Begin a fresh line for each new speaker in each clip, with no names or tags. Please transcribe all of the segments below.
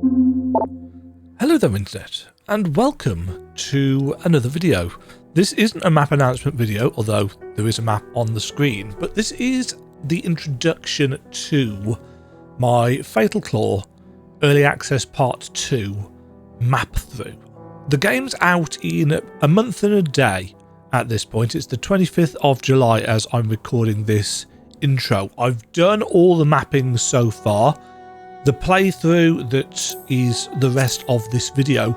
Hello there Internet, and welcome to another video. This isn't a map announcement video, although there is a map on the screen, but this is the introduction to my Fatal Claw Early Access Part 2 MAPTHRU. The game's out in a month and a day at this point. It's the 25th of July as I'm recording this intro. I've done all the mapping so far. The playthrough that is the rest of this video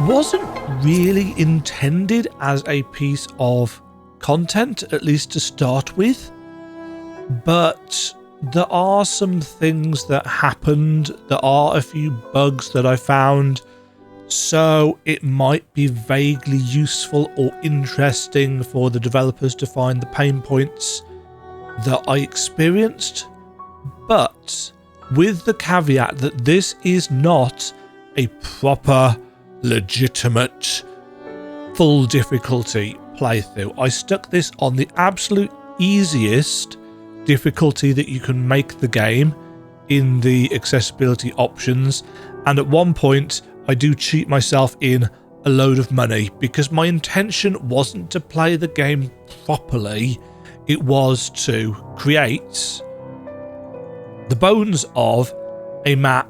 wasn't really intended as a piece of content, at least to start with, but there are some things that happened. There are a few bugs that I found, so it might be vaguely useful or interesting for the developers to find the pain points that I experienced, but with the caveat that this is not a proper, legitimate, full difficulty playthrough. I stuck this on the absolute easiest difficulty that you can make the game in the accessibility options, and at one point I do cheat myself in a load of money because my intention wasn't to play the game properly, it was to create the bones of a map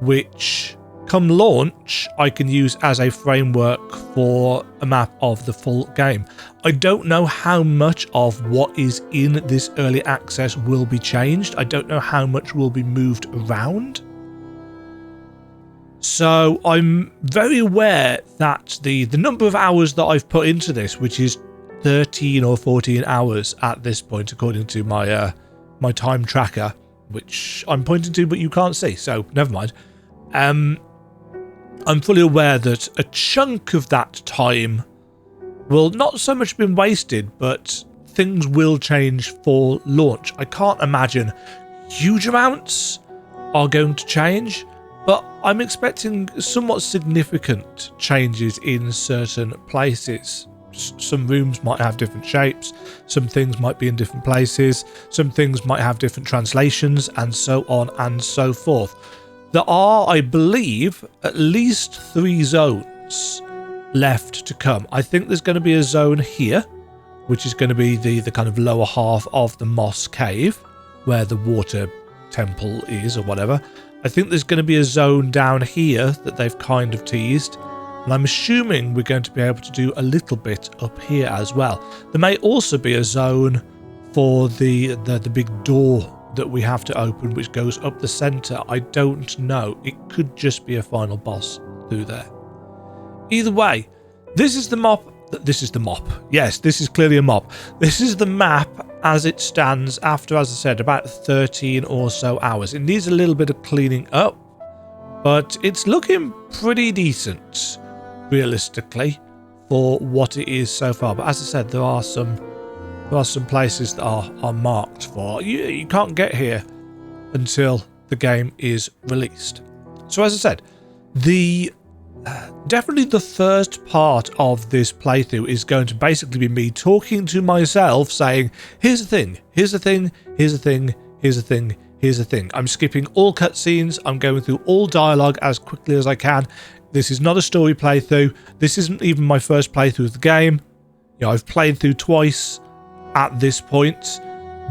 which, come launch, I can use as a framework for a map of the full game. I don't know how much of what is in this early access will be changed. I don't know how much will be moved around. So I'm very aware that the number of hours that I've put into this, which is 13 or 14 hours at this point, according to my my time tracker, which I'm pointing to but you can't see, so never mind. I'm fully aware that a chunk of that time will not so much been wasted, but things will change for launch. I can't imagine huge amounts are going to change, but I'm expecting somewhat significant changes in certain places. Some rooms might have different shapes, some things might be in different places, some things might have different translations, and so on and so forth. There are, I believe, at least 3 zones left to come. I think there's going to be a zone here, which is going to be the kind of lower half of the Moss Cave, where the water temple is, or whatever. I think there's going to be a zone down here that they've kind of teased. And I'm assuming we're going to be able to do a little bit up here as well. There may also be a zone for the big door that we have to open, which goes up the centre. I don't know. It could just be a final boss through there. Either way, this is the mop. This is the mop. Yes, this is clearly a mop. This is the map as it stands after, as I said, about 13 or so hours. It needs a little bit of cleaning up, but it's looking pretty decent, realistically, for what it is so far. But as I said, there are some places that are marked for. You can't get here until the game is released. So as I said, definitely the first part of this playthrough is going to basically be me talking to myself, saying, here's the thing, here's the thing, here's the thing, here's the thing, here's the thing. I'm skipping all cutscenes. I'm going through all dialogue as quickly as I can. This is not a story playthrough. This isn't even my first playthrough of the game. You know, I've played through twice at this point.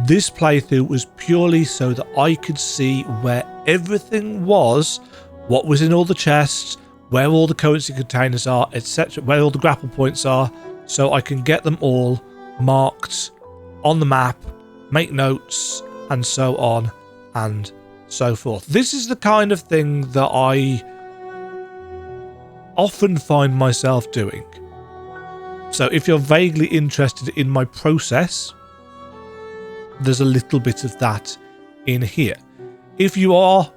This playthrough was purely so that I could see where everything was, what was in all the chests, where all the currency containers are, etc., where all the grapple points are, so I can get them all marked on the map, make notes, and so on and so forth. This is the kind of thing that I often find myself doing. So if you're vaguely interested in my process, there's a little bit of that in here. If you are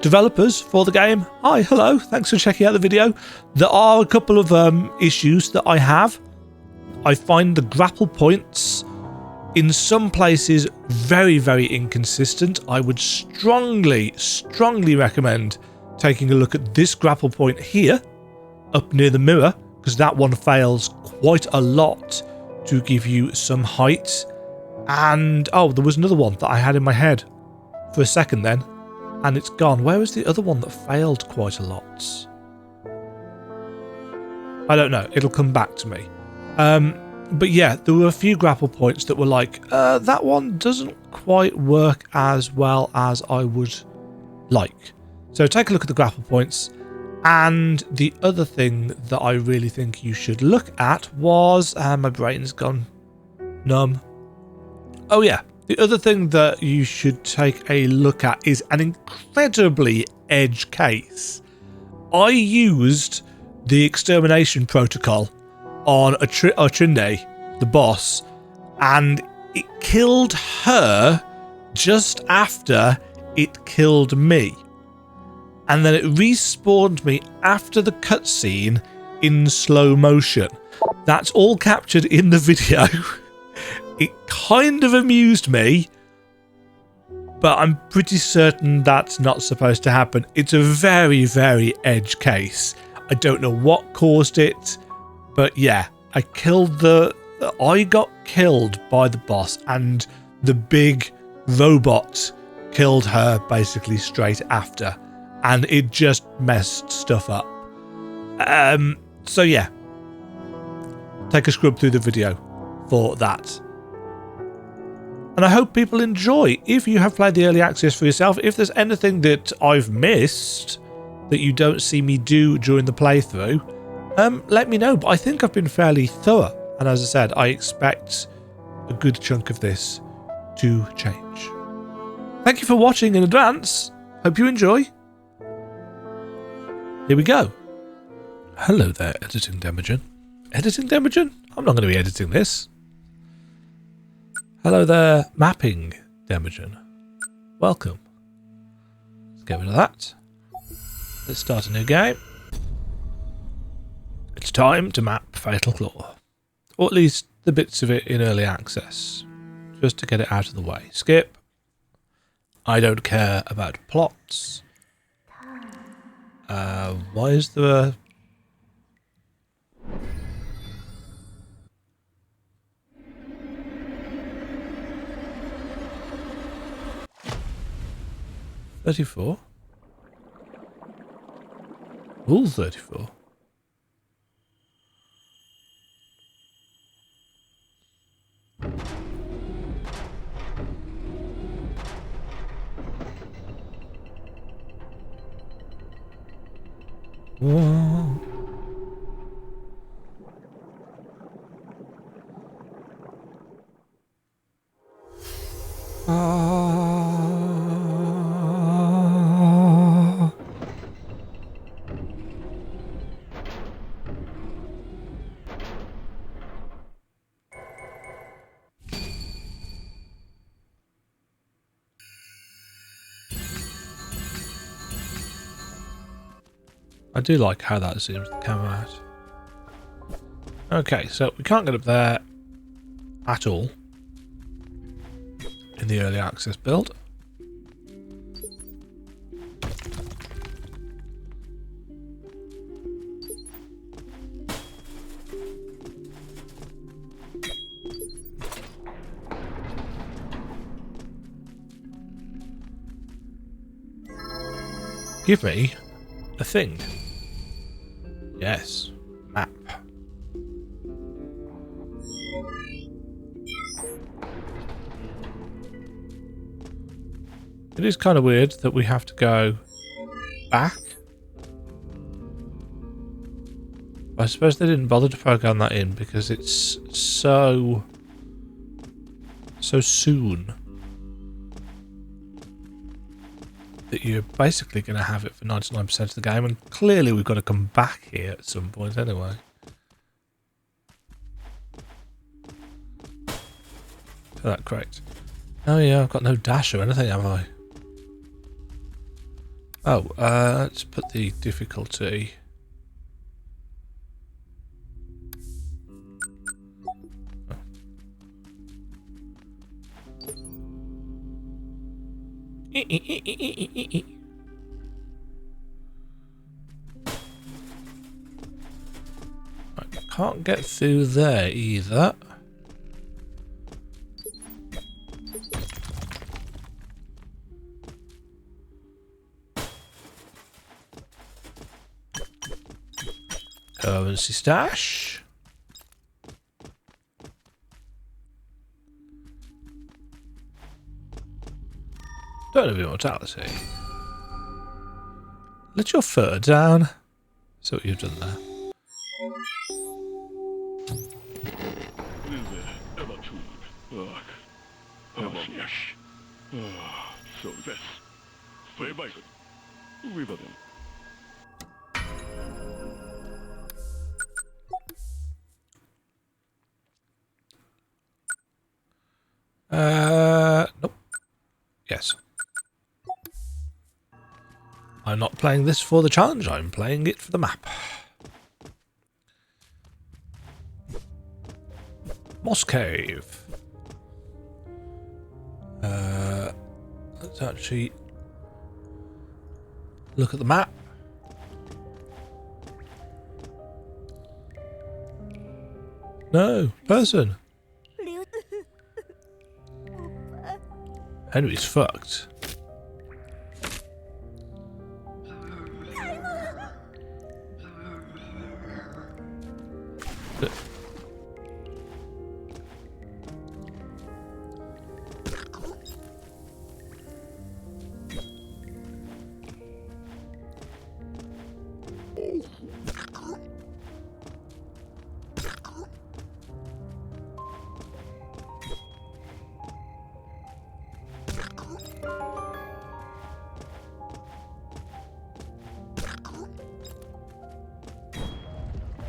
developers for the game, hi, hello, thanks for checking out the video. There are a couple of issues that I have. I find the grapple points in some places very, very inconsistent. I would strongly recommend taking a look at this grapple point here, up near the mirror, because that one fails quite a lot to give you some height. And, oh, there was another one that I had in my head for a second then, and it's gone. Where was the other one that failed quite a lot? I don't know. It'll come back to me. But yeah, there were a few grapple points that were like, that one doesn't quite work as well as I would like. So take a look at the grapple points. And the other thing that I really think you should look at was... my brain's gone numb. Oh yeah, the other thing that you should take a look at is an incredibly edge case. I used the extermination protocol on OTRINDE, the boss, and it killed her just after it killed me. And then it respawned me after the cutscene in slow motion. That's all captured in the video. It kind of amused me, but I'm pretty certain that's not supposed to happen. It's a very, very edge case. I don't know what caused it, but yeah, I got killed by the boss, and the big robot killed her basically straight after. And it just messed stuff up. So yeah, take a scrub through the video for that. And I hope people enjoy. If you have played the early access for yourself, if there's anything that I've missed that you don't see me do during the playthrough, let me know. But I think I've been fairly thorough. And as I said, I expect a good chunk of this to change. Thank you for watching in advance. Hope you enjoy. Here we go. Hello there, editing Demajen. Editing Demajen? I'm not going to be editing this. Hello there, mapping Demajen. Welcome. Let's get rid of that. Let's start a new game. It's time to map Fatal Claw. Or at least the bits of it in early access. Just to get it out of the way. Skip. I don't care about plots. Why is there a... $34? All 34? Whoa. I do like how that seems to come out. Okay, so we can't get up there at all in the early access build. Give me a thing. Yes, map. It is kind of weird that we have to go back. I suppose they didn't bother to program that in because it's so soon that you're basically going to have it for 99% of the game, and clearly we've got to come back here at some point anyway. Is that correct? Oh yeah, I've got no dash or anything, have I? Oh, let's put the difficulty... I can't get through there either. Currency stash. Don't have immortality. Let your fur down. See what you've done there. Nope. Yes. I'm not playing this for the challenge, I'm playing it for the map. Moss Cave. Let's actually look at the map. No, person. Henry's fucked.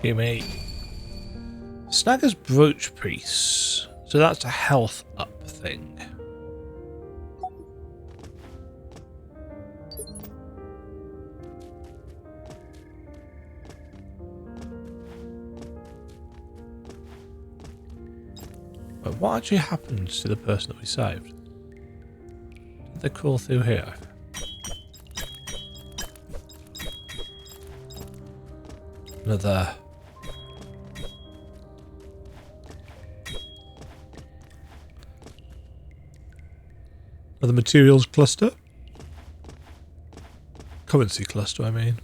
Gimme. Snagger's brooch piece. So that's a health up thing. But what actually happens to the person that we saved? Did they crawl through here? Another materials cluster. Currency cluster, I mean.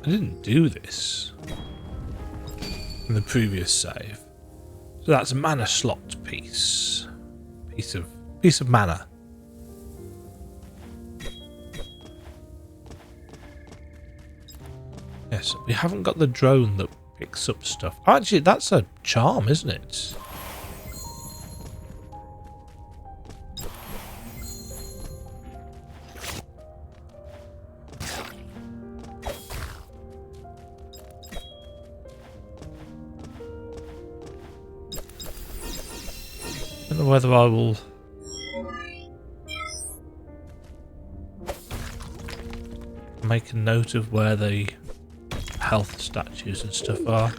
I didn't do this in the previous save. So that's a mana slot piece. Piece of mana. Yes, we haven't got the drone that picks up stuff. Actually, that's a charm, isn't it? I don't know whether I will make a note of where the health statues and stuff are.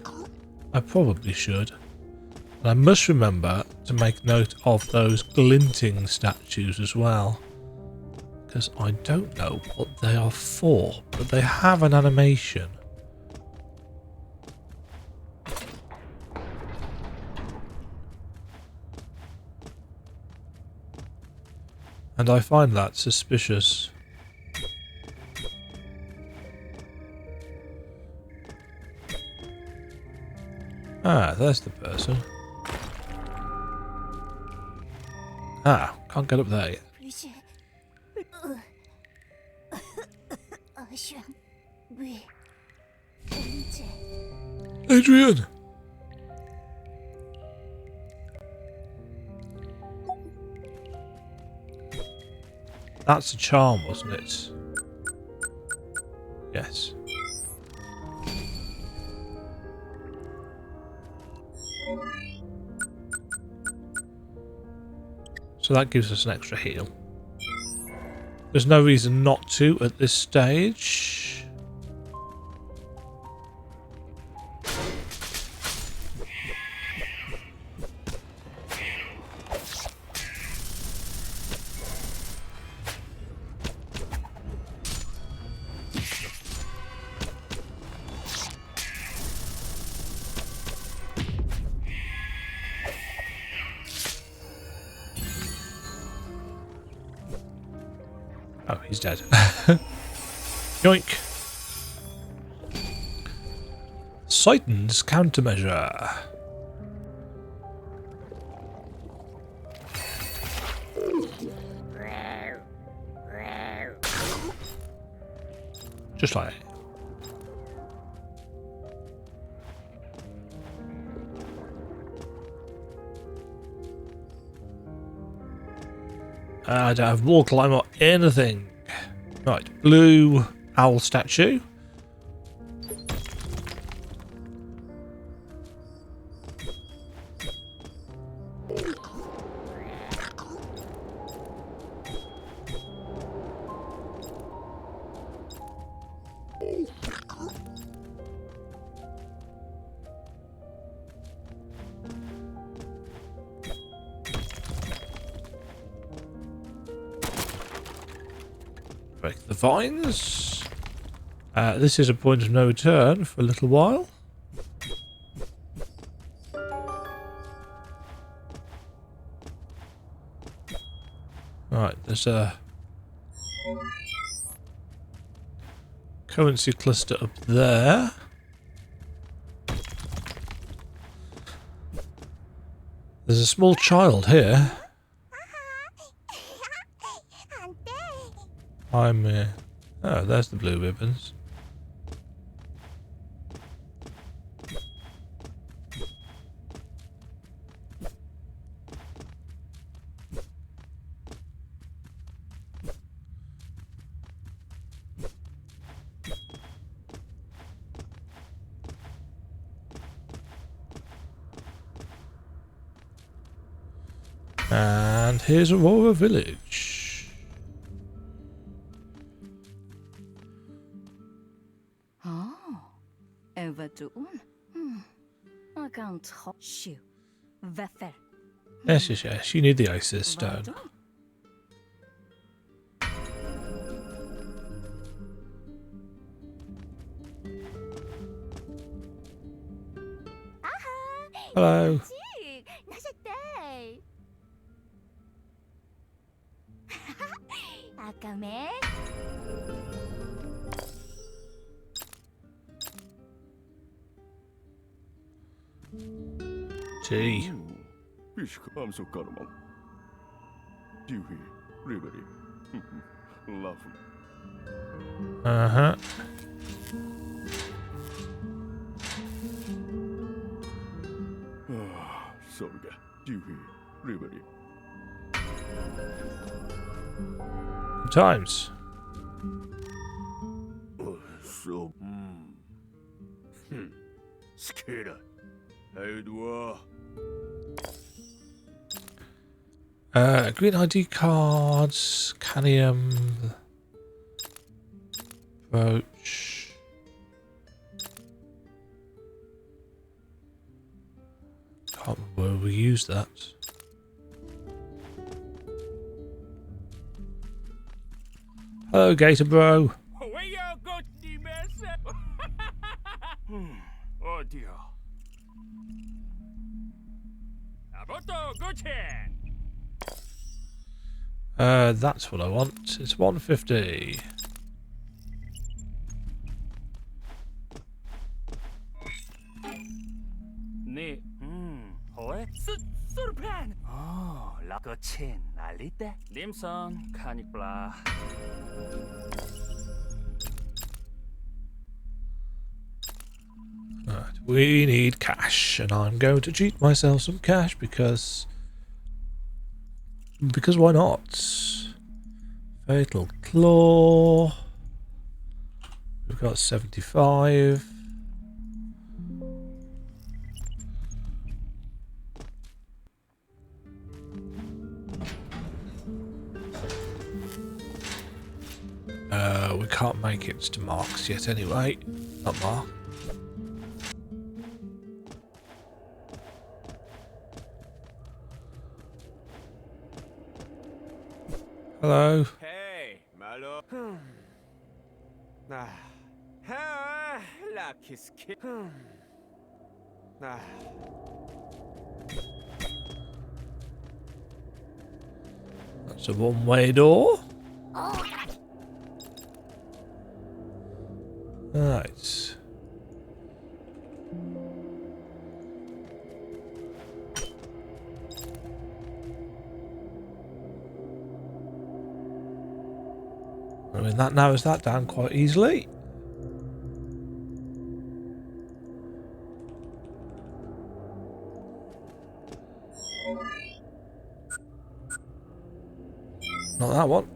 I probably should. And I must remember to make note of those glinting statues as well. Because I don't know what they are for, but they have an animation. And I find that suspicious. Ah, there's the person. Ah, can't get up there yet. Adrian! That's a charm, wasn't it? Yes. So that gives us an extra heal. There's no reason not to at this stage. Oh, he's dead. Yoink. Satan's countermeasure. Just like that. I don't have wall climb or anything. Right, blue owl statue. Break the vines. This is a point of no return for a little while. Right, there's a currency cluster up there. There's a small child here. I'm oh, there's the blue ribbons. And here's Aurora Village.
Oh, overdoen. I can't touch you. Weffer.
Yes, yes, yes. You need the Isis stone. Hello.
Akame.
Tea.
I'm so caramel. Dewey, Rivery. Love.
Uh-huh.
Sorga, Dewey, Rivery.
Good times.
So, Skira. How do
Green ID cards, Canium, brooch. Can't remember where we used that. Hello, Gator Bro.
Where you go, Oh dear. Aboto Gochen.
That's what I want. It's 150.
네, 호에 surpan. Oh, la Gochen, alite. Dimson, canicbla.
Right, we need cash, and I'm going to cheat myself some cash because why not? Fatal Claw. We've got 75. We can't make it to Mark's yet anyway. Not Mark. Hello.
Hey, malo. Ah, la kiss. Ah.
That's a one-way door. Right. I mean, that narrows that down quite easily. Not that one.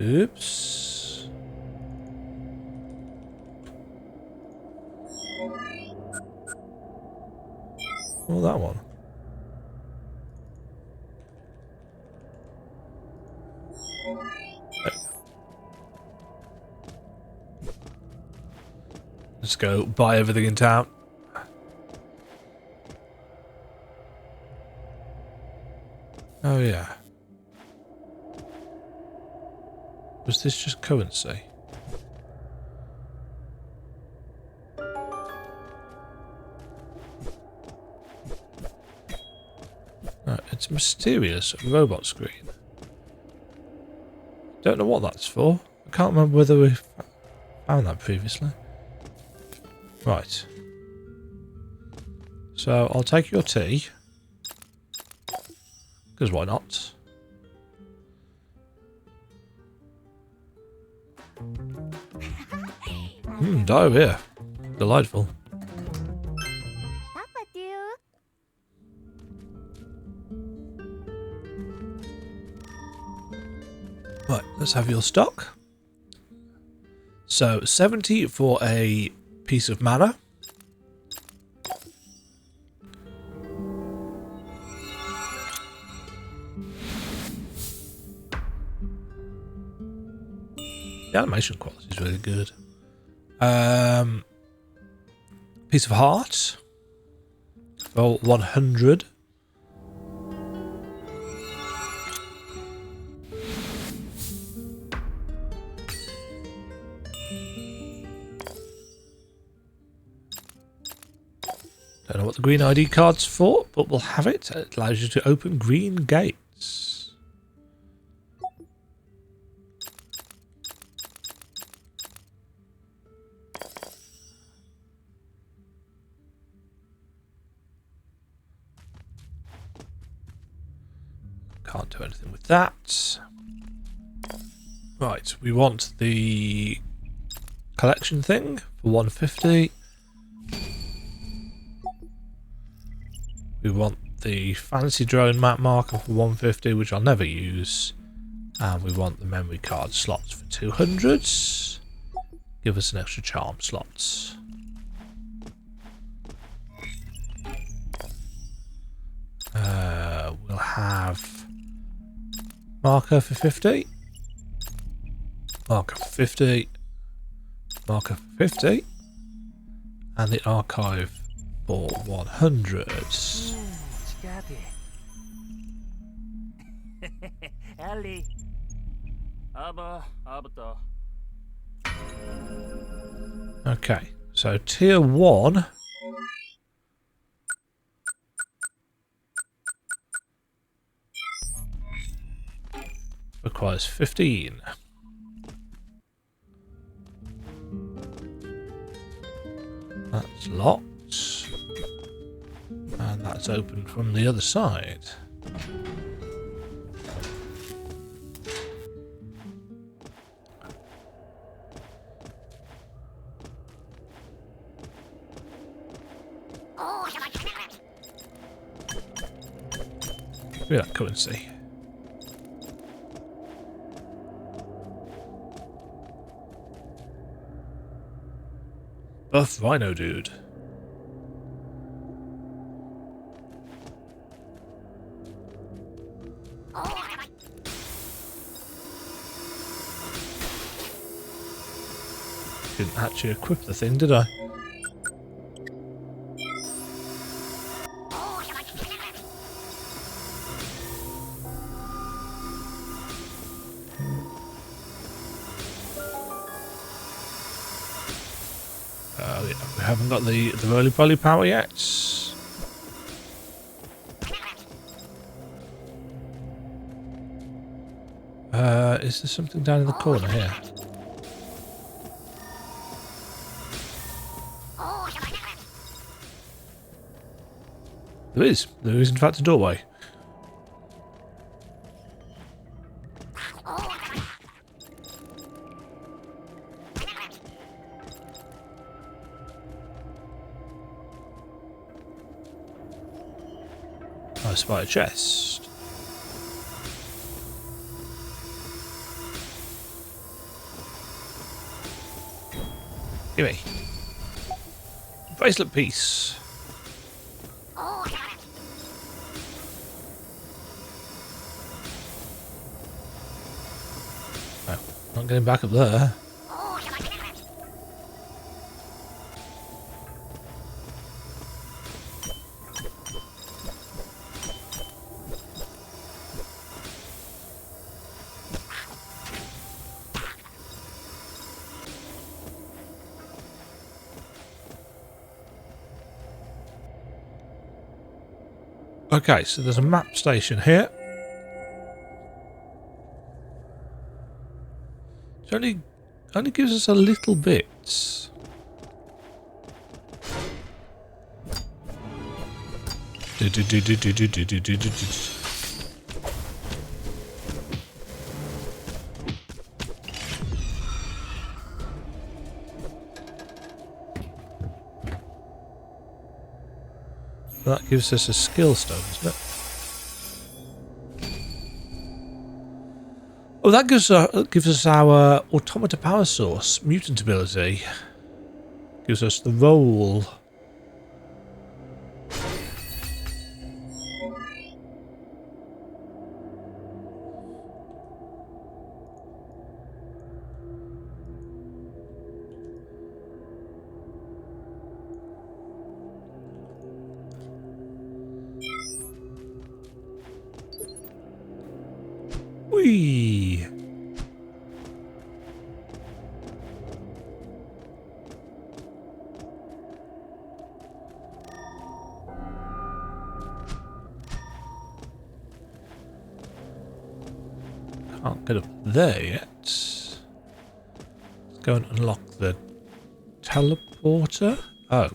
Oops. Oh, that one. Let's go buy everything in town. Oh yeah. Was this just currency? No, it's a mysterious robot screen. Don't know what that's for. I can't remember whether we found that previously. Right. So I'll take your tea. Because why not? Diarrhea. Delightful. Right, let's have your stock. So 70 for a piece of mana. The animation quality is really good. Piece of heart for 100. Don't know what the green ID card's for, but we'll have it. It allows you to open green gates. Can't do anything with that. Right, we want the collection thing for 150. We want the fancy drone map marker for 150, which I'll never use. And we want the memory card slots for 200. Give us an extra charm slots. We'll have marker for 50. Marker for 50. Marker for 50. And the archive for 100.
Ali. Aber.
Okay, so tier 1 requires 15. That's locked. And that's open from the other side. Give me that currency. Buff Rhino Dude. didn't actually equip the thing, did I? Yeah, we haven't got the roly-poly power yet. Is there something down in the corner here? There is. There is in fact a doorway. I spy a chest. Gimme. Bracelet piece. Oh, not getting back up there. Okay, so there's a map station here. It only gives us a little bit. That gives us a skill stone, isn't it? Oh, that gives us our automata power source, mutant ability. Gives us the roll. Whee! Can't get up there yet. Let's go and unlock the teleporter. Oh.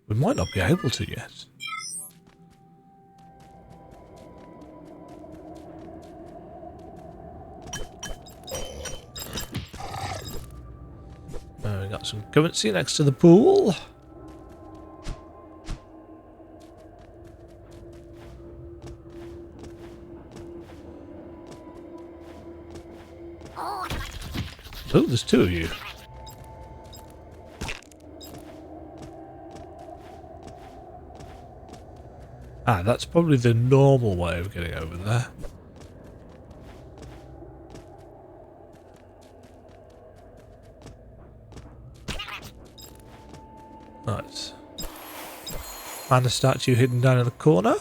We might not be able to yet. We got some currency next to the pool. Oh, there's two of you. Ah, that's probably the normal way of getting over there. Right. Mana statue hidden down in the corner.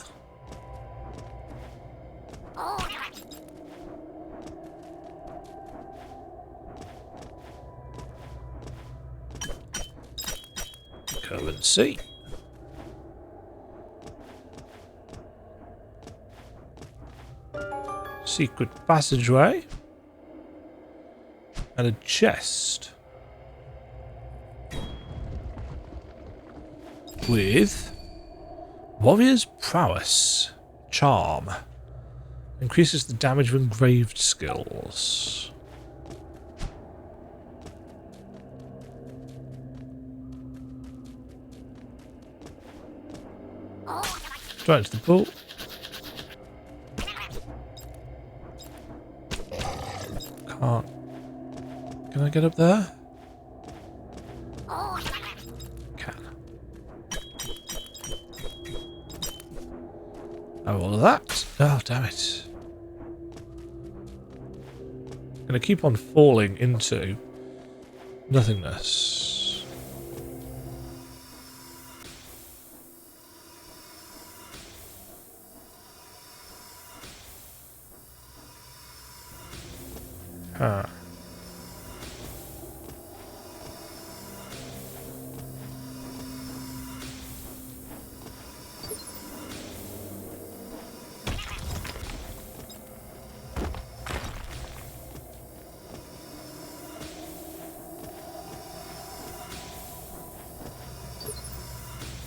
Currency. Secret passageway. And a chest. With Warrior's Prowess. Charm. Increases the damage of engraved skills. Straight into the pool. Can't. Can I get up there? Can. Oh, all of that? Oh, damn it. I'm going to keep on falling into Nothingness. Huh.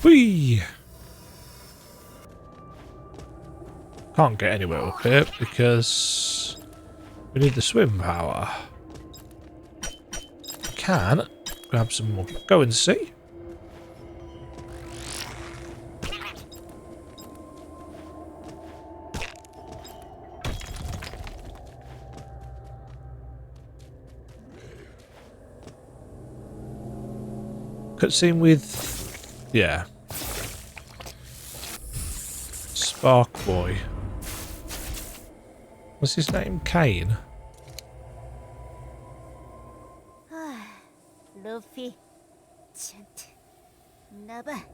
Whee! Can't get anywhere up here because we need the swim power. Can grab some more. Go and see. Cutscene with, yeah, Spark Boy. What's his name? Kane.
루피, 젠트, 나봐.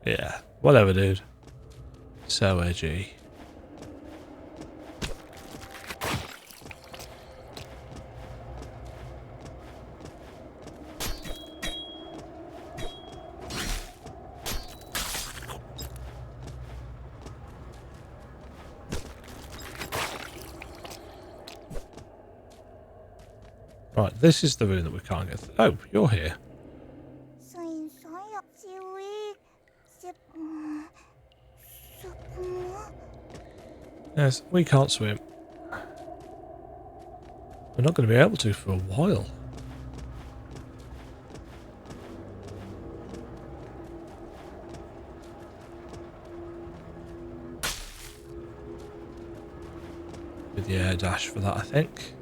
Yeah, whatever, dude. So edgy. Right, this is the room that we can't get through. Oh, you're here. Yes, we can't swim. We're not going to be able to for a while. With the air dash for that, I think.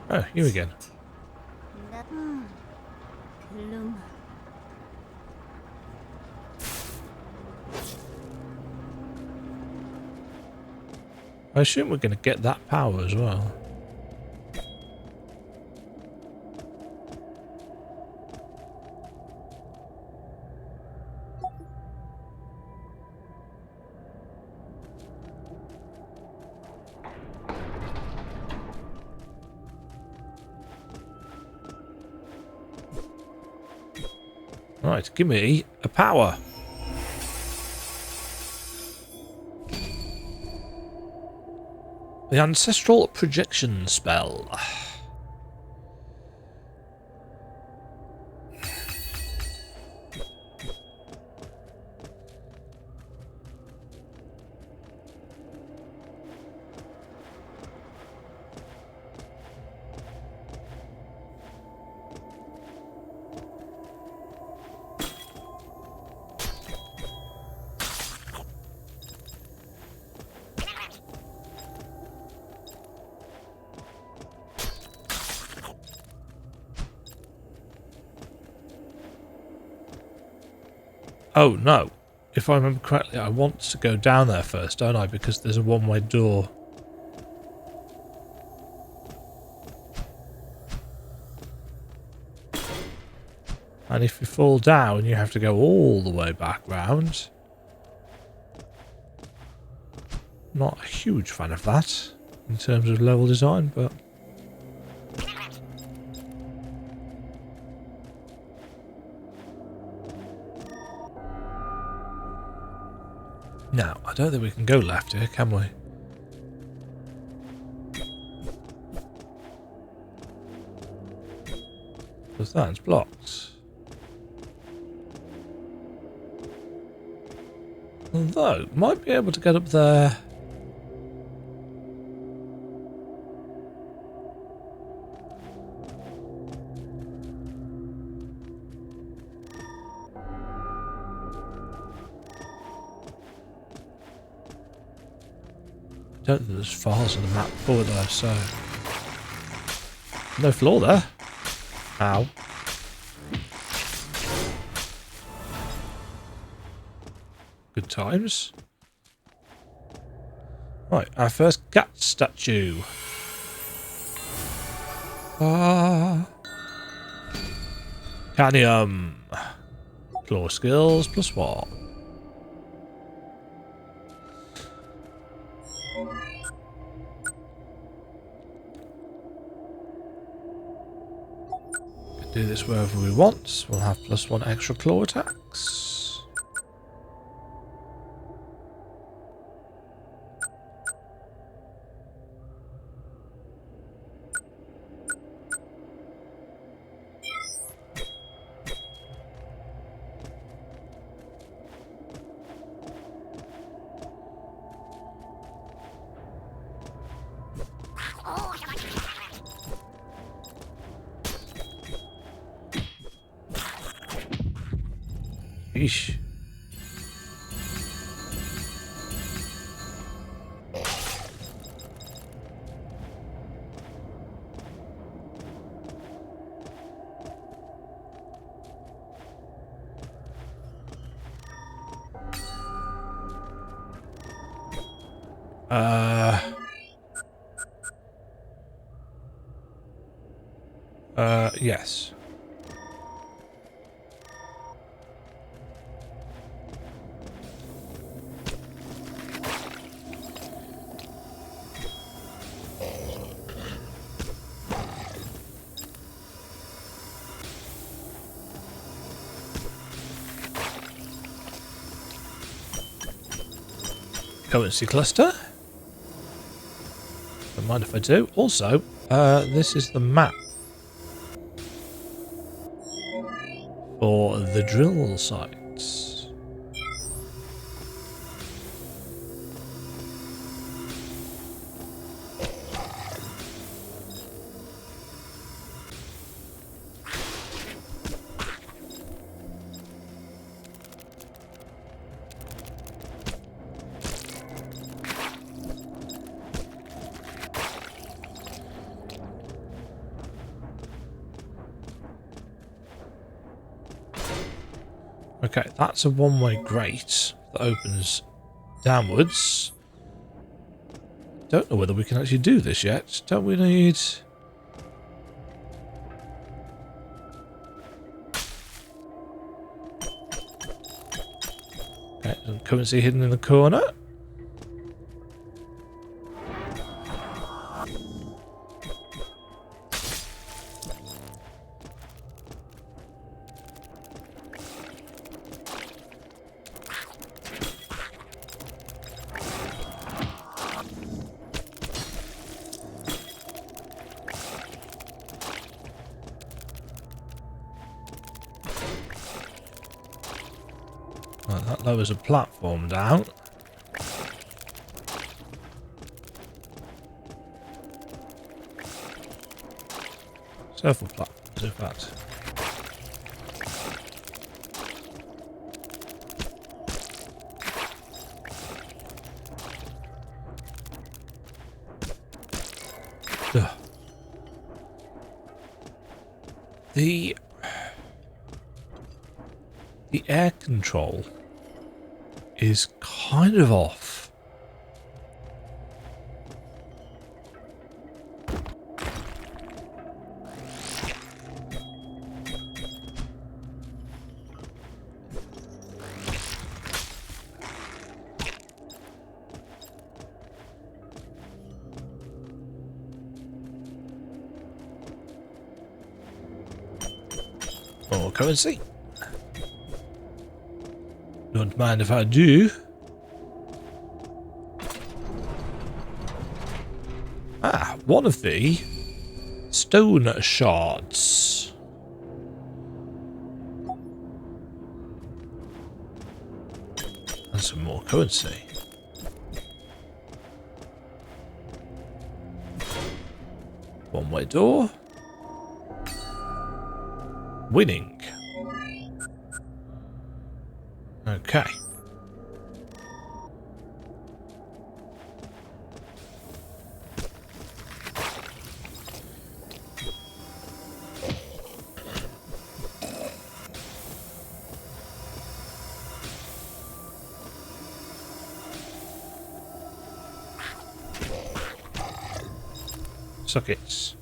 Oh, you again.
글룸.
I assume we're going to get that power as well. Right, give me a power. The ancestral projection spell. Oh no, if I remember correctly, I want to go down there first, don't I? Because there's a one-way door. And if you fall down, you have to go all the way back round. Not a huge fan of that in terms of level design, but... Now, I don't think we can go left here, can we? Because that's blocked. Although, might be able to get up there. don't think there's files on the map for there, so no floor there. Ow. Good times. Right, our first cat statue. Cadmium. Claw skills plus what? Can do this wherever we want. We'll have +1 extra claw attacks. Eesh. Yes. Currency cluster. Don't mind if I do. Also, this is the map for the drill sites. Okay, that's a one-way grate that opens downwards. Don't know whether we can actually do this yet. Don't we need... Okay, some currency hidden in the corner. Right, that lowers a platform down. Several platforms, in fact. Ugh. The air control is kind of off. More currency. Don't mind if I do. Ah, one of the stone shards. And some more currency. One-way door. Winning. Okay. Suck it.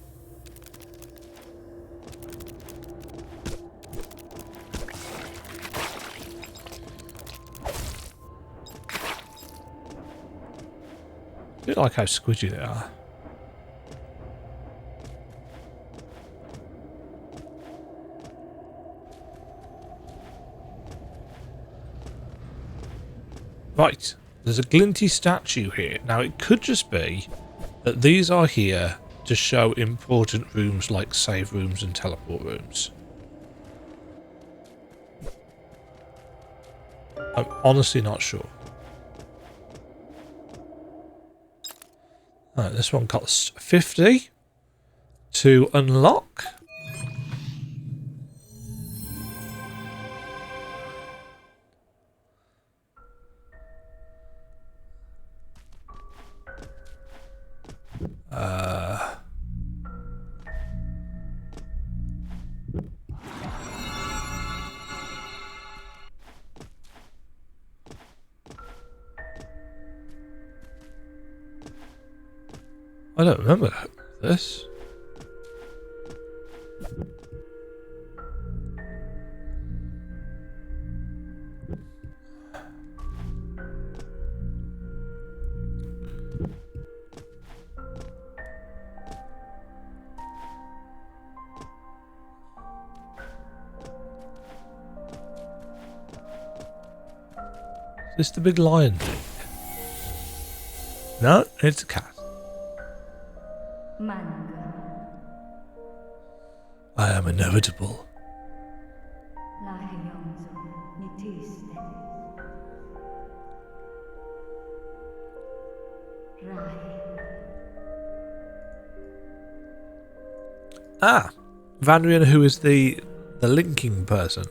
I do like how squidgy they are. Right, there's a glinty statue here. Now it could just be that these are here to show important rooms like save rooms and teleport rooms. I'm honestly not sure. Alright, this one costs 50 to unlock. I don't remember this. Is this the big lion thing? No, it's a cat.
Manga.
I am inevitable. Ah, Vanrian, who is the linking person.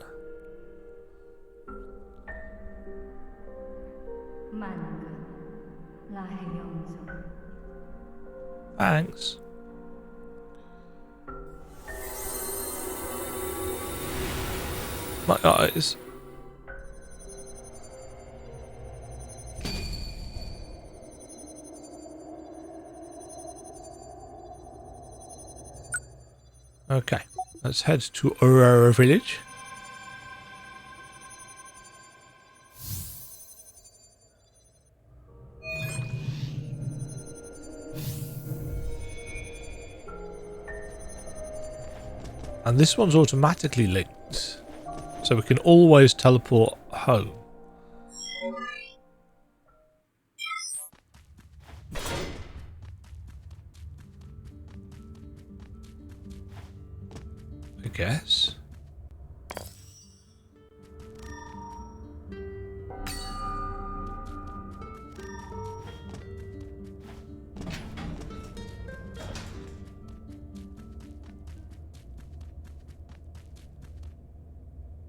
Thanks. My eyes. Okay, let's head to Aurora Village. And this one's automatically linked, so we can always teleport home. I guess.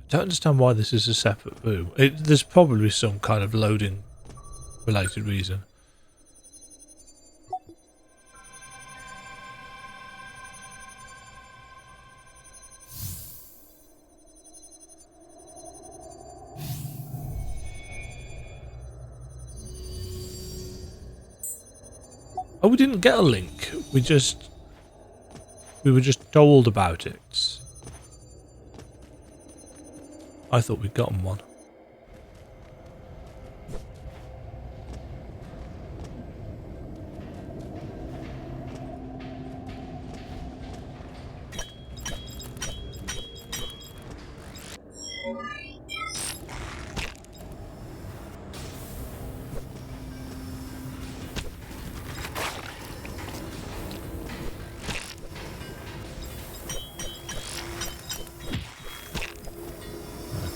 I don't understand why this is a separate room. There's probably some kind of loading related reason. Oh, we didn't get a link. We were just told about it. I thought we'd gotten one.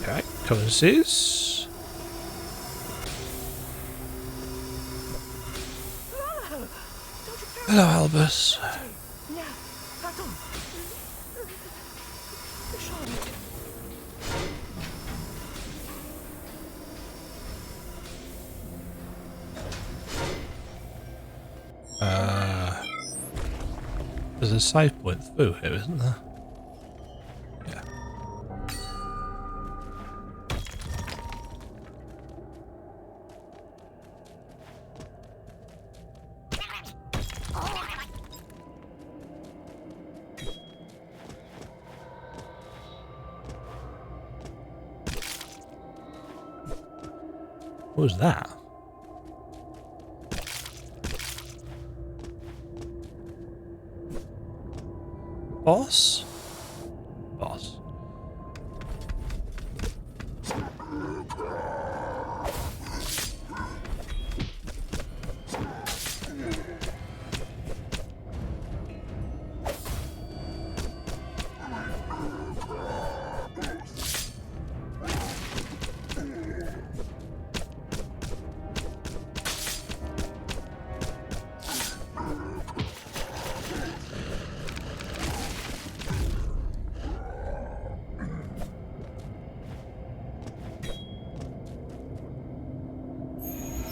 Okay, currencies. Hello, Albus. There's a save point through here, isn't there? Yeah. What was that? Boss? Boss.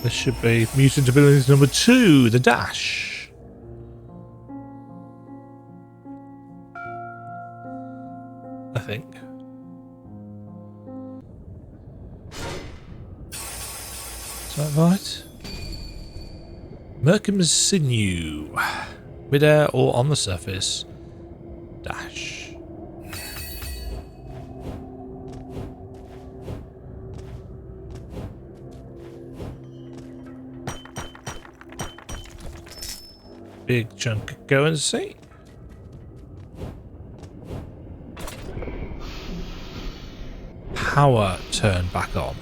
This should be mutant abilities number 2, the dash. I think. Is that right? Merkham's sinew. Midair or on the surface. Dash. Big chunk of currency. Power turn back on.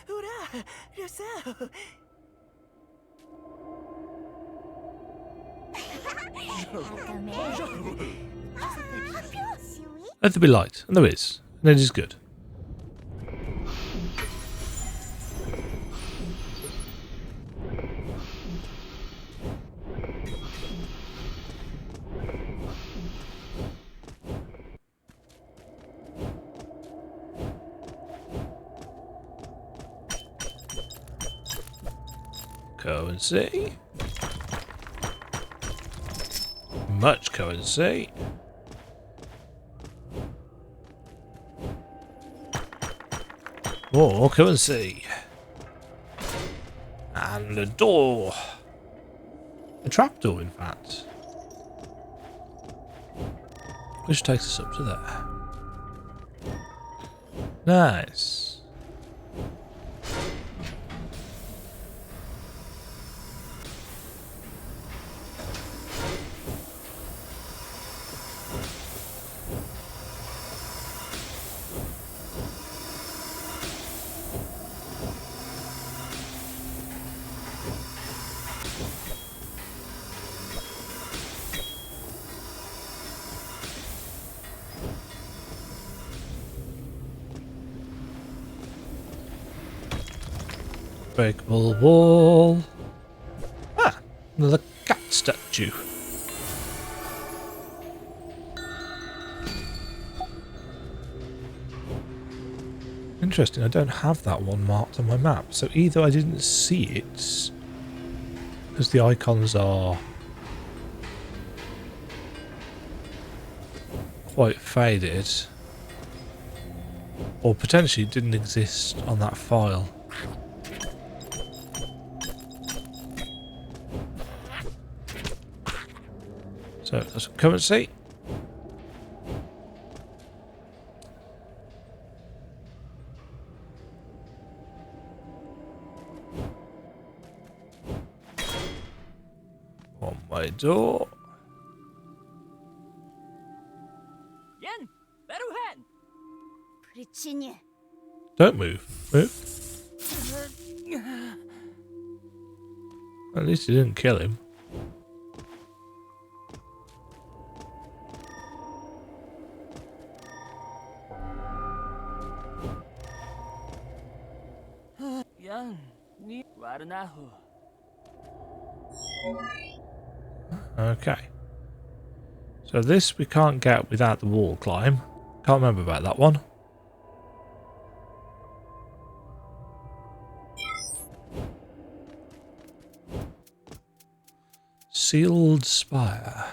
Hurra! Russell!
Let there be light, and there is, and it is good. Currency. Much currency. More currency. And a door. A trapdoor, in fact. Which takes us up to there. Nice. Breakable wall. Ah, another cat statue. Interesting, I don't have that one marked on my map, so either I didn't see it, because the icons are quite faded, or potentially it didn't exist on that file. So that's some currency. On my door.
Yen, Beruhan.
Причине.
Don't move. Move. At least you didn't kill him.
Yan, ni warnahu.
Okay. So this we can't get without the wall climb. Can't remember about that one. Sealed spire.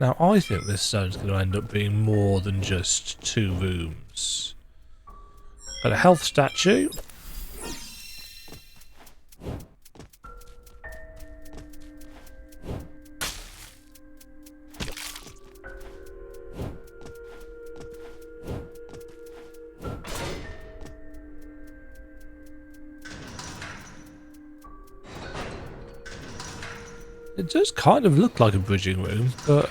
Now, I think this zone's going to end up being more than just 2 rooms. Got a health statue. It does kind of look like a bridging room, but...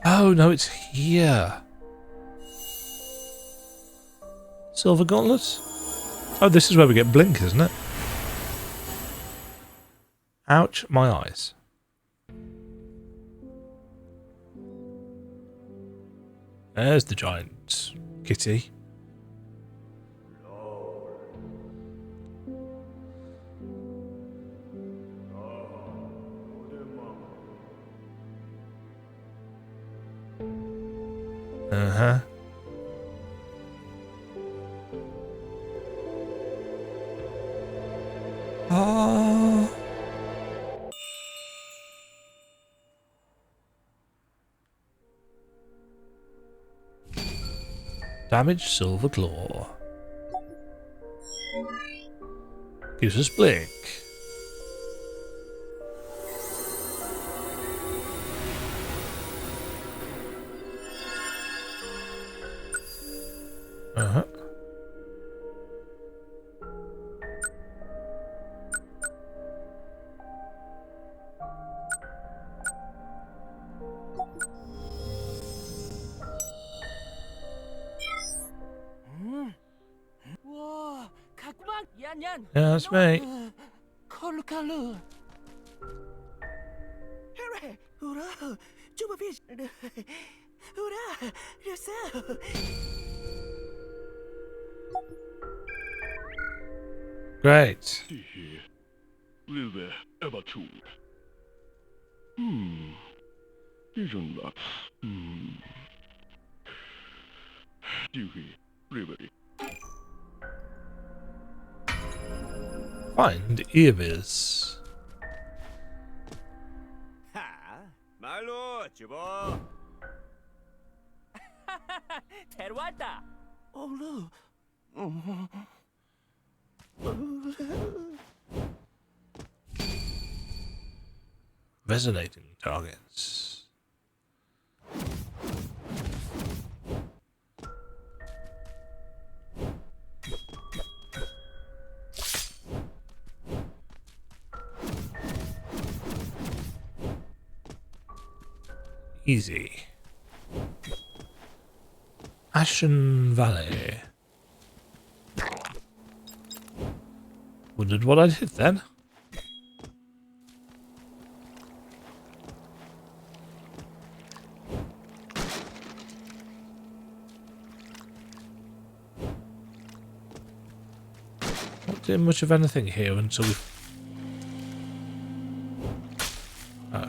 Oh, no, it's here. Silver gauntlets? Oh, this is where we get blink, isn't it? Ouch, my eyes. There's the giant kitty. Uh-huh. Oh. Damaged silver claw. Gives us blink. Uh-huh.
와, 가꾸막 얀얀.
Yeah, that's me.
컬루칼루.
Hooray! Hurrah! Juba fish! Hurrah! Yourself!
Great.
Live MAPTHRU. Vision Lab. Dewey, Liberty.
Find Earvis.
하, 말로 주보.
데려왔다.
Oh no!
Resonating targets. Easy. Ashen Valley. Wondered what I did then. Not doing much of anything here until we... Oh.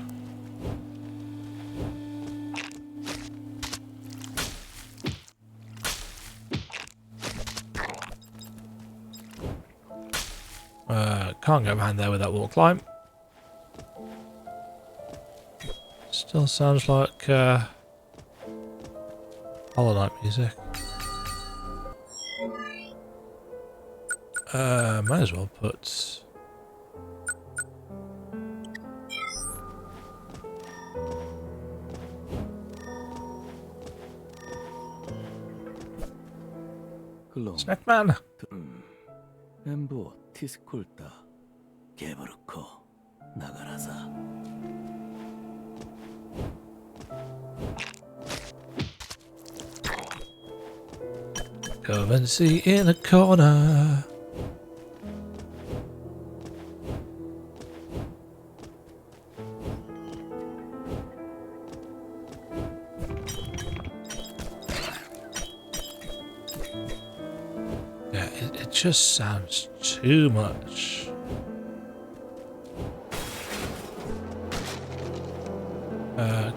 Can't go behind there with that wall climb. Still sounds like Hollow Knight music. Might as well put... Snack man!
엠보 티스콜타 게브르코 나가라사.
Come and see in a corner. Yeah, it just sounds too much.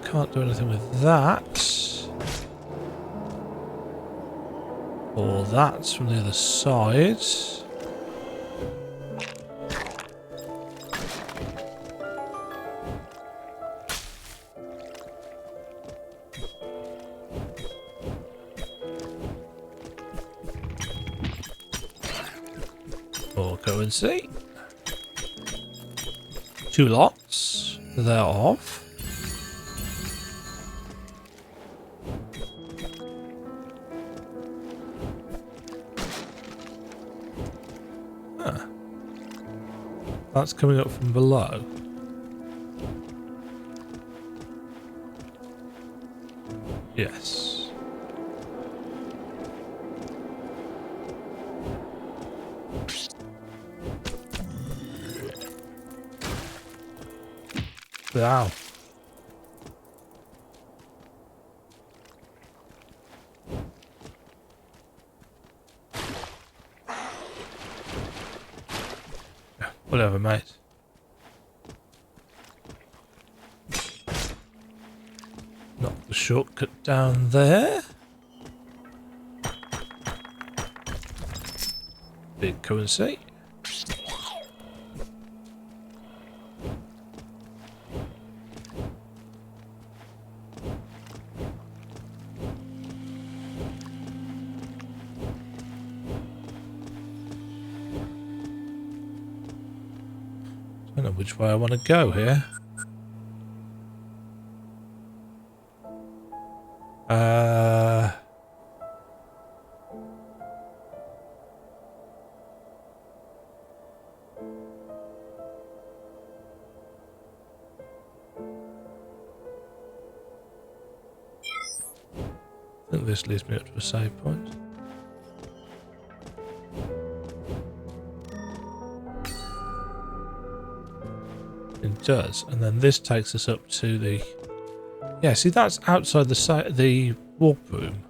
Can't do anything with that. Or that's from the other side. Or go and see. 2 lots thereof. Huh. That's coming up from below. Yes. Wow. Whatever, mate. Knock the shortcut down there. Big currency. I don't know which way I want to go here. I think this leads me up to a save point. It does, and then this takes us up to the... Yeah, see, that's outside the warp room.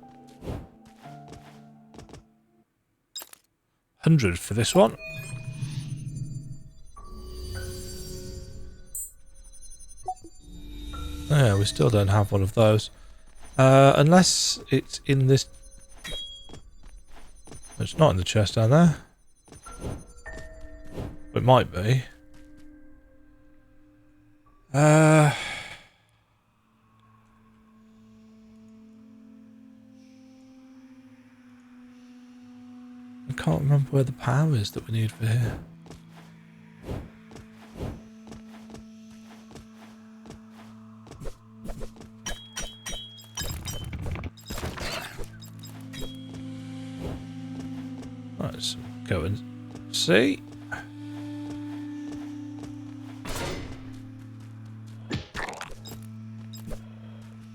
100 for this one. Yeah, we still don't have one of those. Unless it's in this... It's not in the chest down there. It might be. I can't remember where the power is that we need for here. Let's go and see.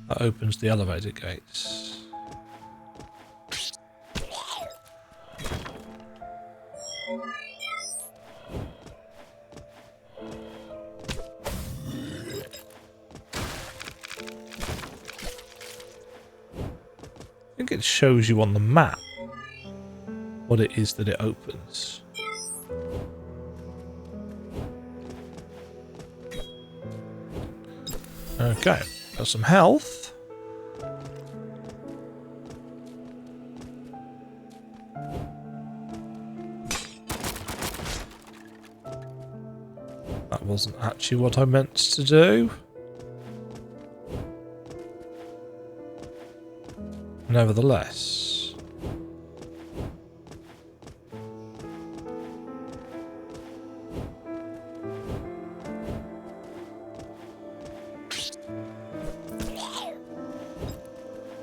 That opens the elevator gates. I think it shows you on the map what it is that it opens. Okay, got some health. That wasn't actually what I meant to do. Nevertheless.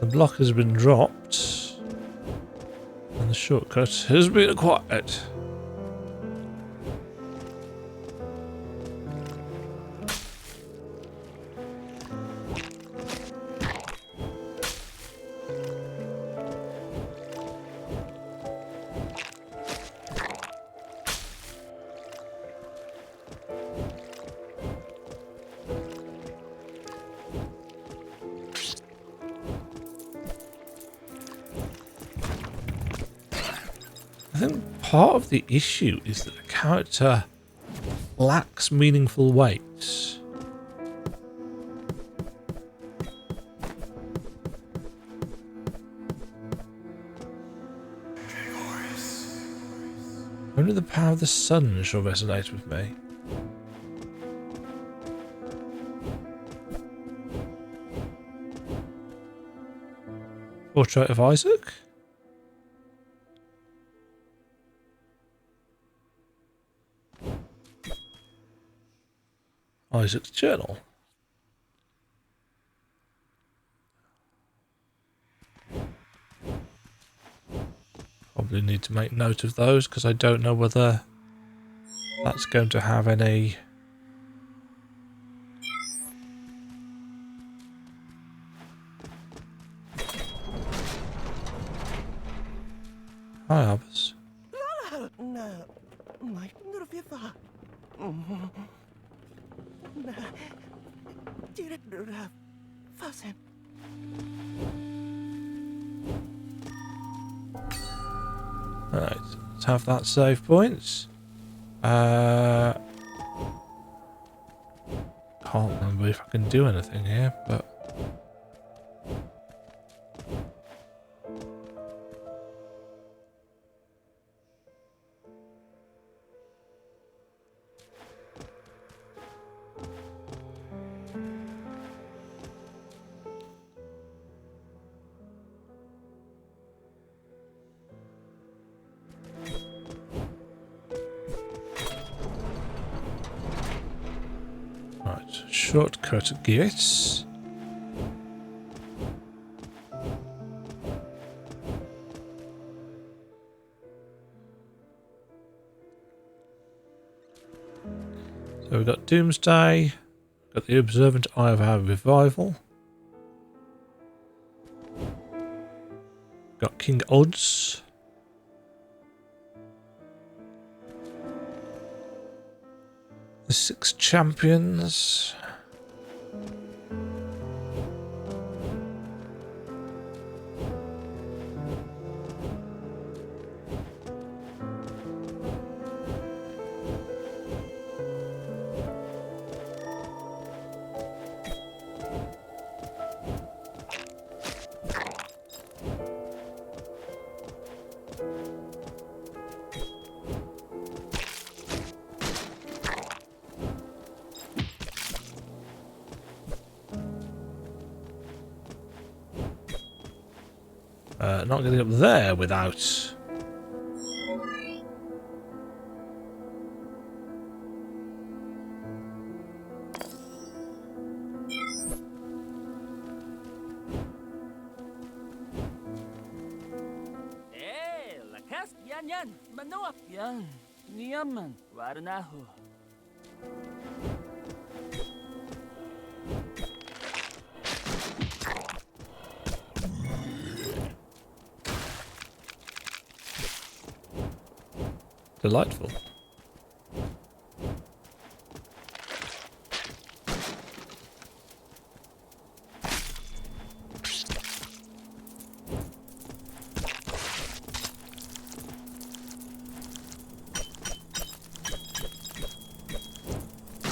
The block has been dropped. And the shortcut has been acquired. I think part of the issue is that the character lacks meaningful weights. Only the power of the sun shall resonate with me. Portrait of Isaac? Isaac's journal. Probably need to make note of those because I don't know whether that's going to have any... Hi, Albus.
Na, my nerviva. Na, director fasten.
Alright, let's have that save points. Can't remember if I can do anything here, but... Right, shortcut gates. So we've got Doomsday, got the Observant Eye of our Revival, got King Odds, the 6 champions. Not getting up there without...
lakas. Yan. Manoa. Yan. Niyaman. Warnaho.
Delightful.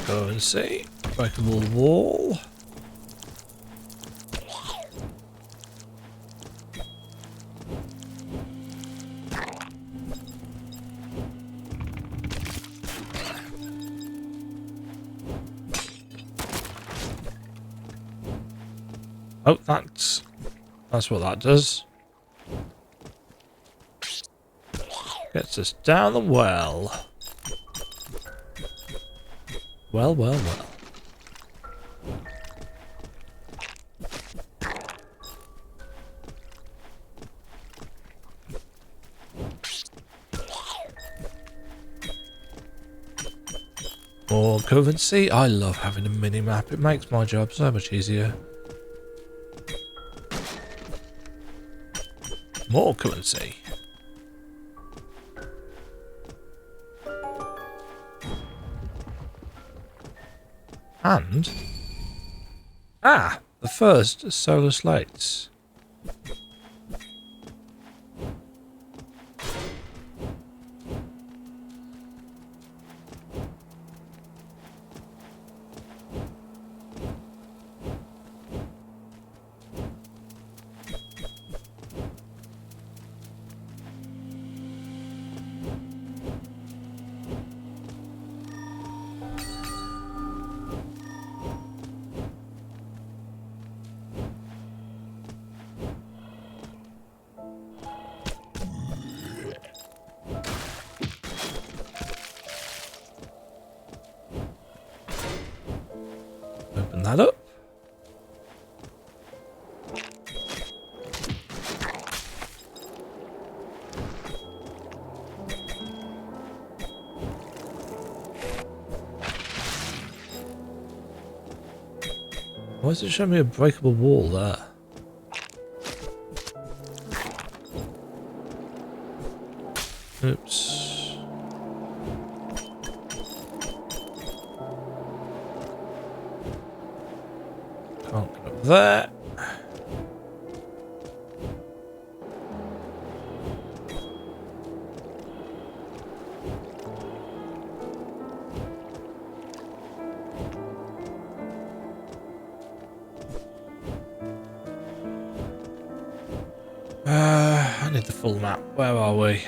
Go and see. Breakable wall. Oh, that's what that does. Gets us down the well. Well. More currency. I love having a mini map. It makes my job so much easier. More currency. And... the first solar slates. that up. Why does it show me a breakable wall there? Oops. Can't get up there. I need the full map. Where are we?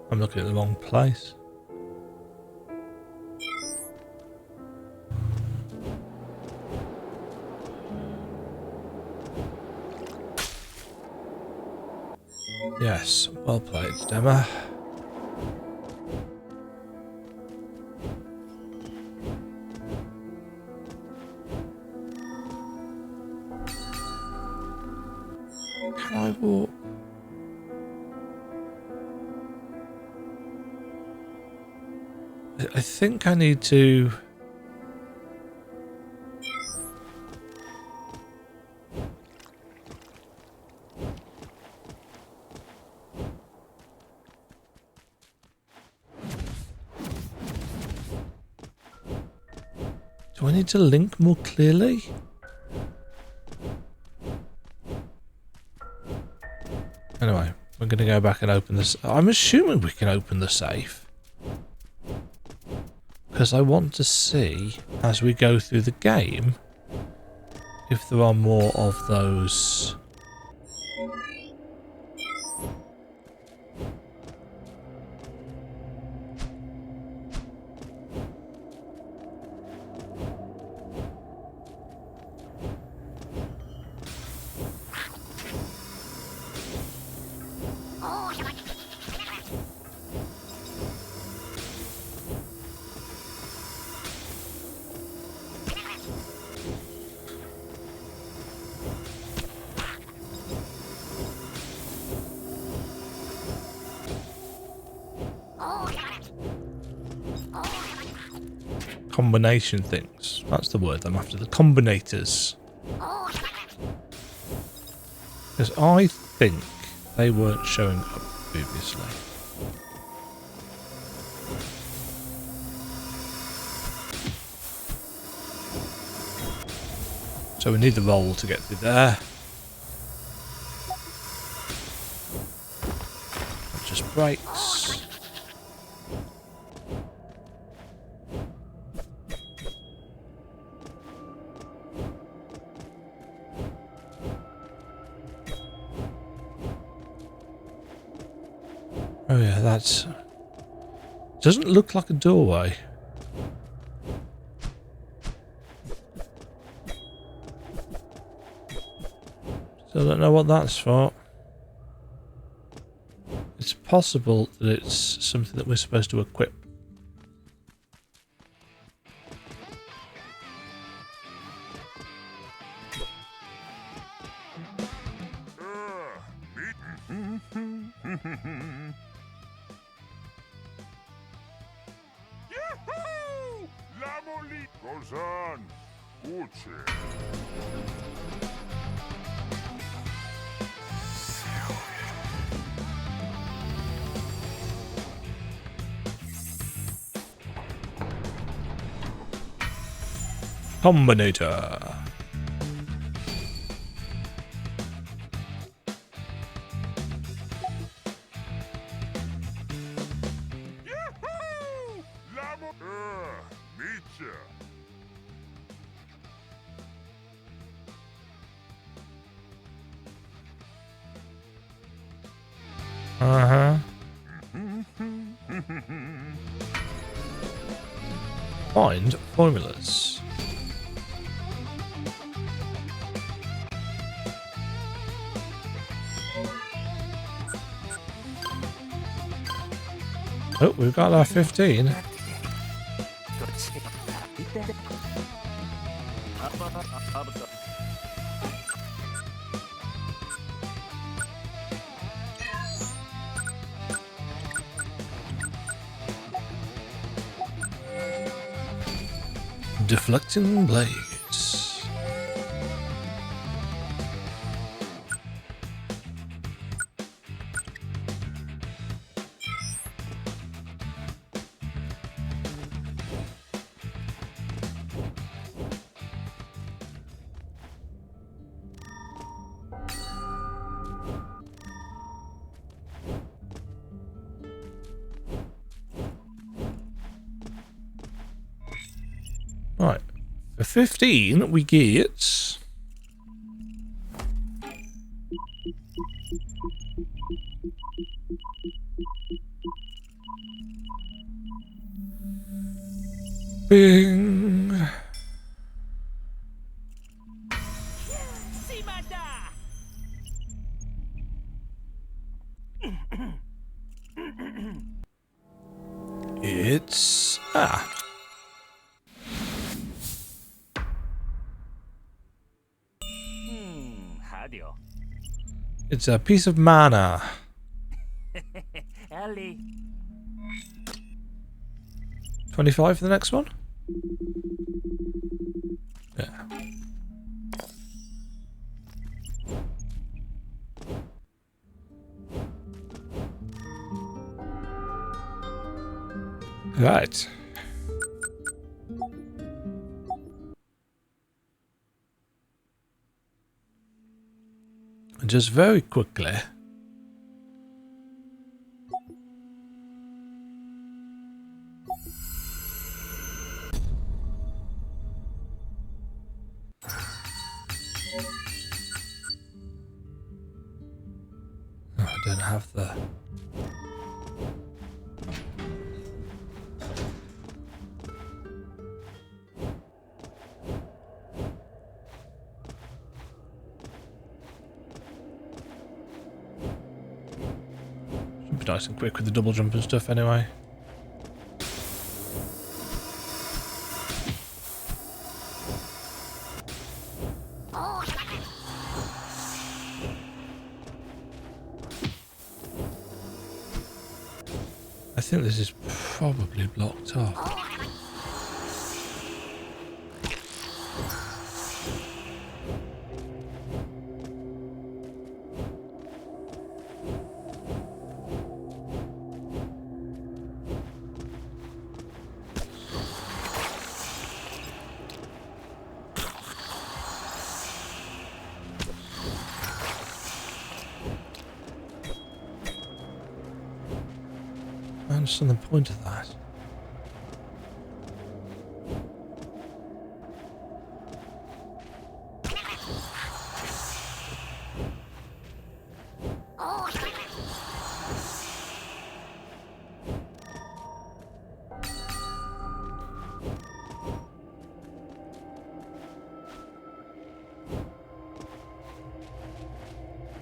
I'm looking at the wrong place. Yes, well played, Dema. Can I walk? I think I need to... Do I need to link more clearly? Anyway, we're going to go back and open this. I'm assuming we can open the safe. Because I want to see, as we go through the game, if there are more of those... combination things. That's the word I'm after. The combinators. Because I think they weren't showing up previously. So we need the roll to get through there. It just breaks. Oh yeah, that's... Doesn't look like a doorway. Still don't know what that's for. It's possible that it's something that we're supposed to equip.
Yahoo! La Molly goes on. Uche.
Combinator.
Yahoo! La Meet ya.
Uh-huh. Find formulas. Oh, we've got our 15. Deflecting blades. Right. For 15, we get... Bing! It's...
Hadio.
It's a piece of mana.
Ali.
25 for the next one? Yeah. Right. Just very quickly. Oh, I don't have the... Should be nice and quick with the double jump and stuff anyway. I think this is probably blocked off. I understand the point of that.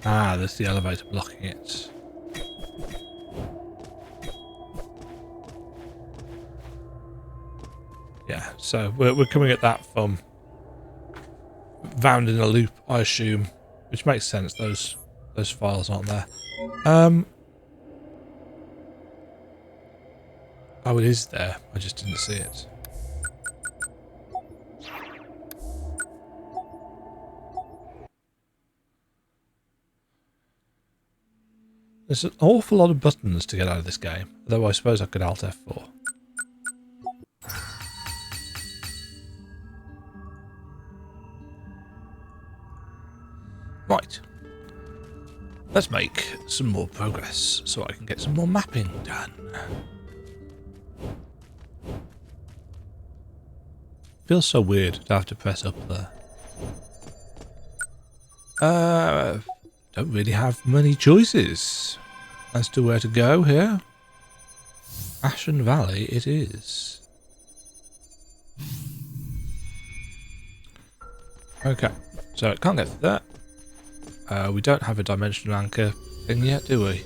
Ah, there's the elevator blocking it. Yeah, so we're coming at that from round in a loop, I assume, which makes sense. Those files aren't there. Oh, it is there. I just didn't see it. There's an awful lot of buttons to get out of this game, though I suppose I could Alt F4. Right. Let's make some more progress so I can get some more mapping done. Feels so weird to have to press up there. Don't really have many choices. as to where to go here. Ashen Valley it is. Okay, so it can't get through that. We don't have a dimensional anchor thing yet, do we?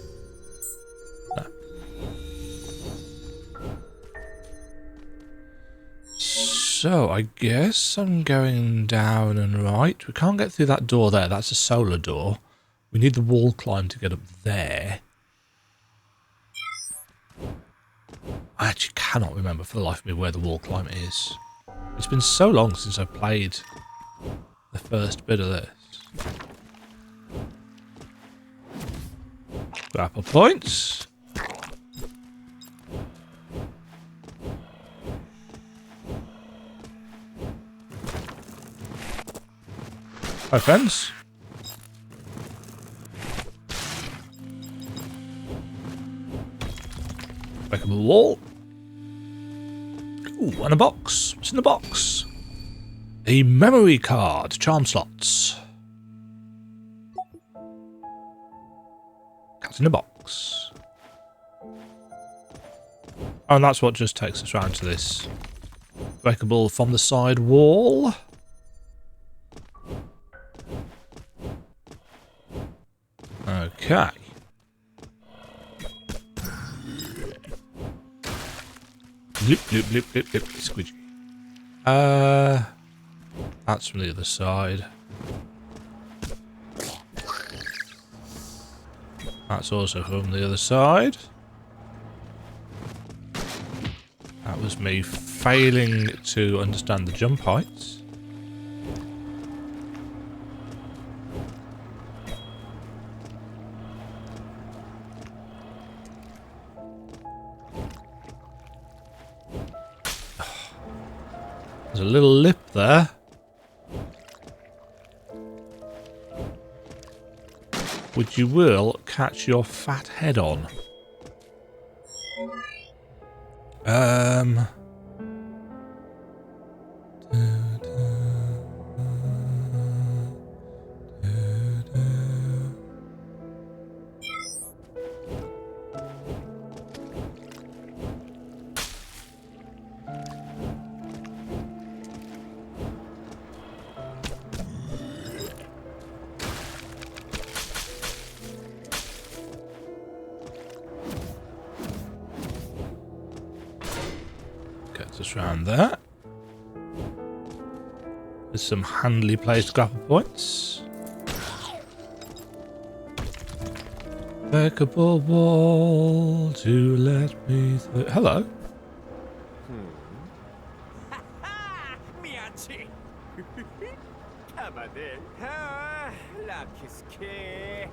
No. So I guess I'm going down and right. We can't get through that door there. That's a solar door. We need the wall climb to get up there. I actually cannot remember for the life of me where the wall climb is. It's been so long since I played the first bit of this. Grapple points. Hi friends. Breakable wall. Ooh, and a box. What's in the box? A memory card. Charm slots. Cat in a box. Oh, and that's what just takes us round to this breakable from the side wall. Okay. Blip, blip, blip, blip, blip, squidgy. That's from the other side. That's also from the other side. That was me failing to understand the jump heights. There's a little lip there. Which you will catch your fat head on. Just around there. There's some handily placed grapple points. Breakable wall to let me through. Hello.
미안치. 가마들. 아, 라키스케.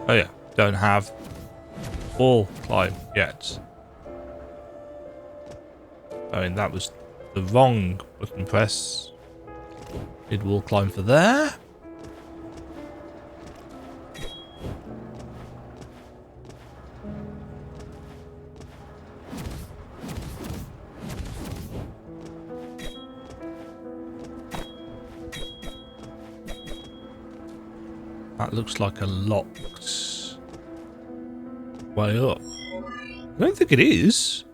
Oh yeah, don't have wall climb yet. I mean, that was the wrong button press. Did wall climb for there? That looks like a locked way up. I don't think it is.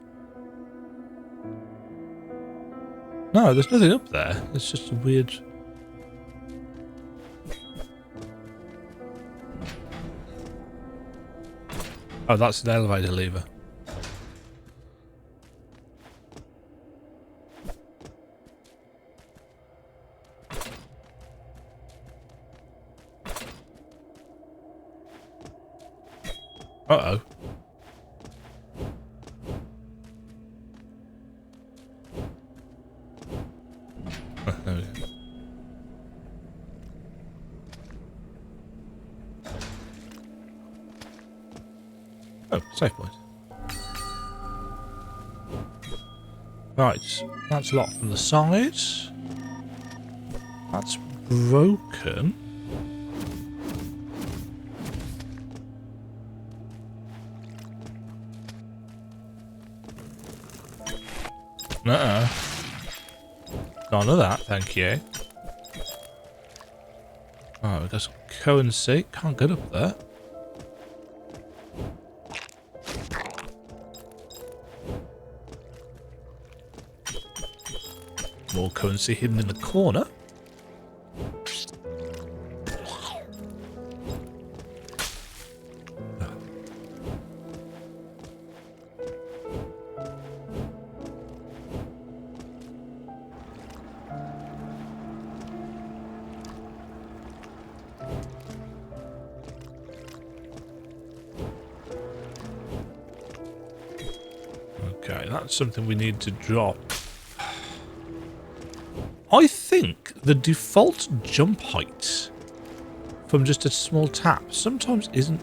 No, there's nothing up there. It's just a weird... Oh, that's an elevator lever. Uh-oh. There we go. Oh, safe point. Right, that's locked from the side. That's broken. Nuh-uh. None of that, thank you. there's currency. Can't get up there. More currency hidden in the corner. Okay, that's something we need to drop. I think the default jump height from just a small tap sometimes isn't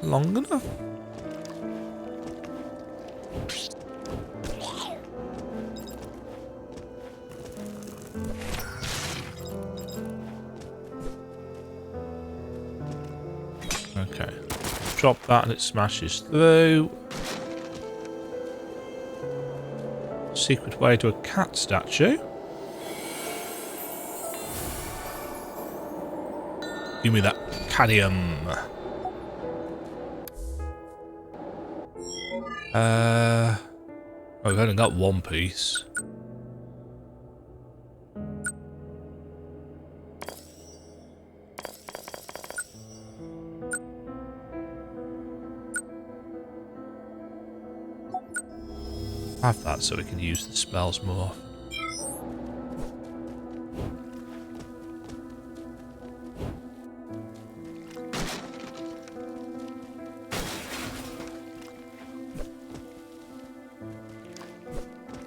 long enough. Okay, drop that and it smashes through. Secret way to a cat statue. Give me that cadmium. I've only got one piece. Have that so we can use the spells more.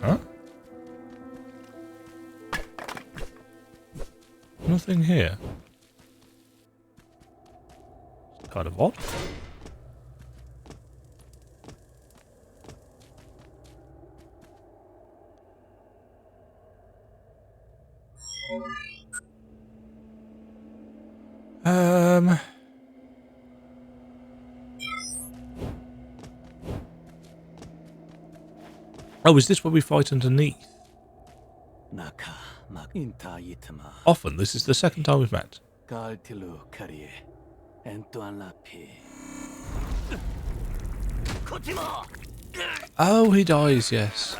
Huh? Nothing here. It's kind of odd. Oh, is this where we fight underneath? Often, this is the second time we've met. Oh, he dies, yes.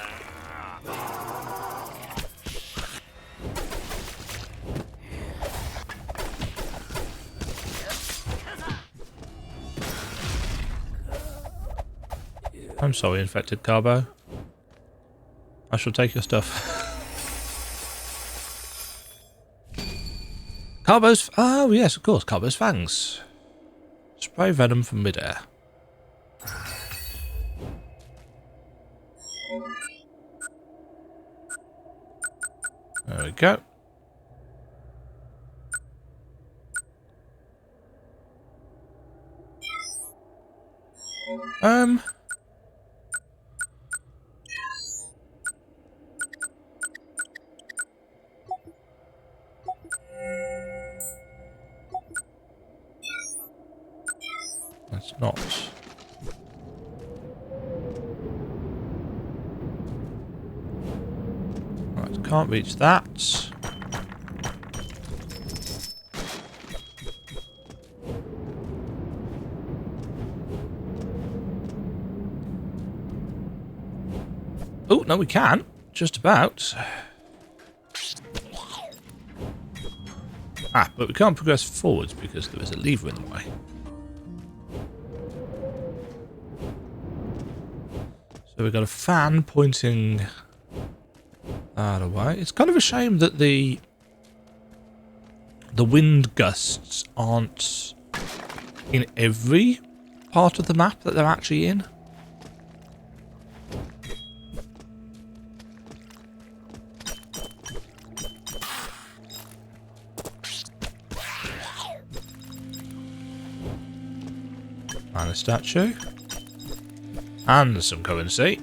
I'm sorry, infected Carbo. I shall take your stuff. Carbo's... Oh, yes, of course. Carbo's fangs. Spray venom from midair. There we go. That's not. Right, can't reach that. Oh, no, we can. Just about. Ah, but we can't progress forwards because there is a lever in the way. So we've got a fan pointing that away. It's kind of a shame that the wind gusts aren't in every part of the map that they're actually in. And a statue. And some currency.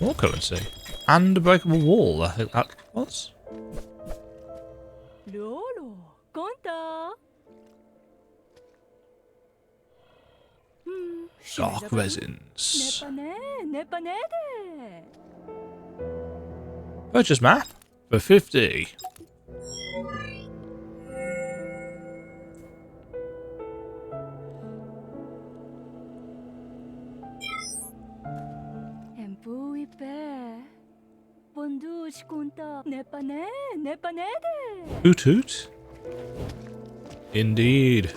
More currency. And a breakable wall, I think that was.
Lolo, conta.
dark resins. Purchase map for 50. Hoot hoot. Indeed.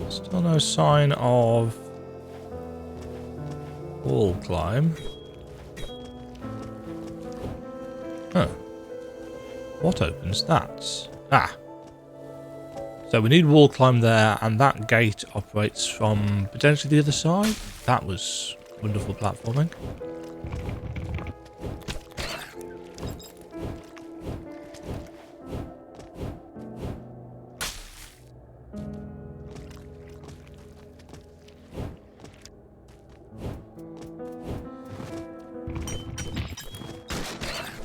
Still no sign of wall climb. Huh. What opens that? Ah. So we need wall climb there, and that gate operates from potentially the other side. That was wonderful platforming.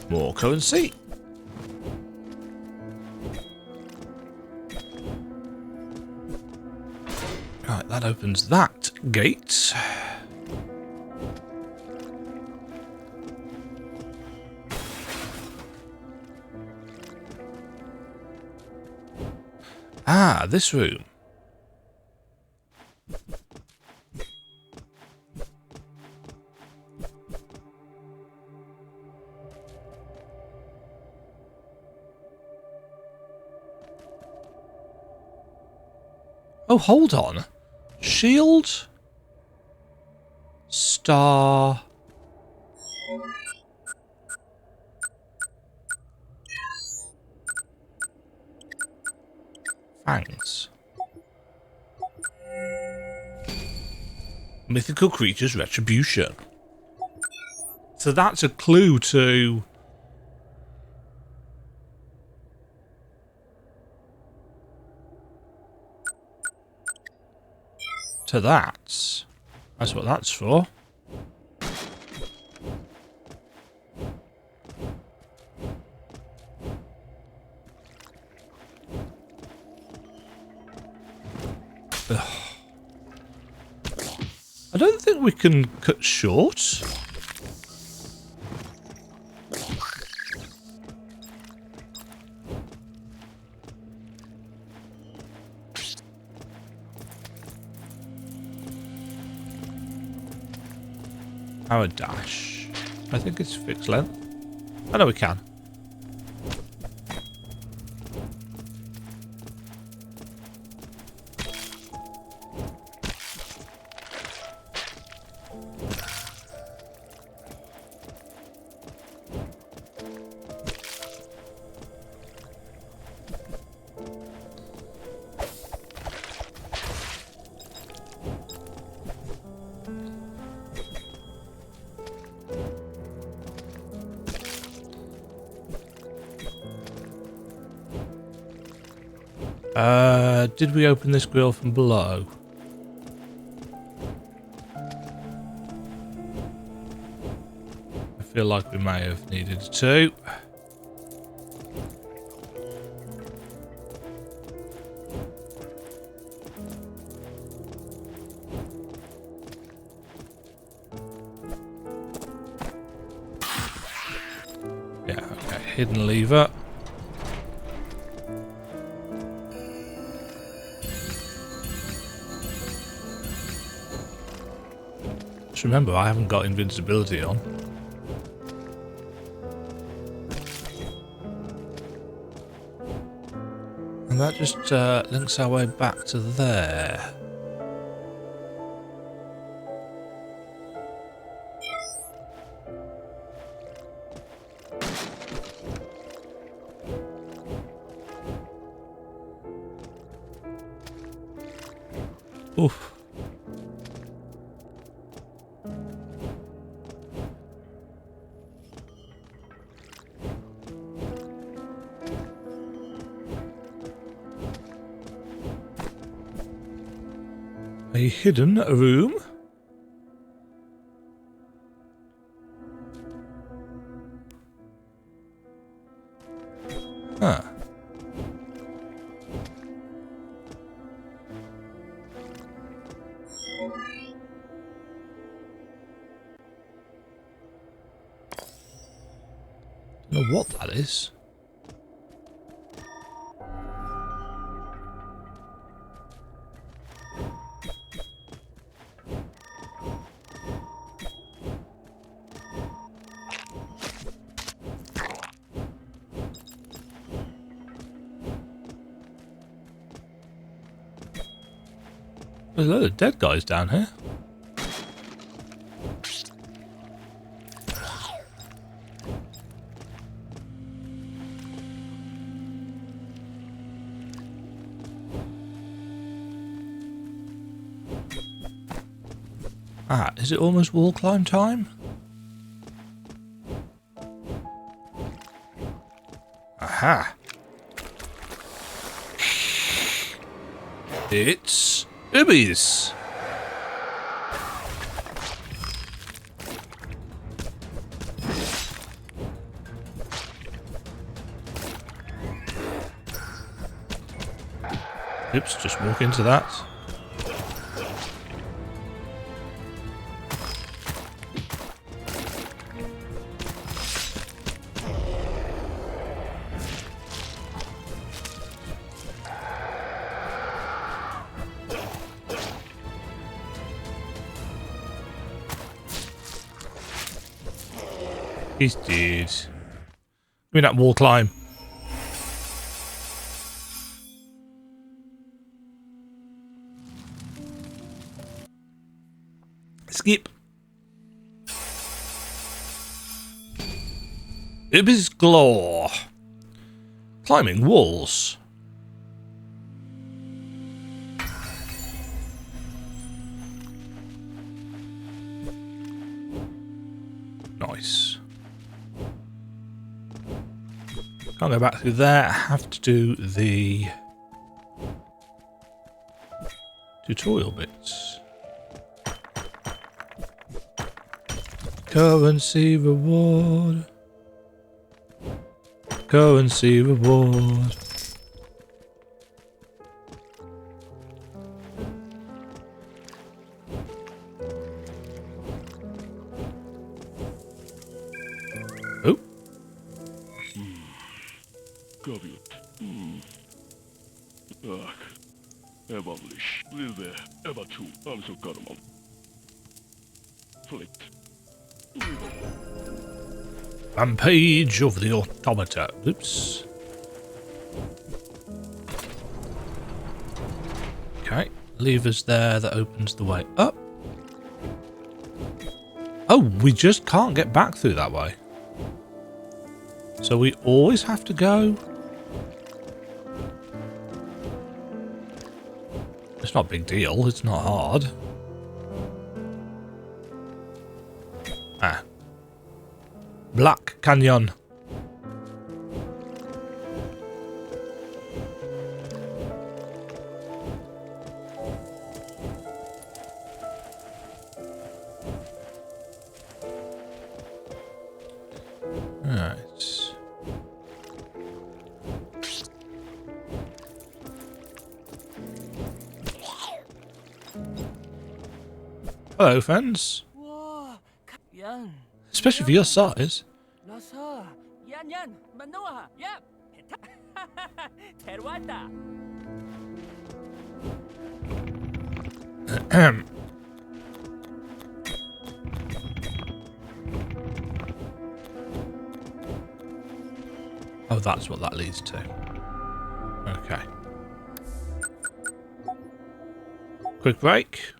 More currency. Right, that opens that gate. Ah, this room. Oh, hold on. Shield. Star. Fangs. Mythical creatures retribution. So that's a clue to that. That's what that's for. Ugh. I don't think we can cut short. Power dash. I think it's fixed length. I know we can. Did we open this grill from below? I feel like we may have needed to. Yeah, okay, hidden lever. Just remember, I haven't got invincibility on. And that just links our way back to there. Oof. A hidden room. Huh. Don't know what that is. There's a load of dead guys down here. Ah, is it almost wall climb time? Aha! It's Ubbies! Oops, just walk into that. He's dead. Give me that wall climb. Skip. Ibis Glaw. Climbing walls. Nice. Can't go back through there. I have to do the tutorial bits. Currency reward. Currency reward. Oh.
Kaviot. Evanlish. Lilve. Evatru. Anso karman. Flicked.
Rampage of the automata. Oops. Okay. Levers there that opens the way up. Oh, we just can't get back through that way. So we always have to go. It's not a big deal. It's not hard. Ah. Black Canyon. Right. Hello, friends.
Yan.
Especially for your size.
Nasa. Yan. Manoa. Yep. Terwata. Oh, that's what that leads to. Okay. Quick break.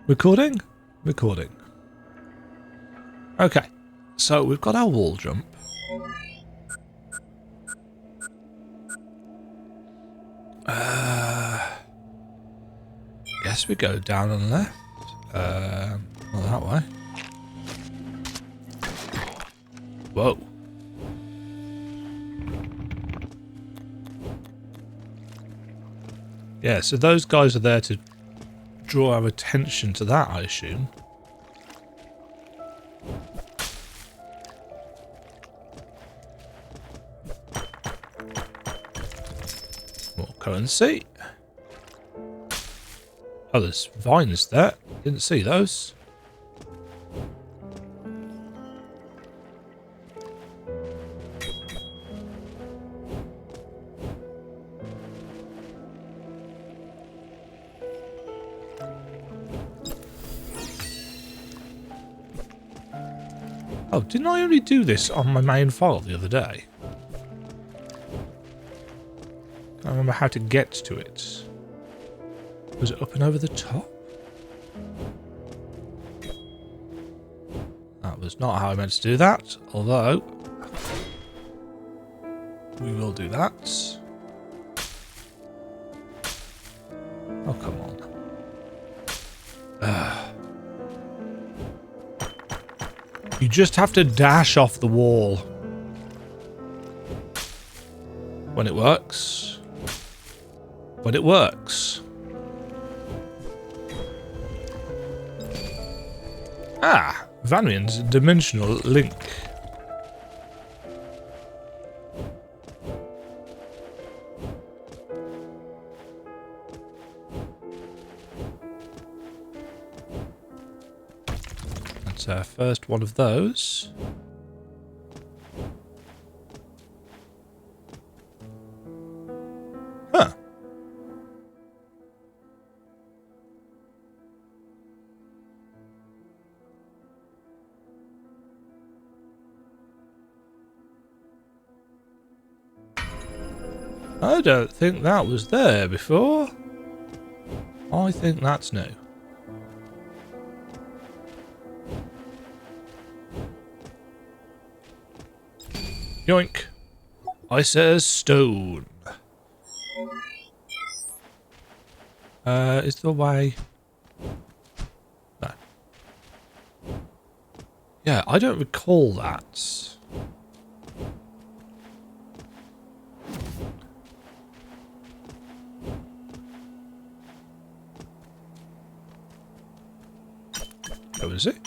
Recording? Recording. Okay. So we've got our wall jump. Guess we go down and left. Not that way. Whoa.
Yeah, so those guys are there to draw our attention to that, I assume. More currency. Oh, there's vines there. Didn't see those. Oh, didn't I only do this on my main file the other day? Can't remember how to get to it. Was it up and over the top? That was not how I meant to do that, although we will do that. Oh, come on. You just have to dash off the wall. When it works. When it works. Ah, Vanrian's dimensional link. That's our first one of those. Huh. I don't think that was there before. I think that's new. Yoink. I says stone. Is there a way? No. Yeah, I don't recall that. Oh, is it?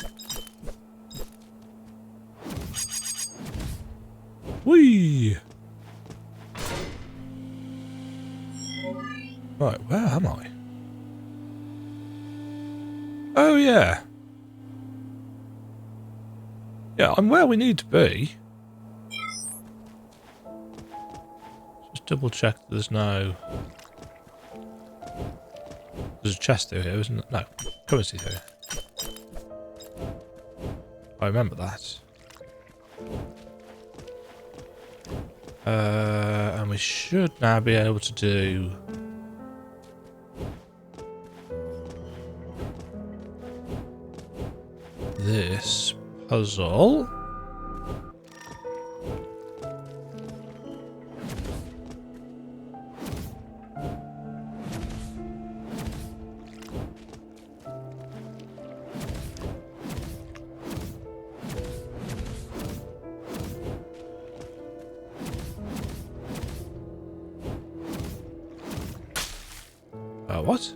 Whee! Right, where am I? Oh, yeah. Yeah, I'm where we need to be. Just double check that there's no... There's a chest through here, isn't it? No, currency through here. I remember that. And we should now be able to do... this puzzle. What?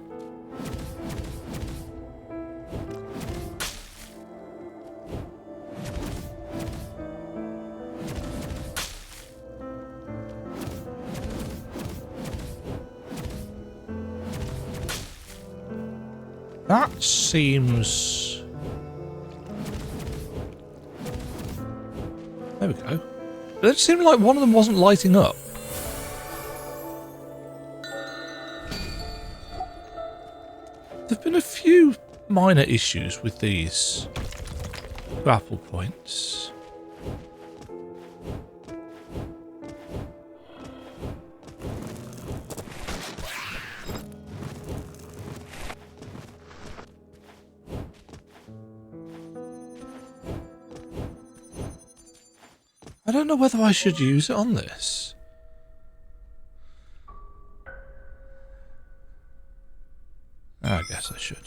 That seems... There we go. But it seemed like one of them wasn't lighting up. There've been a few minor issues with these grapple points. I don't know whether I should use it on this. I guess I should.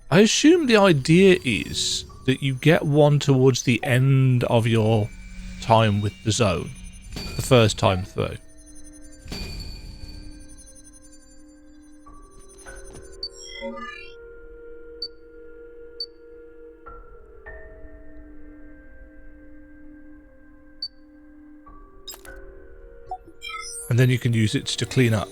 I assume the idea is that you get one towards the end of your time with the zone. The first time through. And then you can use it to clean up.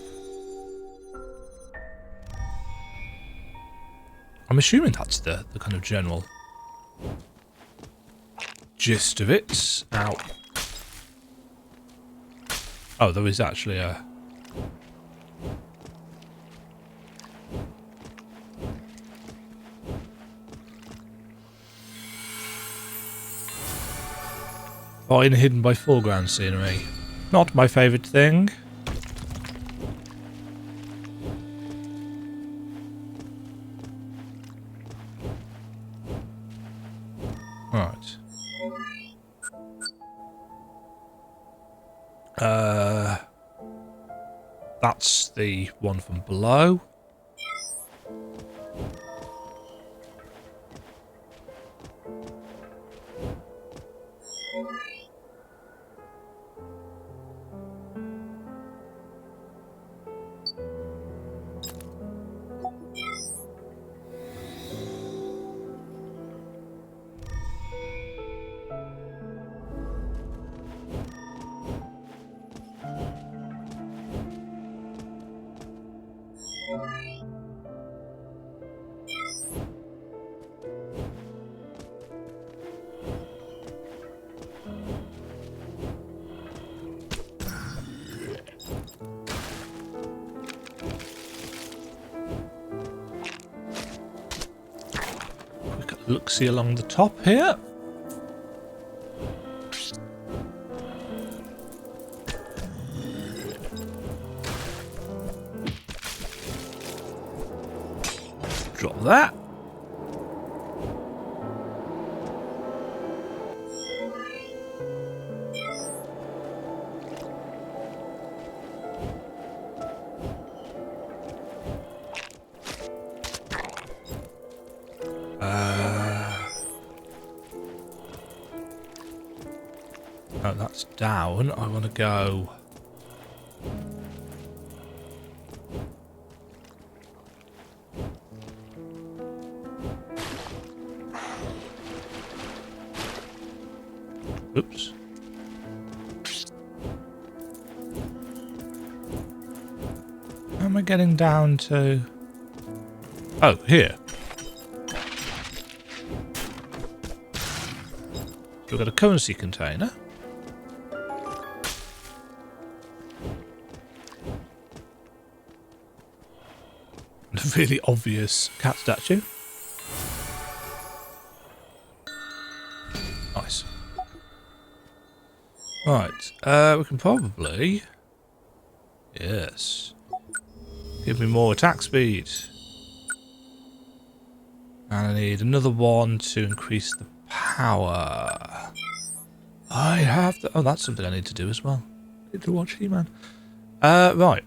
I'm assuming that's the kind of general gist of it. Ow. Oh, there is actually a... Fine hidden by foreground scenery. Not my favourite thing. Right. That's the one from below. Look-see along the top here. Drop that. Oh, that's down. I want to go... Oops. How am I getting down to... Oh, here. We've got a currency container. And a really obvious cat statue. Nice. Right, we can probably... Yes. Give me more attack speed. And I need another one to increase the power. I have the... Oh, that's something I need to do as well. I need to watch He-Man. Right.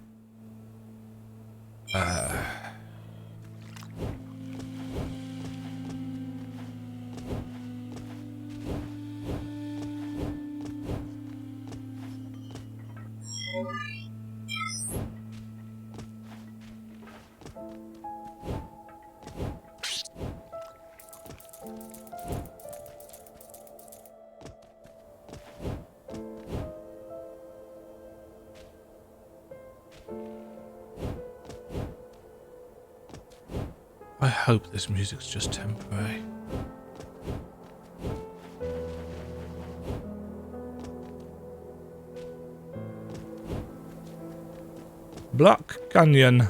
I hope this music's just temporary. Black Canyon.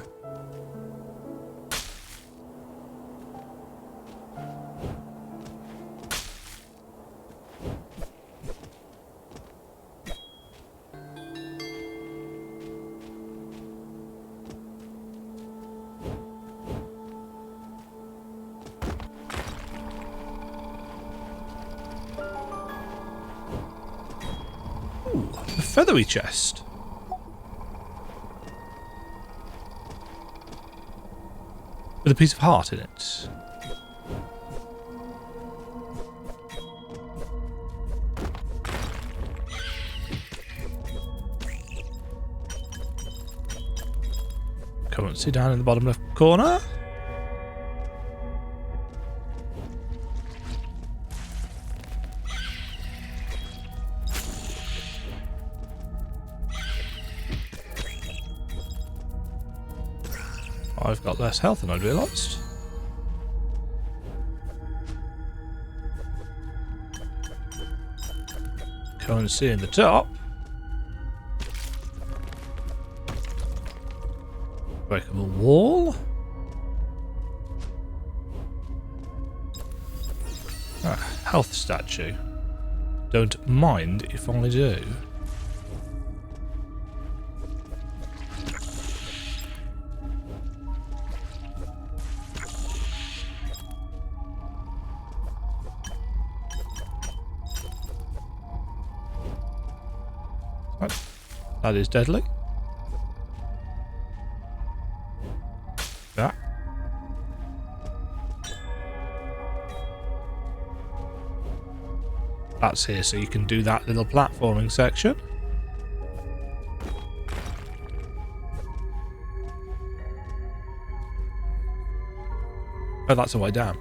Ooh, a feathery chest. With a piece of heart in it. Currency down in the bottom left corner. I've got less health than I'd realised. Can't see in the top. Breakable wall. Ah, health statue. Don't mind if I do. Right. That is deadly. Yeah. That's here so you can do that little platforming section. Oh, that's a way down.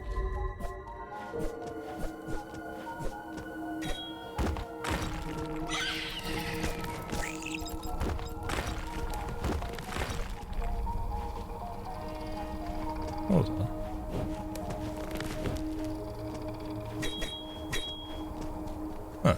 Hold on. Huh.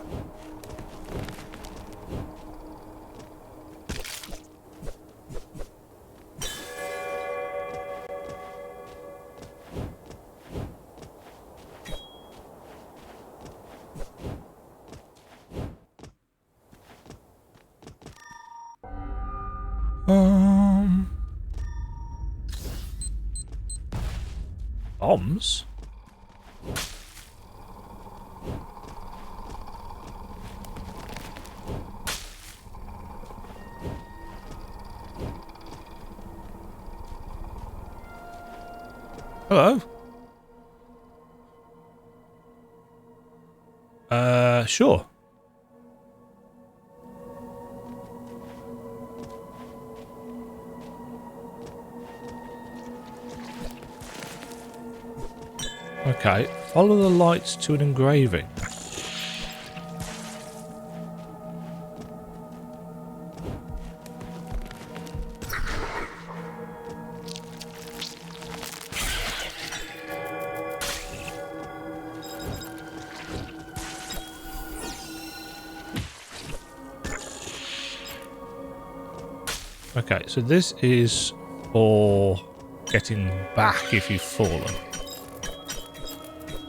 Bombs? Hello? Sure. Okay, follow the lights to an engraving. Okay, so this is for getting back if you've fallen.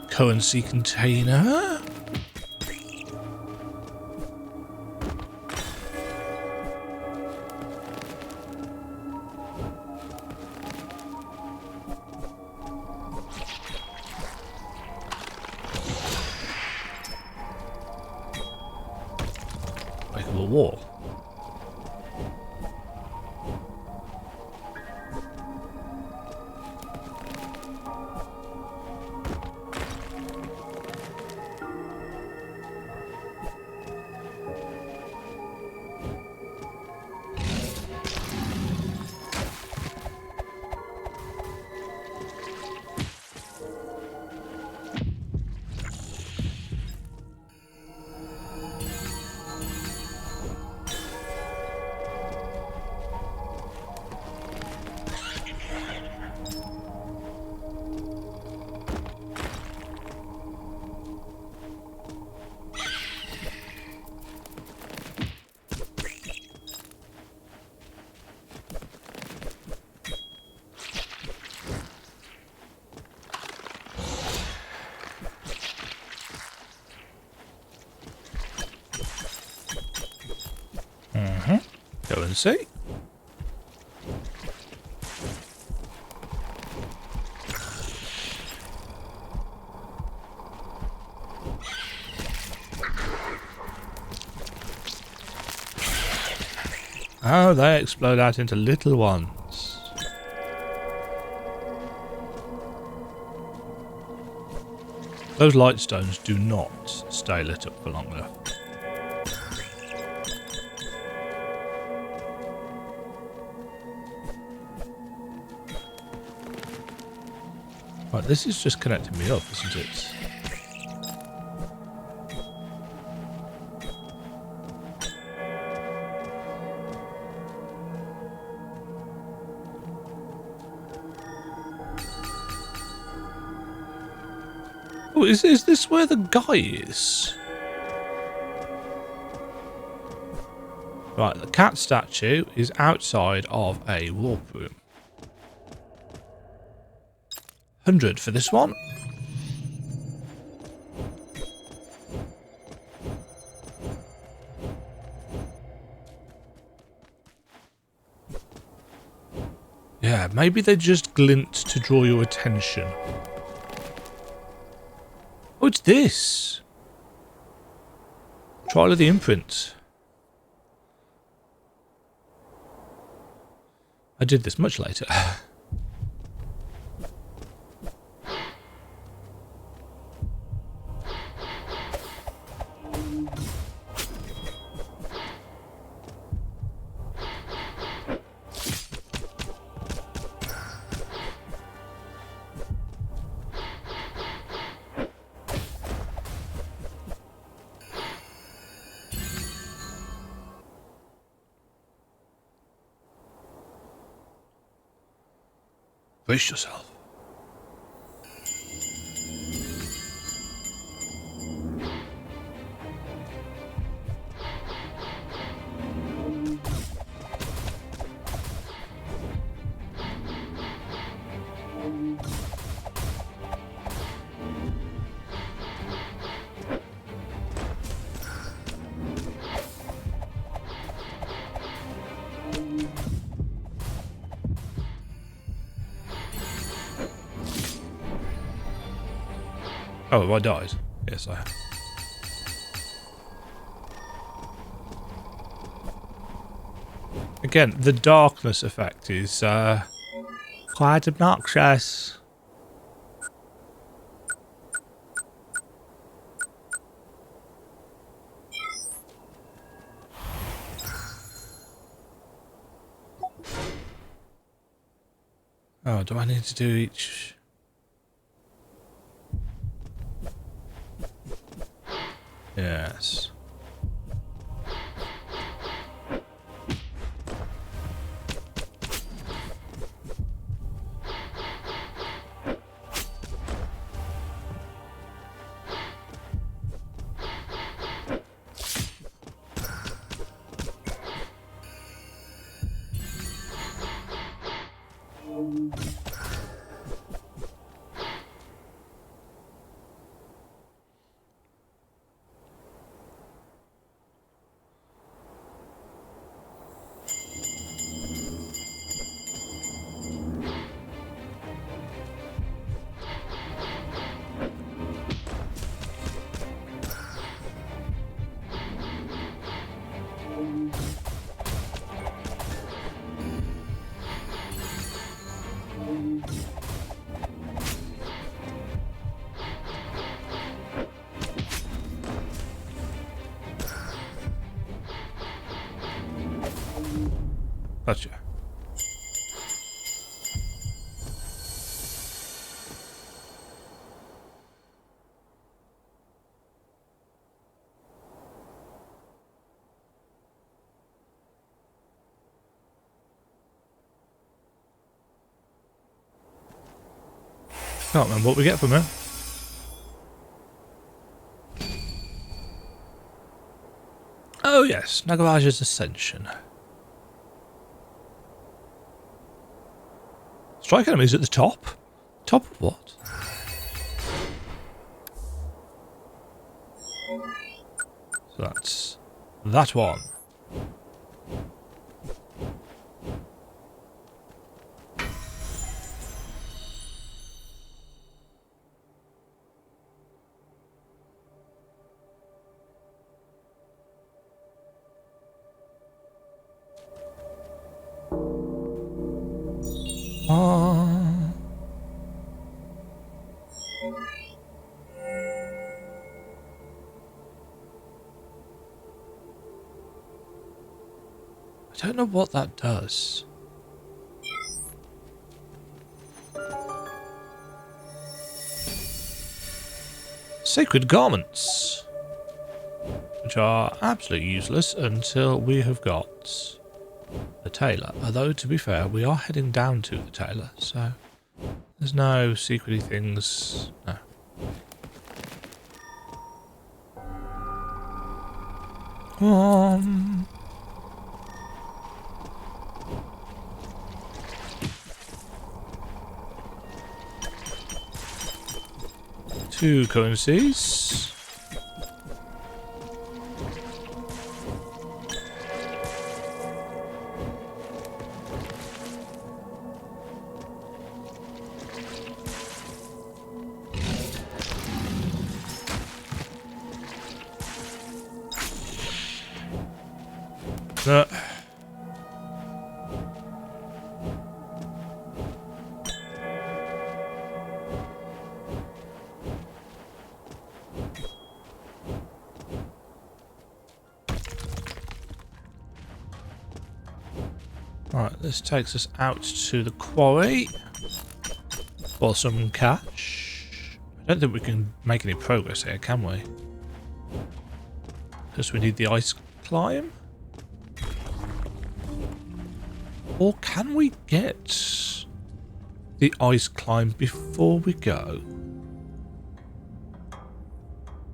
Currency container. Breakable wall. Go and see. Oh, they explode out into little ones. Those light stones do not stay lit up for long enough. Right, this is just connecting me up, isn't it? Oh, is this where the guy is? Right, the cat statue is outside of a warp room. 100 for this one. Yeah, maybe they just glint to draw your attention. Oh, it's this. Trial of the imprint. I did this much later. Brace yourself. Oh, have I died? Yes, I have. Again, the darkness effect is quite obnoxious. Oh, do I need to do each? Yes. Gotcha. Can't remember what we get from him. Oh yes, Nagaraja's Ascension. Strike enemies at the top? Top of what? So that's that one. I don't know what that does. Sacred garments, which are absolutely useless until we have got the tailor. Although, to be fair, we are heading down to the tailor, so there's no secrety things. No. Come on. Two currencies. No. Right, this takes us out to the quarry for some cash. I don't think we can make any progress here, can we? Because we need the ice climb. Or can we get the ice climb before we go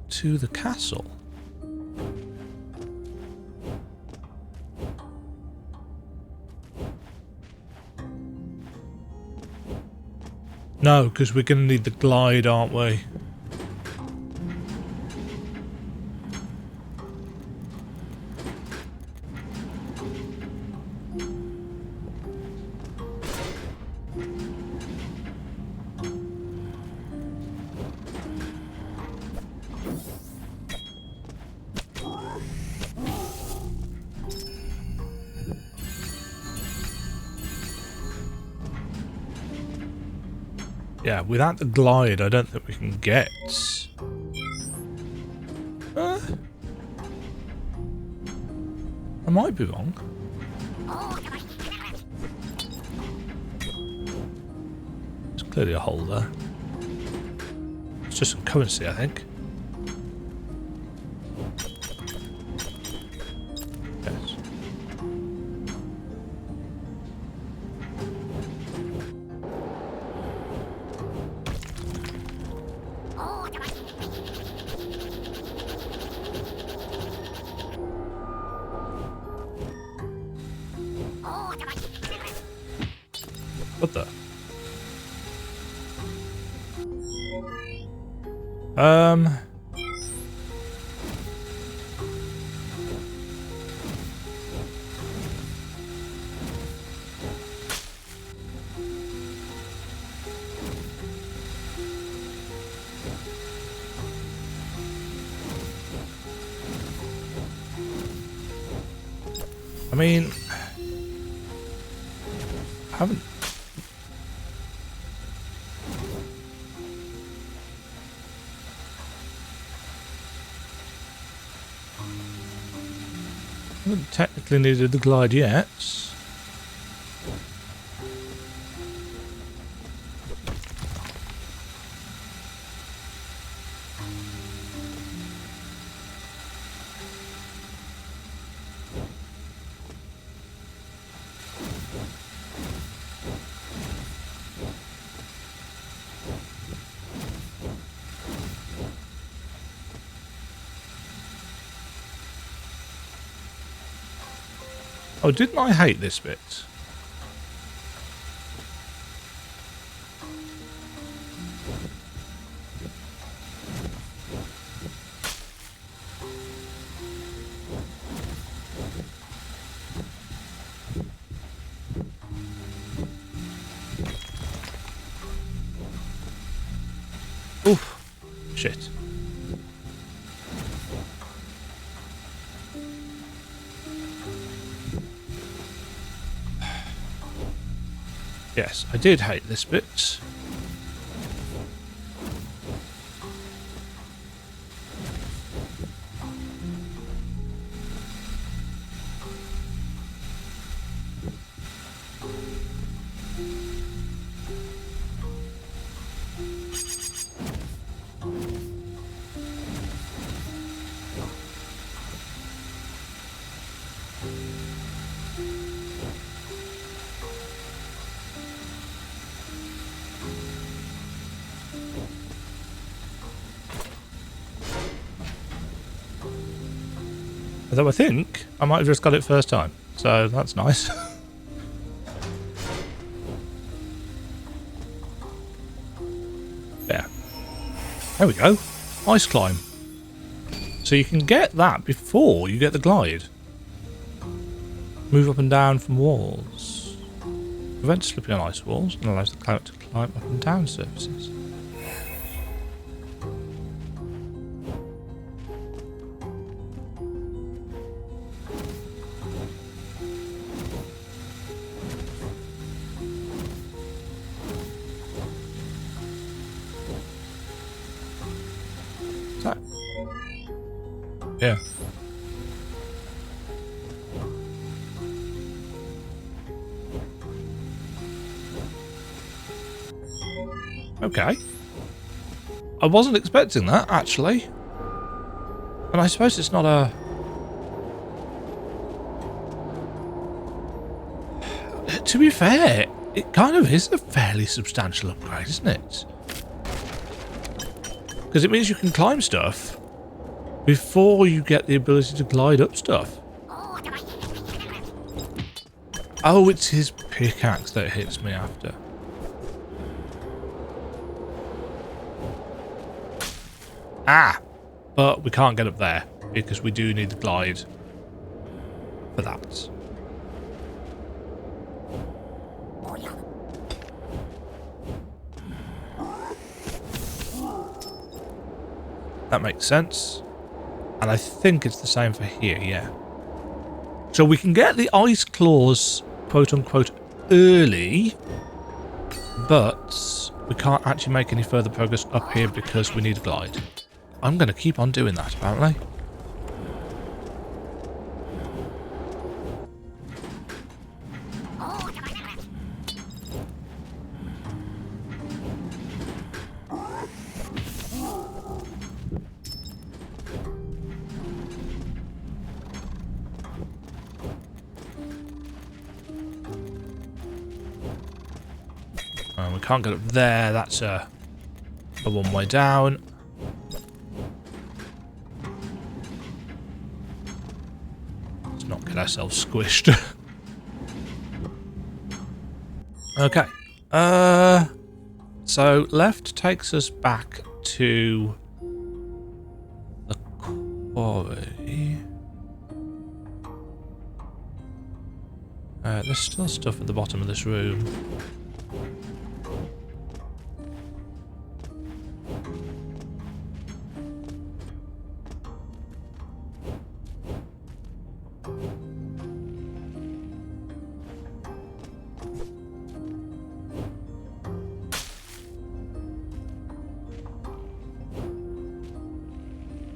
to the castle? No, because we're going to need the glide, aren't we? Yeah, without the glide, I don't think we can get. I might be wrong. There's clearly a hole there. It's just some currency, I think. Yes. What the? I mean, I haven't. I haven't technically needed the glide yet. Oh, didn't I hate this bit? Oof. Shit. Yes, I did hate this bit. Although I think I might have just got it first time. So that's nice. Yeah. There we go. Ice climb. So you can get that before you get the glide. Move up and down from walls. Prevent slipping on ice walls and allows the character to climb up and down surfaces. Yeah. Okay. I wasn't expecting that, actually. And I suppose it's not a... To be fair, it kind of is a fairly substantial upgrade, isn't it? Because it means you can climb stuff before you get the ability to glide up stuff. Oh, it's his pickaxe that hits me after. Ah! But we can't get up there because we do need the glide for that. That makes sense. And I think it's the same for here, yeah. So we can get the ice claws, quote unquote, early, but we can't actually make any further progress up here because we need a glide. I'm going to keep on doing that, apparently. We can't get up there, that's a one-way down. Let's not get ourselves squished. Okay. So left takes us back to the quarry. There's still stuff at the bottom of this room.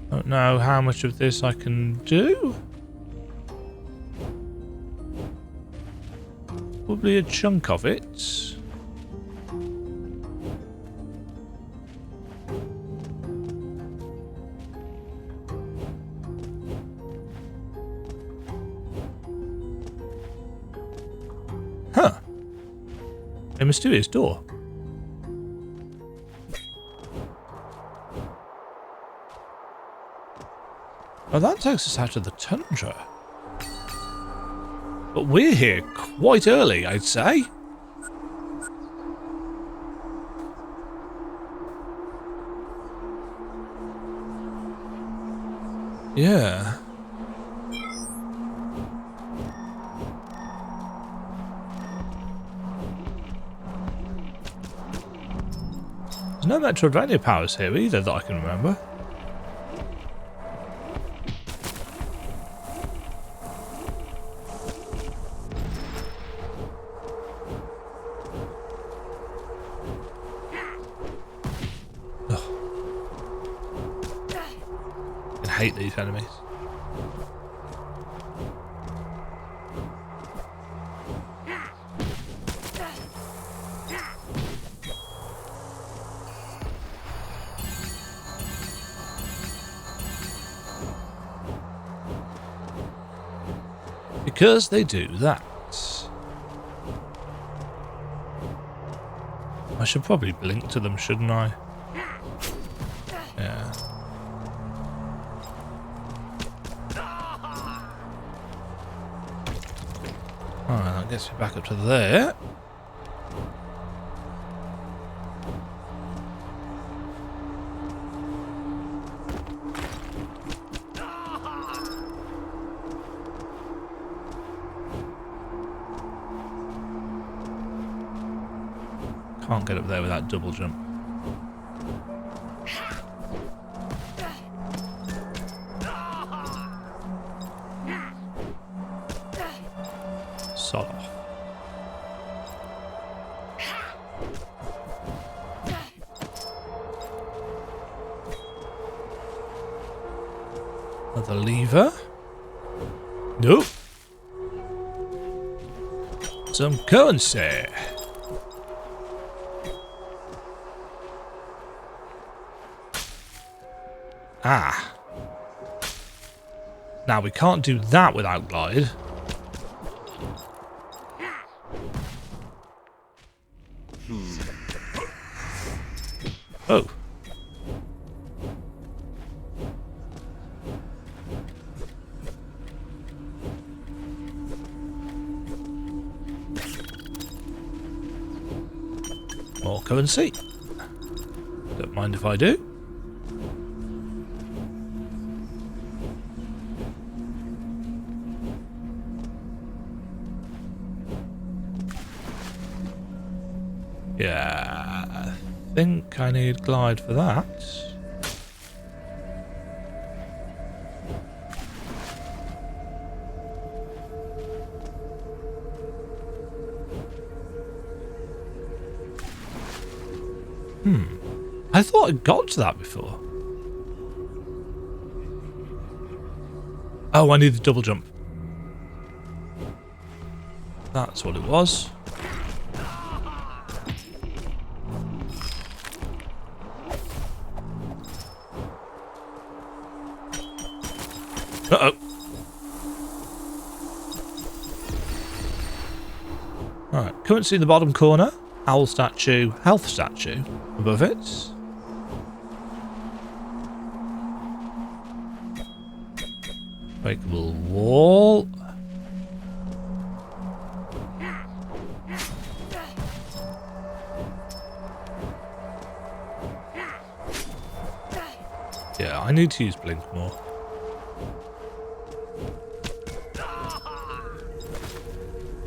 Don't know how much of this I can do. Probably a chunk of it. Huh. A mysterious door. Oh, that takes us out of the tundra. But we're here quite early, I'd say. Yeah. There's no metroidvania powers here either that I can remember. I hate these enemies. Because they do that. I should probably blink to them, shouldn't I? Yeah. gets me back up to there. Can't get up there with that double jump. Sod off. Another lever. Nope. Some currency. Ah. Now we can't do that without glide. Oh. More currency. Don't mind if I do. Yeah, I think I need glide for that. I thought I got to that before. Oh, I need the double jump. That's what it was. Uh-oh. Alright, currency in the bottom corner. Owl statue, health statue above it. Breakable wall. Yeah, I need to use blink more.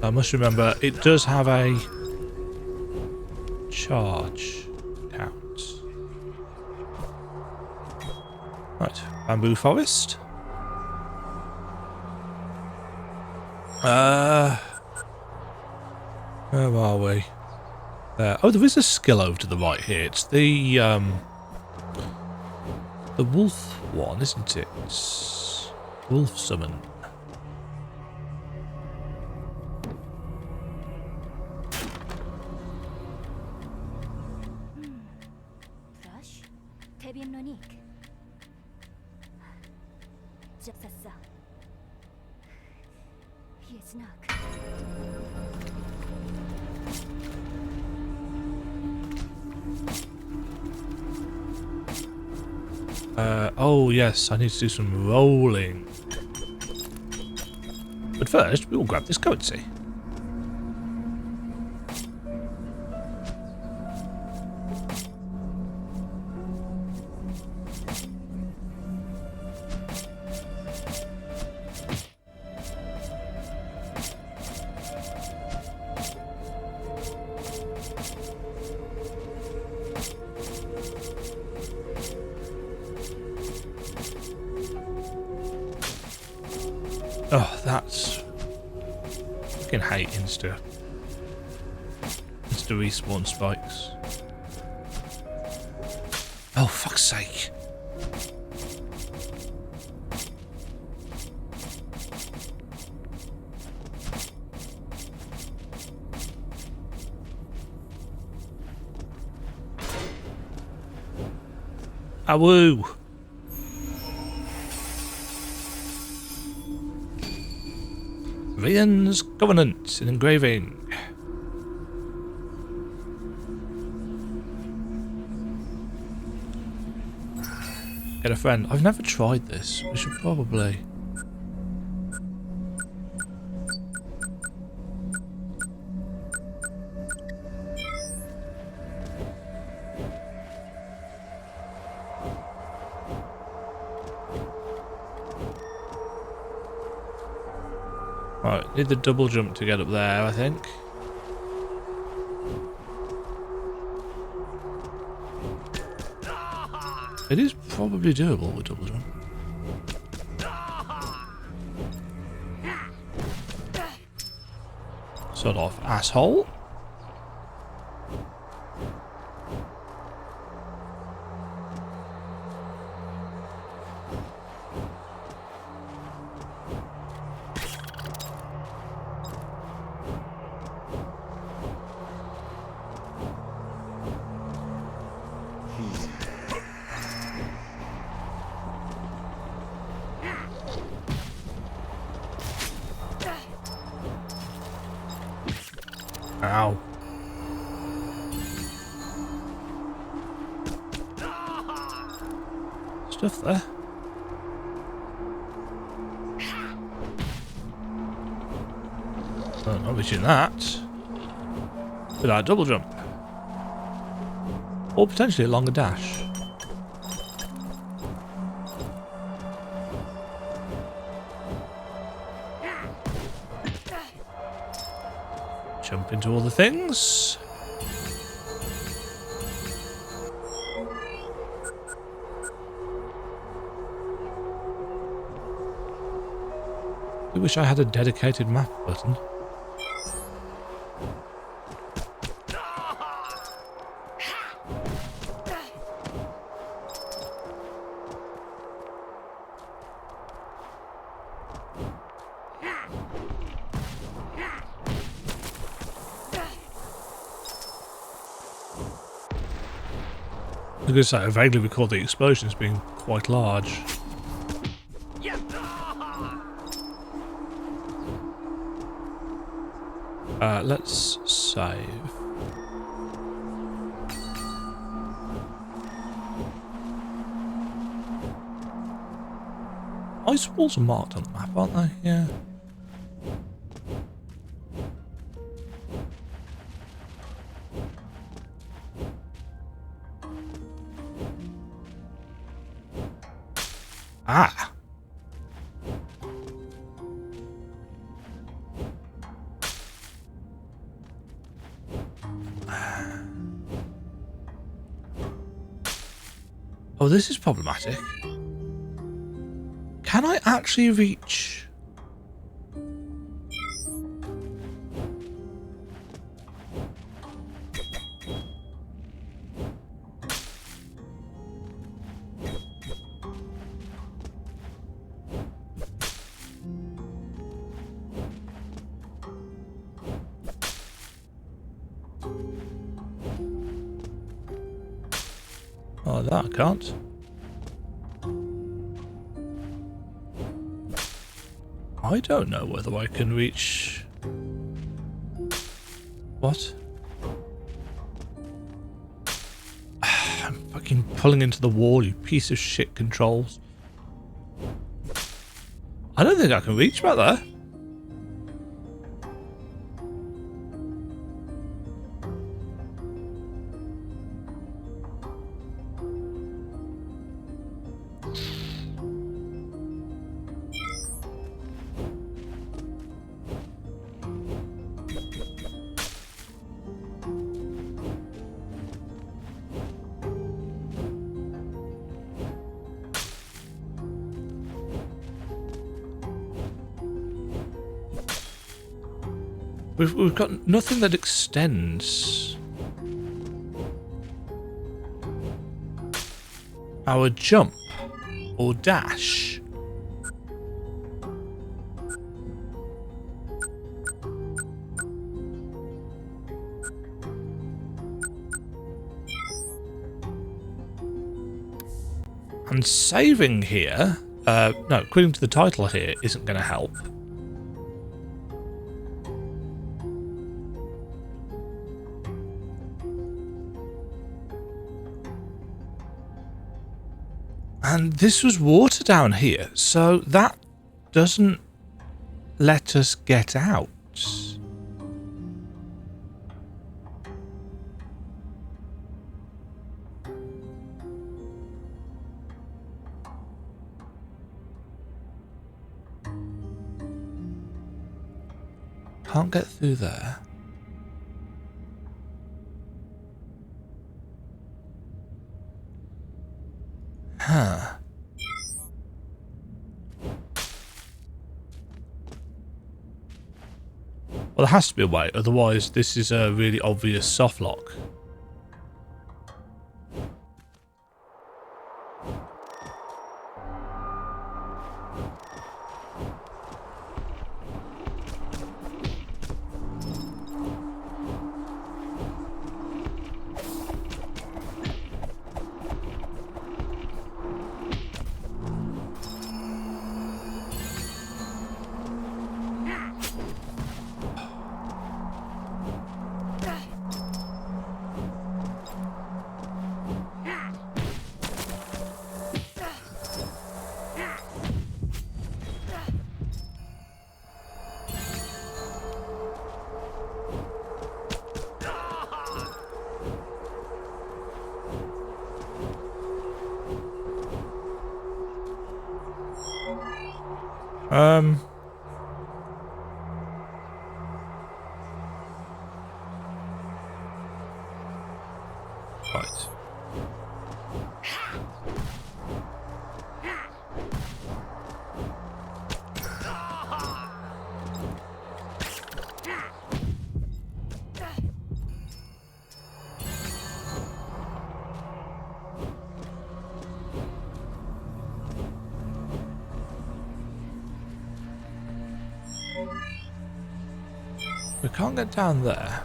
I must remember it does have a charge count. Right, bamboo forest. Where are we? There. Oh, there is a skill over to the right here. It's the wolf one, isn't it? Wolf summon.
Rush, Tebin Nonik. Jasasa. He's not.
Oh yes, I need to do some rolling. But first, we will grab this currency. Oh, that's... I fucking hate Insta respawn spikes. Oh, fuck's sake. Awoo! Rian's Covenant in engraving. Get a friend. I've never tried this. We should probably. Right, need the double jump to get up there, I think. It is probably doable with double jump. Sort of asshole. Ow. Stuff there. Well, not reaching that. Without double jump. Or potentially a longer dash. Jump into all the things. I wish I had a dedicated map button. I was going to say, I vaguely recall the explosions being quite large. Let's save. Ice walls are marked on the map, aren't they? Yeah. Ah. Oh, this is problematic. Can I actually reach? Oh, that I can't. I don't know whether I can reach... What? I'm fucking pulling into the wall, you piece of shit controls. I don't think I can reach back there. We've got nothing that extends our jump or dash. And saving here, no, quitting to the title here isn't going to help. And this was water down here, so that doesn't let us get out. Can't get through there. Huh. Well, there has to be a way, otherwise this is a really obvious soft lock. Right. We can't get down there.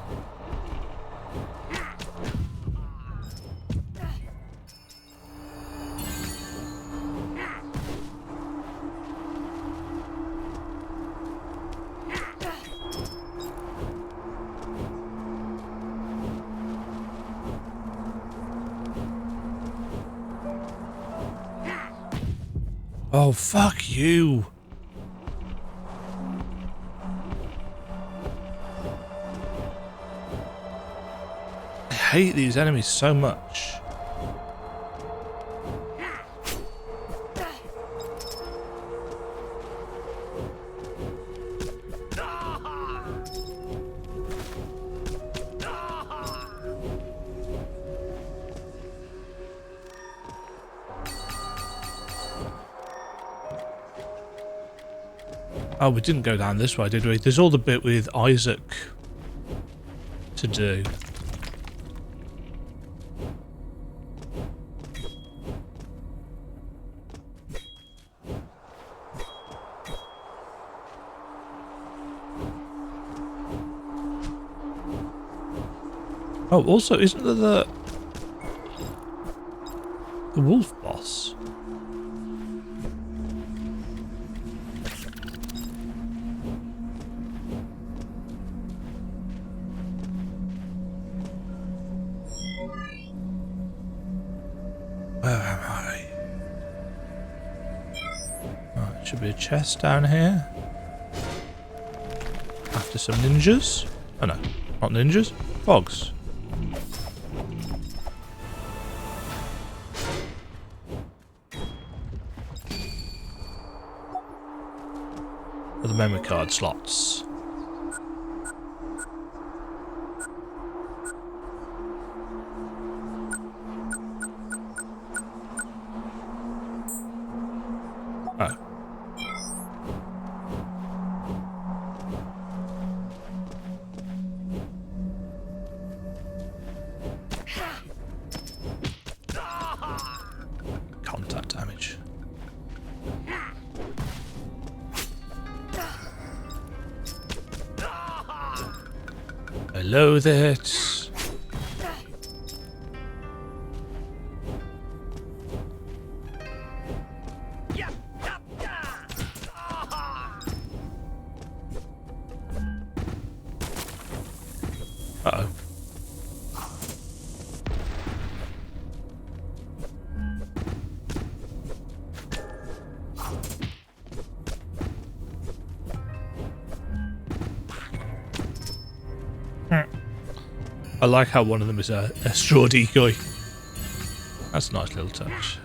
Oh, fuck you. I hate these enemies so much. Oh, we didn't go down this way, did we? There's all the bit with Isaac to do. Oh, also, isn't there the wolf boss? Where am I? Right, should be a chest down here. After some ninjas. Oh no, not ninjas. Fogs. For the memory card slots. Oh. Contact damage. I loathe it. Uh-oh. I like how one of them is a straw decoy. That's a nice little touch.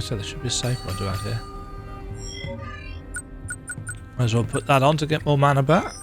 So there should be a safe point around here. Might as well put that on to get more mana back.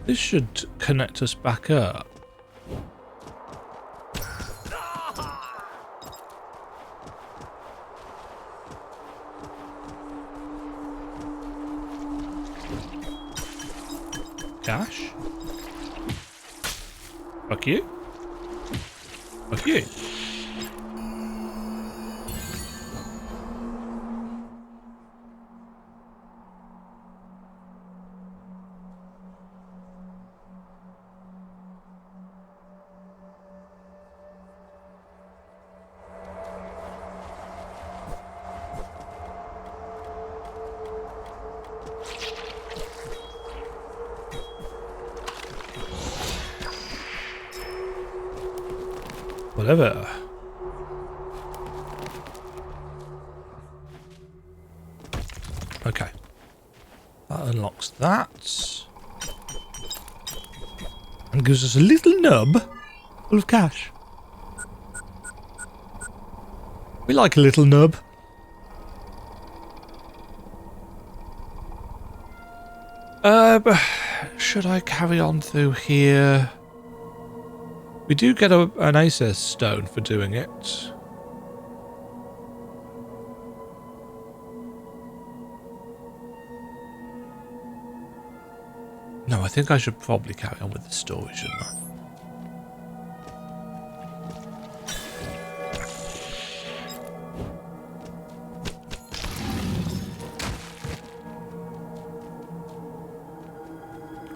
This should connect us back up. Cash? Fuck you. Fuck you. Whatever. Okay. That unlocks that. And gives us a little nub full of cash. We like a little nub. But should I carry on through here? We do get an Aces stone for doing it. No, I think I should probably carry on with the story, shouldn't I?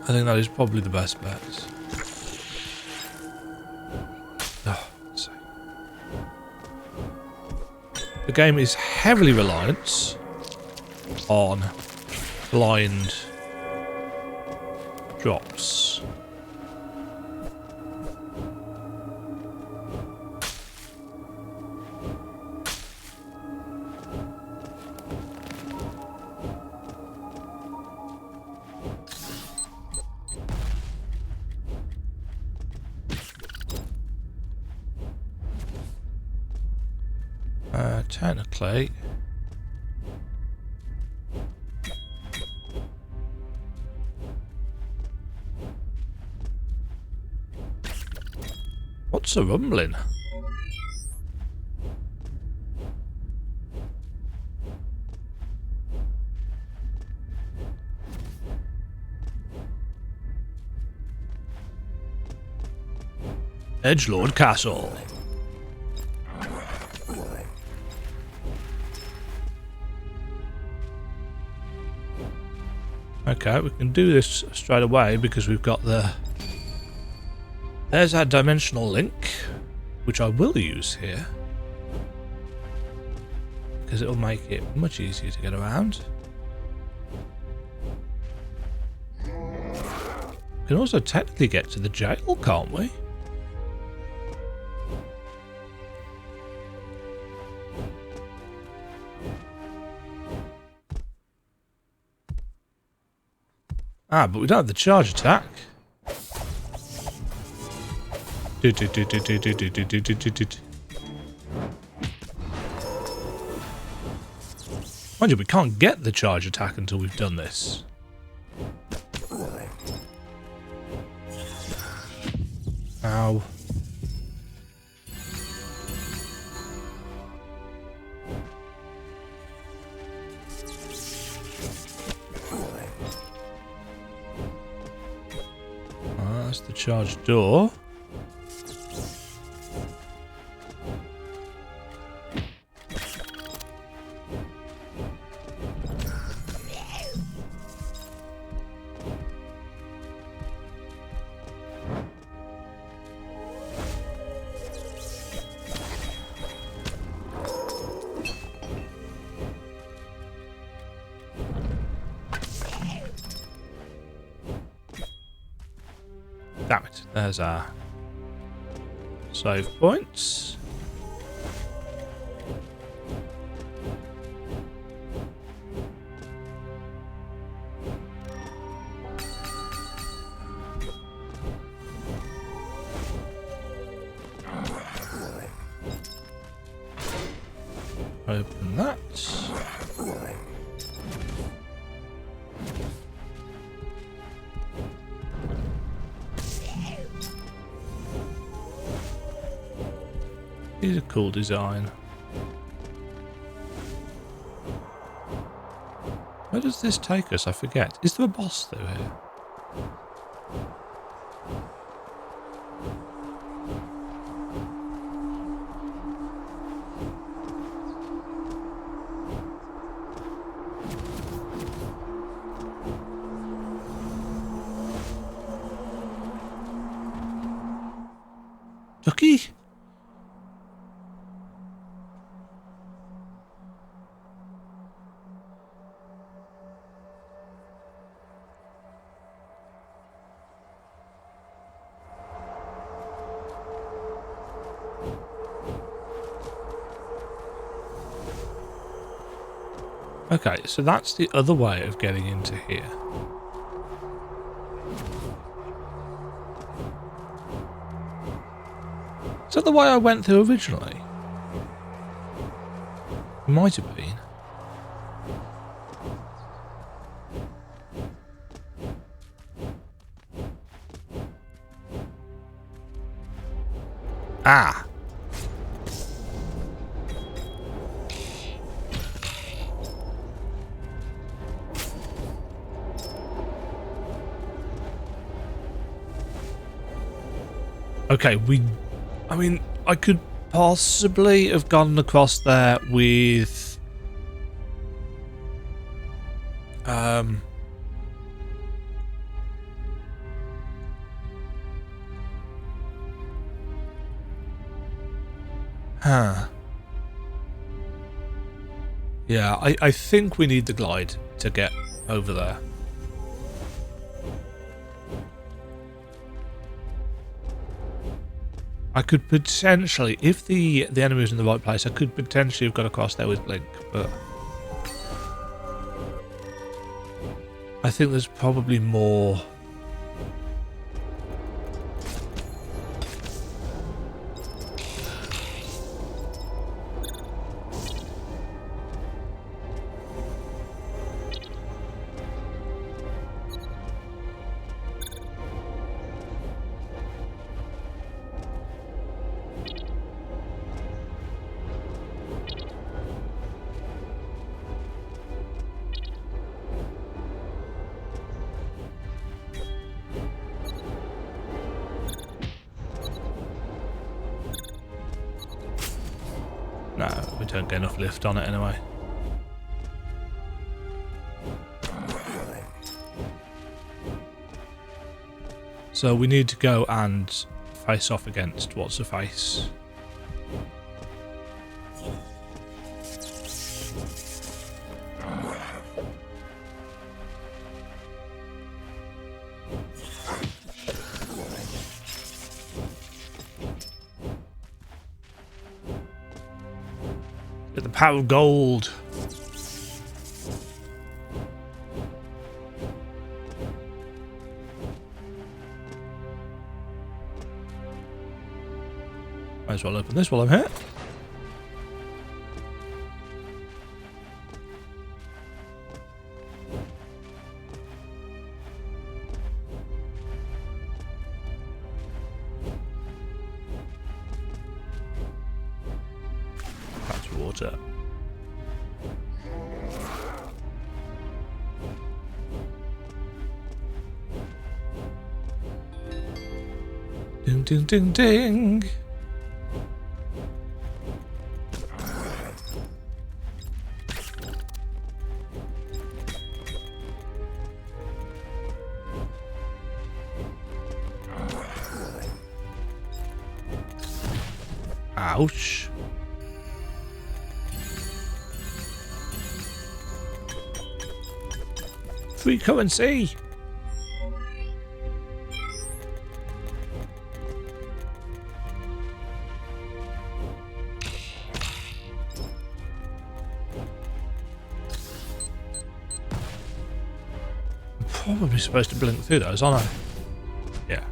I think that is probably the best bet. The game is heavily reliant on blind drops. Technically, what's a rumbling? Edgelord Castle. Okay, we can do this straight away because we've got the... There's our dimensional link, which I will use here. Because it'll make it much easier to get around. We can also technically get to the jail, can't we? Ah, but we don't have the charge attack. Mind you, we can't get the charge attack until we've done this. Ow. That's the charge door. Damn it. There's our save points. Open that. He's a cool design. Where does this take us? I forget. Is there a boss through here? Ducky? Okay, so that's the other way of getting into here. Is that the way I went through originally? It might have been. Ah! Okay, I mean, I could possibly have gone across there with... Yeah, I think we need the glide to get over there. I could potentially, if the enemy was in the right place, I could potentially have got across there with Blink, but I think there's probably more. No, we don't get enough lift on it anyway. So we need to go and face off against what's the face. Get the power of gold. Might as well open this while I'm here. That's water. Ding ding ding ding. Ouch. Free currency. probably supposed to blink through those, aren't I? Yeah.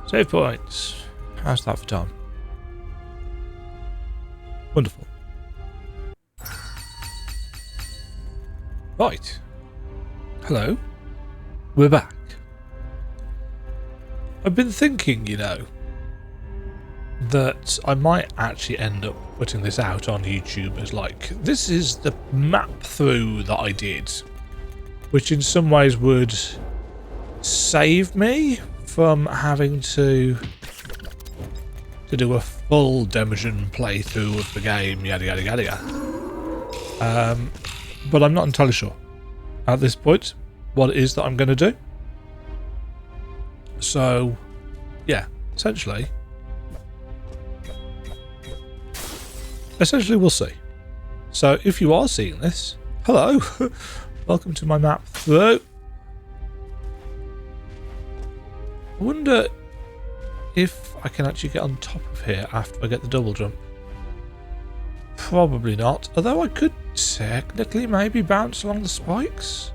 Save points. How's that for time? Wonderful. Right. Hello. We're back. I've been thinking, you know, that I might actually end up putting this out on YouTube as like, this is the map through that I did, which in some ways would save me from having to do a full Demajen playthrough of the game, yada yada yada yada. But I'm not entirely sure at this point what it is that I'm going to do. So, yeah, essentially we'll see. So if you are seeing this, hello, welcome to my map through. I wonder if I can actually get on top of here after I get the double jump. Probably not, although I could technically maybe bounce along the spikes.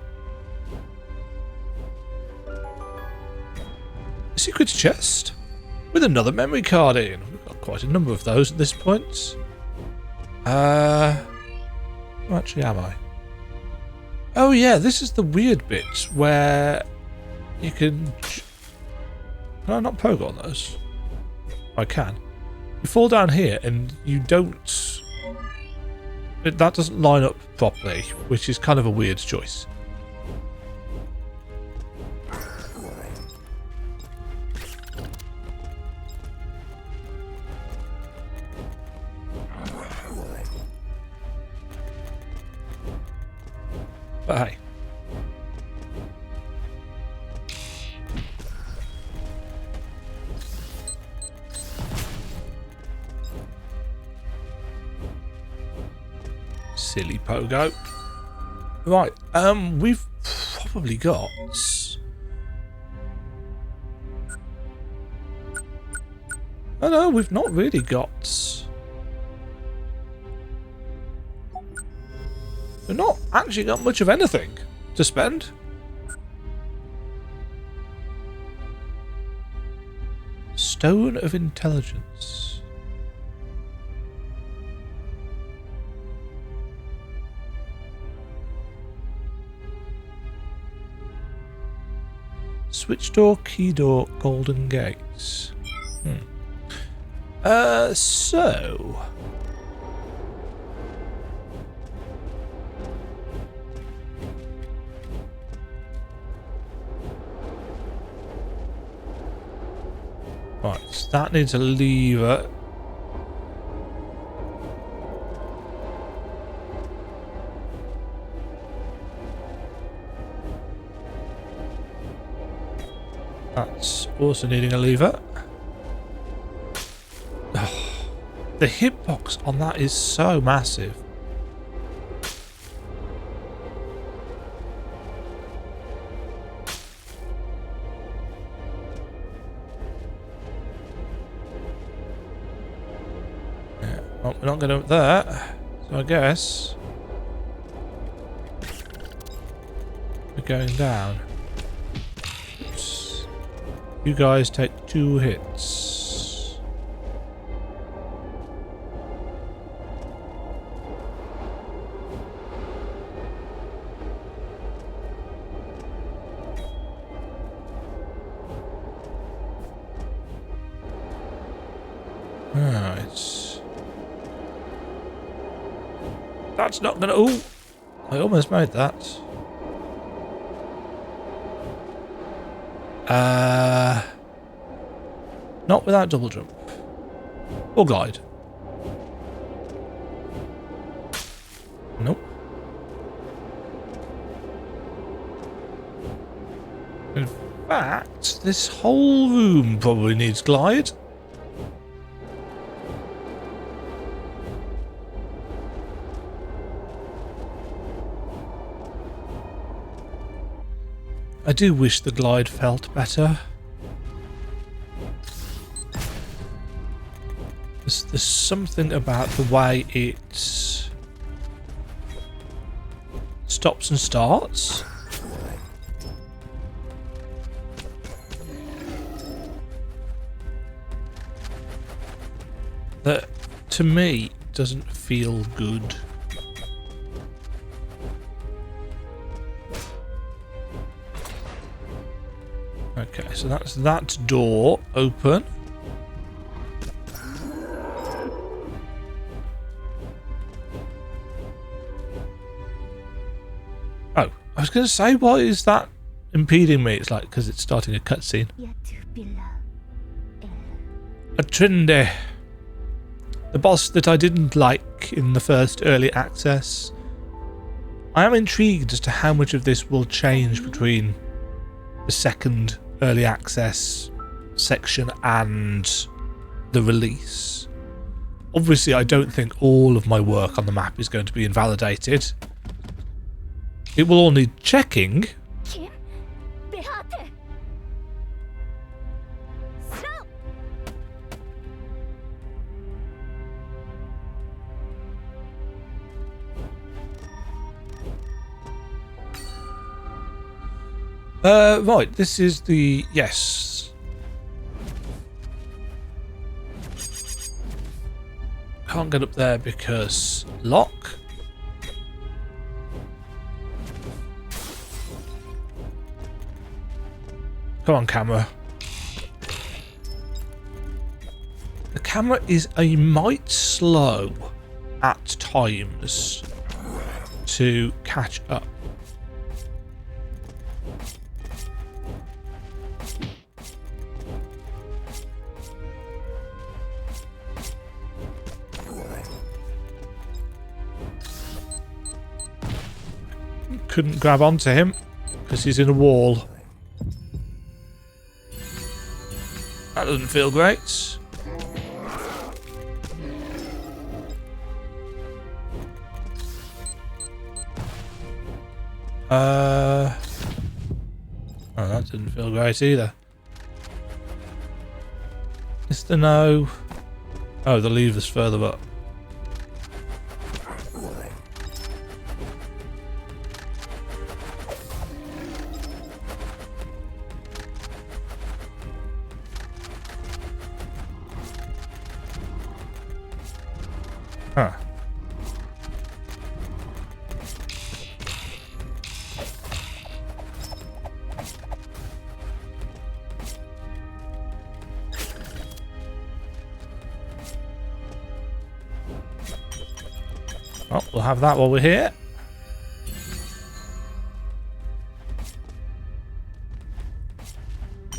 A secret chest with another memory card in. We've got quite a number of those at this point. Where actually am I? Oh yeah, this is the weird bit where you can I not poke on those? I can. You fall down here and you don't... that doesn't line up properly, which is kind of a weird choice. But hey. Silly pogo. Right, we've probably got... Oh no, we've not really got... We've not actually got much of anything to spend. Stone of Intelligence. Switch door, key door, golden gates. So... Right, so that needs a lever. That's also needing a lever. Oh, the hitbox on that is so massive. Yeah, well, we're not going up there, so I guess we're going down. You guys take 2 hits. Alright. That's not gonna... Ooh! I almost made that. Not without double jump. Or glide. Nope. In fact, this whole room probably needs glide. I do wish the glide felt better. There's something about the way it stops and starts. That, to me, doesn't feel good. Okay, so that's that door open. Oh, I was going to say, why is that impeding me? It's like, because it's starting a cutscene. OTRINDE. The boss that I didn't like in the first early access. I am intrigued as to how much of this will change between the second early access section and the release. Obviously, I don't think all of my work on the map is going to be invalidated. It will all need checking. Right, this is the... yes. Can't get up there because... lock. Come on, camera. The camera is a mite slow at times to catch up. Couldn't grab onto him because he's in a wall. That doesn't feel great. Oh, that didn't feel great either. Is there no... oh, the lever's further up. Huh. Well, we'll have that while we're here.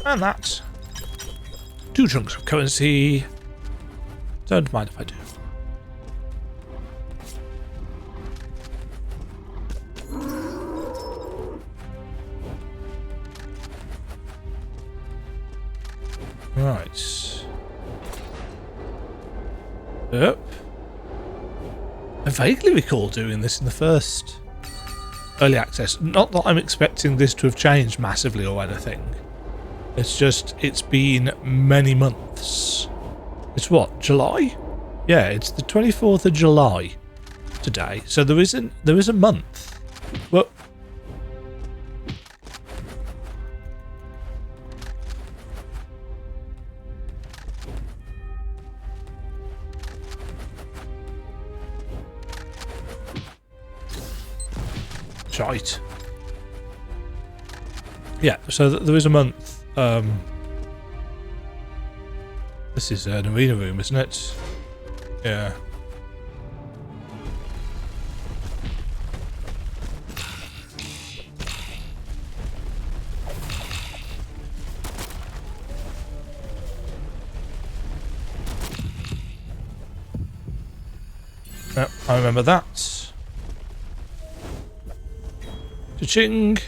And that. 2 chunks of currency. Don't mind if I do. Right. Yep. I vaguely recall doing this in the first early access. Not that I'm expecting this to have changed massively or anything. It's just, it's been many months. It's what, July? Yeah, it's the 24th of July today. So there is a month. Well, shite. Yeah, so there is a month. This is an arena room, isn't it? Yeah. Yep, I remember that. Cha-ching!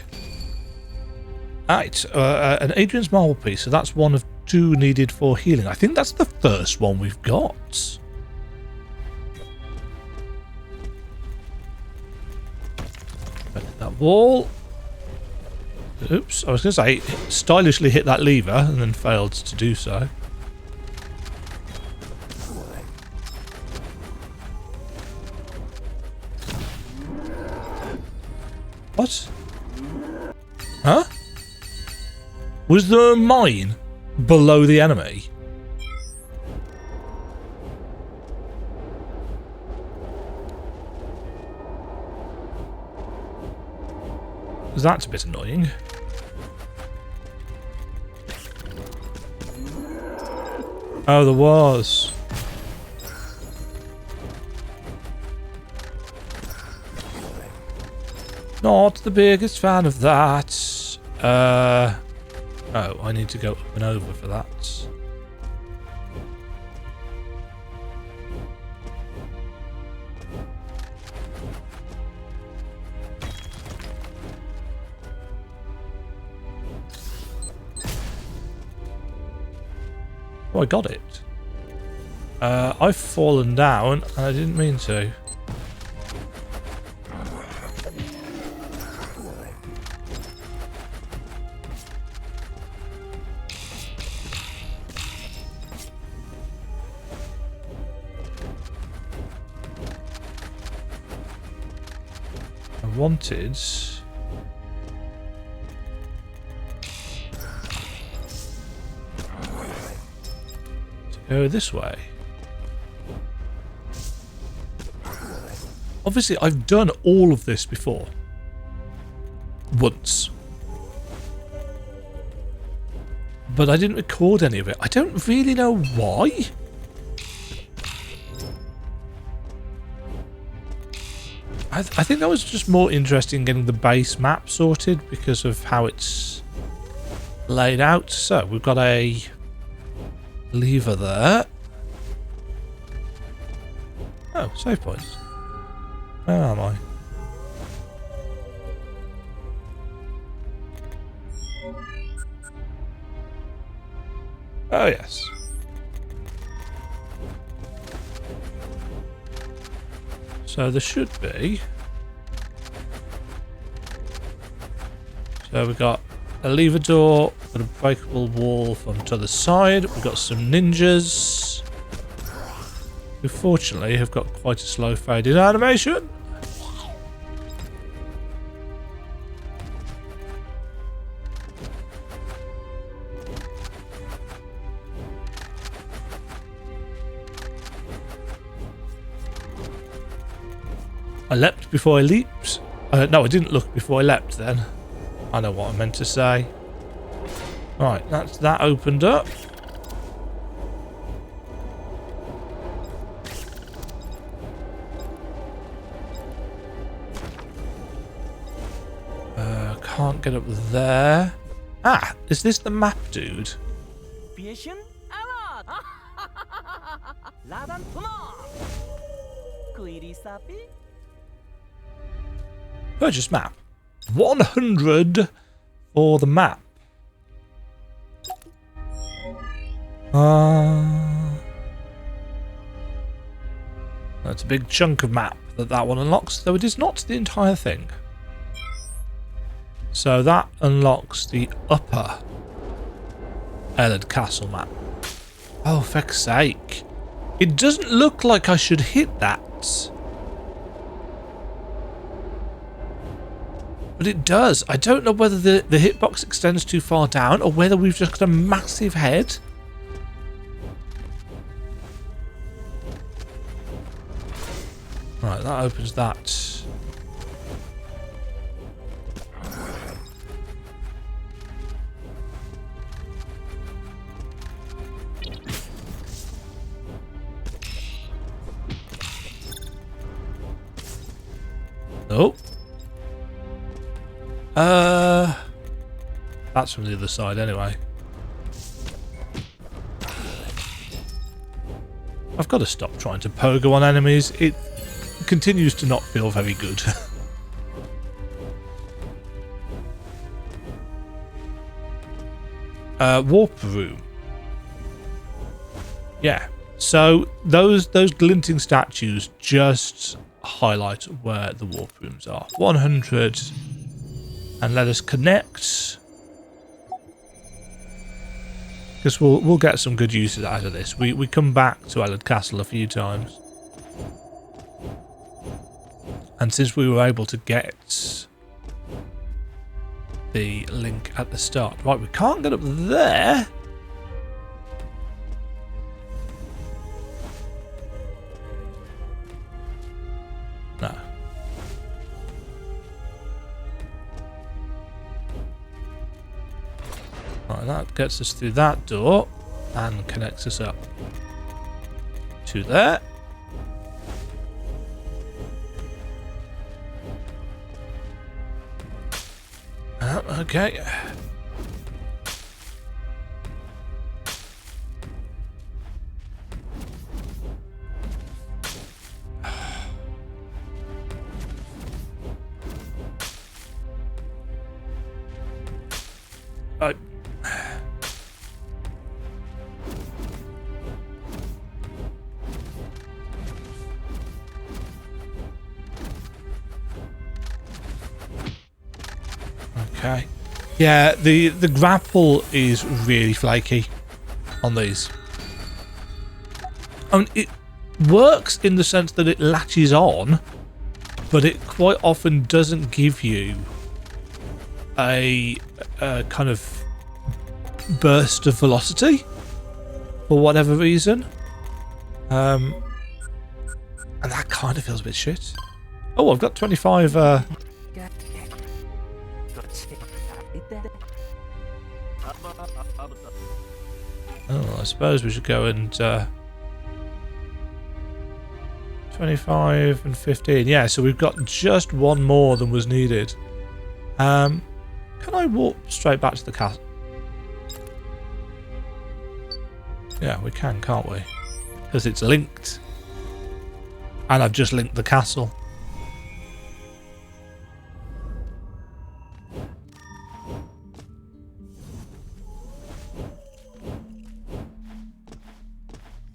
Right, an Adrian's Marble piece, so that's one of 2 needed for healing. I think that's the first one we've got. That wall. Oops, I was going to say, stylishly hit that lever and then failed to do so. Was there a mine below the enemy? Because that's a bit annoying. Oh, there was. Not the biggest fan of that. Oh, I need to go up and over for that. Oh, I got it. I've fallen down and I didn't mean to. I wanted... go this way. Obviously, I've done all of this before. Once. But I didn't record any of it. I don't really know why. I think that was just more interesting getting the base map sorted because of how it's laid out. So, we've got a lever there. Oh, save points. Where am I? Oh, yes. So there should be. So we've got a lever door, got a breakable wall from the other side. We've got some ninjas who fortunately have got quite a slow fading animation. I leapt before I leaped. No, I didn't look before I leapt then. I know what I meant to say. Right, that's that opened up. Can't get up there. Ah, is this the map dude? Purchase map. 100 for the map. That's a big chunk of map that one unlocks, though it is not the entire thing. So that unlocks the upper Eled Castle map. Oh, for fuck's sake. It doesn't look like I should hit that. But it does. I don't know whether the hitbox extends too far down or whether we've just got a massive head. Right, that opens that. Nope. That's from the other side anyway. I've got to stop trying to pogo on enemies. It continues to not feel very good. Warp room. Yeah. So those glinting statues just highlight where the warp rooms are. 100. And let us connect. Because we'll get some good uses out of this. We come back to Eled Castle a few times. And since we were able to get the link at the start. Right, we can't get up there. No. Right, that gets us through that door and connects us up to there. Okay. Right. Okay. Yeah, the grapple is really flaky on these. I mean, it works in the sense that it latches on, but it quite often doesn't give you a kind of burst of velocity for whatever reason. And that kind of feels a bit shit. Oh, I've got 25 oh, I suppose we should go and 25 and 15. Yeah, so we've got just one more than was needed. Can I walk straight back to the castle? Yeah, we can, can't we? Because it's linked. And I've just linked the castle.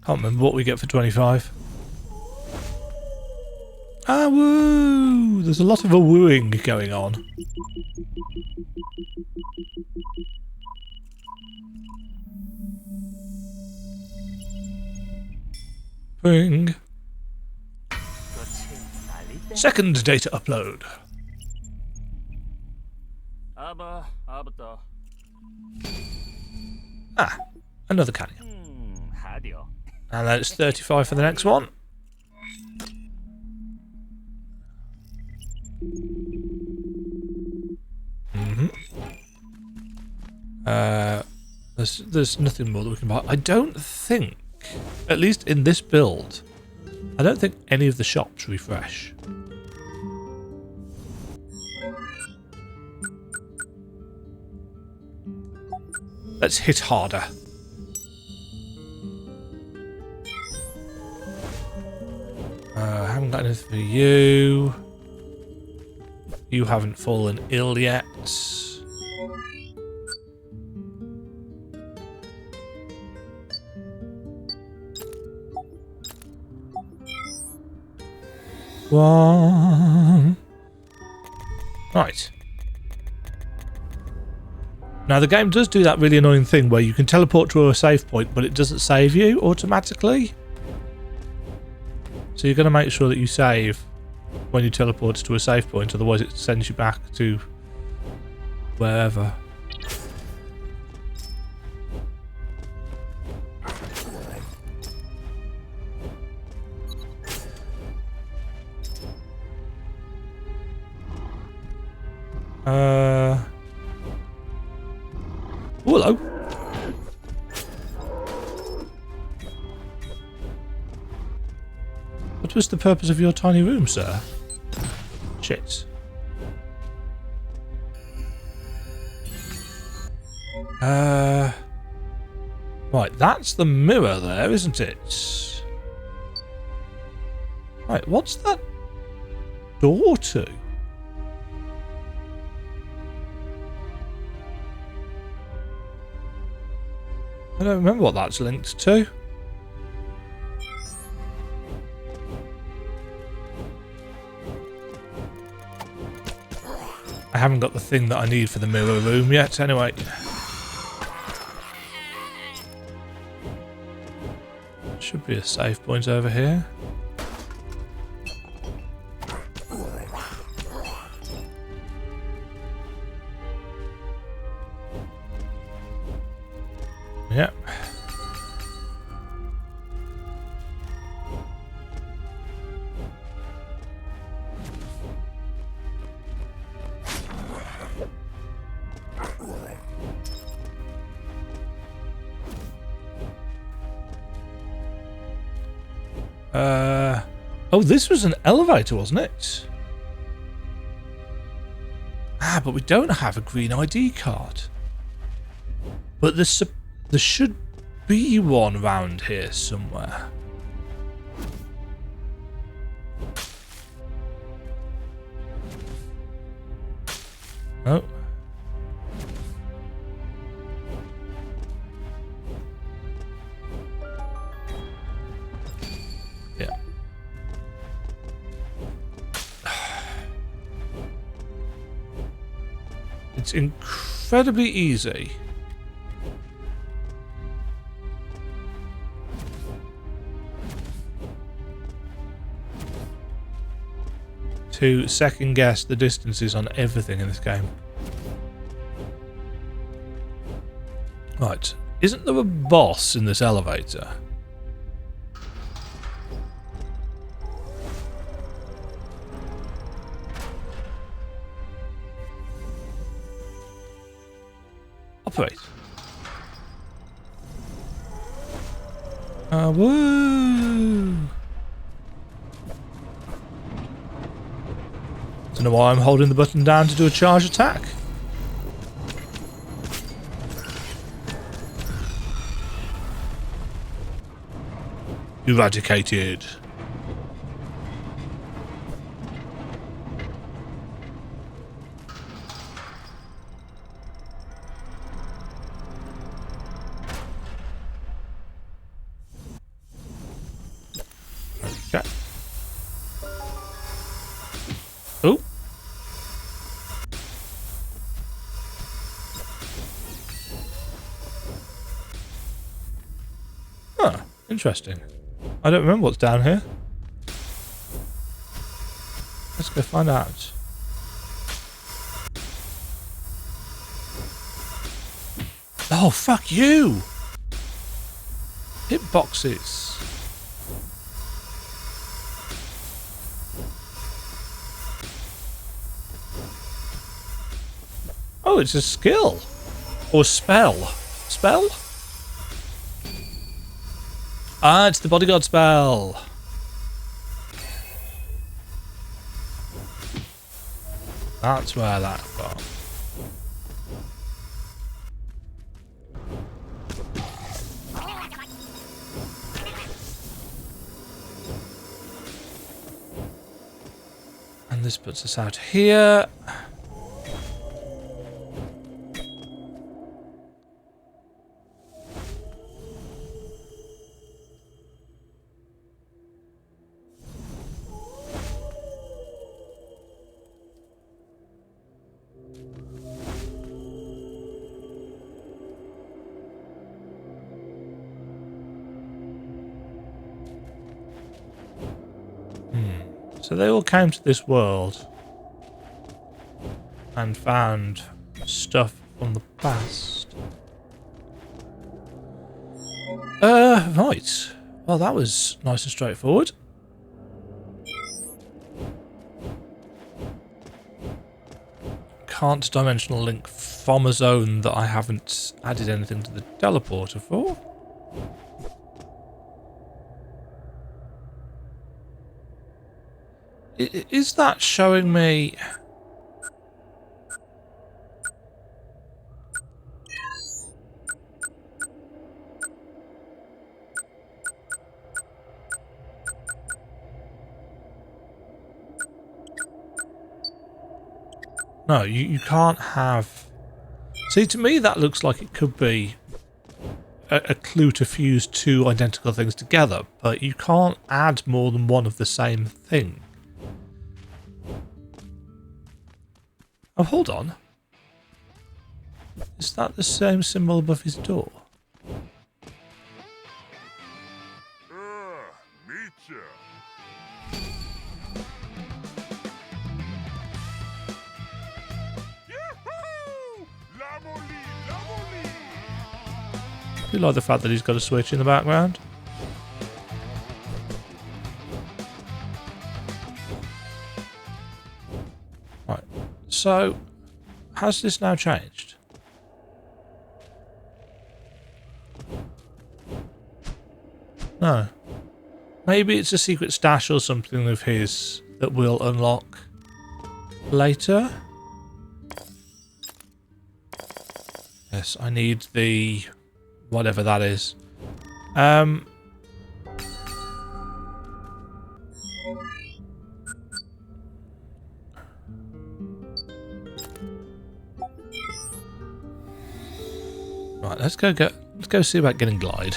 Can't remember what we get for 25. Ah, woo! There's a lot of a wooing going on. Bing. Second data upload. Ah, another canyon. And then it's 35 for the next one. There's nothing more that we can buy. I don't think, at least in this build, I don't think any of the shops refresh. Let's hit harder. I haven't got anything for you. You haven't fallen ill yet. One. Right. Now the game does do that really annoying thing where you can teleport to a save point, but it doesn't save you automatically. So you're going to make sure that you save when you teleport to a save point, otherwise it sends you back to wherever. Oh, hello. What was the purpose of your tiny room, sir? Shit. Right, that's the mirror there, isn't it? Right, what's that door to? I don't remember what that's linked to. I haven't got the thing that I need for the mirror room yet, anyway. Should be a save point over here. Yep. Oh, this was an elevator, wasn't it? Ah, but we don't have a green ID card. But there should be one around here somewhere. Oh. Yeah. It's incredibly easy to second guess the distances on everything in this game. Right, isn't there a boss in this elevator? Operate. Woo! Don't know why I'm holding the button down to do a charge attack. Eradicated. Okay. Oh. Huh. Interesting. I don't remember what's down here. Let's go find out. Oh, fuck you! Hitboxes. Oh, it's a skill. Or spell. Spell? Ah, it's the bodyguard spell. That's where that from. And this puts us out here. So they all came to this world and found stuff from the past. Right. Well, that was nice and straightforward. Can't dimensional link from a zone that I haven't added anything to the teleporter for. Is that showing me... No, you can't have... See, to me that looks like it could be a clue to fuse two identical things together, but you can't add more than one of the same thing. Oh, hold on. Is that the same symbol above his door? do like the fact that he's got a switch in the background. Right. So, has this now changed? No. Maybe it's a secret stash or something of his that we'll unlock later. Yes, I need the whatever that is. Right, let's go see about getting Glide.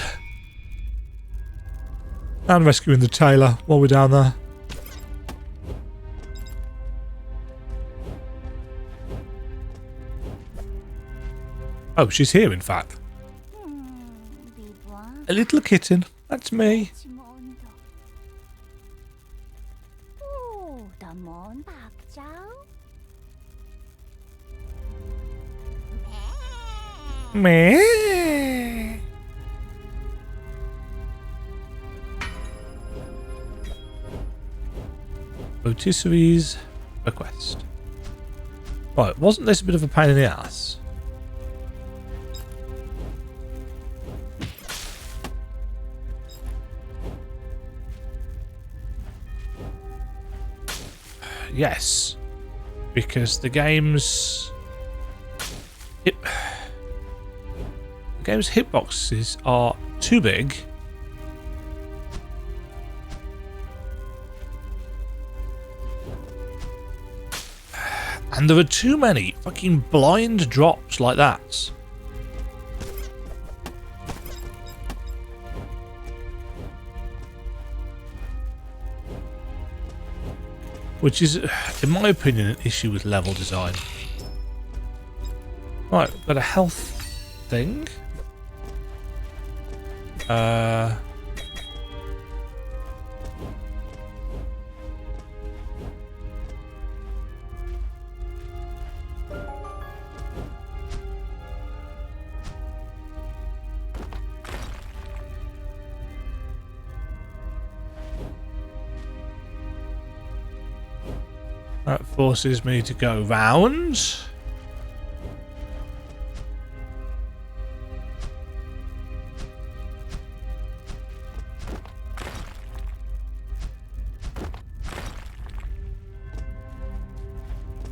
And rescuing the tailor while we're down there. Oh, she's here, in fact. A little kitten. That's me. Meh. Rotisserie's request. Right, wasn't this a bit of a pain in the ass? Yes, because the game's hitboxes are too big. And there are too many fucking blind drops like that. Which is, in my opinion, an issue with level design. Right, we've got a health thing. That forces me to go round.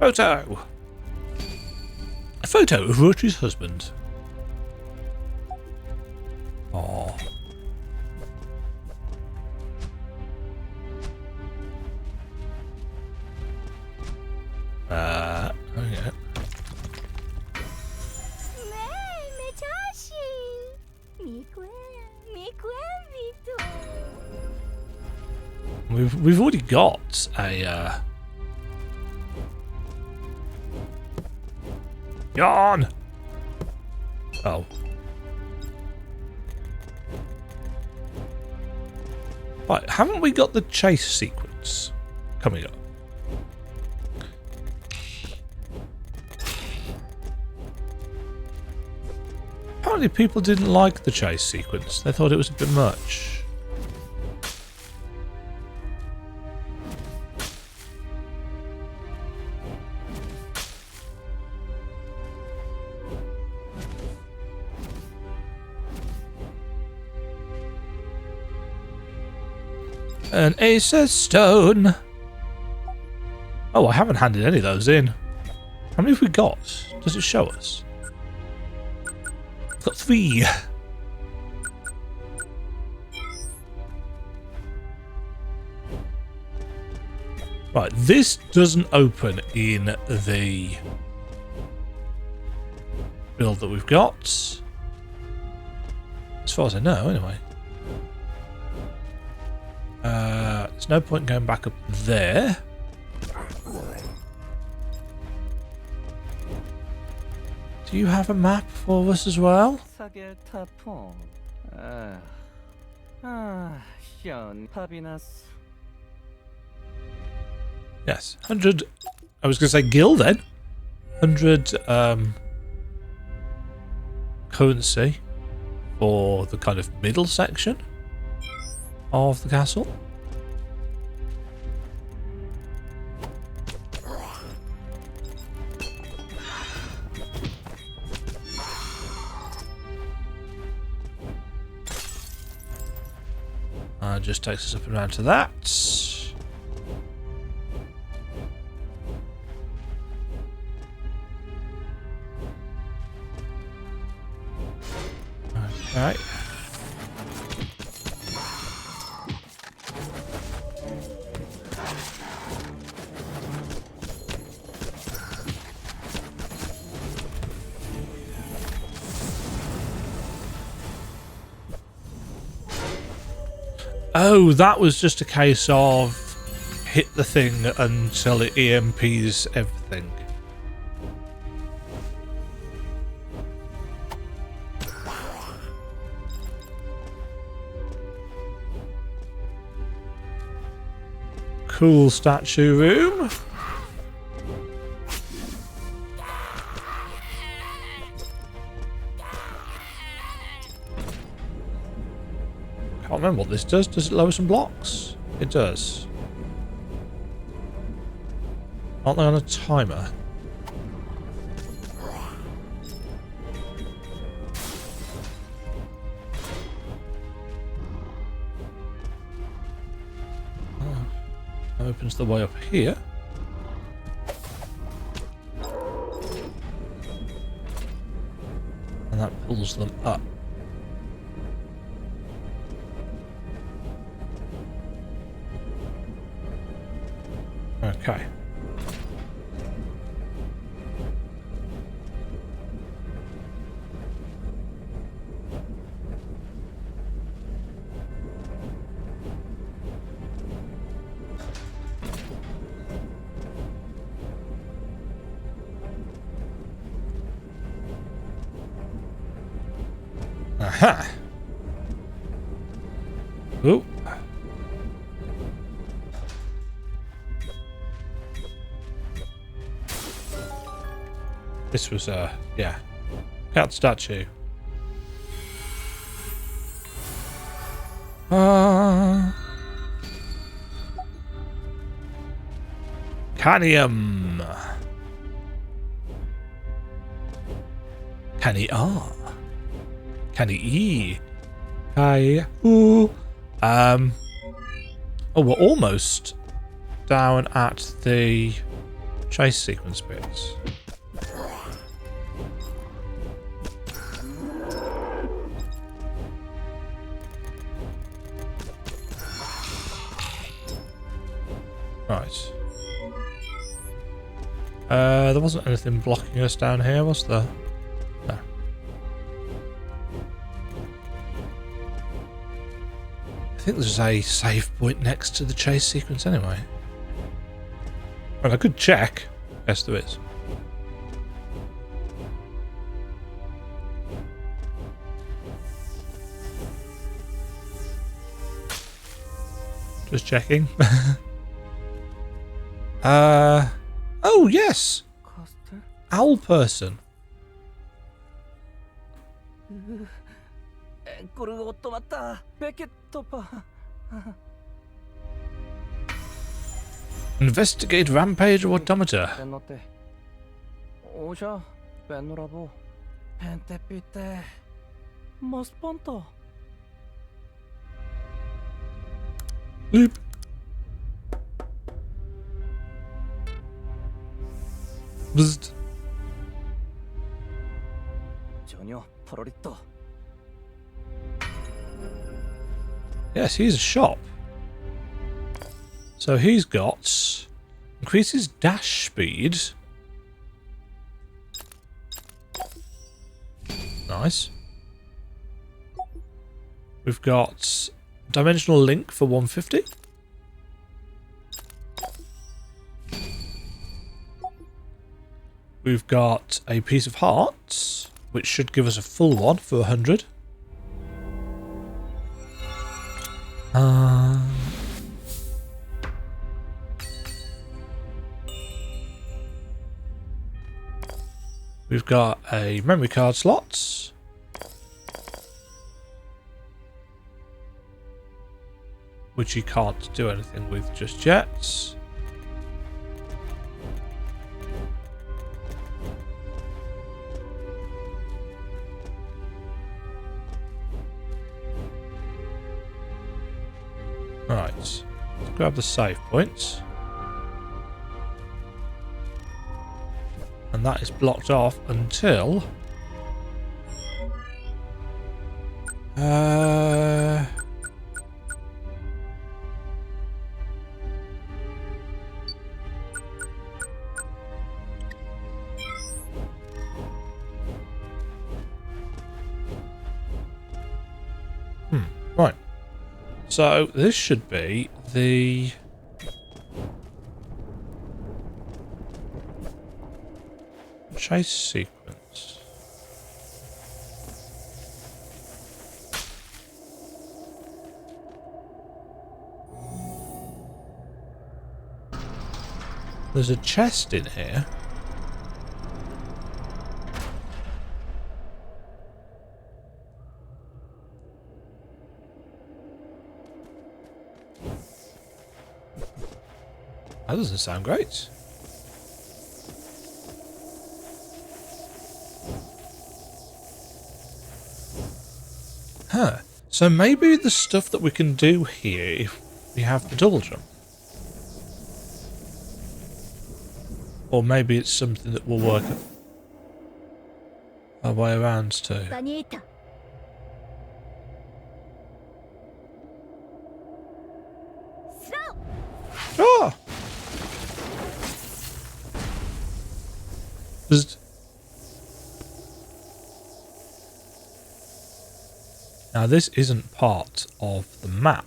Photo! A photo of Rotary's husband. Aww. Okay. We've already got a yawn. Oh. Right, haven't we got the chase sequence coming up? Apparently people didn't like the chase sequence. They thought it was a bit much. An ace of stone. Oh, I haven't handed any of those in. How many have we got? Does it show us? I've got 3. Right, this doesn't open in the build that we've got. As far as I know, anyway. There's no point going back up there. Do you have a map for us as well? Yes, 100. I was going to say gil then. 100 currency for the kind of middle section of the castle. Just takes us up and around to that. Okay. Oh, that was just a case of hit the thing until it EMPs everything. Cool statue room. Can't remember what this does. Does it lower some blocks? It does. Aren't they on a timer? Oh. That opens the way up here. And that pulls them up. Okay. Aha. Ooh. This was yeah, cat statue. Canium. Canny R. Canny E. Hi. Ooh. Oh, we're almost down at the chase sequence bits. Right. There wasn't anything blocking us down here, was there? No. I think there's a save point next to the chase sequence anyway. Well, I could check. Yes, there is. Just checking. Oh, yes!
Coster?
Owl person.
これを止まったベケットパ
Investigate Rampage Automata.
ペン乗っておじゃペンのラボペンテピテマスパンタ
Bloop. Bzzzt.
ジョニョポロリット
Yes, he's a shop. So he's got increases dash speed. Nice. We've got dimensional link for 150. We've got a piece of hearts, which should give us a full one for 100. We've got a memory card slot. which you can't do anything with just yet. Right, let's grab the save points. And that is blocked off until... Right. So this should be the... chase sequence. There's a chest in here. That doesn't sound great. Huh. So maybe the stuff that we can do here if we have the double jump. Or maybe it's something that will work our way around to.
場にいた
Ah! Just... Now this isn't part of the map.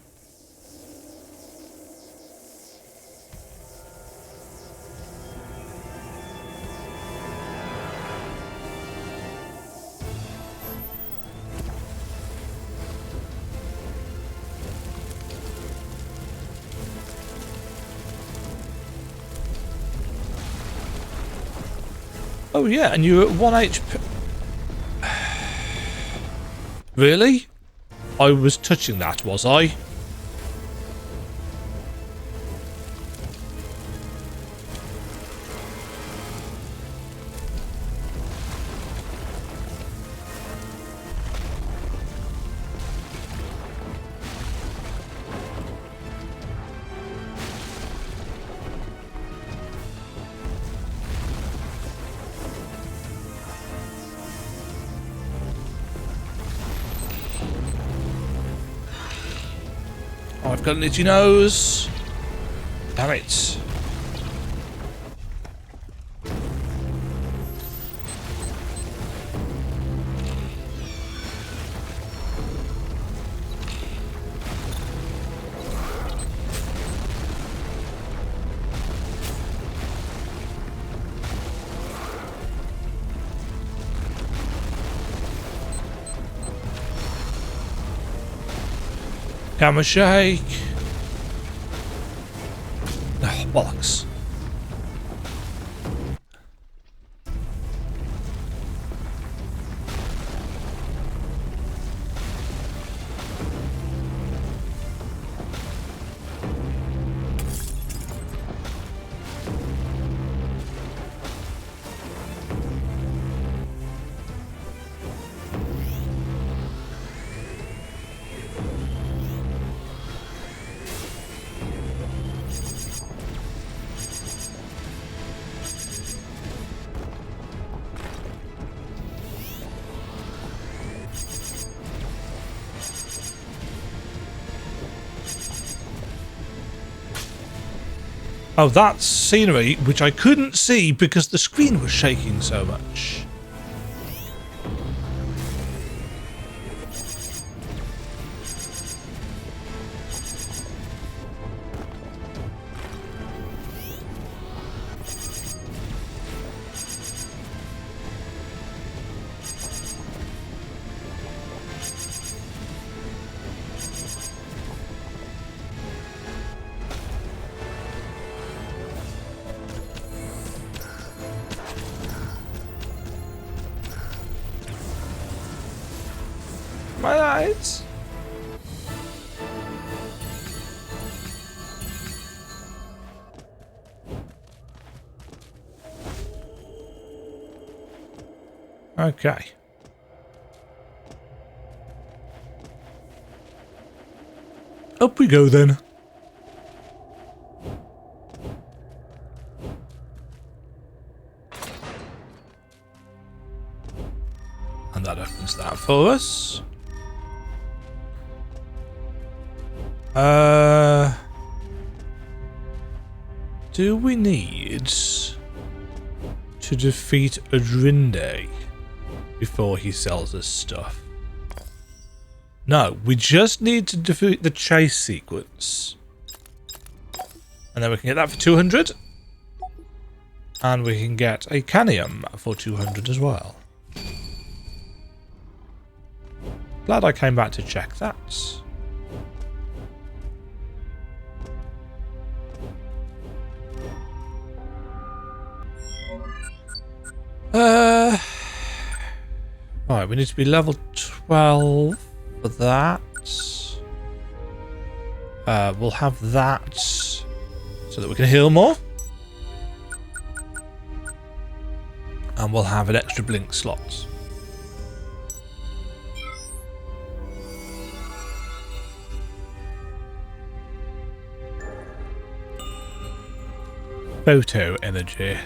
Oh yeah, and you're at 1 HP. Really? I was touching that, was I? I've got an itchy nose. Damn it. Camera shake. Oh, bollocks. Oh, that's scenery, which I couldn't see because the screen was shaking so much. My eyes. Okay. Up we go then. And that opens that for us. Do we need to defeat OTRINDE before he sells us stuff? No, we just need to defeat the chase sequence. And then we can get that for 200. And we can get a canium for 200 as well. Glad I came back to check that. Right, we need to be level 12 for that. We'll have that so that we can heal more. And we'll have an extra blink slot. Photo energy.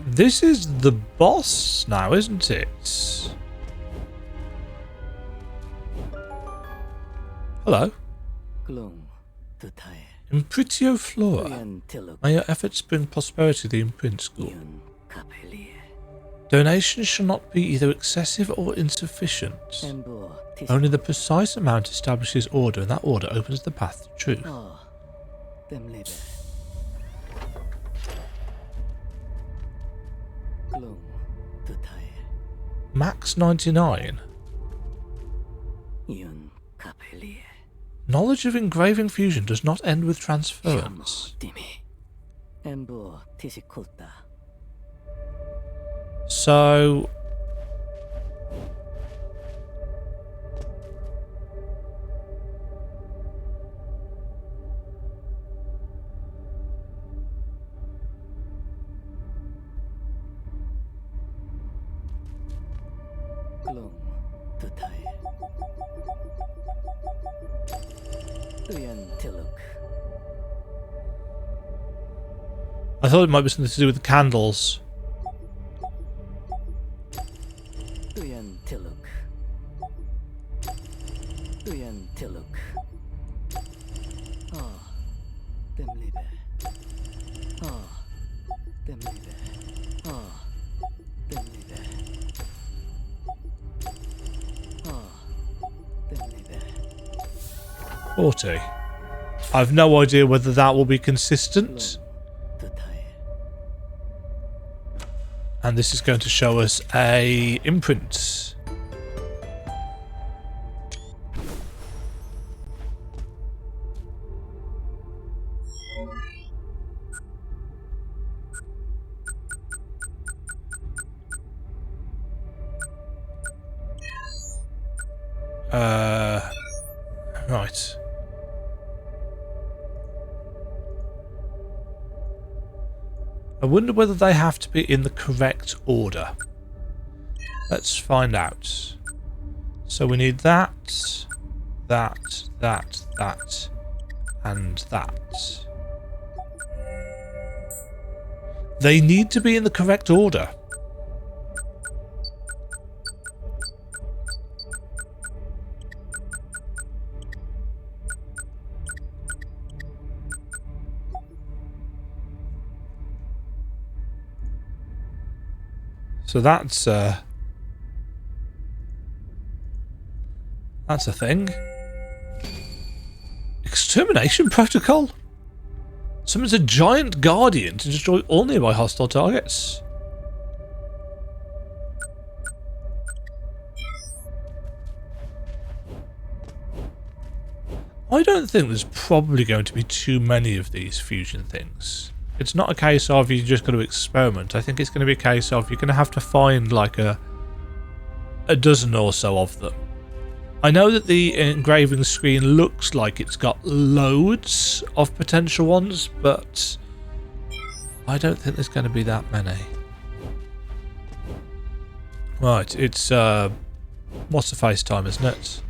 This is the boss now, isn't it? Hello. Impritio Flora. May your efforts bring prosperity to the imprint school. Donations shall not be either excessive or insufficient. Only the precise amount establishes order, and that order opens the path to truth. Max 99. Knowledge of engraving fusion does not end with transference. So... I thought it might be something to do with the candles. I've no idea whether that will be consistent. And this is going to show us a imprint. Right. I wonder whether they have to be in the correct order. Let's find out. So we need that, that, and that. They need to be in the correct order. So that's a thing. Extermination protocol? Summons a giant guardian to destroy all nearby hostile targets. I don't think there's probably going to be too many of these fusion things. It's not a case of you just got to experiment. I think it's going to be a case of you're going to have to find like a dozen or so of them. I know that the engraving screen looks like it's got loads of potential ones, but I don't think there's going to be that many. Right, it's what's the FaceTime, isn't it?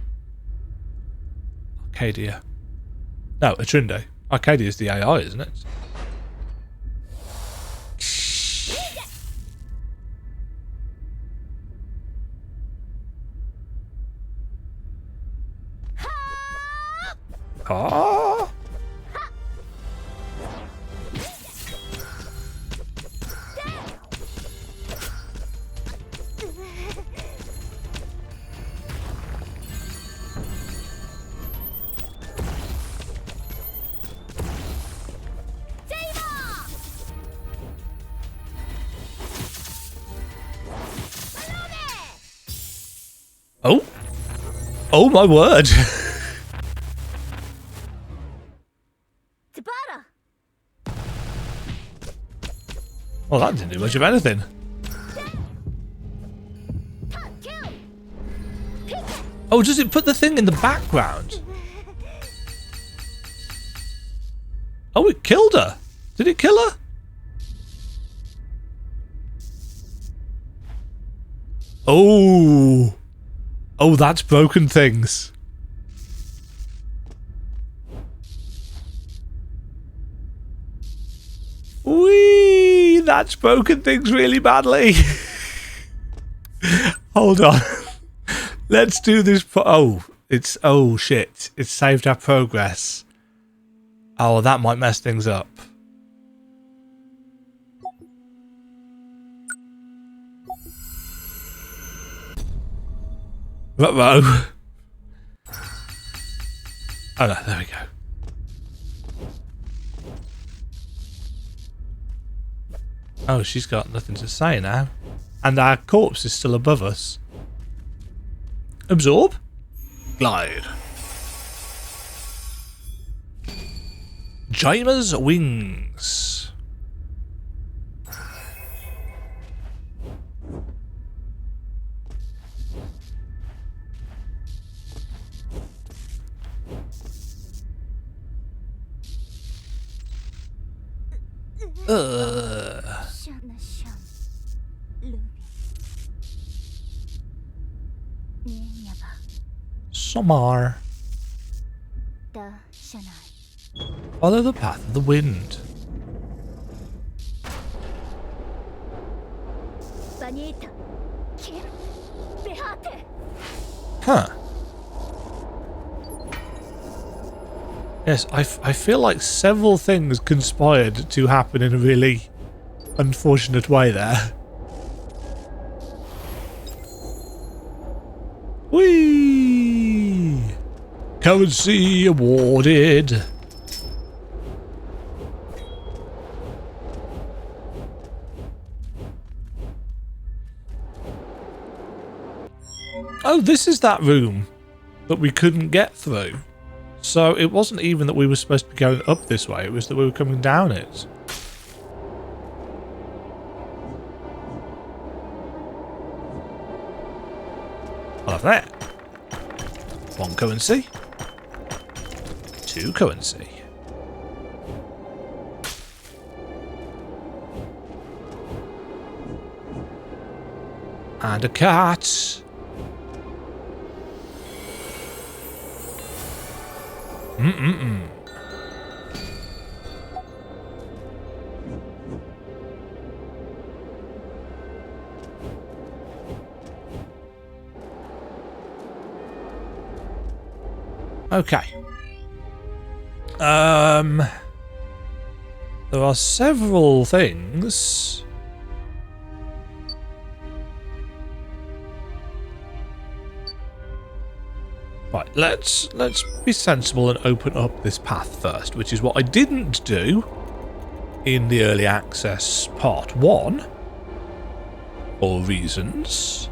Arcadia. No, Atrinde. Arcadia is the AI, isn't it? Ah! Oh! Oh my word!
Tabata!
Well, that didn't do much of anything. Oh, does it put the thing in the background? Oh, it killed her. Did it kill her? Oh. Oh, that's broken things. Whee! That's broken things really badly. Hold on. Let's do this. Oh, it's. Oh, shit. It's saved our progress. Oh, that might mess things up. Ruh-roh. Oh, no. There we go. Oh, she's got nothing to say now. And our corpse is still above us. Absorb? Glide. Jaima's wings.
Shana sham. Lubi. Nyaba.
Somar.
Da shanai.
Follow the path of the wind.
Banita. Kim. Behate.
Huh. Yes, I feel like several things conspired to happen in a really unfortunate way there. Whee! Currency awarded. Oh, this is that room that we couldn't get through. So it wasn't even that we were supposed to be going up this way, it was that we were coming down it. I'll have that. 1 currency. 2 currency. And a cat. Okay. There are several things. Right, let's be sensible and open up this path first, which is what I didn't do in the early access part 1 for reasons.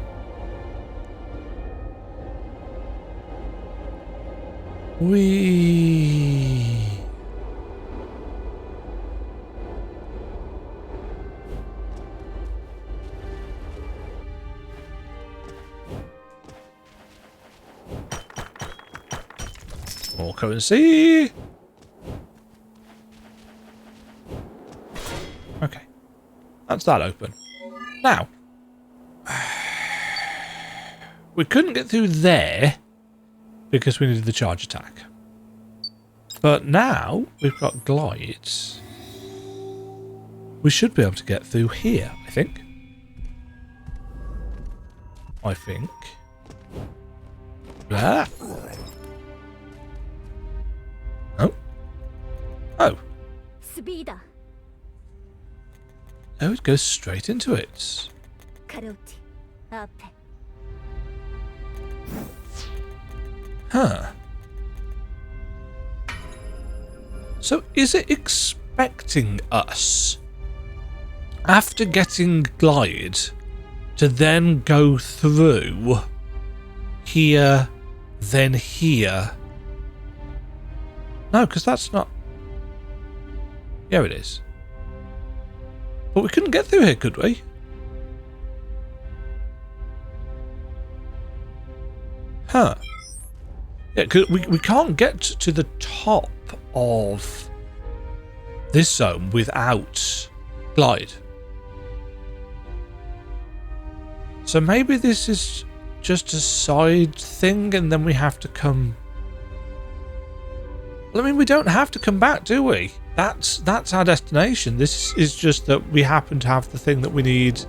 More currency. Okay. That's that open. Now. we couldn't get through there because we needed the charge attack. But now we've got glides. We should be able to get through here, I think. Ah. Oh. Oh.
スビーダ
Oh, it goes straight into it.
カロティアペ
Huh. So is it expecting us, after getting glide, to then go through here, then here? No, because that's not... Yeah, it is. But we couldn't get through here, could we? Huh. Yeah, because we can't get to the top of this zone without glide. So maybe this is just a side thing and then we have to come... Well, I mean, we don't have to come back, do we? That's our destination. This is just that we happen to have the thing that we need.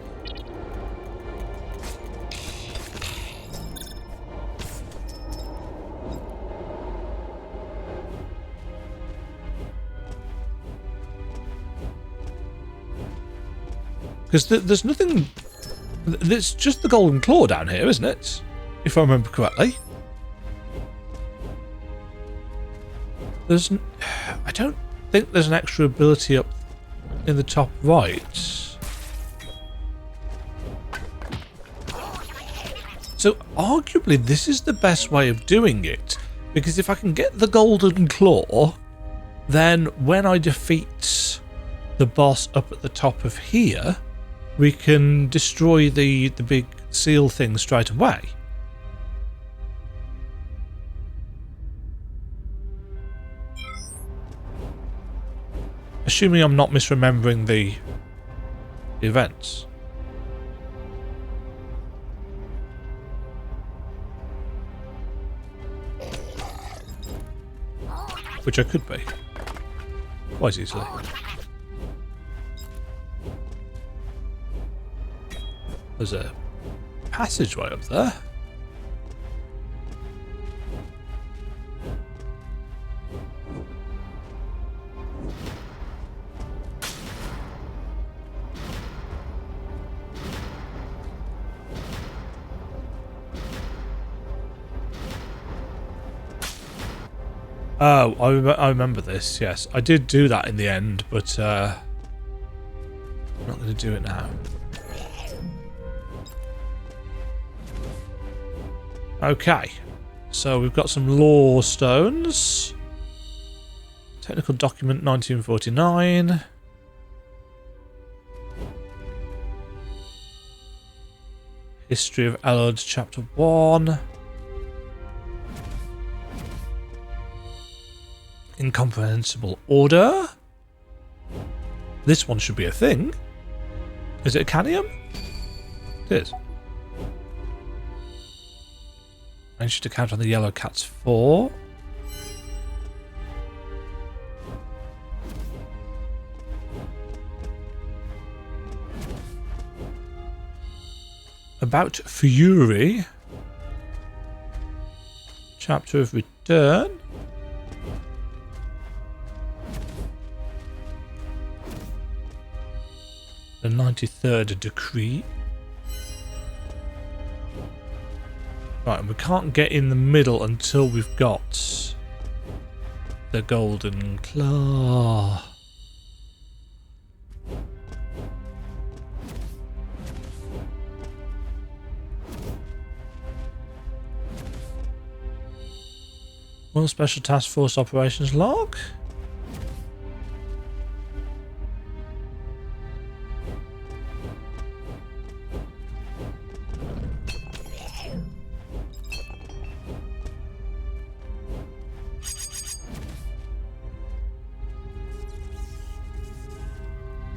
Because there's nothing... It's just the golden claw down here, isn't it? If I remember correctly. There's... I don't think there's an extra ability up in the top right. So arguably this is the best way of doing it. Because if I can get the golden claw, then when I defeat the boss up at the top of here, we can destroy the big seal thing straight away. Assuming I'm not misremembering the events. Which I could be. Quite easily. There's a passageway up there. Oh, I remember this, yes. I did do that in the end, but I'm not going to do it now. Okay, so we've got some lore stones. Technical document 1949. History of Elod, chapter 1. Incomprehensible order. This one should be a thing. Is it a canium? It is. Managed to count on the yellow cats 4. About Fury. Chapter of Return. The 93rd Decree. Right, and we can't get in the middle until we've got the golden claw. One Special Task Force Operations log.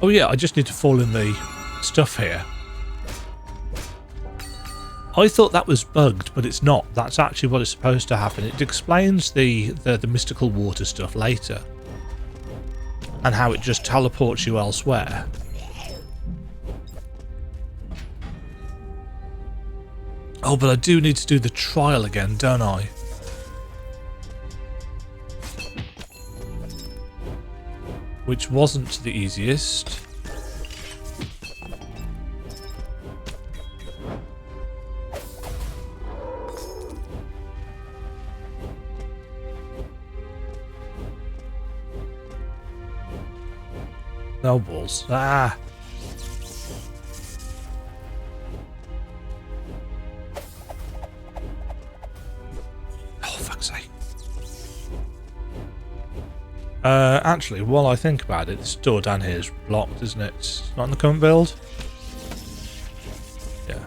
Oh yeah, I just need to fall in the stuff here. I thought that was bugged, but it's not. That's actually what is supposed to happen. It explains the mystical water stuff later. And how it just teleports you elsewhere. Oh, but I do need to do the trial again, don't I? Which wasn't the easiest. No balls. Ah! Oh, fuck's sake. Actually, while I think about it, this door down here is blocked, isn't it? It's not in the current build? Yeah.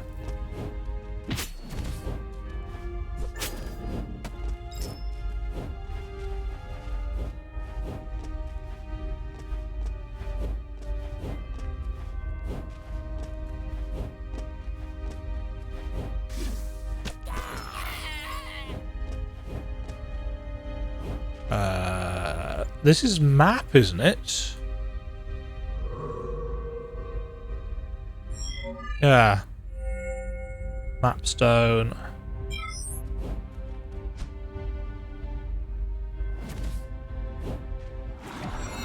This is map, isn't it? Yeah. Map stone.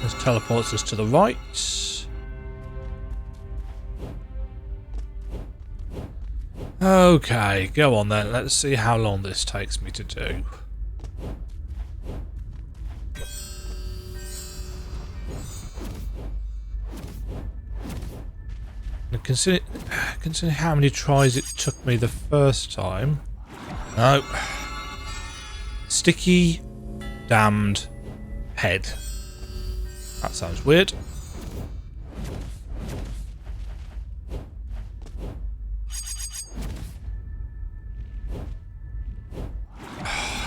This teleports us to the right. Okay, go on then. Let's see how long this takes me to do. Consider how many tries it took me the first time. No. Sticky, damned head. That sounds weird.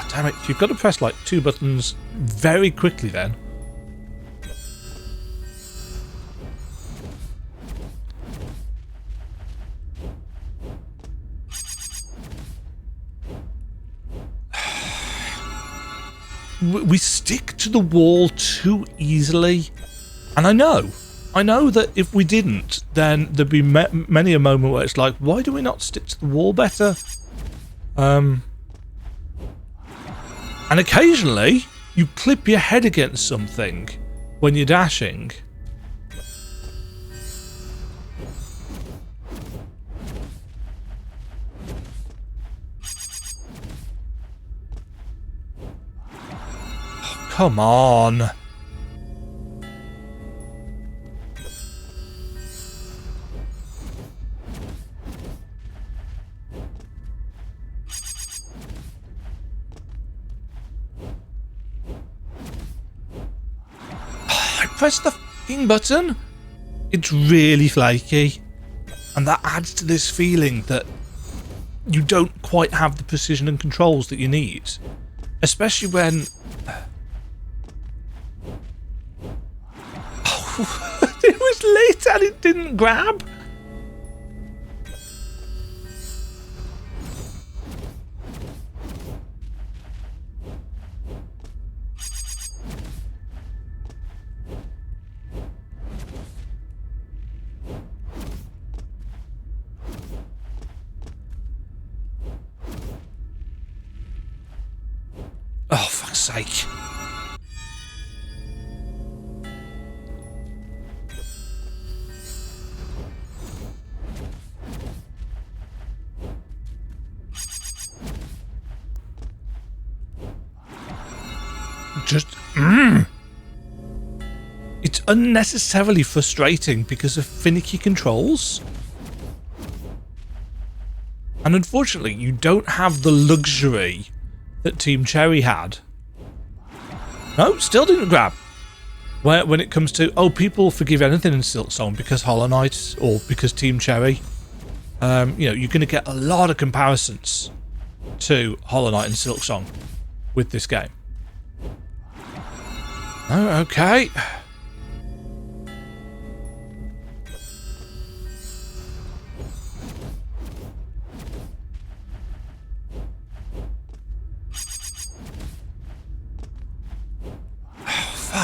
Damn it, you've got to press like 2 buttons very quickly then. We stick to the wall too easily, and I know that if we didn't, then there'd be many a moment where it's like, why do we not stick to the wall better? And occasionally you clip your head against something when you're dashing. Come on. I pressed the fucking button. It's really flaky. And that adds to this feeling that you don't quite have the precision and controls that you need. Especially when... It was late and it didn't grab. Oh, fuck's sake. It's unnecessarily frustrating because of finicky controls. And unfortunately, you don't have the luxury that Team Cherry had. No, still didn't grab. When it comes to, oh, people forgive anything in Silksong because Hollow Knight or because Team Cherry. You know, you're going to get a lot of comparisons to Hollow Knight and Silksong with this game. Oh, okay.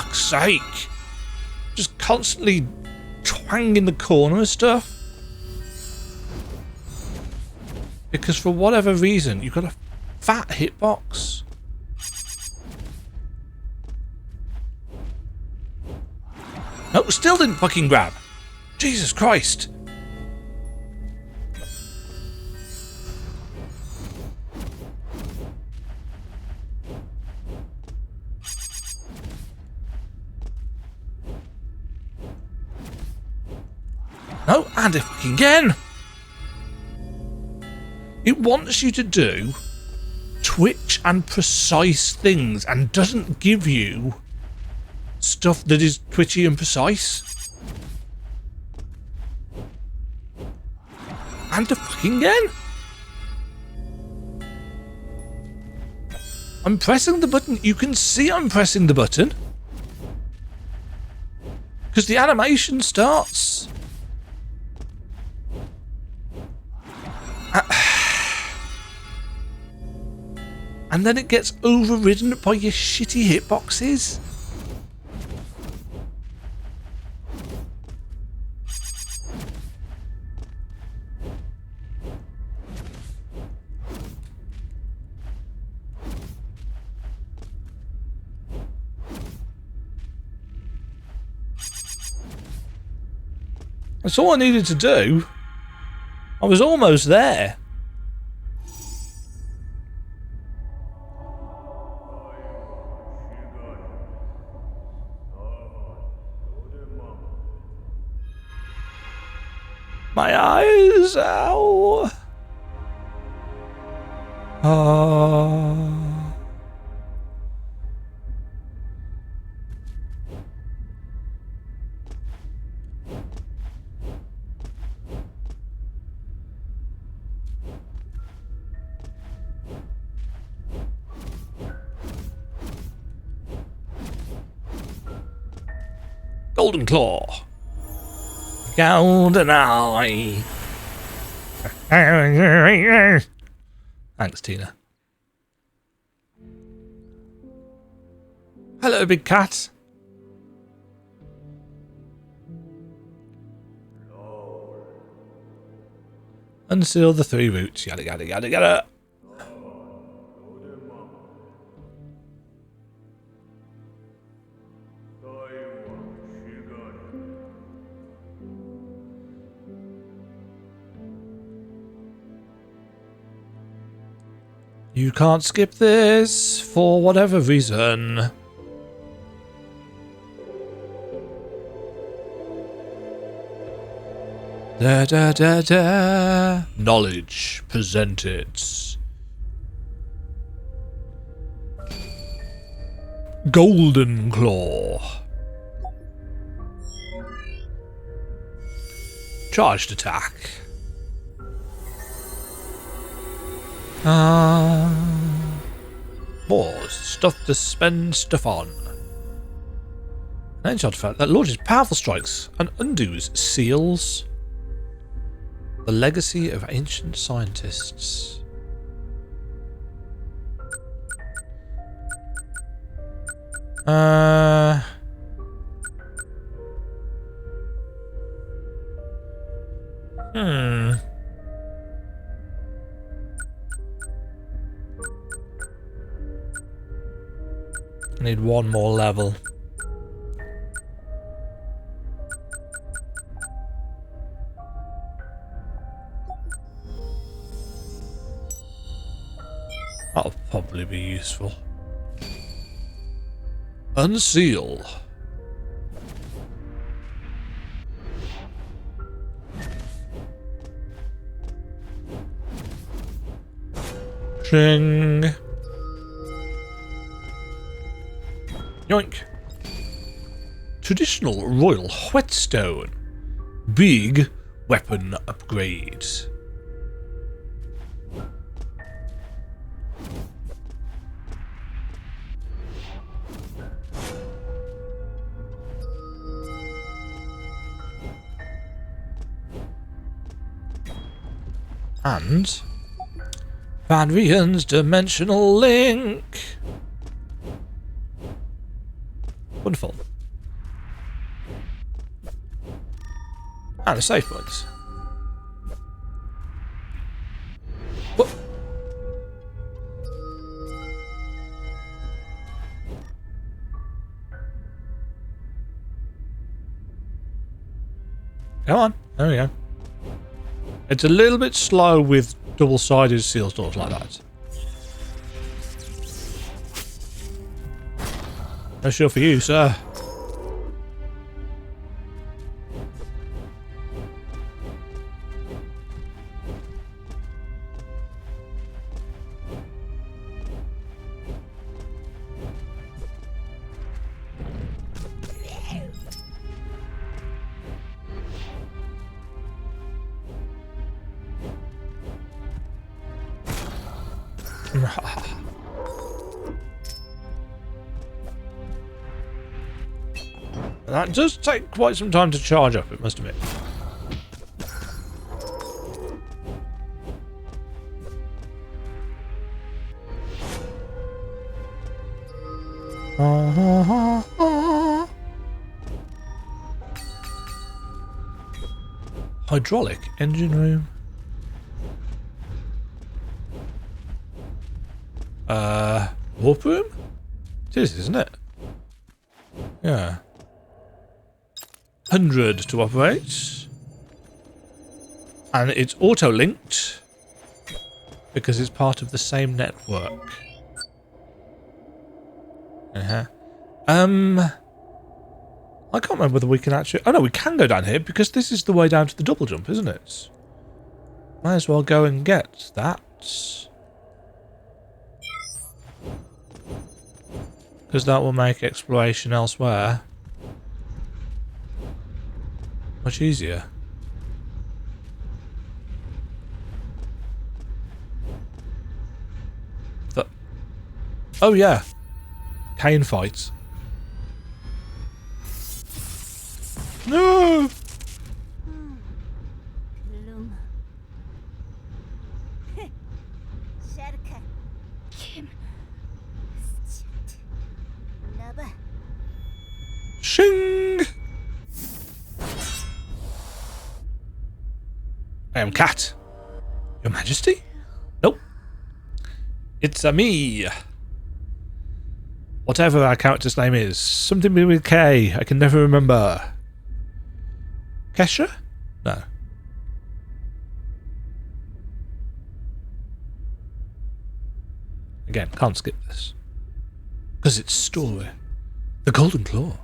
fuck's sake. Just constantly twanging the corner of stuff. Because for whatever reason, you've got a fat hitbox. No, still didn't fucking grab. Jesus Christ. No, and it fucking again. It wants you to do twitch and precise things and doesn't give you stuff that is twitchy and precise. And the fucking again. I'm pressing the button. You can see I'm pressing the button. Because the animation starts. And then it gets overridden by your shitty hitboxes. That's all I needed to do. I was almost there. My eyes, ow. Golden Claw. Golden Eye. Thanks, Tina. Hello, big cat. Unseal the 3 roots. Yada yada yada yada. You can't skip this for whatever reason. Da da da da. Knowledge presented. Golden Claw. Charged attack. More stuff to spend stuff on. An ancient artifact that launches powerful strikes and undoes seals. The legacy of ancient scientists. I need one more level. That'll probably be useful. Unseal. Shing. Yoink. Traditional royal whetstone. Big weapon upgrade. And Van Rien's dimensional link. Wonderful. And a save point. What? Come on. There we go. It's a little bit slow with double-sided seal doors like that. No sure for you, sir. That does take quite some time to charge up, it must admit. Hydraulic engine room. Warp room? It is, isn't it? Yeah. 100 to operate. And it's auto-linked because it's part of the same network. I can't remember whether we can actually... Oh no, we can go down here because this is the way down to the double jump, isn't it? Might as well go and get that. Because that will make exploration elsewhere much easier. Oh yeah. Cane fights. No!
룸. 샤르카. 김. 스치트. 나봐.
Shing! I am Cat. Your Majesty? Nope. It's me. Whatever our character's name is. Something with K. I can never remember. Kesha? No. Again, can't skip this. Because it's story. The Golden Claw.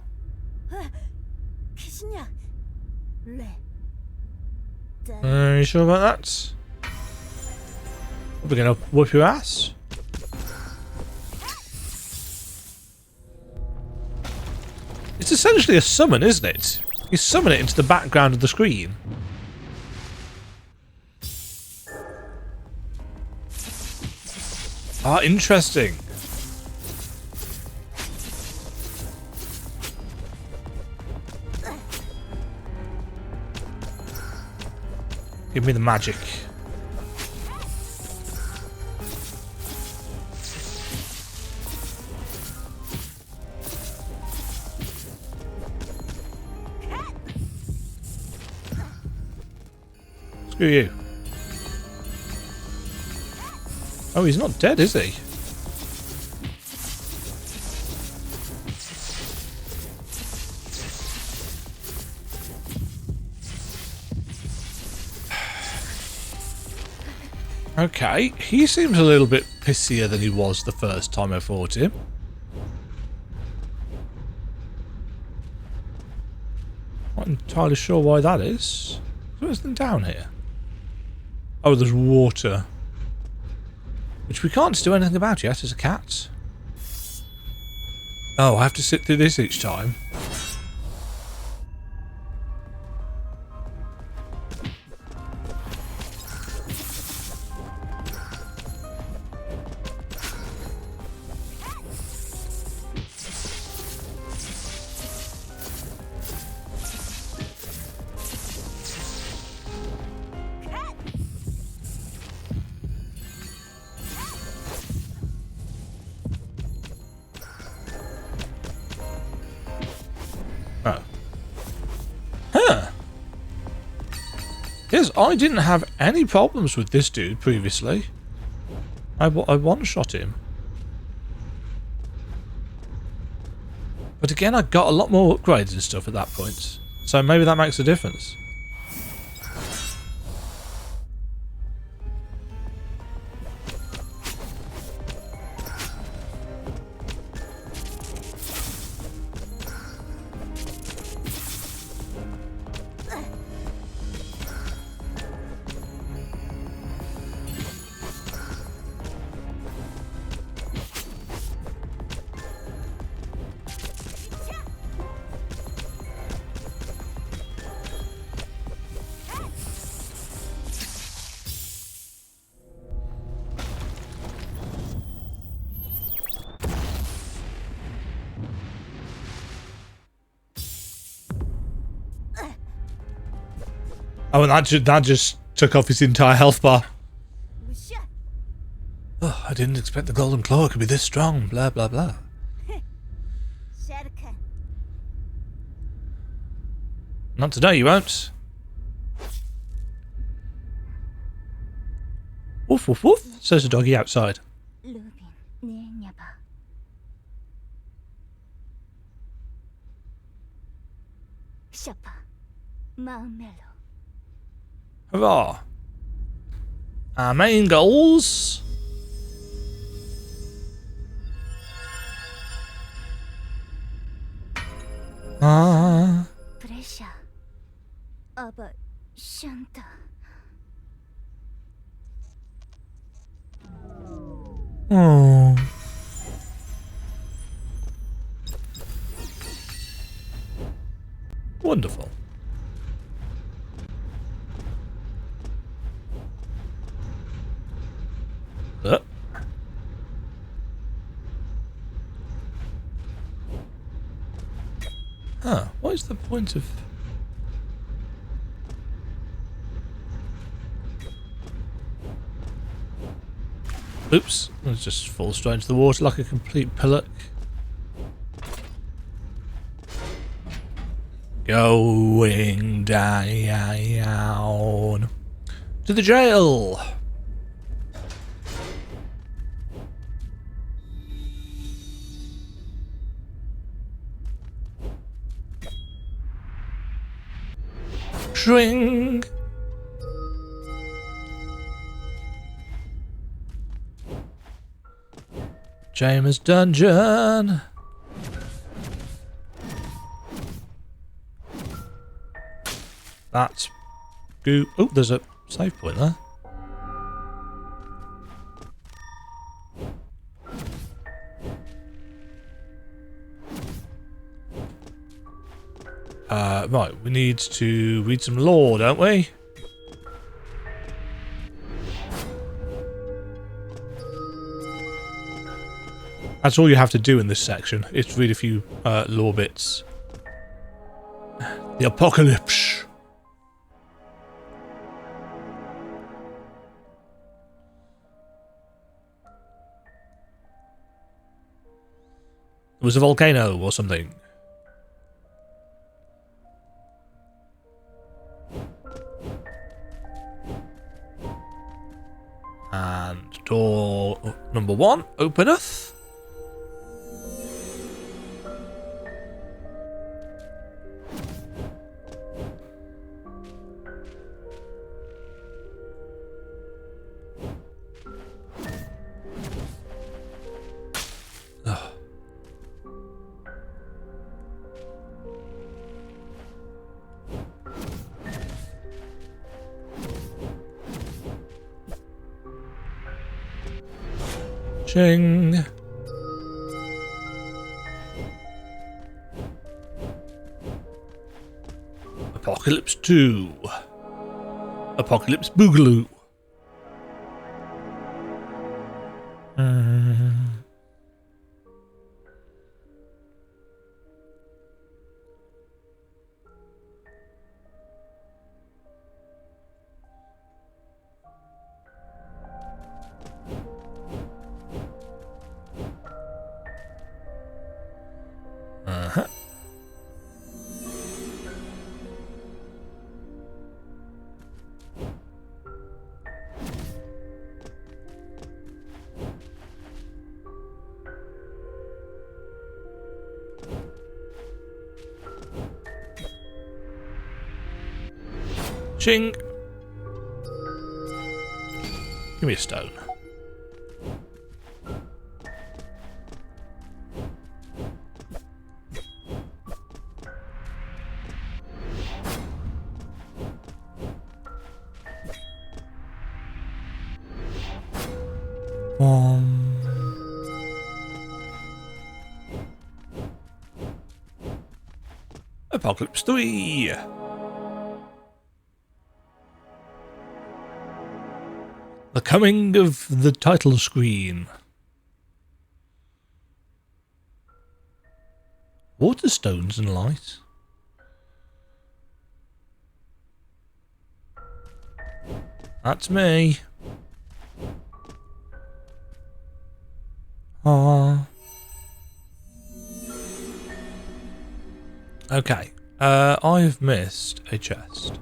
귀신이야. 레.
You sure about that? We're gonna whoop your ass? It's essentially a summon, isn't it? You summon it into the background of the screen. Ah, interesting. Give me the magic. Screw you. Oh, he's not dead, is he? Okay, he seems a little bit pissier than he was the first time I fought him. Not entirely sure why that is. What's down here? Oh, there's water. Which we can't do anything about yet as a cat. Oh, I have to sit through this each time. is, I didn't have any problems with this dude previously. I one-shot him. But again, I got a lot more upgrades and stuff at that point. So maybe that makes a difference. Oh, and that just took off his entire health bar. Oh, I didn't expect the golden claw could be this strong. Blah, blah, blah. Not today, you won't. Woof, woof, woof, says the doggy outside. Hurrah. Our main goals.
Pressure. Aber Shanta.
Oh. Wonderful. Huh, what is the point of... Oops, let's just fall straight into the water like a complete pillock. Going down to the jail. Shrink. James Dungeon. That's goo. Oh, there's a save point there. Right, we need to read some lore, don't we? That's all you have to do in this section, is to read a few lore bits. The apocalypse. It was a volcano or something. And door number 1 openeth. Ching. Apocalypse 2. Apocalypse Boogaloo. Ching! Give me a stone. Apocalypse 3! The coming of the title screen. Waterstones and light. That's me. Ah. Okay. I've missed a chest.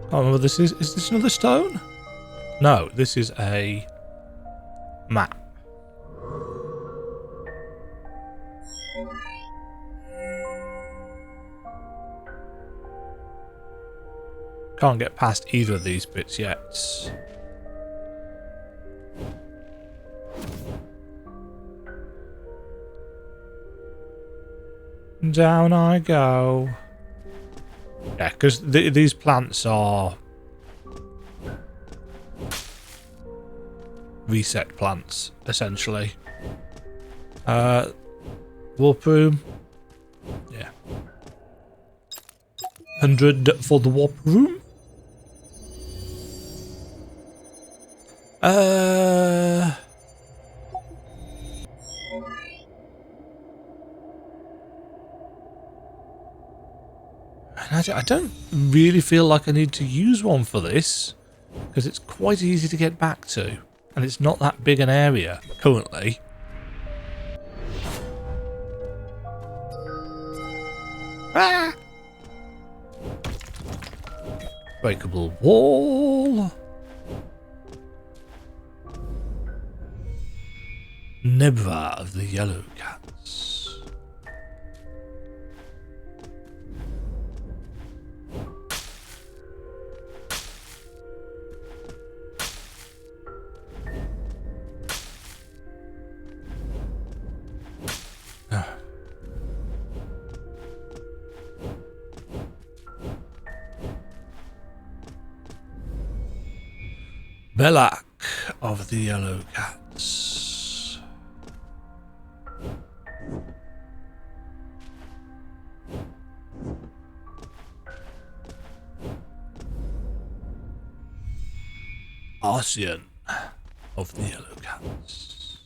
I don't know what this is. Is this another stone? No, this is a map. Can't get past either of these bits yet. Down I go. Yeah, because these plants are reset plants, essentially. Warp room. Yeah. 100 for the warp room. I don't really feel like I need to use one for this, because it's quite easy to get back to, and it's not that big an area currently. Ah! Breakable wall. Nebra of the Yellow Cats. Belak of the Yellow Cats. Arsian of the Yellow Cats.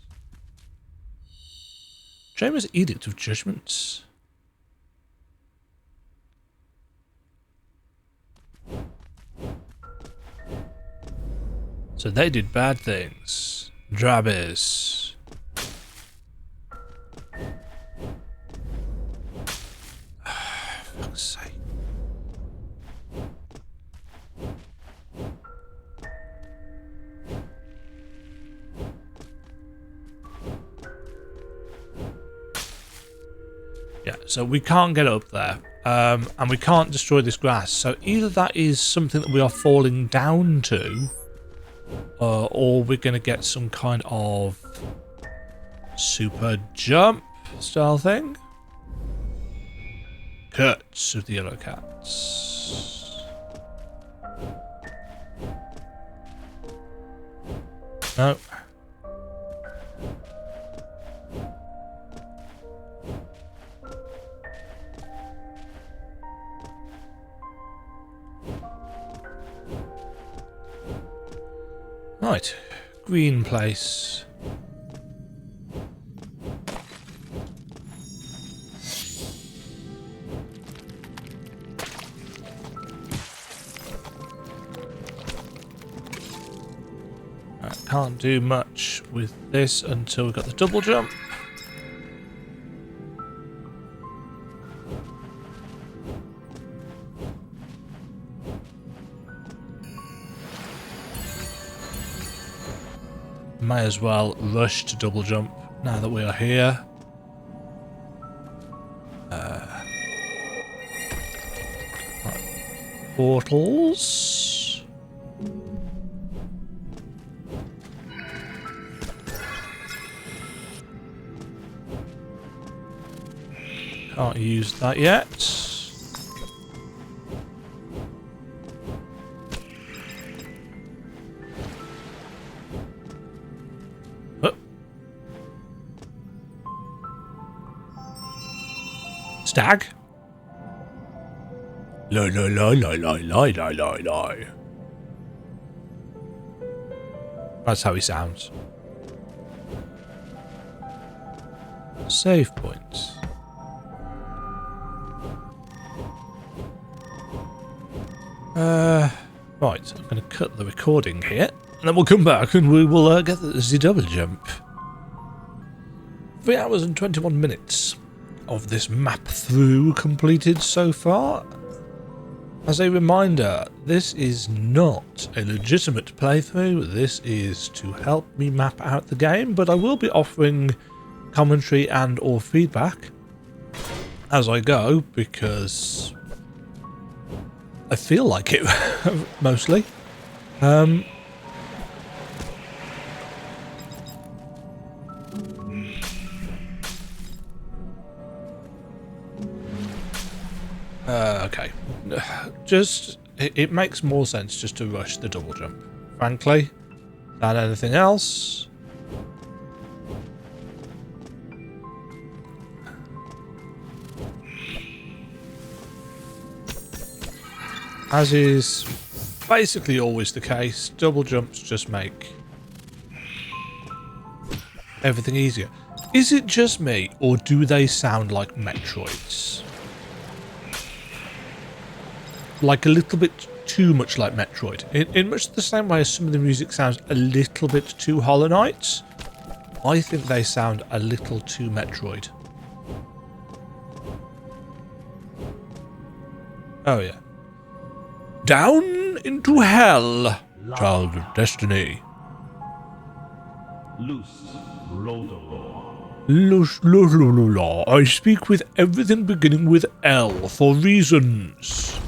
Jamer's Edict of Judgments. So they did bad things. Drabbies. Fuck's sake. Yeah, so we can't get up there. And we can't destroy this grass. So either that is something that we are falling down to, or we're going to get some kind of super jump style thing. Curts of the Yellow Cats. No. Right, green place. can't do much with this until we've got the double jump. May as well rush to double jump now that we are here. Right. Portals. Can't use that yet. Stag? Lie, lie, lie, lie, lie, lie, lie, lie, lie. That's how he sounds. Save points. Right, I'm going to cut the recording here, and then we'll come back and we will get the double jump. 3 hours and 21 minutes of this map through completed so far. As a reminder, this is not a legitimate playthrough, this is to help me map out the game, but I will be offering commentary and or feedback as I go, because I feel like it, mostly. Okay. Just, it makes more sense just to rush the double jump, frankly, than anything else. As is basically always the case, double jumps just make everything easier. Is it just me, or do they sound like Metroids? Like a little bit too much like Metroid. In much the same way as some of the music sounds a little bit too Hollow Knight, I think they sound a little too Metroid. Oh yeah. Down into hell, child of destiny. I speak with everything beginning with L for reasons.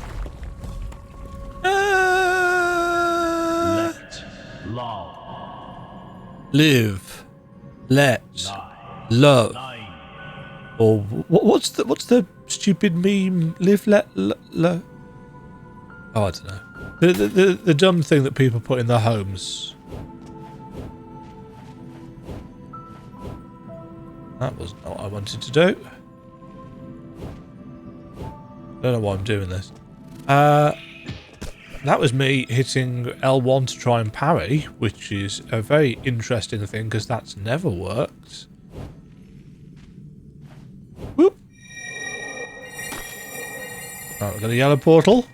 Live, let, love, or what's the stupid meme? Live, let, love. Oh, I don't know. The dumb thing that people put in their homes. That was not what I wanted to do. Don't know why I'm doing this. That was me hitting L1 to try and parry, which is a very interesting thing because that's never worked. Whoop. Right, we've got a yellow portal.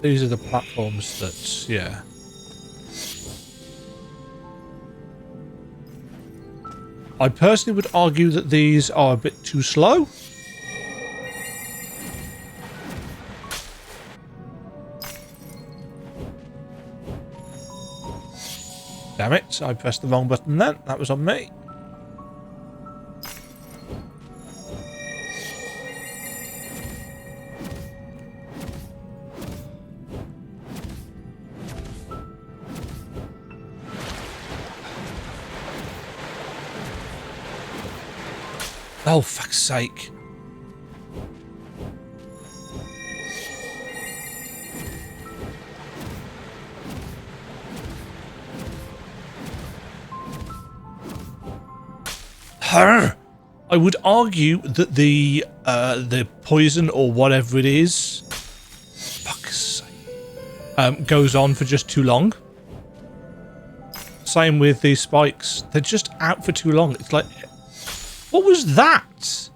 These are the platforms that, yeah. I personally would argue that these are a bit too slow. Damn it, I pressed the wrong button then. That was on me. Oh, fuck's sake. I would argue that the poison or whatever it is, fuck's sake, goes on for just too long. Same with these spikes. They're just out for too long. It's like, what was that?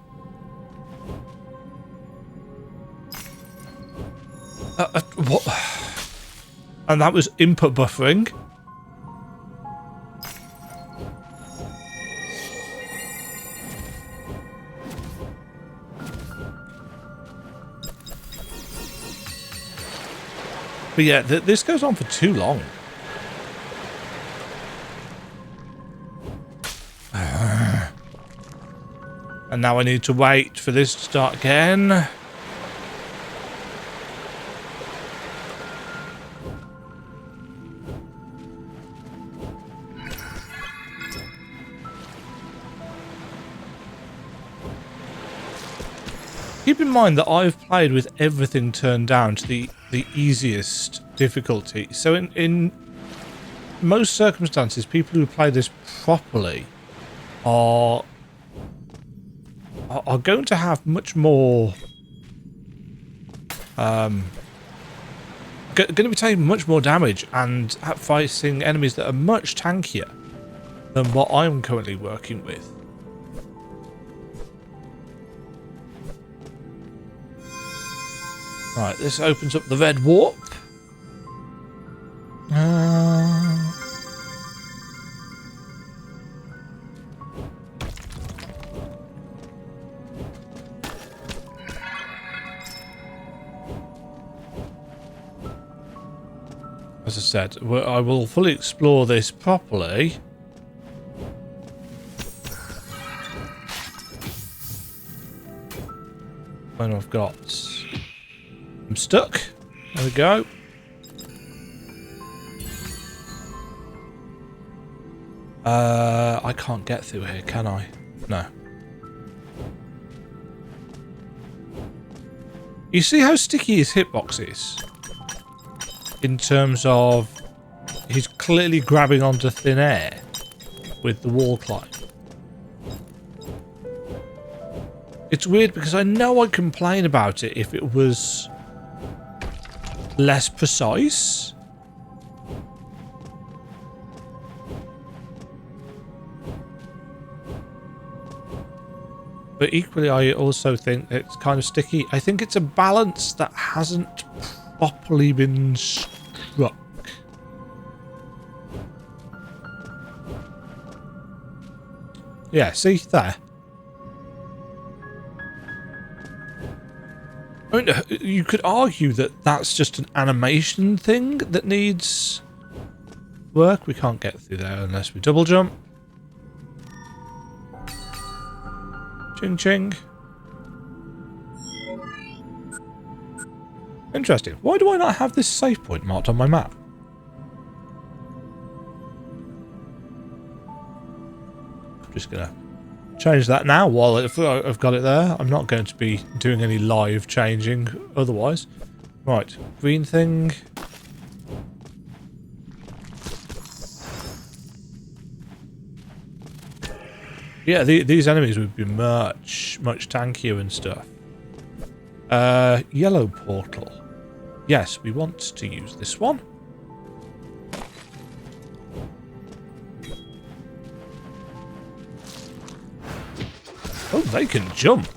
And that was input buffering. But yeah, this goes on for too long. And now I need to wait for this to start again. Keep in mind that I've played with everything turned down to the easiest difficulty. So in most circumstances, people who play this properly are going to have much more going to be taking much more damage and fighting enemies that are much tankier than what I'm currently working with. Right, this opens up the red warp. As I said, I will fully explore this properly. When I've got... I'm stuck. There we go. I can't get through here, can I? No. You see how sticky his hitbox is? In terms of... he's clearly grabbing onto thin air with the wall climb. It's weird because I know I'd complain about it if it was less precise. But equally, I also think it's kind of sticky. I think it's a balance that hasn't properly been struck. Yeah, see there. I mean, you could argue that that's just an animation thing that needs work. We can't get through there unless we double jump. Ching ching. Interesting. Why do I not have this save point marked on my map? I'm just gonna change that now while I've got it there. I'm not going to be doing any live changing otherwise. Right, green thing. Yeah, these enemies would be much tankier and stuff. Yellow portal. Yes, we want to use this one. Oh, they can jump.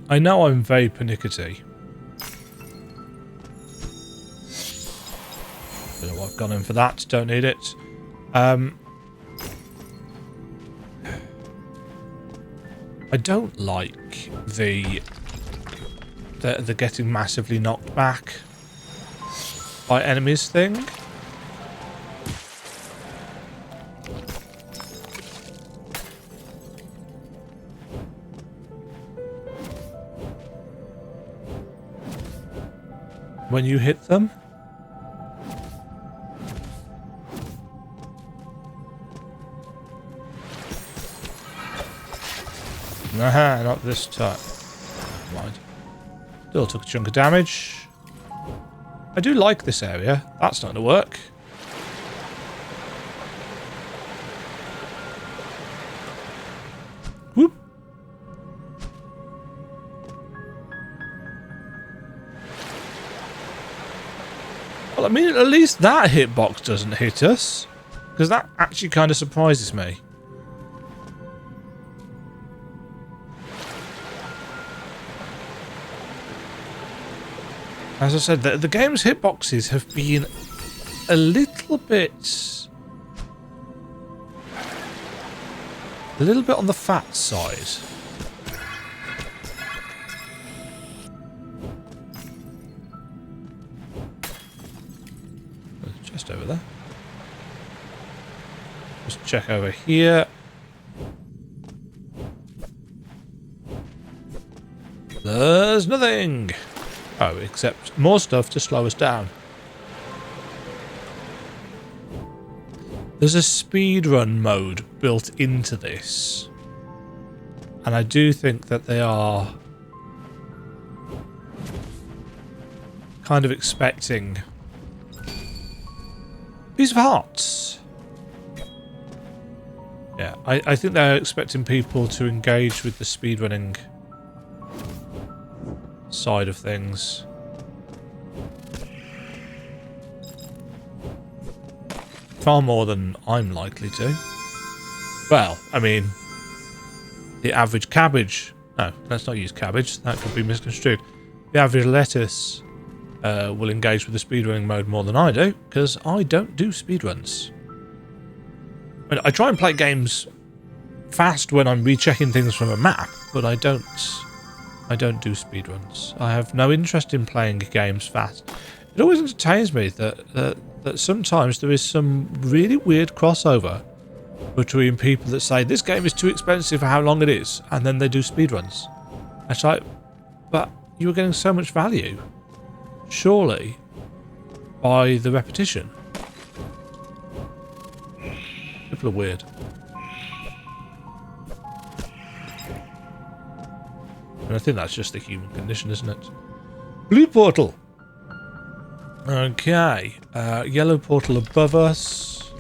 I know I'm very pernickety. Don't know what I've gone in for that. Don't need it. I don't like the getting massively knocked back by enemies thing. When you hit them. Nah, not this time. Never mind. Still took a chunk of damage. I do like this area. That's not going to work. Whoop. Well, I mean, at least that hitbox doesn't hit us. Because that actually kind of surprises me. As I said, the game's hitboxes have been a little bit on the fat side. Just over there. Just check over here. There's nothing. Oh, except more stuff to slow us down. There's a speedrun mode built into this. And I do think that they are kind of expecting piece of hearts. Yeah, I think they're expecting people to engage with the speedrunning side of things. Far more than I'm likely to. Well, I mean, the average cabbage... No, let's not use cabbage. That could be misconstrued. The average lettuce will engage with the speedrunning mode more than I do, because I don't do speedruns. I try and play games fast when I'm rechecking things from a map, but I don't do speedruns. I have no interest in playing games fast. It always entertains me that sometimes there is some really weird crossover between people that say this game is too expensive for how long it is, and then they do speedruns. It's like, but you were getting so much value, surely, by the repetition. People are weird. And I think that's just the human condition, isn't it? Blue portal. Okay. Yellow portal above us.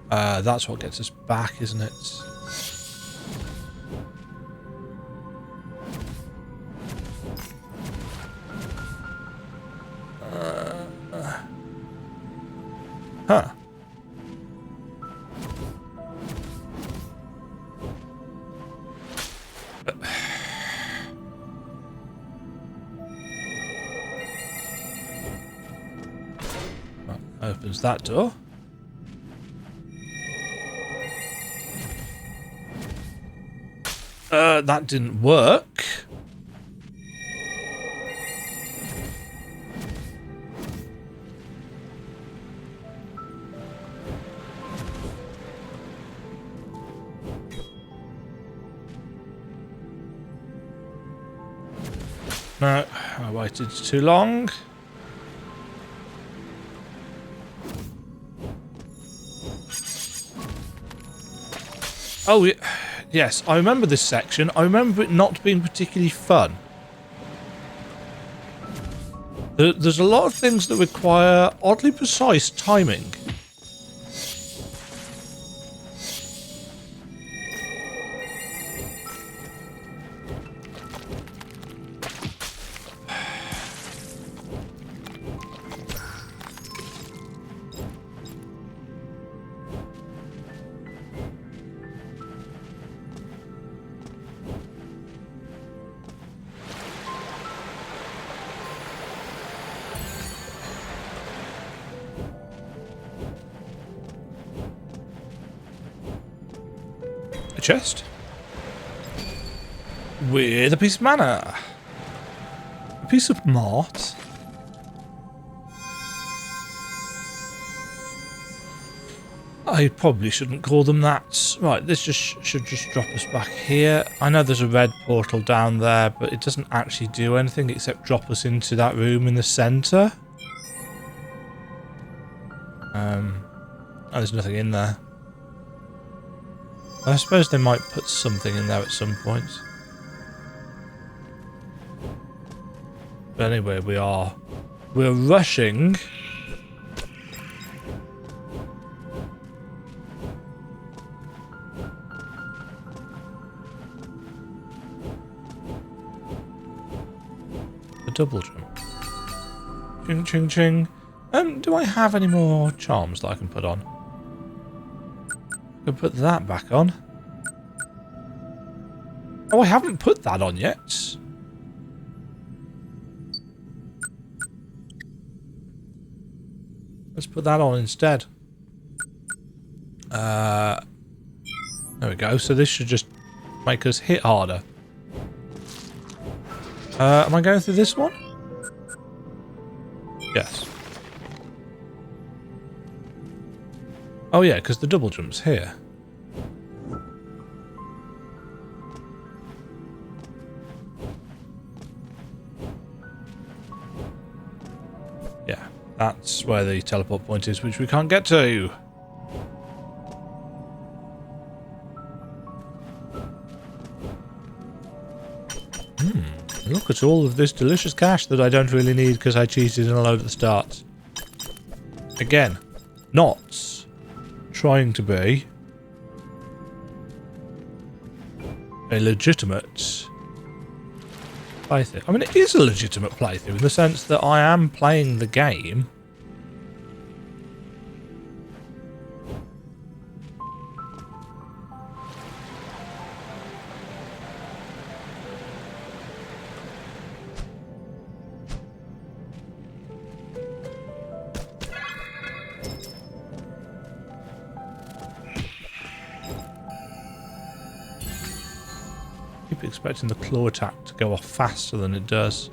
That's what gets us back, isn't it? Huh. Opens that door. That didn't work. No, I waited too long. Oh, yes, I remember this section. I remember it not being particularly fun. There's a lot of things that require oddly precise timing. Chest with a piece of mana, a piece of mart. I probably shouldn't call them that. Right, this should just drop us back here. I know there's a red portal down there, but it doesn't actually do anything except drop us into that room in the center. Oh, there's nothing in there. I suppose they might put something in there at some point. But anyway, we're rushing. double jump. Ching, ching, ching. Do I have any more charms that I can put on? I can put that back on. Oh, I haven't put that on yet. Let's put that on instead. There we go. So this should just make us hit harder. Am I going through this one? Yes. Oh yeah, because the double jump's here. Yeah, that's where the teleport point is, which we can't get to. Look at all of this delicious cash that I don't really need because I cheated in a load at the start. Again, not trying to be a legitimate playthrough. I mean, it is a legitimate playthrough in the sense that I am playing the game. Expecting the claw attack to go off faster than it does.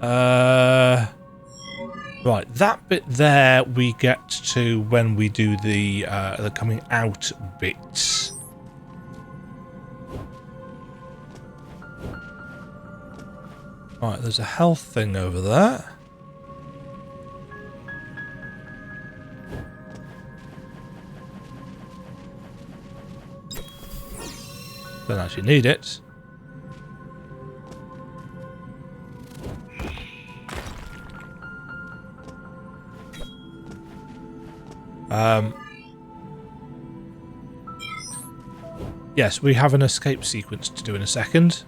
Right, that bit there we get to when we do the coming out bits. Right, there's a health thing over there. Don't actually need it. Yes, we have an escape sequence to do in a second.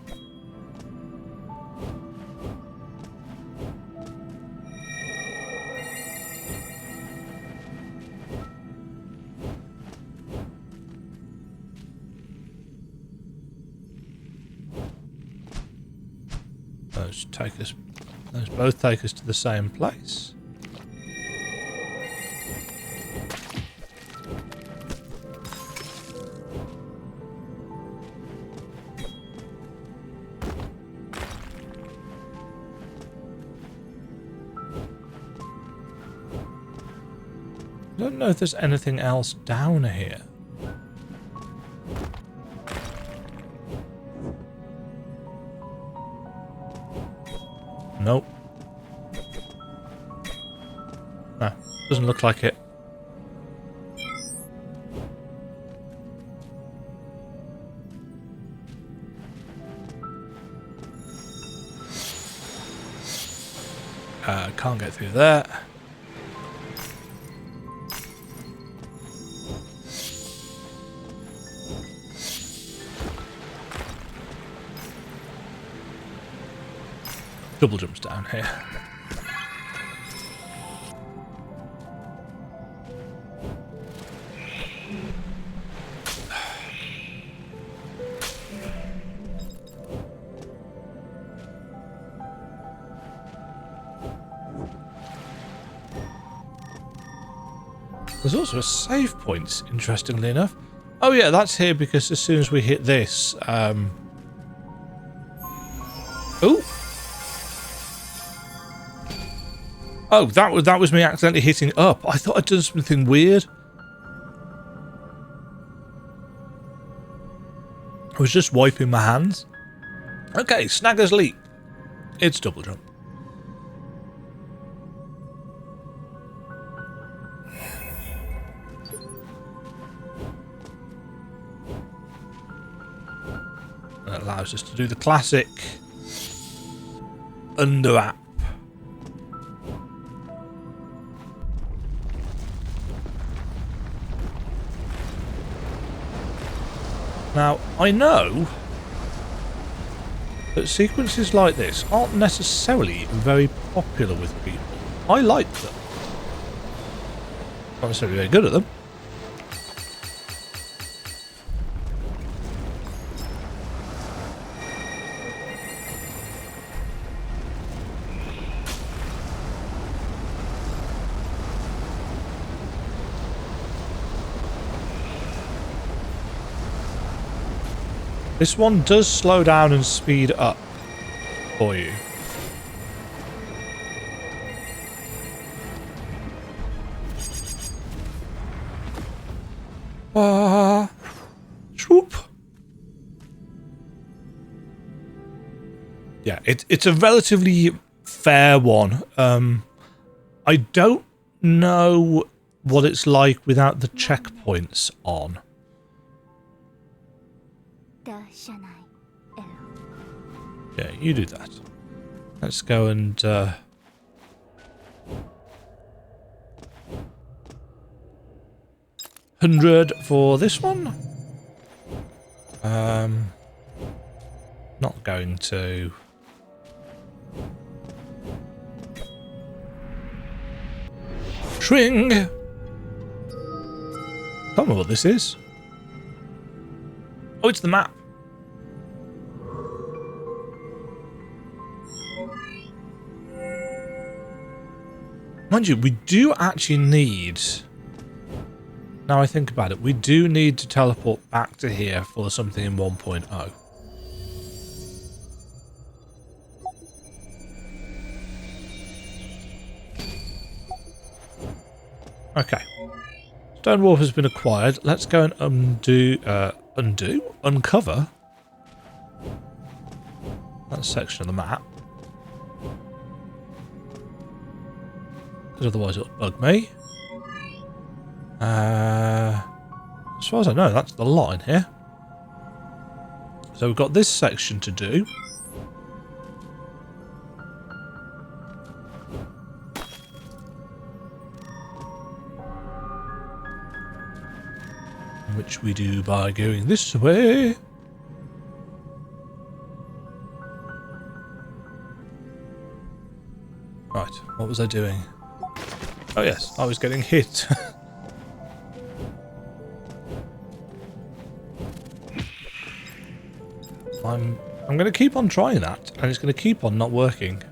Those both take us to the same place. I don't know if there's anything else down here. Nope. No, doesn't look like it. Can't get through there. Double jumps down here. There's also a save point, interestingly enough. Oh yeah, that's here because as soon as we hit this, ooh. Oh, that was me accidentally hitting up. I thought I'd done something weird. I was just wiping my hands. Okay, Snagger's Leap. It's double jump. That allows us to do the classic under-app. Now, I know But sequences like this aren't necessarily very popular with people. I like them. Not necessarily very good at them. This one does slow down and speed up for you. Swoop. Yeah, it's a relatively fair one. I don't know what it's like without the checkpoints on.
だ社内エロ
Yeah, you do that. Let's go and 100 for this one. Not going to. String. Can't remember what this is. Oh, it's the map. Mind you, we do actually need... Now I think about it, we do need to teleport back to here for something in 1.0. Okay. Stone Wall has been acquired. Let's go and uncover that section of the map. Because otherwise it'll bug me. As far as I know, that's the lot in here. So we've got this section to do. Which we do by going this way. Right, what was I doing? Oh yes, I was getting hit. I'm going to keep on trying that, and it's going to keep on not working.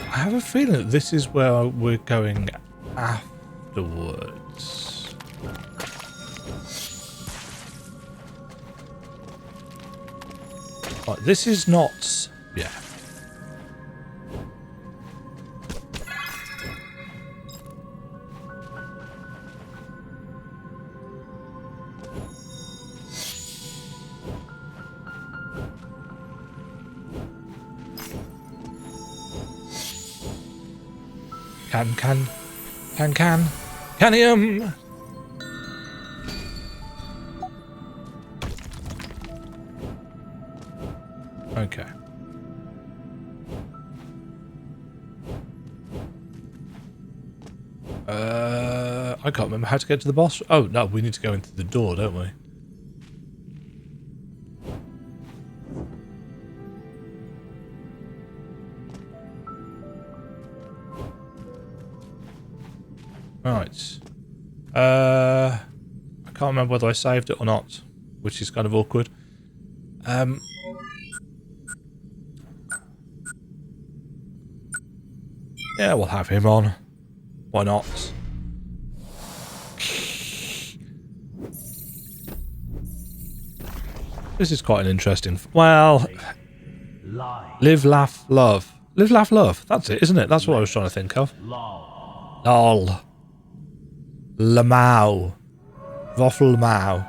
I have a feeling that this is where we're going afterwards. Right, this is not... Yeah. Canium! Okay. I can't remember how to get to the boss. Oh, no, we need to go into the door, don't we? Right. I can't remember whether I saved it or not, which is kind of awkward. Yeah, we'll have him on. Why not? This is quite an interesting... Well... Live, laugh, love. Live, laugh, love. That's it, isn't it? That's what I was trying to think of. Lol. Lamau. Waffle Mau.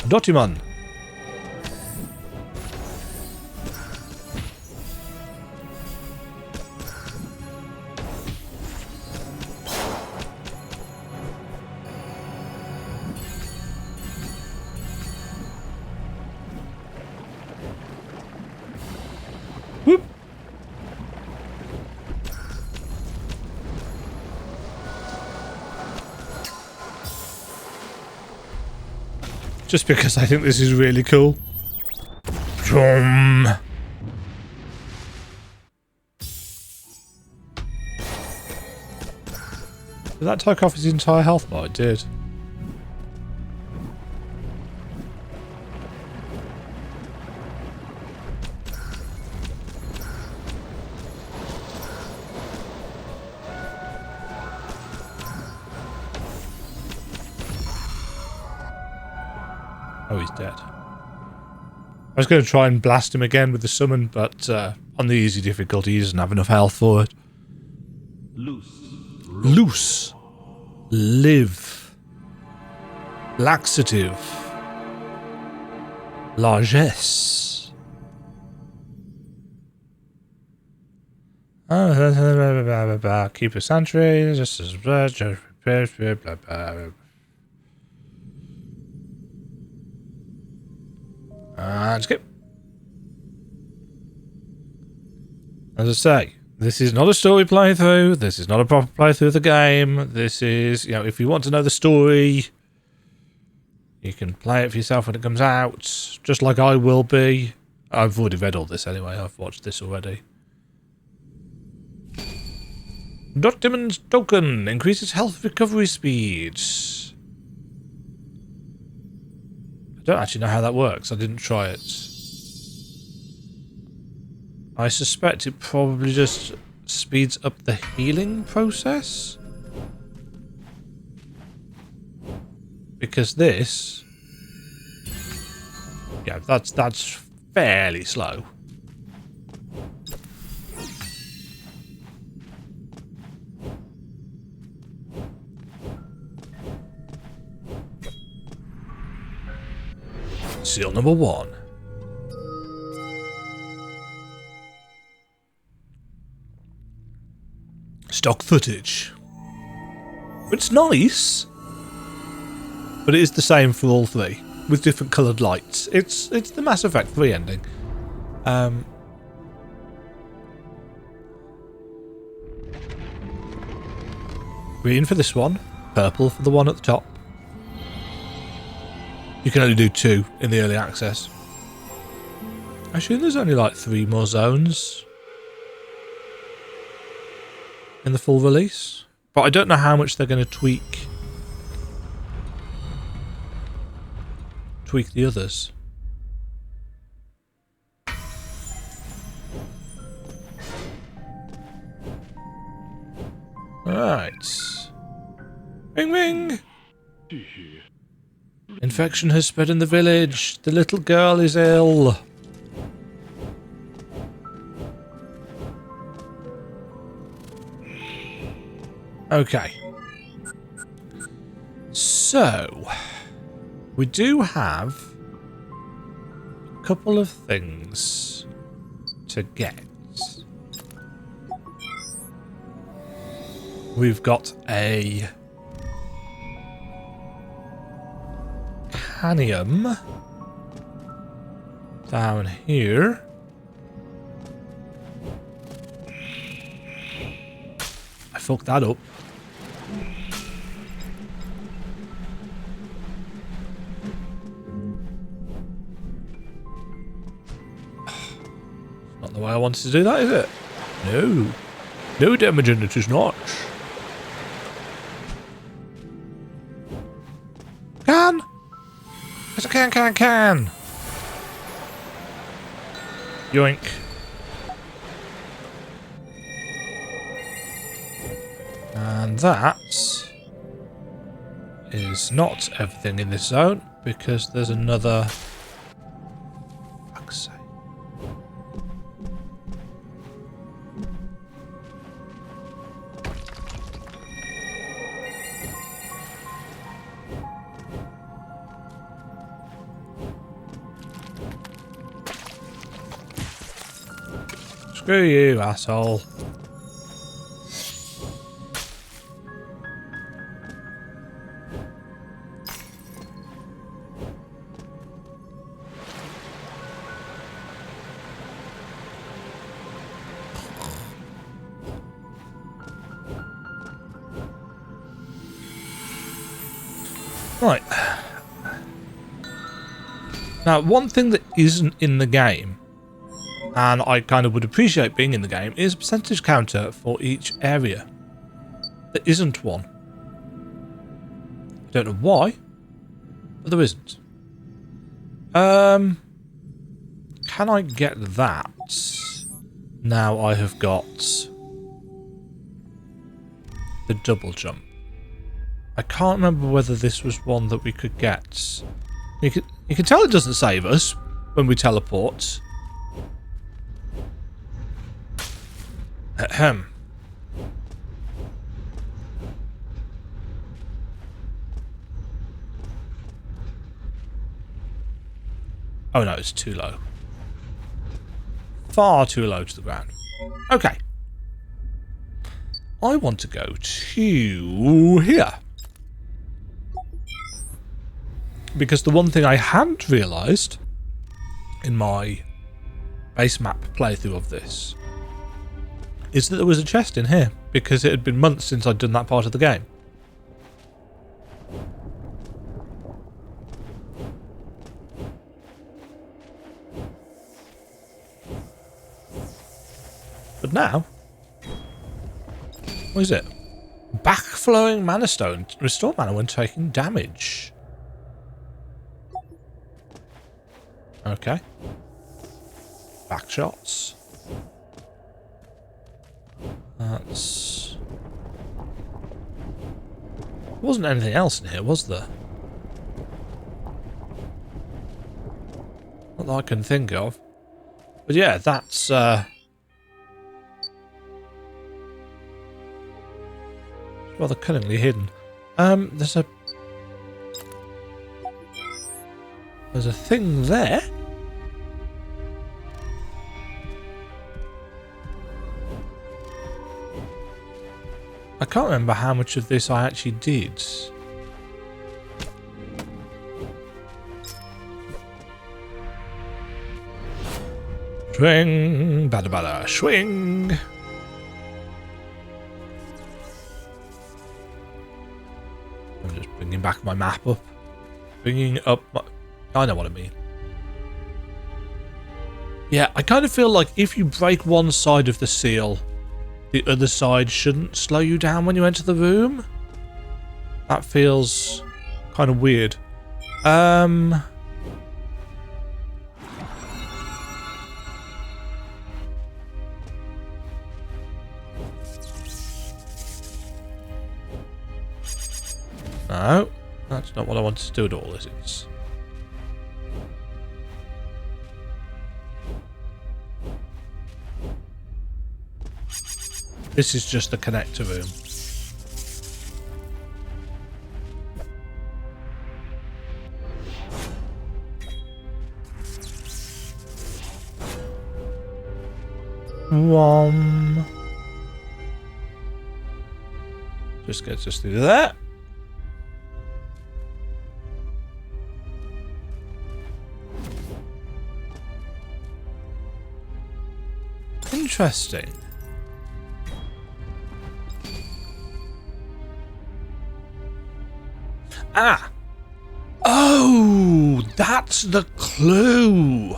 Dotimon. just because I think this is really cool. Did that take off his entire health bar? It did. Oh, he's dead. I was going to try and blast him again with the summon, but on the easy difficulty, he doesn't have enough health for it. Loose. Live. Laxative. Largesse. Keep a sentry. Just as blah blah. And skip. As I say, this is not a story playthrough. This is not a proper playthrough of the game. This is, you know, if you want to know the story, you can play it for yourself when it comes out, just like I will be. I've already read all this anyway. I've watched this already. Demon's token increases health recovery speed. I don't actually know how that works. I didn't try it. I suspect it probably just speeds up the healing process. Because this... yeah, that's fairly slow. Seal number 1. Stock footage. It's nice, but it is the same for all three, with different coloured lights. It's the Mass Effect 3 ending. Green for this one, purple for the one at the top. You can only do 2 in the early access. I assume there's only like 3 more zones in the full release, but I don't know how much they're going to tweak the others. Alright. Ring ring! Infection has spread in the village. The little girl is ill. Okay. So, we do have a couple of things to get. We've got a Canium down here. I fucked that up. Not the way I wanted to do that, is it? No. No, Demajen, it is not. Can! Yes, I can! Yoink. And that is not everything in this zone, because there's another... fuck's sake. Screw you, asshole. Right. Now, one thing that isn't in the game, and I kind of would appreciate being in the game, is a percentage counter for each area. There isn't one. I don't know why, but there isn't. Can I get that? Now I have got the double jump. I can't remember whether this was one that we could get. You can tell it doesn't save us when we teleport. Ahem. Oh no, it's too low. Far too low to the ground. Okay. I want to go to here. Because the one thing I hadn't realised in my base map playthrough of this is that there was a chest in here, because it had been months since I'd done that part of the game. But now, what is it? Backflowing mana stone. Restore mana when taking damage. Okay. Back shots. That's... There wasn't anything else in here, was there? Not that I can think of. But yeah, that's rather cunningly hidden. There's a thing there. I can't remember how much of this I actually did. Swing, bada bada, swing. I'm just bringing back my map up. Bringing up my... I know what I mean. Yeah, I kind of feel like if you break one side of the seal, the other side shouldn't slow you down when you enter the room. That feels kind of weird. No, that's not what I wanted to do at all, is it? This is just the connector room. Just gets us through that. Interesting. Ah! Oh, that's the clue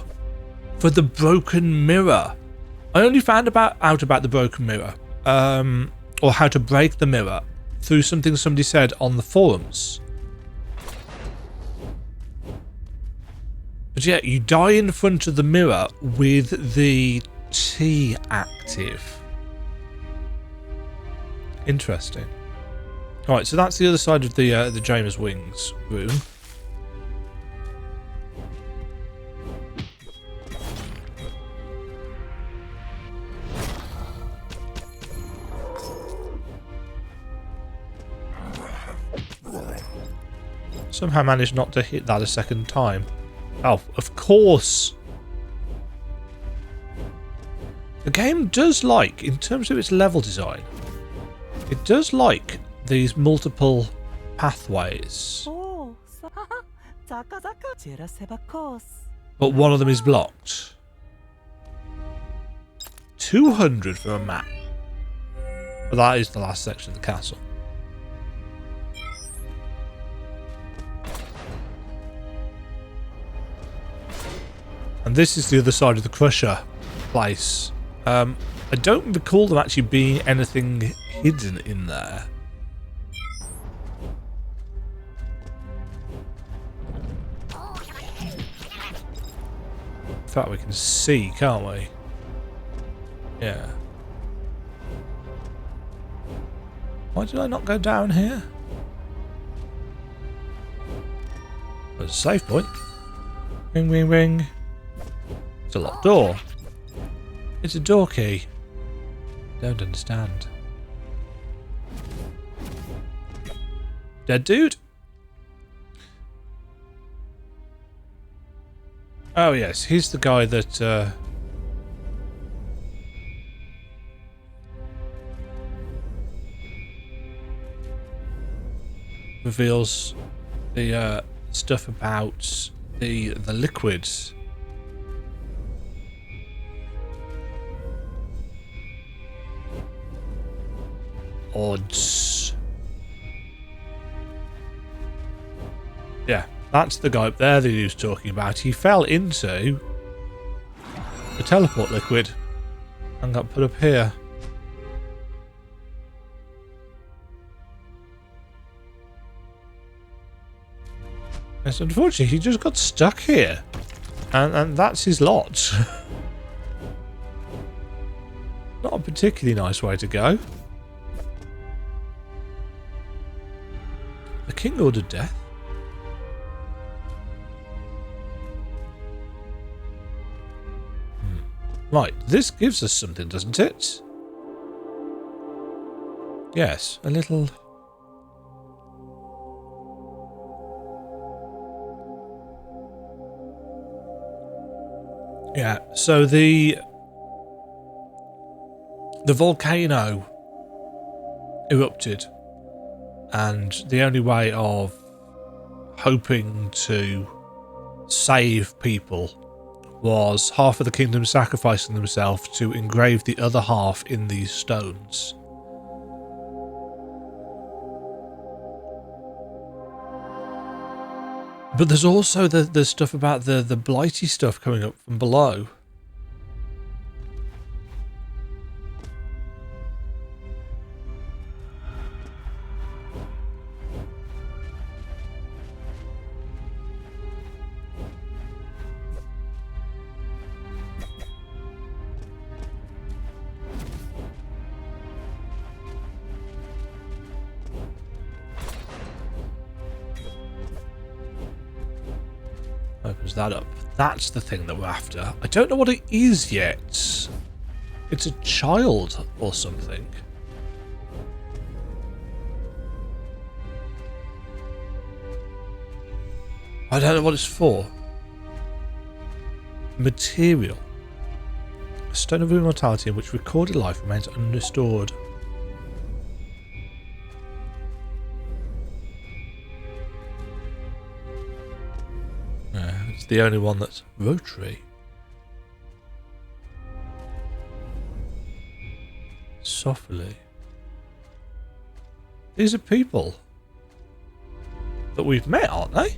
for the broken mirror. I only found out about the broken mirror, or how to break the mirror, through something somebody said on the forums. But yeah, you die in front of the mirror with the T active. Interesting. Alright, so that's the other side of the James Wings room. Somehow managed not to hit that a second time. Oh, of course! The game does like, in terms of its level design, it does like these multiple pathways. But one of them is blocked. 200 for a map. But that is the last section of the castle. And this is the other side of the crusher place. I don't recall there actually being anything hidden in there. In fact, we can see, can't we? Yeah. Why did I not go down here? There's a safe point. Ring, ring, ring. It's a locked door. It's a door key. Don't understand. Dead dude? Oh yes, he's the guy that reveals the stuff about the liquids. Odds. Yeah, that's the guy up there that he was talking about. He fell into the teleport liquid and got put up here. Yes, unfortunately, he just got stuck here. And that's his lot. Not a particularly nice way to go. The king ordered death. Right, this gives us something, doesn't it? Yes, a little... Yeah, so the volcano erupted, and the only way of hoping to save people was half of the kingdom sacrificing themselves to engrave the other half in these stones. But there's also the stuff about the blighty stuff coming up from below. Opens that up. That's the thing that we're after. I don't know what it is yet. It's a child or something. I don't know what it's for. Material. A stone of immortality in which recorded life remains unrestored. It's the only one that's rotary. Softly. These are people that we've met, aren't they?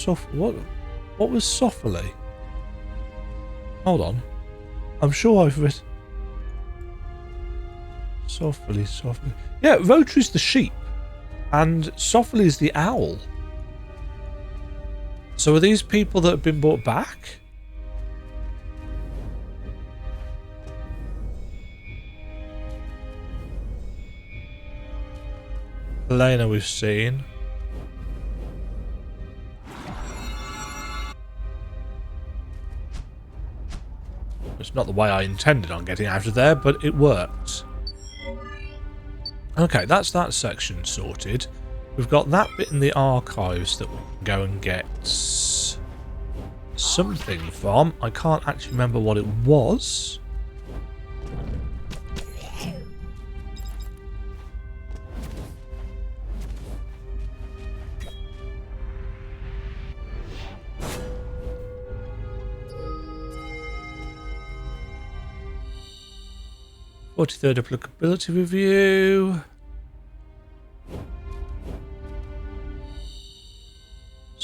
What was softly? Hold on. I'm sure I've read... Softly. Yeah, rotary's the sheep. And softly is the owl. So are these people that have been brought back? Elena we've seen. It's not the way I intended on getting out of there, but it worked. Okay, that's that section sorted. We've got that bit in the archives that we can go and get something from. I can't actually remember what it was. "43rd applicability review.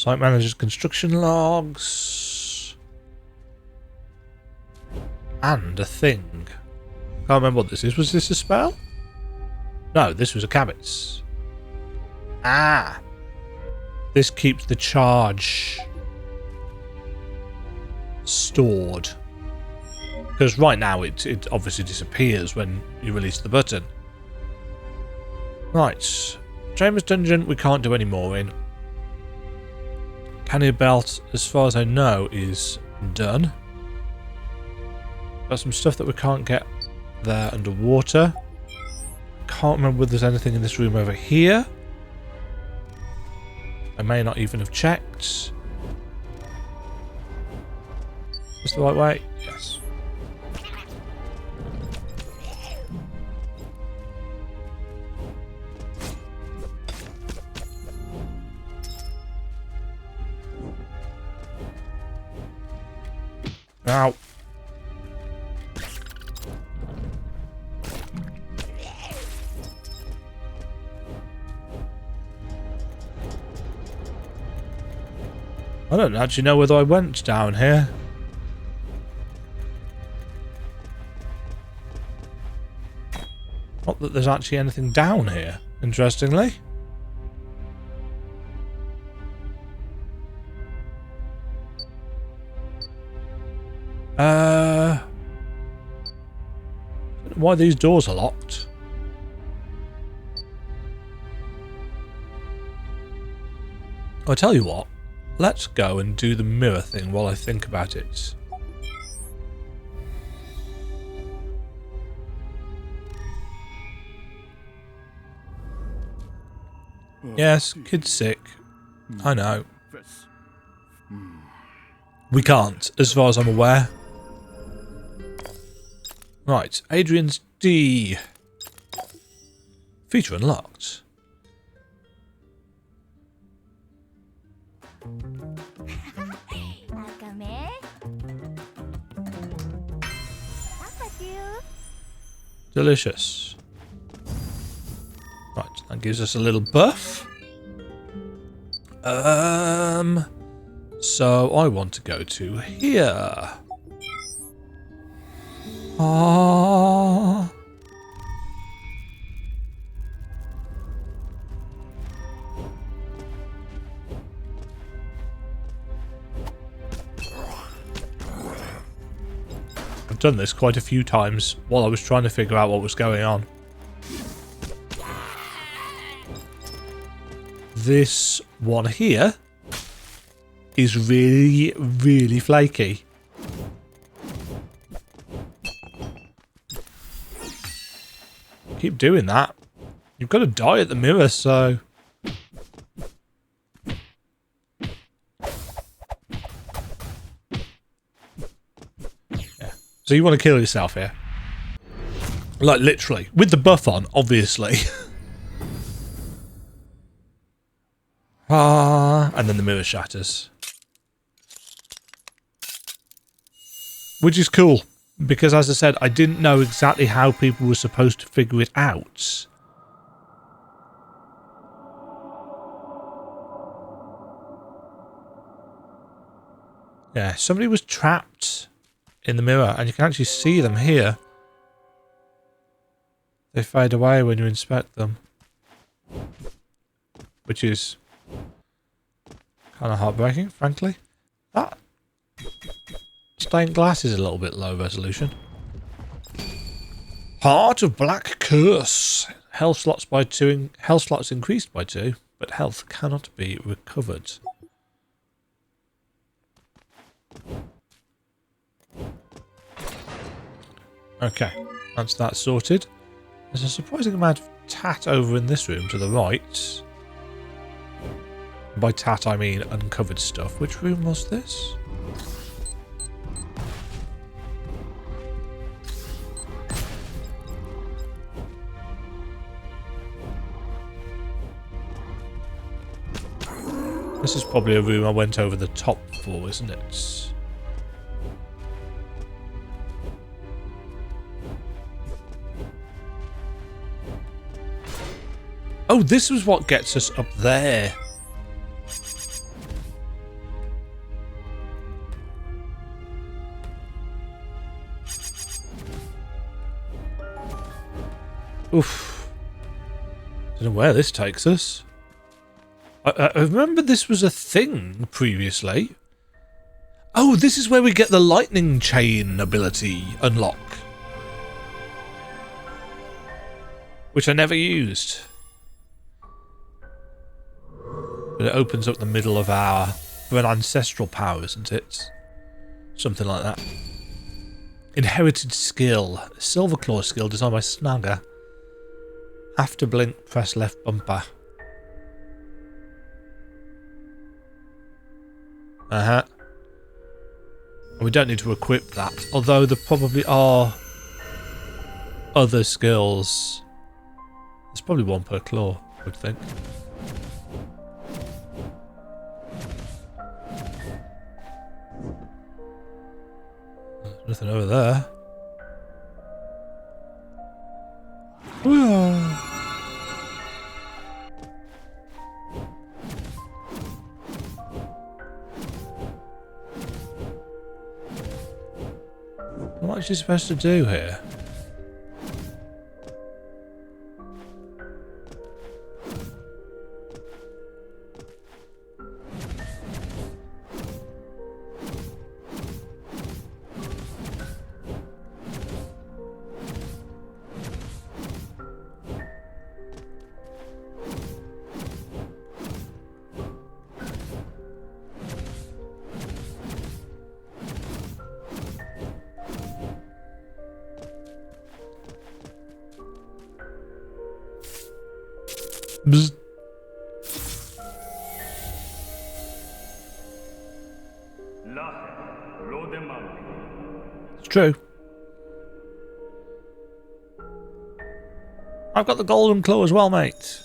Site manager's construction logs. And a thing. Can't remember what this is. Was this a spell? No, this was a Cabot's. Ah! This keeps the charge stored. Because right now it obviously disappears when you release the button. Right. Chambers Dungeon we can't do any more in. Canny Belt, as far as I know, is done. Got some stuff that we can't get there underwater. Can't remember whether there's anything in this room over here. I may not even have checked. Is this the right way? Yes. Ow. I don't actually know whether I went down here. Not that there's actually anything down here, interestingly. I don't know why these doors are locked. I'll tell you what. Let's go and do the mirror thing while I think about it. Yes, kid's sick. I know. We can't, as far as I'm aware. Right, Adrian's D. Feature unlocked. Delicious. Right, that gives us a little buff. So I want to go to here. Ah. I've done this quite a few times while I was trying to figure out what was going on. This one here is really, really flaky. Keep doing that. You've got to die at the mirror, so... yeah. So you want to kill yourself here. Like, literally. With the buff on, obviously. And then the mirror shatters. Which is cool, because as I said, I didn't know exactly how people were supposed to figure it out. Yeah, somebody was trapped in the mirror, and you can actually see them here. They fade away when you inspect them. Which is kind of heartbreaking, frankly. That stained glass is a little bit low resolution. Heart of Black Curse. Health slots by 2. Health slots increased by 2, but health cannot be recovered. Okay, that's that sorted. There's a surprising amount of tat over in this room to the right. By tat, I mean uncovered stuff. Which room was this? This is probably a room I went over the top for, isn't it? Oh, this was what gets us up there. Oof. Don't know where this takes us. I remember this was a thing previously. Oh, this is where we get the lightning chain ability unlock. Which I never used. But it opens up the middle of for an ancestral power, isn't it? Something like that. Inherited skill. Silver claw skill designed by Snagger. After blink, press left bumper. Uh-huh. We don't need to equip that, although there probably are other skills. There's probably one per claw, I would think. There's nothing over there. What is she supposed to do here? Bzz. It's true. I've got the golden claw as well, mate.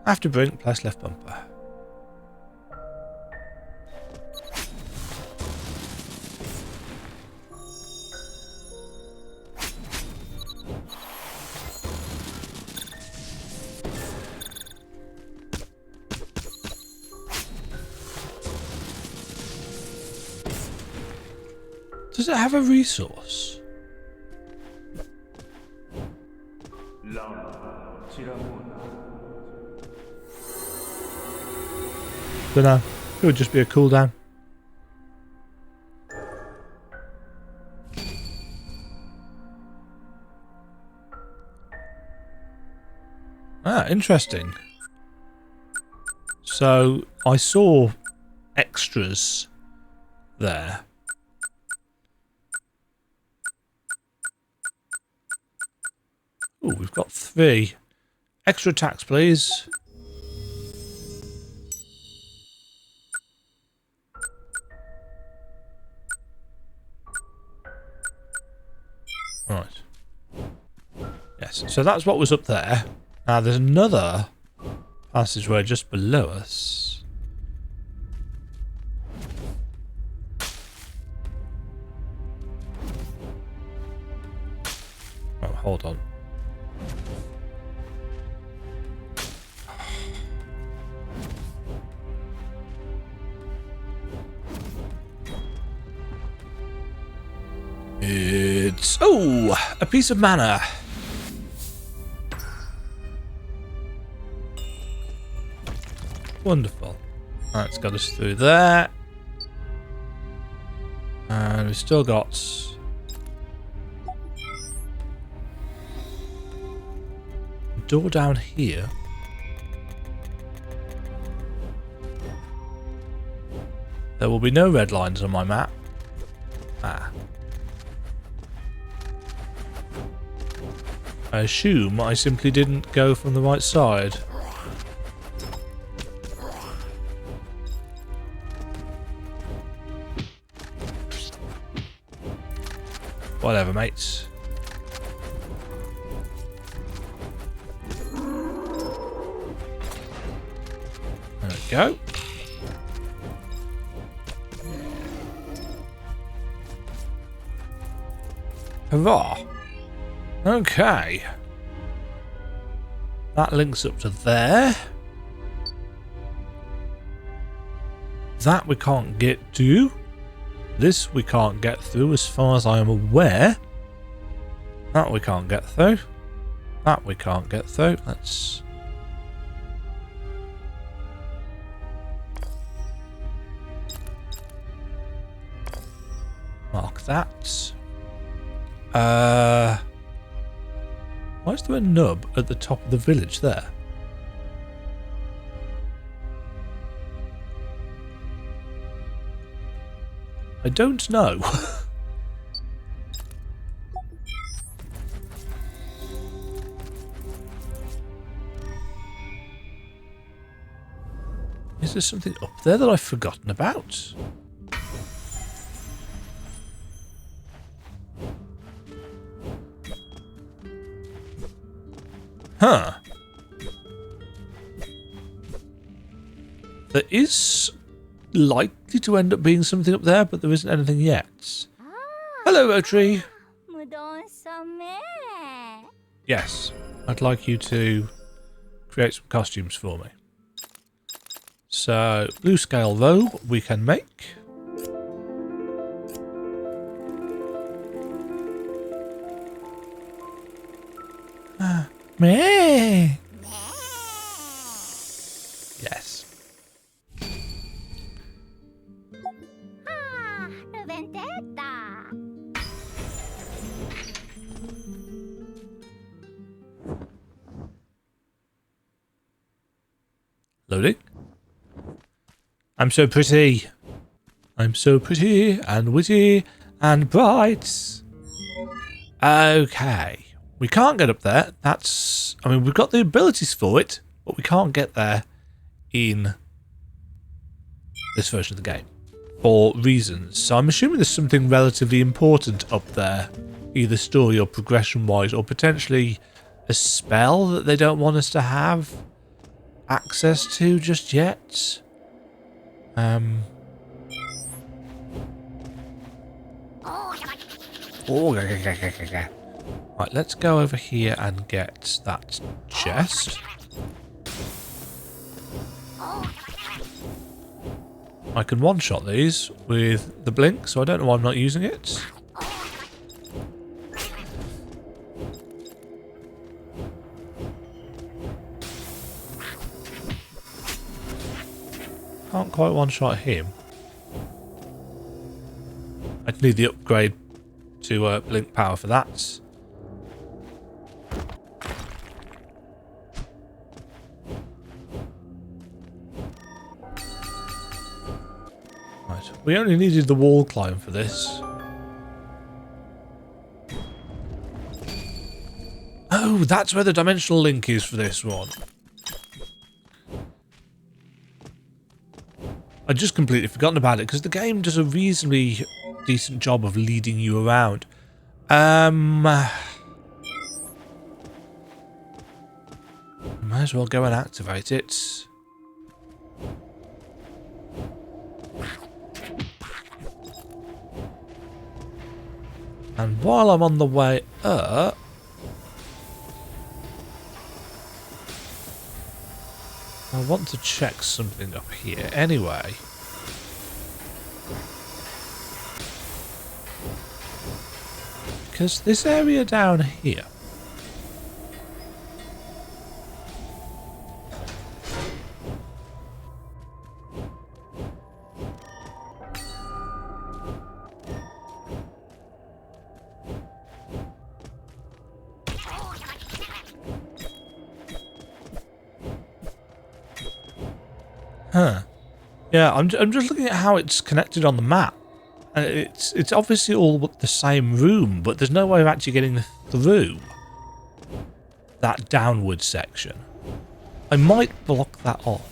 After brink, press left bumper. Does it have a resource? Dunno. It would just be a cooldown. Ah, interesting. So I saw extras there. Oh, we've got 3. Extra attacks, please. Right. Yes, so that's what was up there. Now there's another passageway just below us. Oh, hold on. It's... oh! A piece of mana. Wonderful. That's got us through there. And we've still got... a door down here. There will be no red lines on my map. Ah. I assume I simply didn't go from the right side. Whatever, mates. There we go. Hurrah! Okay. That links up to there. That we can't get to. This we can't get through as far as I am aware. That we can't get through. That we can't get through. Let's... mark that. Why is there a nub at the top of the village there? I don't know. Is there something up there that I've forgotten about? Huh. There is likely to end up being something up there, but there isn't anything yet. Hello, Otri.
無丼様
Yes, I'd like you to create some costumes for me. So, blue scale robe we can make. Meh. Yes.
あールベンテッタ
Loading. I'm so pretty. I'm so pretty and witty and bright. Okay. We can't get up there. That's... I mean, we've got the abilities for it, but we can't get there in this version of the game. For reasons. So I'm assuming there's something relatively important up there. Either story or progression-wise, or potentially a spell that they don't want us to have access to just yet. Right, let's go over here and get that chest. I can one-shot these with the blink, so I don't know why I'm not using it. Can't quite one-shot him. I'd need the upgrade to blink power for that. Right, we only needed the wall climb for this. Oh, that's where the dimensional link is for this one. I'd just completely forgotten about it because the game does a reasonably decent job of leading you around. Might as well go and activate it. And while I'm on the way up, I want to check something up here anyway. Because this area down here. Huh. Yeah, I'm just looking at how it's connected on the map. And it's obviously all the same room, but there's no way of actually getting through that downward section. I might block that off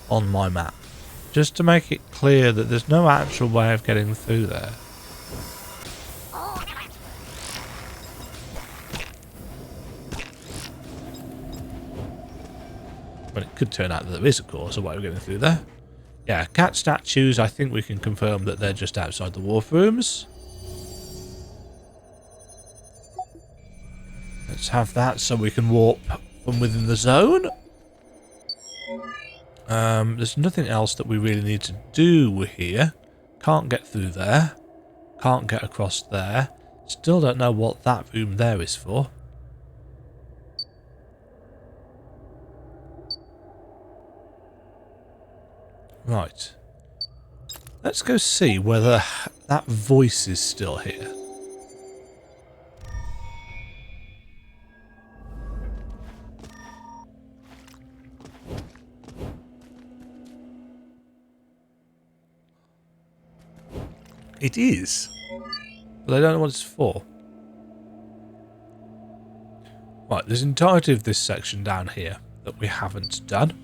on my map, just to make it clear that there's no actual way of getting through there. But it could turn out that there is, of course, a way of getting through there. Yeah, cat statues, I think we can confirm that they're just outside the wharf rooms. Let's have that so we can warp from within the zone. There's nothing else that we really need to do here. Can't get through there. Can't get across there. Still don't know what that room there is for. Right. Let's go see whether that voice is still here. It is. But I don't know what it's for. Right, there's entirety of this section down here that we haven't done.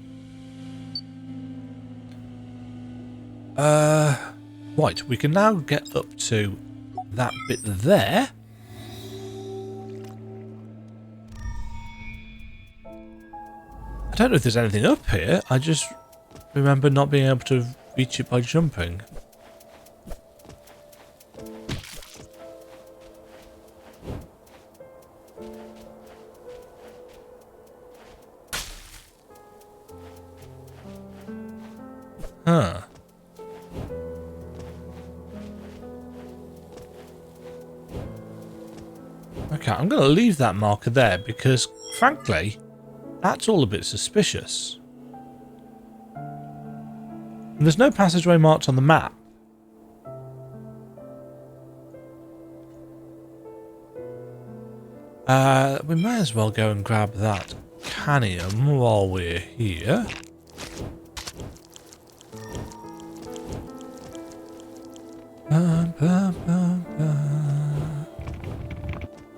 Right, we can now get up to that bit there. I don't know if there's anything up here. I just remember not being able to reach it by jumping. Huh. Okay, I'm going to leave that marker there because, frankly, that's all a bit suspicious. And there's no passageway marked on the map. We may as well go and grab that canium while we're here.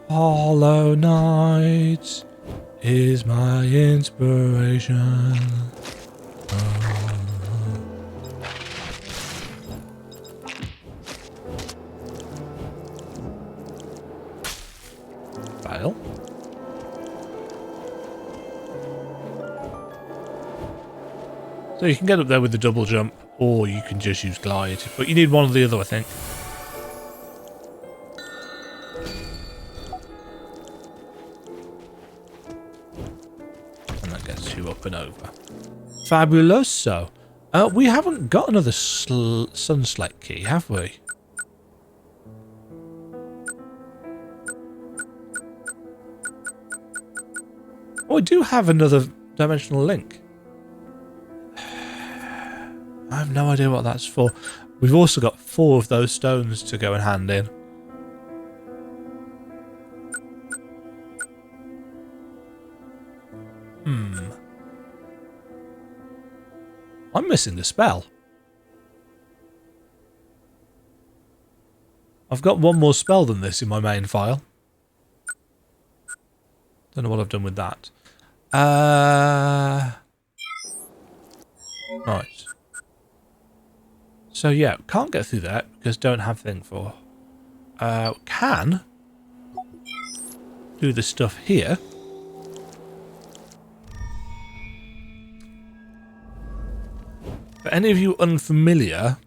Hollow Knight is my inspiration. Fail. So you can get up there with the double jump, or you can just use glide, but you need one or the other, I think. Up and over. Fabuloso. We haven't got another Sunslake key, have we? Oh, I do have another dimensional link. I have no idea what that's for. We've also got 4 of those stones to go and hand in. I'm missing the spell. I've got one more spell than this in my main file. Don't know what I've done with that. Right. So yeah, can't get through that because don't have thing for. Can do the stuff here. For any of you unfamiliar,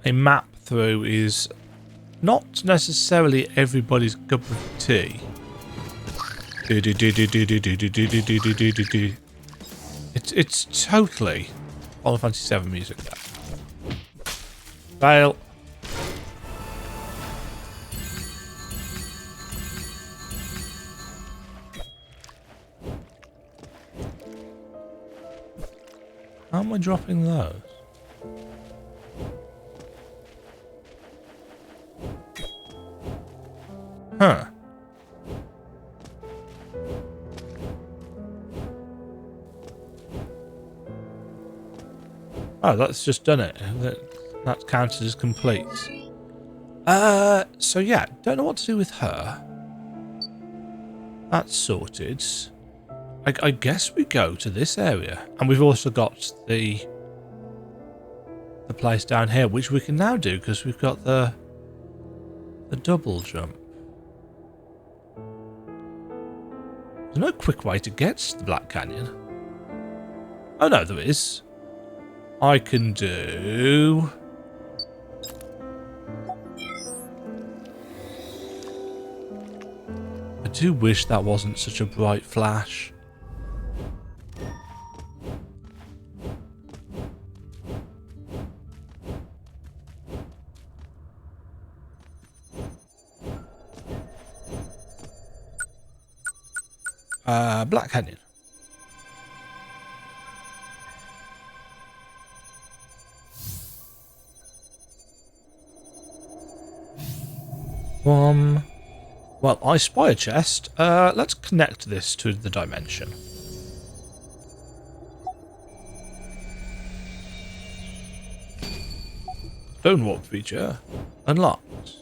a map through is not necessarily everybody's cup of tea. It's totally Final Fantasy VII music. Fail. How am I dropping those? Huh. Oh, that's just done it. That counted as complete. So yeah, don't know what to do with her. That's sorted. I guess we go to this area. And we've also got the place down here, which we can now do because we've got the double jump. There's no quick way to get to the Black Canyon. Oh no, there is. I can do... I do wish that wasn't such a bright flash. Black Canyon. Well, I spy a chest. Let's connect this to the dimension. Stone warp feature unlocked.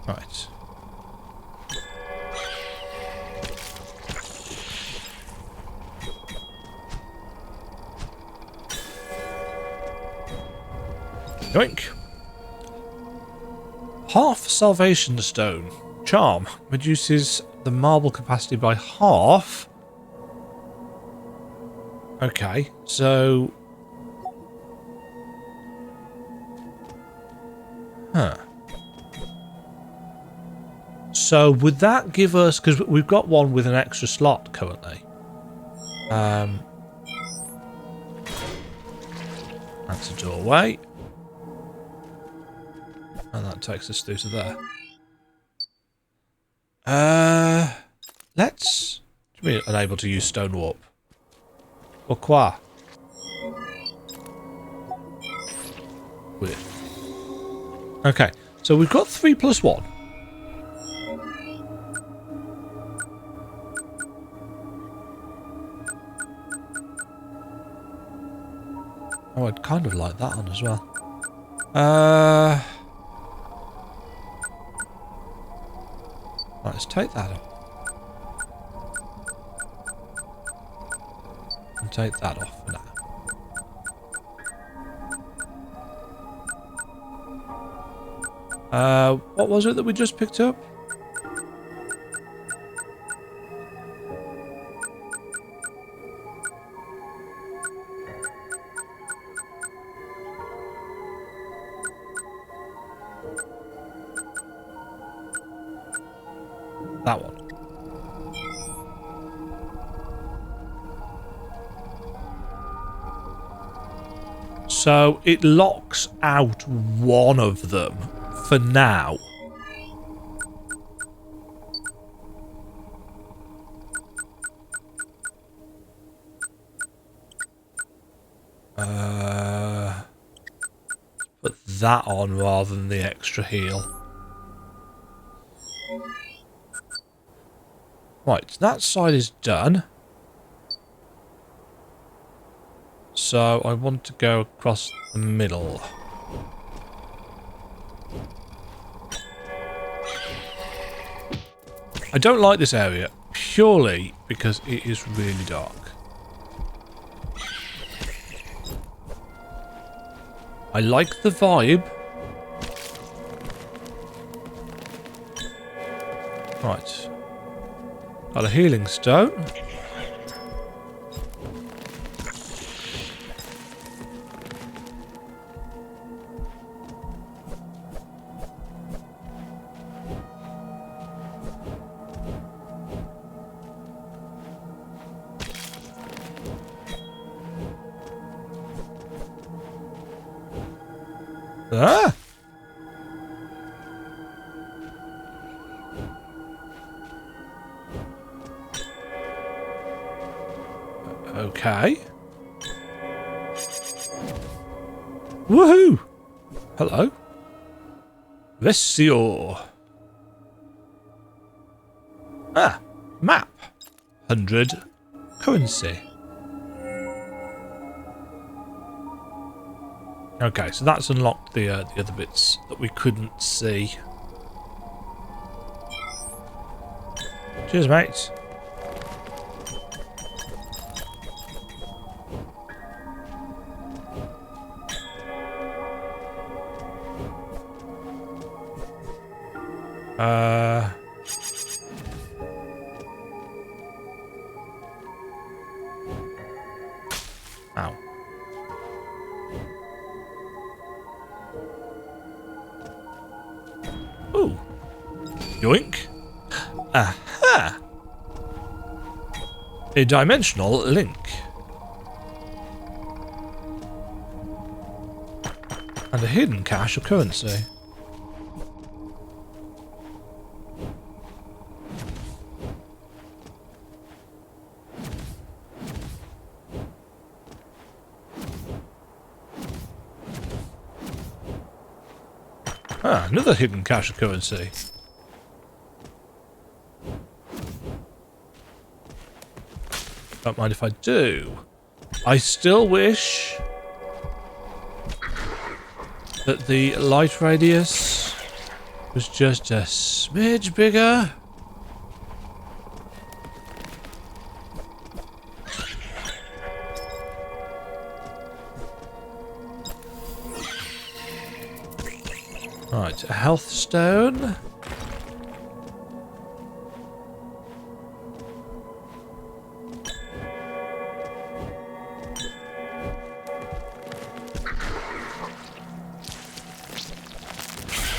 Right. Yoink. Half Salvation Stone. Charm. Reduces the marble capacity by half. Okay, so... Huh. So would that give us... Because we've got one with an extra slot currently. That's a doorway. And that takes us through to there. Let's... What do you mean unable to use stone warp? Pourquoi? Weird. Okay, so we've got 3+1. Oh, I'd kind of like that one as well. Right, let's take that up. And take that off for now. What was it that we just picked up? That one. So it locks out one of them for now. Put that on rather than the extra heal. Right, that side is done. So I want to go across the middle. I don't like this area purely because it is really dark. I like the vibe. Right. Got a healing stone. Ah! Okay. Woohoo! Hello. Vesio. Ah, map. 100 currency. Okay, so that's unlocked the other bits that we couldn't see. Cheers, mates. Ow. Ooh. Yoink. Aha! A dimensional link. And a hidden cache of currency. Ah, another hidden cache of currency. Don't mind if I do. I still wish that the light radius was just a smidge bigger. Right, a health stone.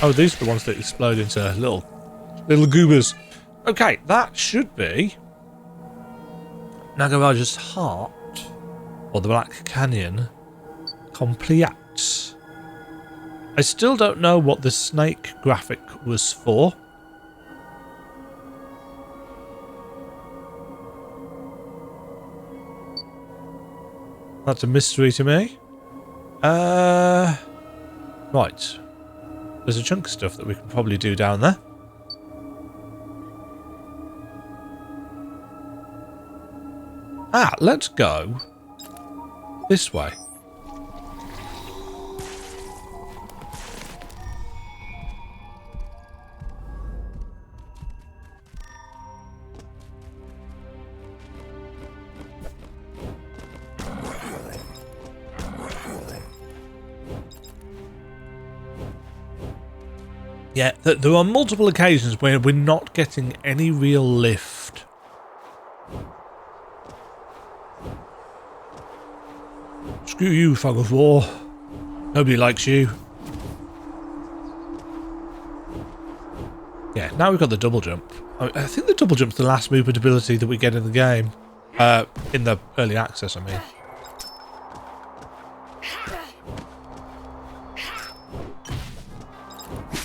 Oh, these are the ones that explode into little goobers. Okay, that should be Nagaraja's heart, or the Black Canyon, complete. I still don't know what the snake graphic was for. That's a mystery to me. Right. There's a chunk of stuff that we can probably do down there. Ah, let's go this way. Yeah, there are multiple occasions where we're not getting any real lift. Screw you, fog of war. Nobody likes you. Yeah, now we've got the double jump. I think the double jump's the last movement ability that we get in the game. In the early access, I mean.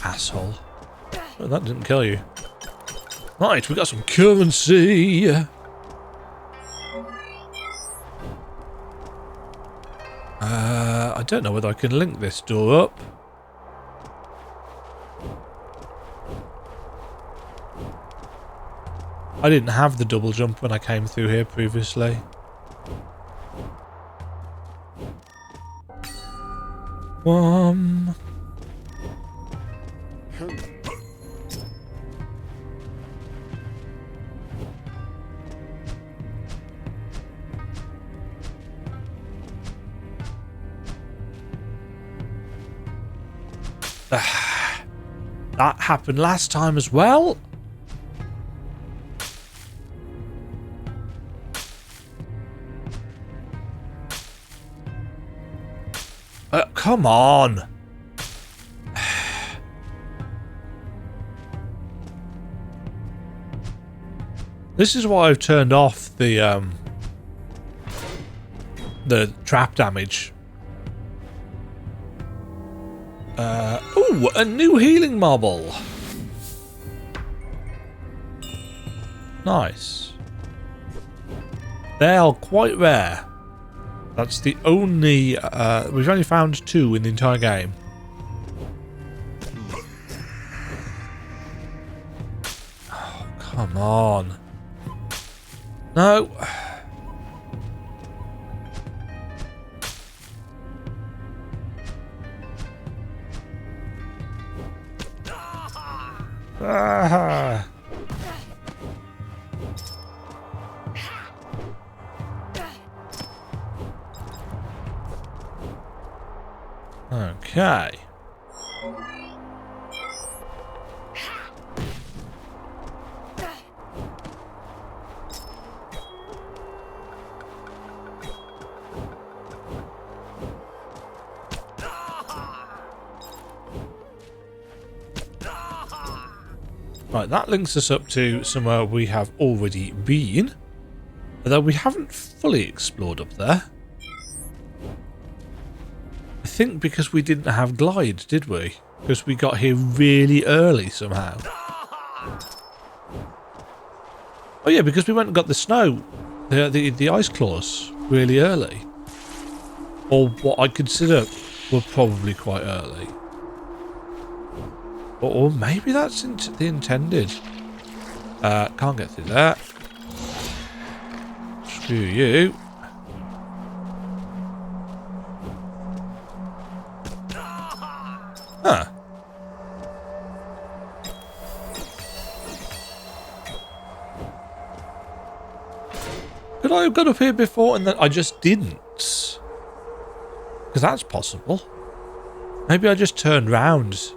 Asshole. Oh, that didn't kill you. Right, we got some currency. I don't know whether I can link this door up. I didn't have the double jump when I came through here previously. That happened last time as well. Come on. This is why I've turned off the trap damage. Ooh, a new healing marble. Nice. They are quite rare. That's the only... we've only found 2 in the entire game. Oh, come on. No. Ah. Okay. Right, that links us up to somewhere we have already been, although we haven't fully explored up there. I think because we didn't have glide, did we? Because we got here really early somehow. Oh yeah, because we went and got the snow, the ice claws really early. Or what I consider were probably quite early. Or maybe that's the intended. Can't get through that. Screw you. Huh. Could I have got up here before and then I just didn't? Because that's possible. Maybe I just turned round.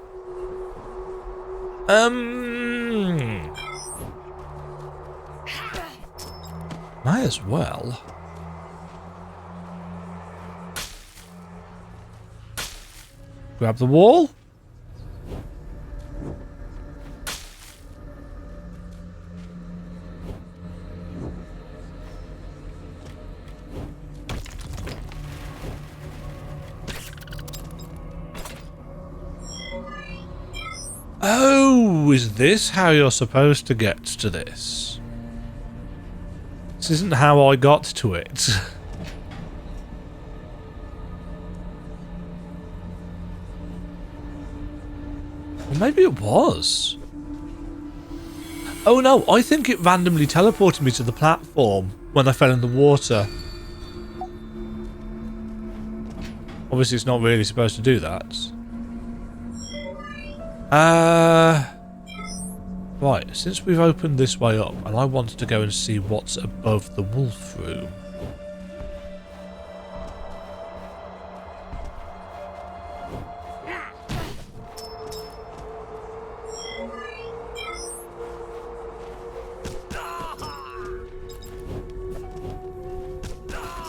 Might as well. Grab the wall. Oh, is this how you're supposed to get to this? This isn't how I got to it. Or maybe it was. Oh no, I think it randomly teleported me to the platform when I fell in the water. Obviously it's not really supposed to do that. Right, since we've opened this way up, and I wanted to go and see what's above the wolf room.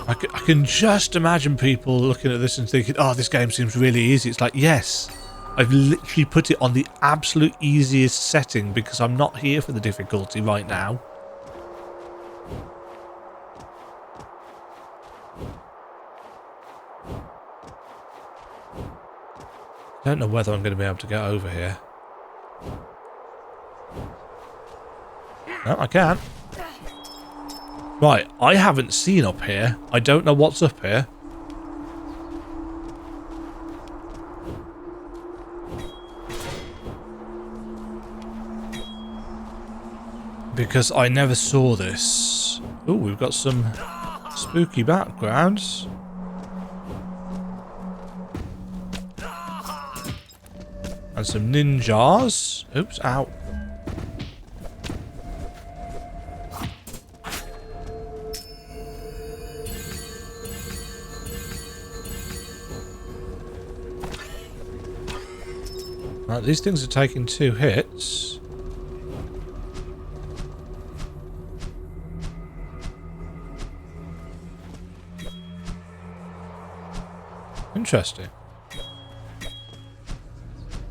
I can just imagine people looking at this and thinking, oh, this game seems really easy. It's like, yes. I've literally put it on the absolute easiest setting because I'm not here for the difficulty right now. I don't know whether I'm going to be able to get over here. No, I can't. Right, I haven't seen up here. I don't know what's up here. Because I never saw this. Oh, we've got some spooky backgrounds. And some ninjas. Oops, ow. Right, these things are taking 2 hits. Interesting.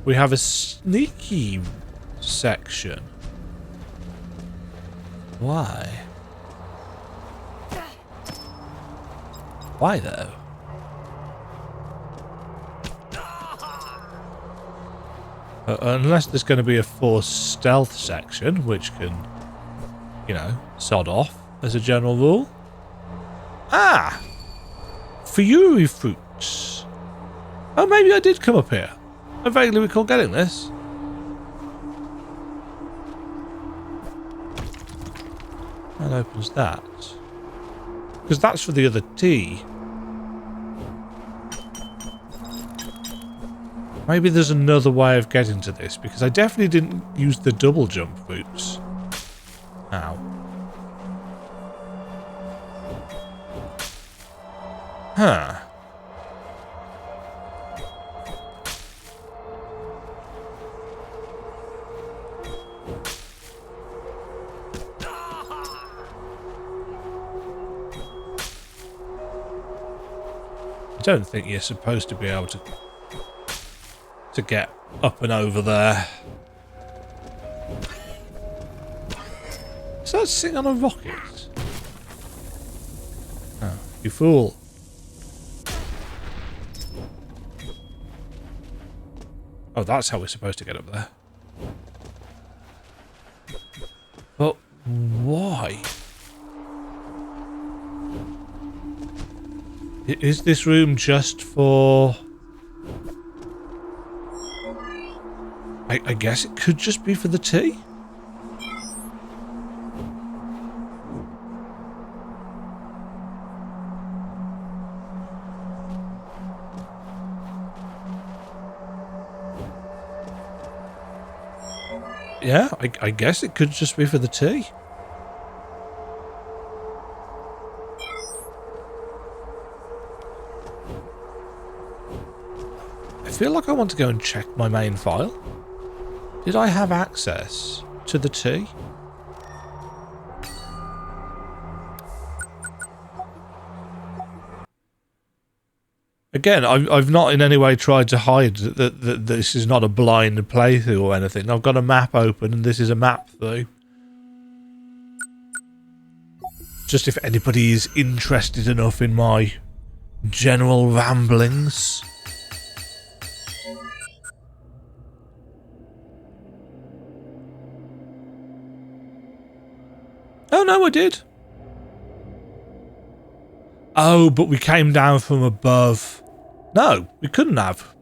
We have a sneaky section. Why? Why though? Unless there's going to be a forced stealth section, which can, you know, sod off as a general rule. Ah! Fury fruits. Oh, maybe I did come up here. I vaguely recall getting this. That opens that. Because that's for the other tea. Maybe there's another way of getting to this, because I definitely didn't use the double jump routes. Ow. Huh. I don't think you're supposed to be able to get up and over there. Is that sitting on a rocket? Oh, you fool. Oh, that's how we're supposed to get up there. But why? Is this room just for... I guess it could just be for the tea? Yeah, I guess it could just be for the tea. I feel like I want to go and check my main file. Did I have access to the tea? Again, I've not in any way tried to hide that this is not a blind playthrough or anything. I've got a map open and this is a map through. Just if anybody is interested enough in my general ramblings. Oh no, I did. Oh, but we came down from above. No, we couldn't have.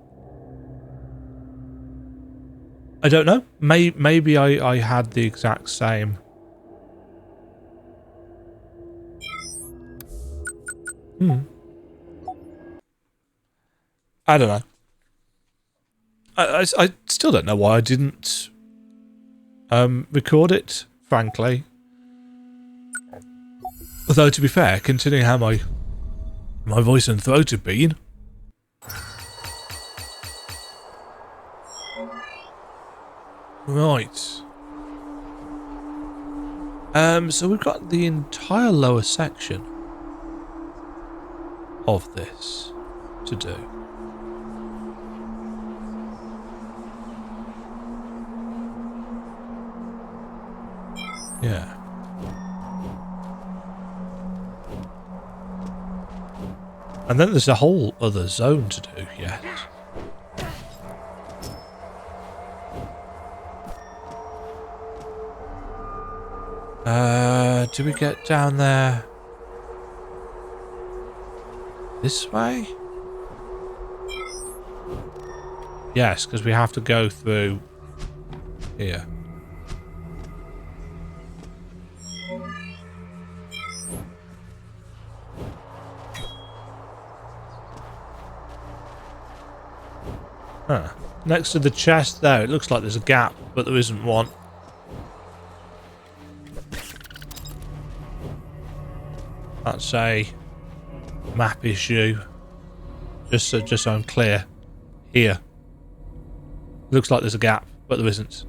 I don't know. Maybe I had the exact same. I don't know. I still don't know why I didn't record it, frankly. Although, to be fair, considering how my voice and throat have been. Right. So we've got the entire lower section of this to do. Yeah. And then there's a whole other zone to do yet. Do we get down there this way? Yes, because we have to go through here. Huh. Next to the chest there, it looks like there's a gap, but there isn't one. That's a map issue. Just so I'm clear. Here. Looks like there's a gap, but there isn't.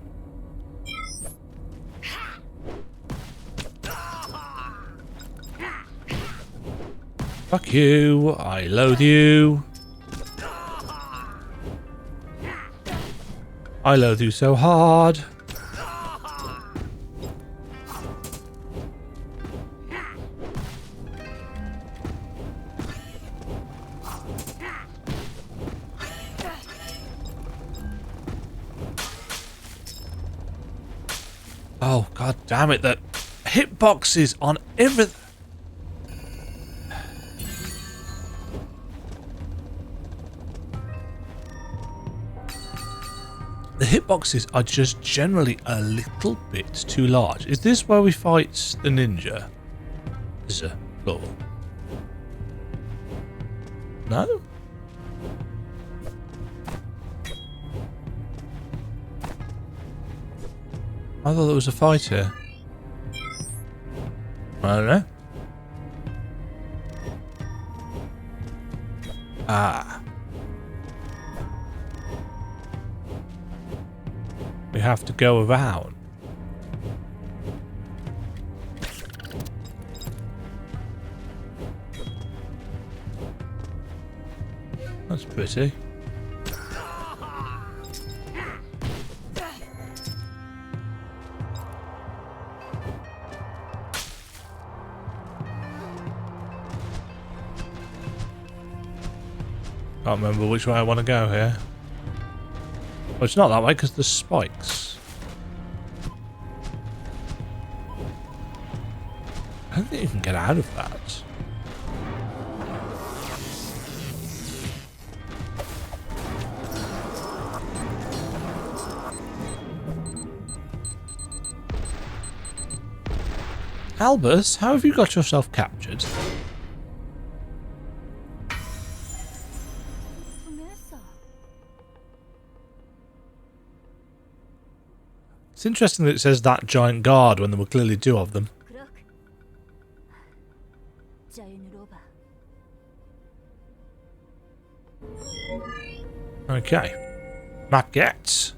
Fuck you. I loathe you. I loathe you so hard. Oh, god damn it, the hitboxes on everything. The hitboxes are just generally a little bit too large. Is this where we fight the ninja? This is a floor. No? I thought there was a fight here. I don't know. Ah. We have to go around. That's pretty. Can't remember which way I want to go here. Oh, it's not that way because there's spikes. I don't think you can get out of that. Albus, how have you got yourself captured? It's interesting that it says that giant guard when there were clearly two of them. Okay. Map gets.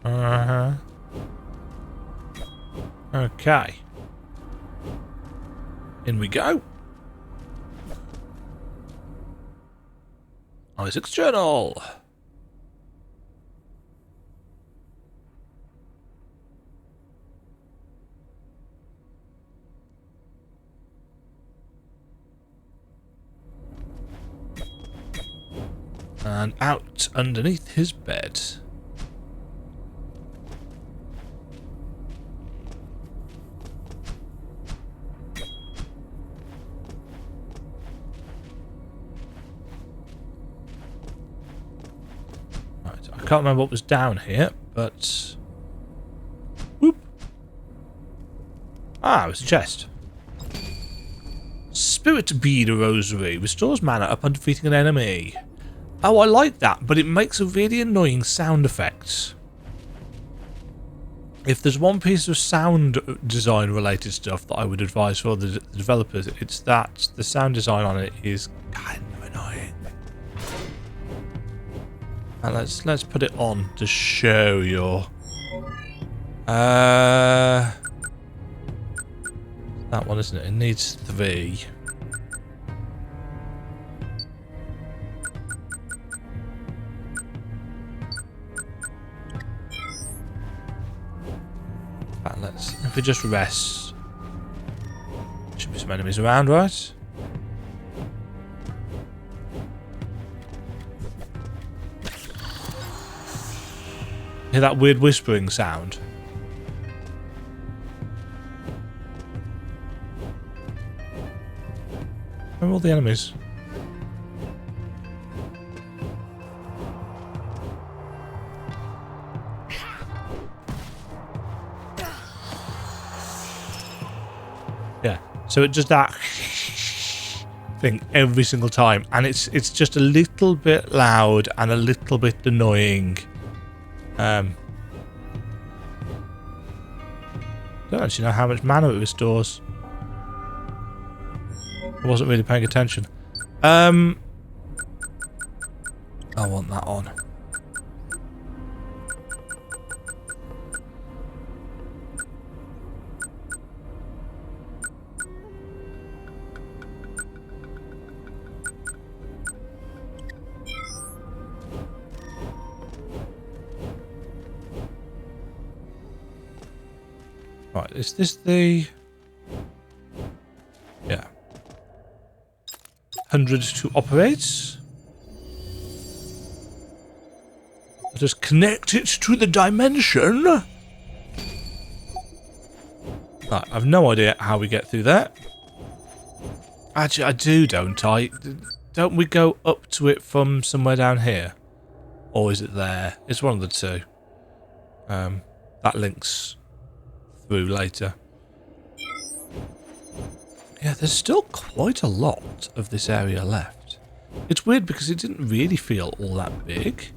Uh-huh. Okay. In we go. Isaac's journal. And out underneath his bed. Right, I can't remember what was down here, but... Whoop! Ah, it was a chest. Spirit Bead Rosary. Restores mana upon defeating an enemy. Oh, I like that, but it makes a really annoying sound effect. If there's one piece of sound design related stuff that I would advise for the developers, it's that the sound design on it is kind of annoying. And let's put it on to show you. That one, isn't it? It needs 3. If we just rest, should be some enemies around, right? Hear that weird whispering sound? Where are all the enemies? Yeah, so it does that thing every single time, and it's just a little bit loud and a little bit annoying. Don't actually know how much mana it restores. I wasn't really paying attention. I want that on. Right, is this the... Yeah. 100 to operate. Let us connect it to the dimension. Right, I've no idea how we get through that. Actually, I do, don't I? Don't we go up to it from somewhere down here? Or is it there? It's one of the two. That links through later. Yeah, there's still quite a lot of this area left. It's weird because it didn't really feel all that big.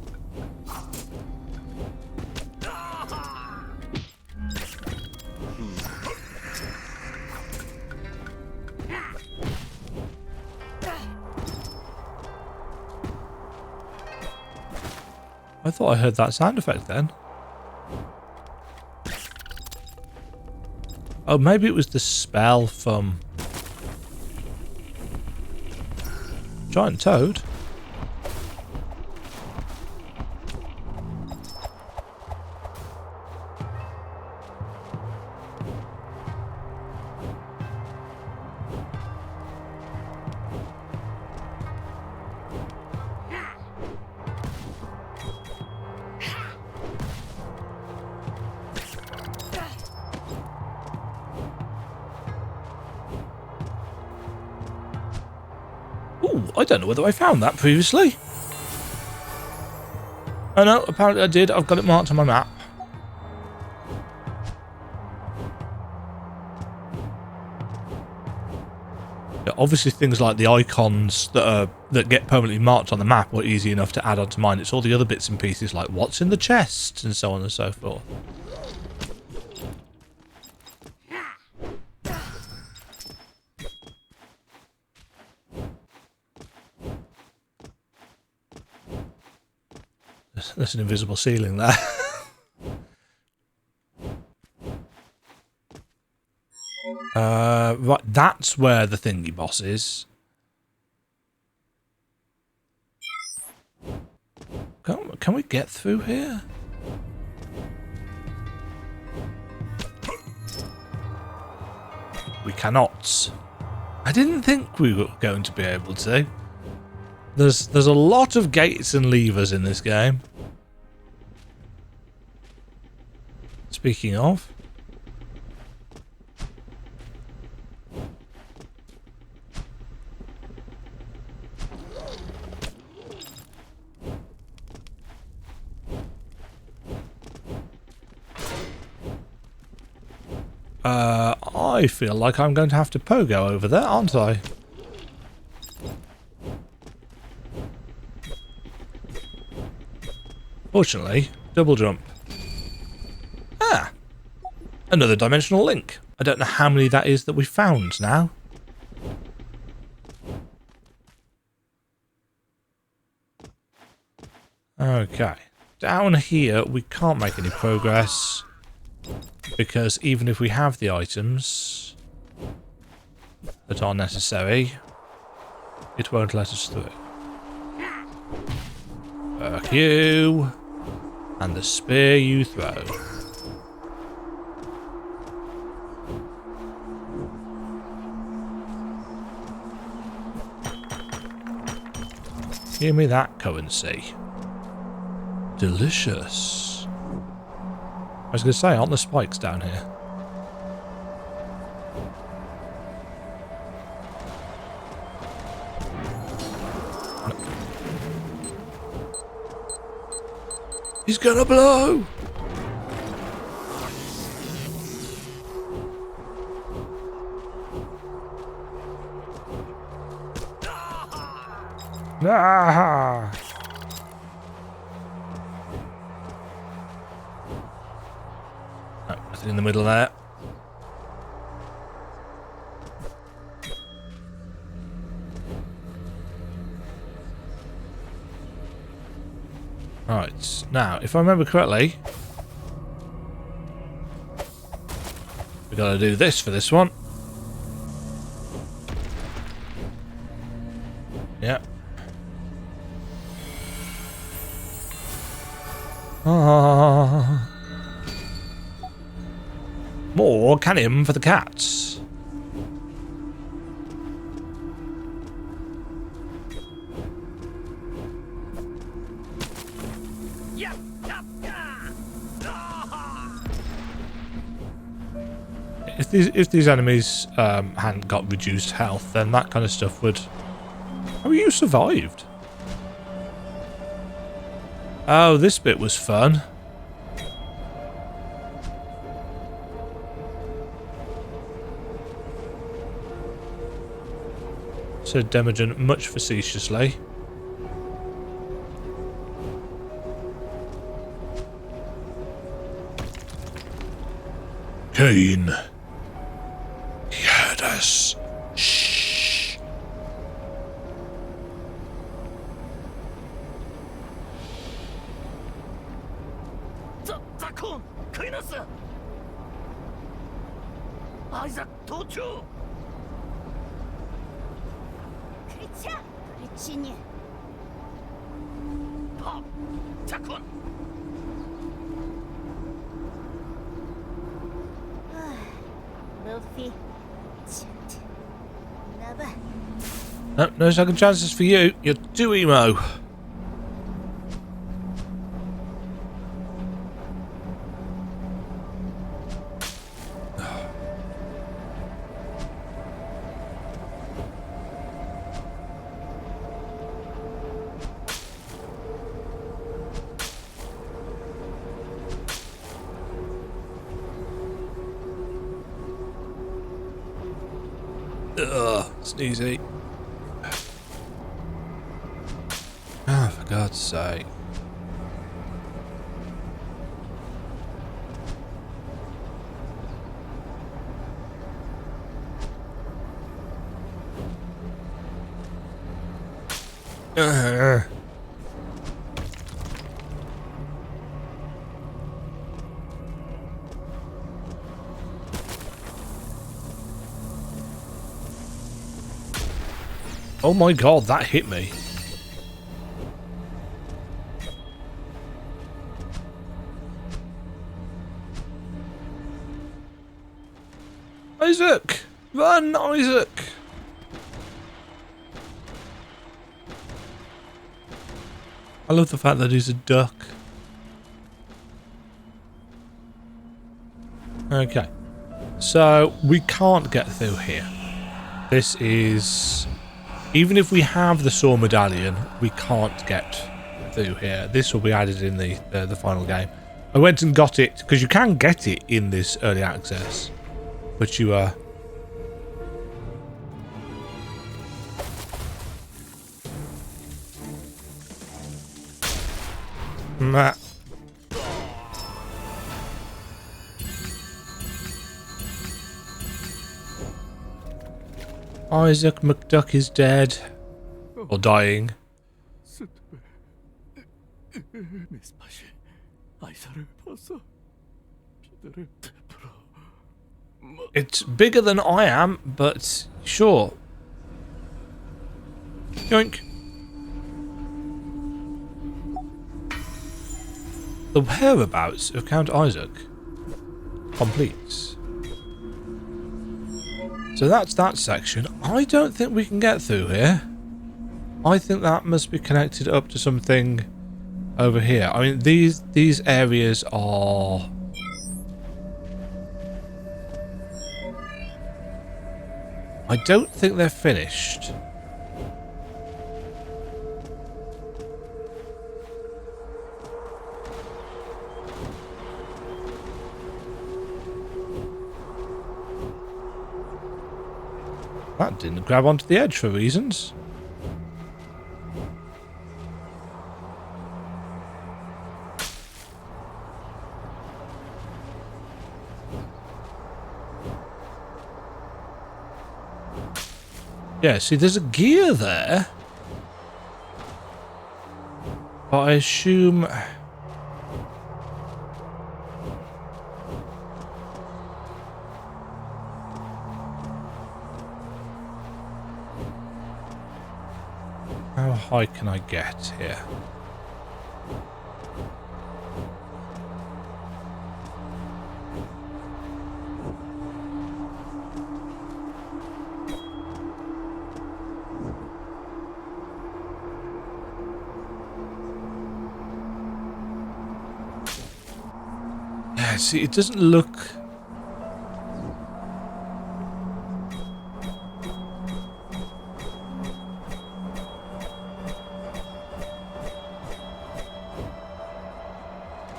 I thought I heard that sound effect then. Oh, maybe it was the spell from Giant Toad. I don't know whether I found that previously. Oh no, apparently I did. I've got it marked on my map. Yeah, obviously things like the icons that get permanently marked on the map are easy enough to add onto mine. It's all the other bits and pieces like what's in the chest and so on and so forth. There's an invisible ceiling there. Right, that's where the thingy boss is. Can we get through here? We cannot. I didn't think we were going to be able to. There's a lot of gates and levers in this game. Speaking of. I feel like I'm going to have to pogo over there, aren't I? Fortunately, double jump. Ah! Another dimensional link. I don't know how many that is that we found now. Okay. Down here, we can't make any progress. Because even if we have the items that are necessary, it won't let us through. Fuck you. And the spear you throw. Give me that currency. Delicious. I was going to say, aren't there spikes down here? No. He's gonna blow! Ah! In the middle there. Right, now, if I remember correctly, we gotta do this for this one. Yep. Ah. More canim for the cats. If these enemies hadn't got reduced health, then that kind of stuff would... Oh, you survived. Oh, this bit was fun. Said Demajen much facetiously. Kane. He heard us. Shh.
Zakon, Kainasa. Isaac, Tochu.
그쵸? 그렇지니.
Pop, Zakon.
루피. 쯧. 나봐.
Nope, no second chances for you. You're too emo. Ugh, sneezy. Ah, for God's sake. Oh my God, that hit me. Isaac! Run, Isaac! I love the fact that he's a duck. Okay. So, we can't get through here. This is... Even if we have the Saw Medallion, we can't get through here. This will be added in the final game. I went and got it, because you can get it in this early access. But you, Meh. Isaac McDuck is dead. Or dying. It's bigger than I am, but sure. Yoink. The whereabouts of Count Isaac completes. So that's that section. I don't think we can get through here. I think that must be connected up to something over here. I mean, these areas are... I don't think they're finished. That didn't grab onto the edge for reasons. Yeah, see, there's a gear there. But I assume... How high can I get here? Yeah, see, it doesn't look...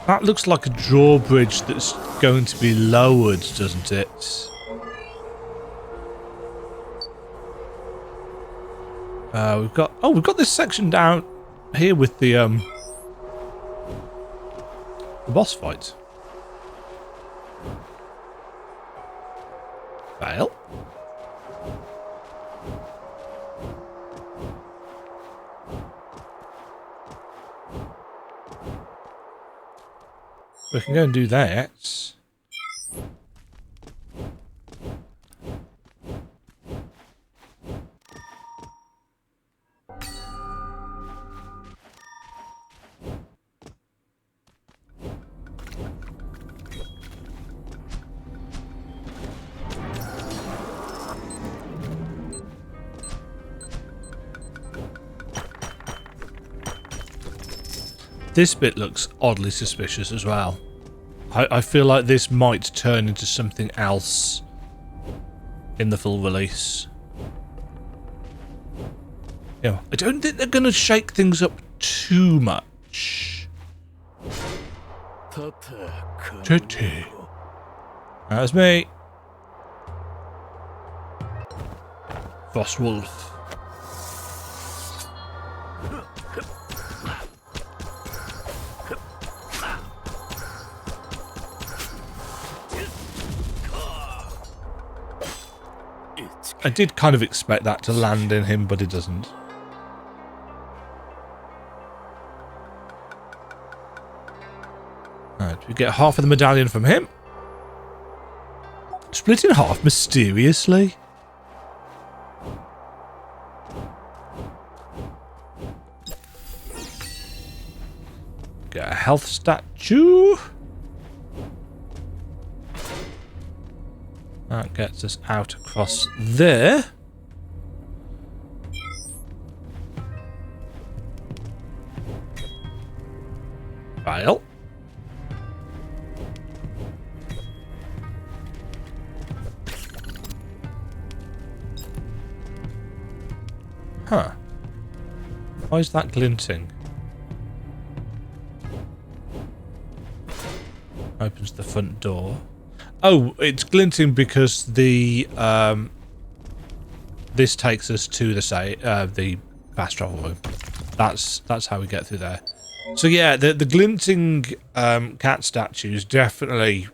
That looks like a drawbridge that's going to be lowered, doesn't it? We've got this section down here with the boss fight. Fail. We can go and do that. This bit looks oddly suspicious as well. I feel like this might turn into something else in the full release. Yeah, I don't think they're going to shake things up too much. Titty. That's me. Frost Wolf. I did kind of expect that to land in him, but it doesn't. Alright, we get half of the medallion from him. Split in half mysteriously. Get a health statue. That gets us out across there. Fail. Huh. Why is that glinting? Opens the front door. Oh, it's glinting because the this takes us to the fast travel room. That's how we get through there. So yeah, the glinting cat statues definitely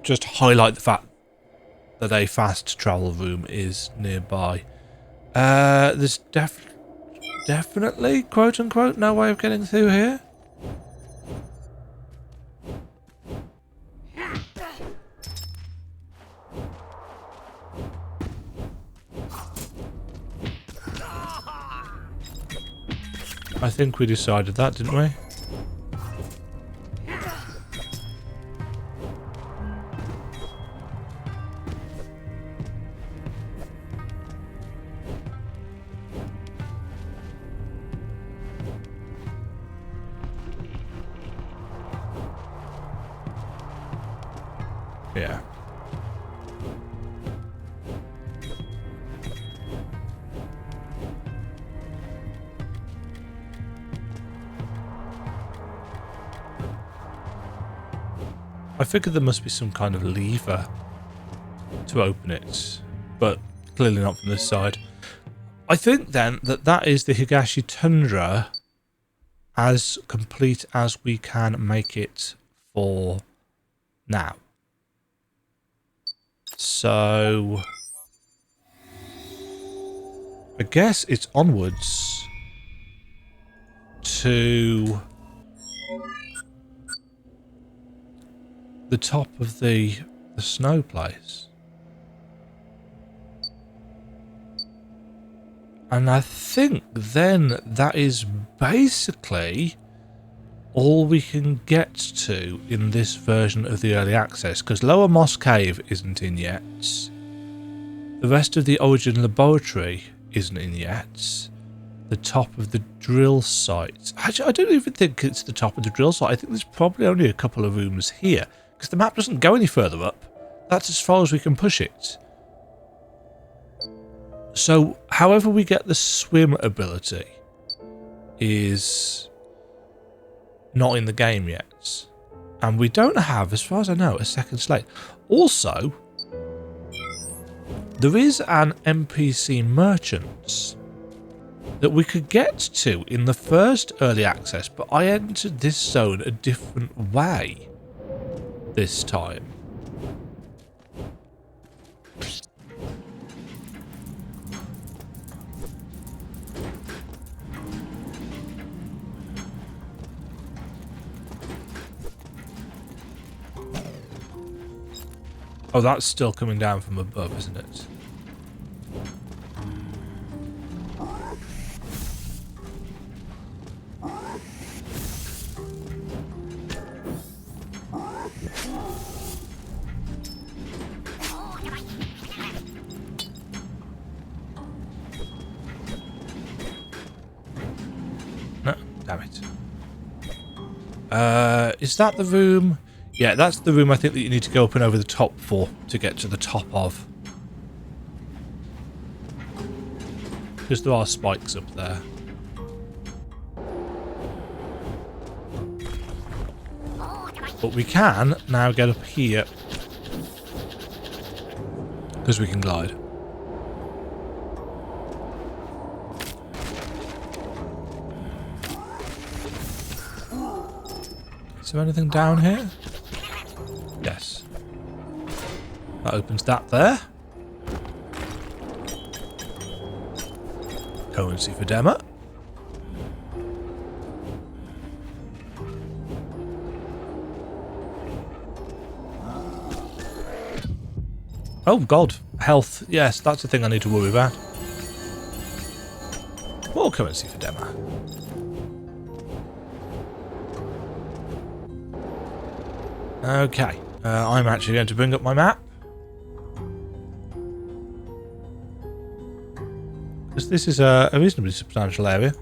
just highlight the fact that a fast travel room is nearby. There's definitely, quote unquote, no way of getting through here. I think we decided that, didn't we? Yeah. I figured there must be some kind of lever to open it, but clearly not from this side. I think then that is the Higashi Tundra as complete as we can make it for now. So I guess it's onwards to the top of the snow place. And I think then that is basically all we can get to in this version of the early access, because Lower Moss Cave isn't in yet. The rest of the Origin Laboratory isn't in yet. The top of the drill site. Actually, I don't even think it's the top of the drill site. I think there's probably only a couple of rooms here, because the map doesn't go any further up. That's as far as we can push it. So, however we get the swim ability is not in the game yet. And we don't have, as far as I know, a second slate. Also, there is an NPC merchant that we could get to in the first early access, but I entered this zone a different way this time. Oh, that's still coming down from above, isn't it? No, damn it. Is that the room? Yeah, that's the room I think that you need to go up and over the top for to get to the top of. Because there are spikes up there. But we can now get up here. Because we can glide. Is there anything down here? Yes. That opens that there. Currency for Dema. Oh god, health. Yes, that's the thing I need to worry about. More currency for Dema. Okay, I'm actually going to bring up my map. Because this is a reasonably substantial area.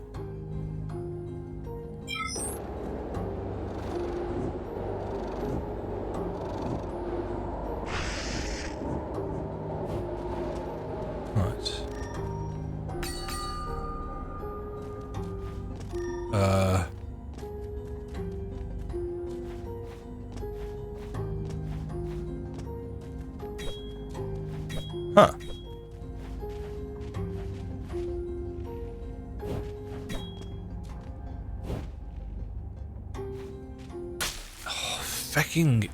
Right. Huh. Oh, fucking.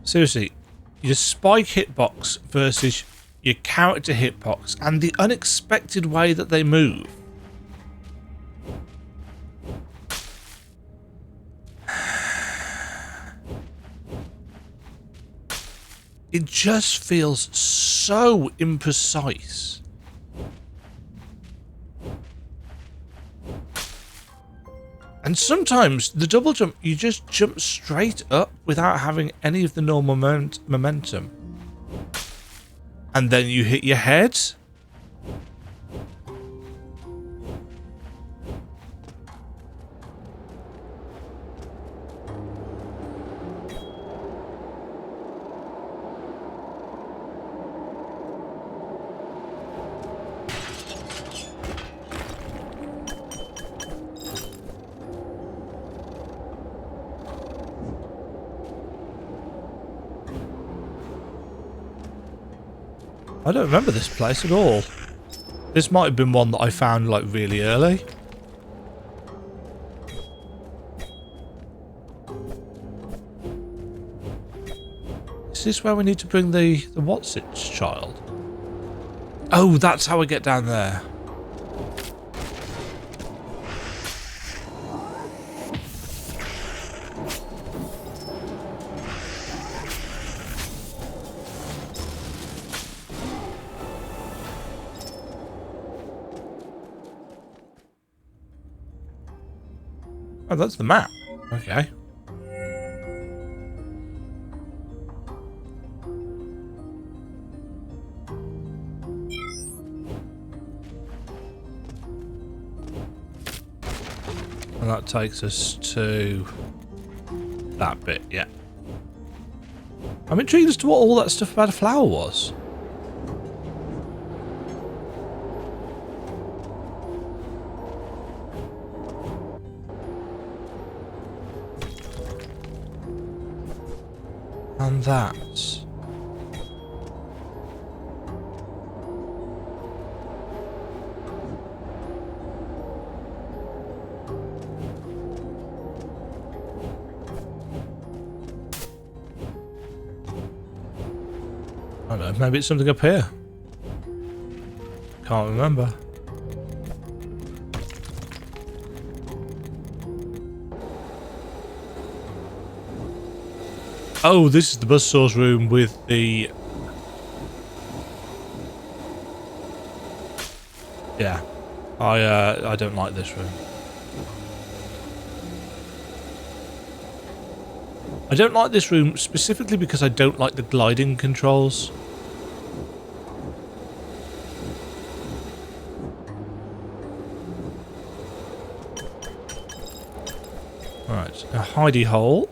Seriously, your spike hitbox versus your character hitbox and the unexpected way that they move. It just feels so imprecise. And sometimes the double jump, you just jump straight up without having any of the normal momentum. And then you hit your head. I don't remember this place at all. This might have been one that I found like really early. Is this where we need to bring the what's-its child? Oh, that's how I get down there. Oh, that's the map. Okay. And that takes us to that bit, yeah. I'm intrigued as to what all that stuff about a flower was. And that. I don't know, maybe it's something up here. Can't remember. Oh, this is the buzzsaw's room with the... Yeah. I don't like this room. I don't like this room specifically because I don't like the gliding controls. Right, a hidey hole.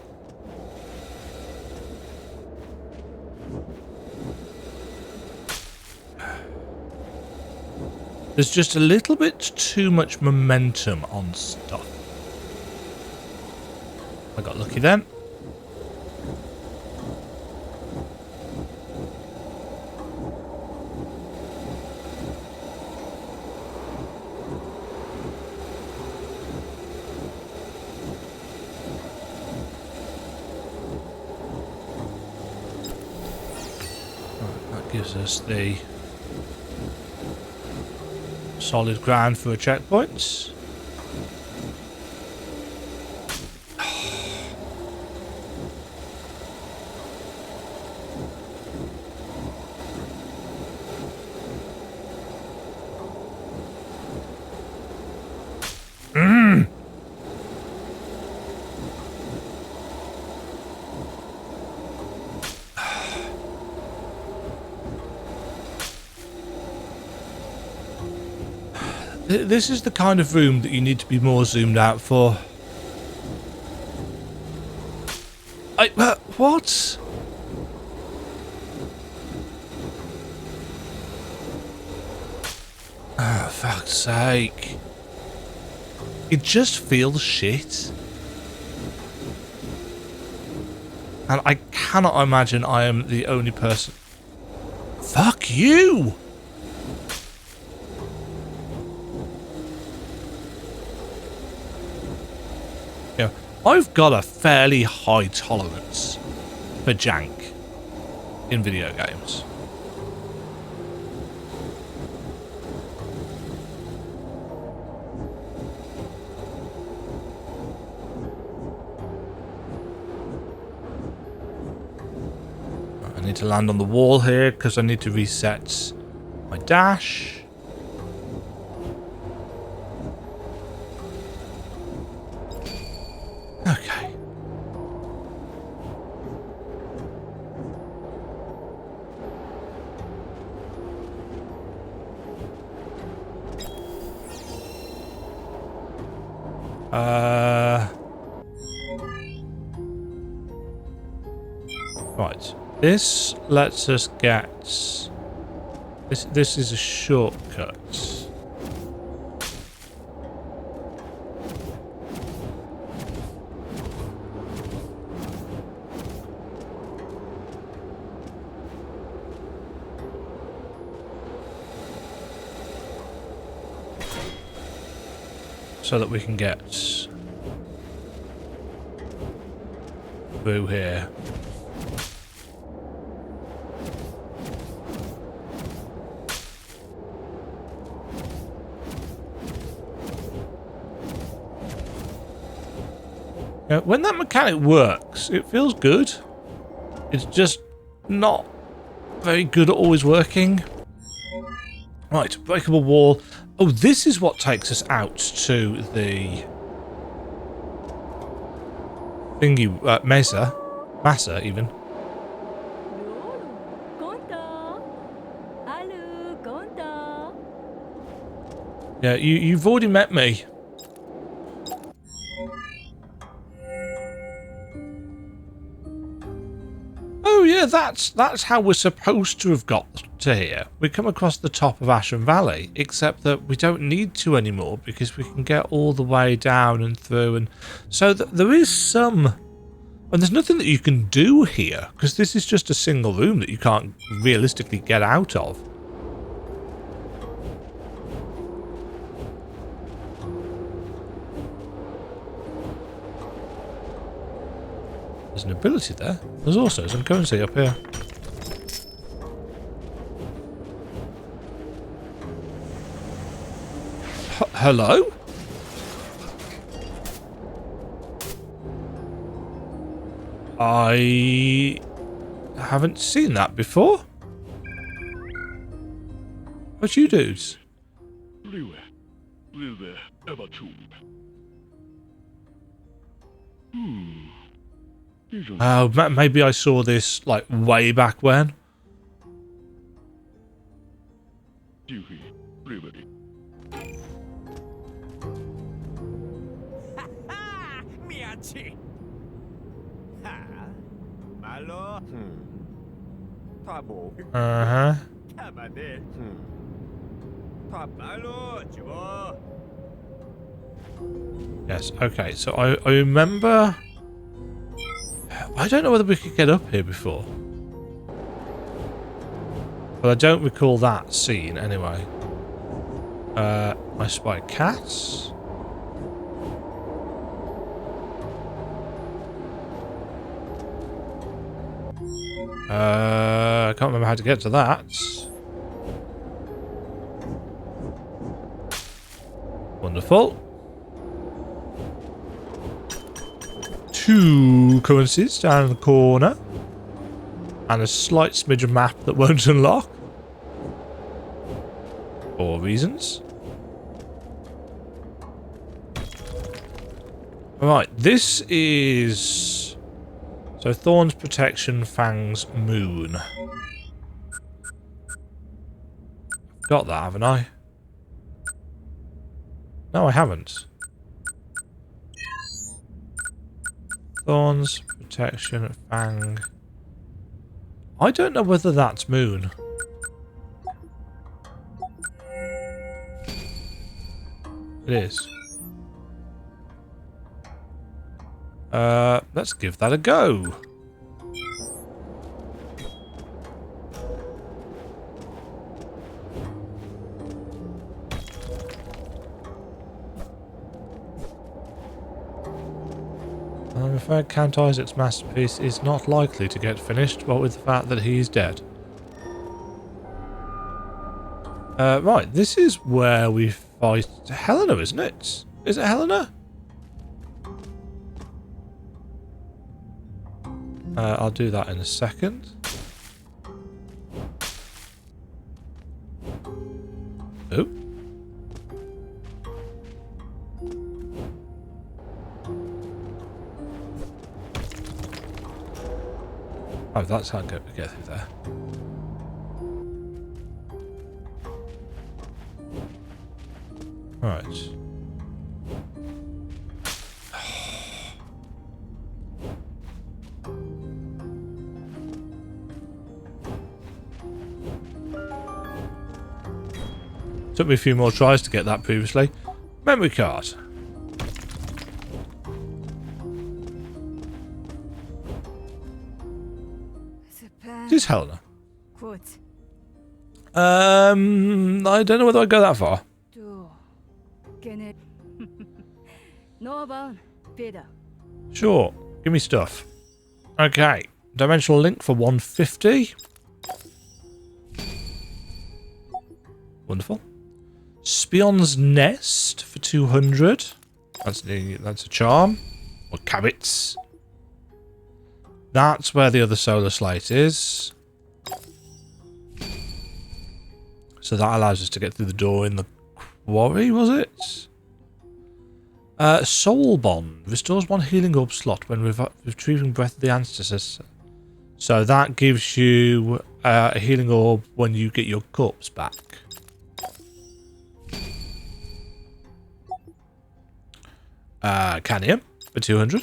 There's just a little bit too much momentum on stuff. I got lucky then. gives us the solid ground for checkpoints. This is the kind of room that you need to be more zoomed out for. What? Oh, fuck's sake. It just feels shit. And I cannot imagine I am the only person. Fuck you! Yeah, I've got a fairly high tolerance for jank in video games. I need to land on the wall here because I need to reset my dash. Okay. Right. This lets us get... This is a shortcut. So that we can get through here. Now, when that mechanic works, it feels good. It's just not very good at always working. Right, breakable wall. Oh, this is what takes us out to the thingy, massa even. Yeah, you've already met me. Oh yeah, that's how we're supposed to have got to here. We come across the top of Ashen Valley, except that we don't need to anymore because we can get all the way down and through, and so there is some, and there's nothing that you can do here because this is just a single room that you can't realistically get out of. There's an ability there. There's also some currency up here. Hello? I haven't seen that before. What you dudes? Oh, maybe I saw this like way back when.
미야치. 하. 말로. 타보.
Uh-huh.
타마데. 타 말로 줘.
Yes, okay, so I remember... I don't know whether we could get up here before. But I don't recall that scene, anyway. I spy cats. I can't remember how to get to that. Wonderful. 2 currencies down in the corner. And a slight smidge of map that won't unlock. For reasons. Right, this is... So Thorns, Protection, Fangs, Moon. Got that, haven't I? No, I haven't. Thorns, Protection, Fang. I don't know whether that's Moon. It is. Let's give that a go. I'm afraid Count Isaac's masterpiece is not likely to get finished, what with the fact that he's dead. Right, this is where we fight Helena, isn't it? Is it Helena? I'll do that in a second. Oh. Oh, that's how I get through there. Right. Took me a few more tries to get that previously. Memory card. It is Helena. I don't know whether I'd go that far. Sure, give me stuff. Okay, dimensional link for 150. Wonderful. Spion's Nest for 200. That's a charm. Or cabbits. That's where the other solar slate is. So that allows us to get through the door in the quarry, was it? Soul Bond. Restores 1 healing orb slot when retrieving Breath of the Ancestors. So that gives you a healing orb when you get your corpse back. Canium for 200.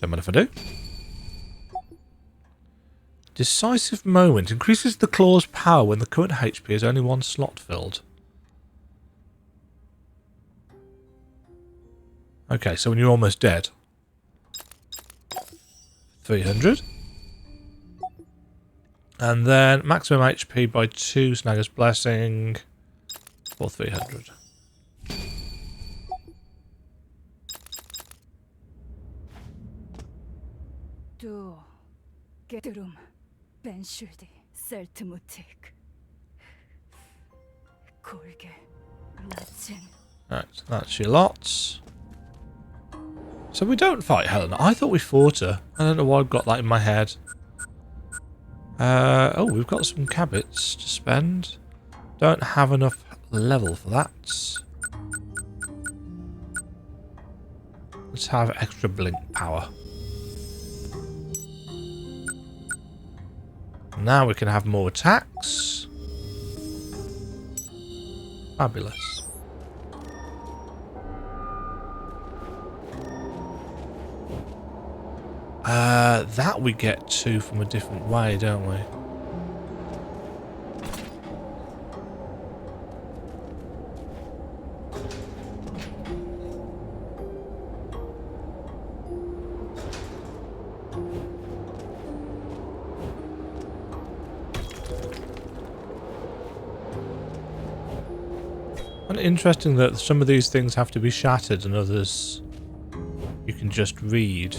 Don't mind if I do. Decisive Moment. Increases the claw's power when the current HP is only 1 slot filled. Okay, so when you're almost dead. 300. And then maximum HP by 2, Snagger's Blessing for 300. Right, that's your lots. So we don't fight Helena. I thought we fought her. I don't know why I've got that in my head. Oh, we've got some cabbits to spend. Don't have enough level for that. Let's have extra blink power. Now we can have more attacks. Fabulous. That we get to from a different way, don't we? And interesting that some of these things have to be shattered and others you can just read.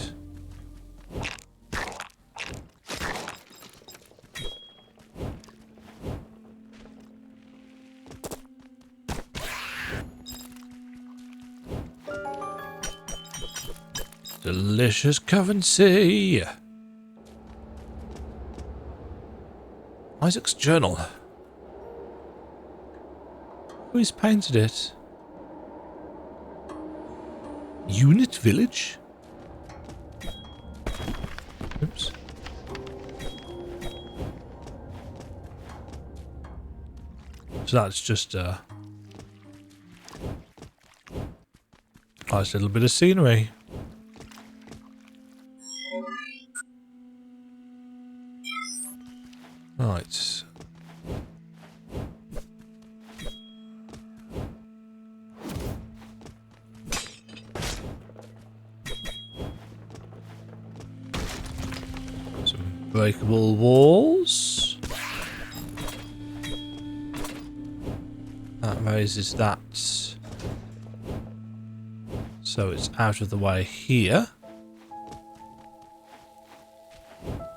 Delicious currency. Isaac's journal. Who's painted it? Unit Village? Oops. So that's just a nice little bit of scenery. Right. Some breakable walls. That raises that. So it's out of the way here.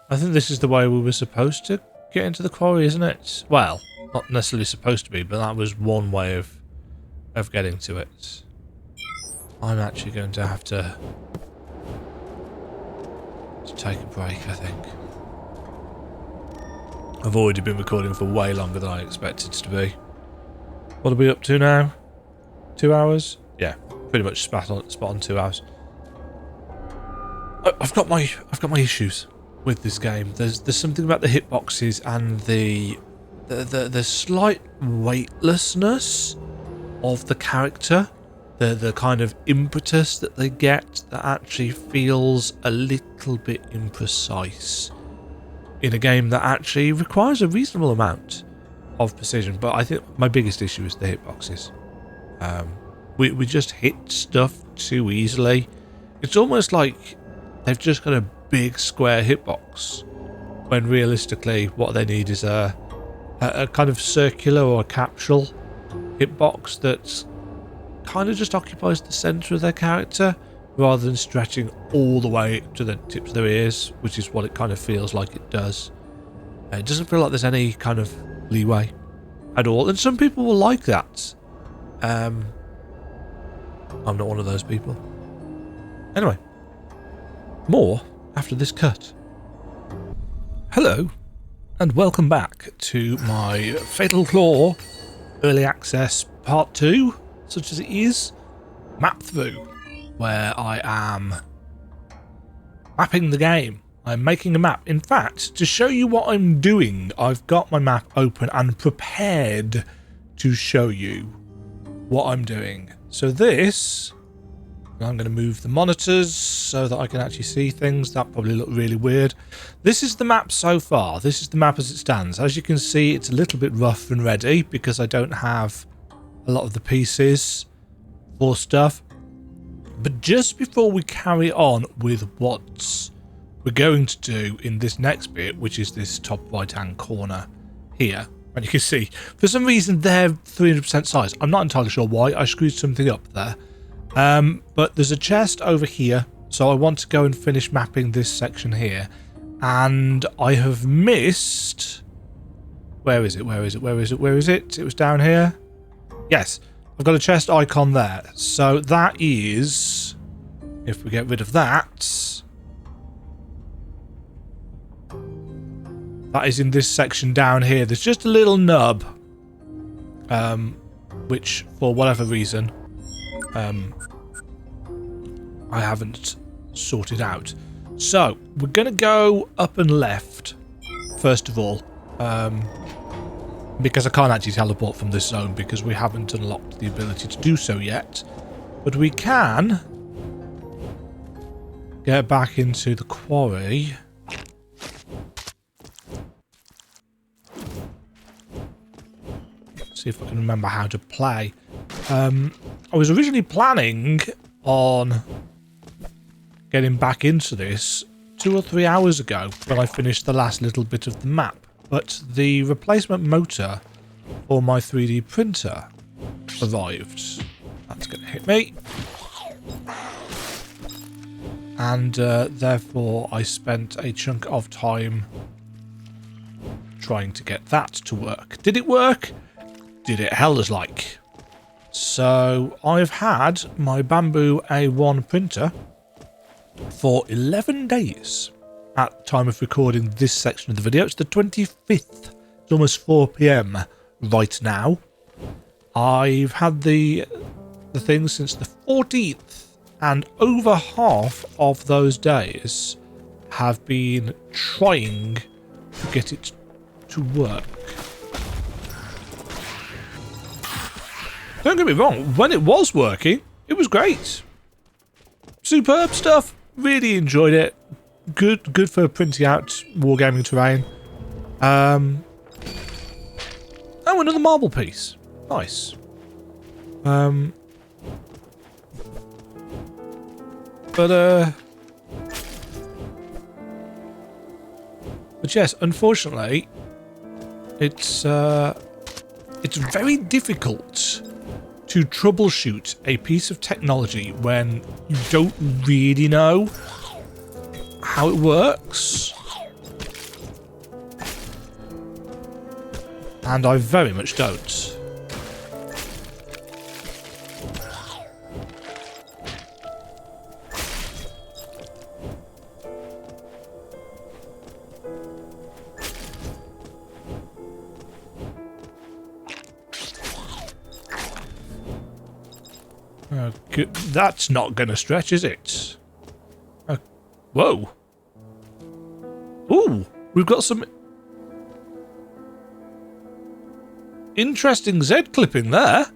I think this is the way we were supposed to get into the quarry, isn't it? Well, not necessarily supposed to be, but that was one way of getting to it. I'm actually going to have to take a break, I think. I've already been recording for way longer than I expected to be. What are we up to now? 2 hours? Yeah, pretty much spot on 2 hours. I've got my issues with this game. There's something about the hitboxes and the slight weightlessness of the character, the kind of impetus that they get that actually feels a little bit imprecise in a game that actually requires a reasonable amount of precision. But I think my biggest issue is the hitboxes. We just hit stuff too easily. It's almost like they've just got a big square hitbox, when realistically what they need is a kind of circular or a capsule hitbox that kind of just occupies the centre of their character rather than stretching all the way to the tips of their ears, which is what it kind of feels like it does. It doesn't feel like there's any kind of leeway at all, and some people will like that. I'm not one of those people. Anyway, more after this cut. Hello, and welcome back to my Fatal Claw Early Access Part 2, such as it is, MAPTHRU, where I am mapping the game. I'm making a map. In fact, to show you what I'm doing, I've got my map open and prepared to show you what I'm doing. So this, I'm going to move the monitors so that I can actually see things. That probably look really weird. This is the map so far. This is the map as it stands. As you can see, it's a little bit rough and ready because I don't have a lot of the pieces for stuff. But just before we carry on with what we're going to do in this next bit, which is this top right hand corner here, and you can see for some reason they're 300% size. I'm not entirely sure why. I screwed something up there. But there's a chest over here, so I want to go and finish mapping this section here, and I have missed, where is it? It was down here. Yes, I've got a chest icon there, so that is, if we get rid of that, that is in this section down here. There's just a little nub, which for whatever reason I haven't sorted out. So we're gonna go up and left first of all, because I can't actually teleport from this zone because we haven't unlocked the ability to do so yet, but we can get back into the quarry. See if I can remember how to play. I was originally planning on getting back into this 2 or 3 hours ago when I finished the last little bit of the map, but the replacement motor for my 3D printer arrived. That's going to hit me. And therefore I spent a chunk of time trying to get that to work. Did it work? Did it hell as like? So I've had my Bamboo A1 printer for 11 days at time of recording this section of the video. It's the 25th. It's almost 4 p.m. right now. I've had the thing since the 14th, and over half of those days have been trying to get it to work. Don't get me wrong, when it was working, it was great. Superb stuff. Really enjoyed it. Good for printing out wargaming terrain. Oh, another marble piece. Nice. But yes, unfortunately, it's very difficult to troubleshoot a piece of technology when you don't really know how it works. And I very much don't. That's not going to stretch, is it? Whoa. Ooh, we've got some interesting Z clipping there.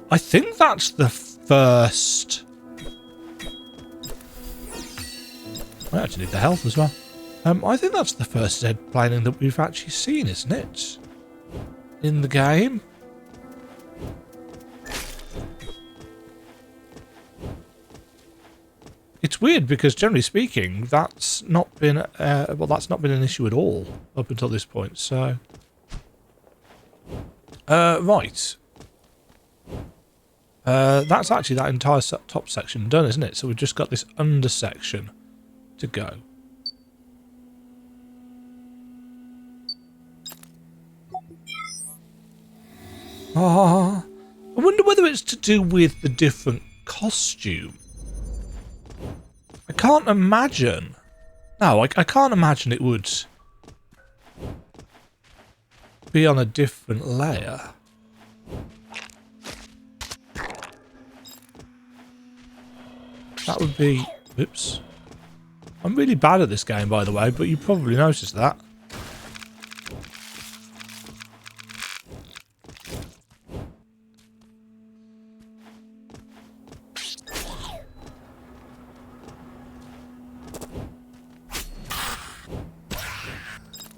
I think that's the first. I actually need the health as well. I think that's the first Z planing that we've actually seen, isn't it? In the game. It's weird because, generally speaking, that's not been that's not been an issue at all up until this point. So, right, that's actually that entire top section done, isn't it? So we've just got this under section to go. I wonder whether it's to do with the different costume. I can't imagine. No, I can't imagine it would be on a different layer. That would be... Oops. I'm really bad at this game, by the way, but you probably noticed that.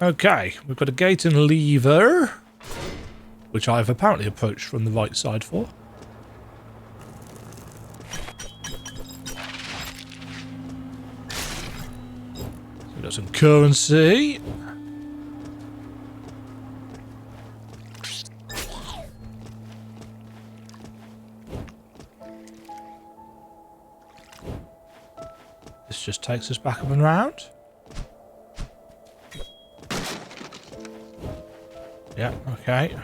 Okay, we've got a gate and lever, which I've apparently approached from the right side for. So we've got some currency. This just takes us back up and round. Yeah, okay.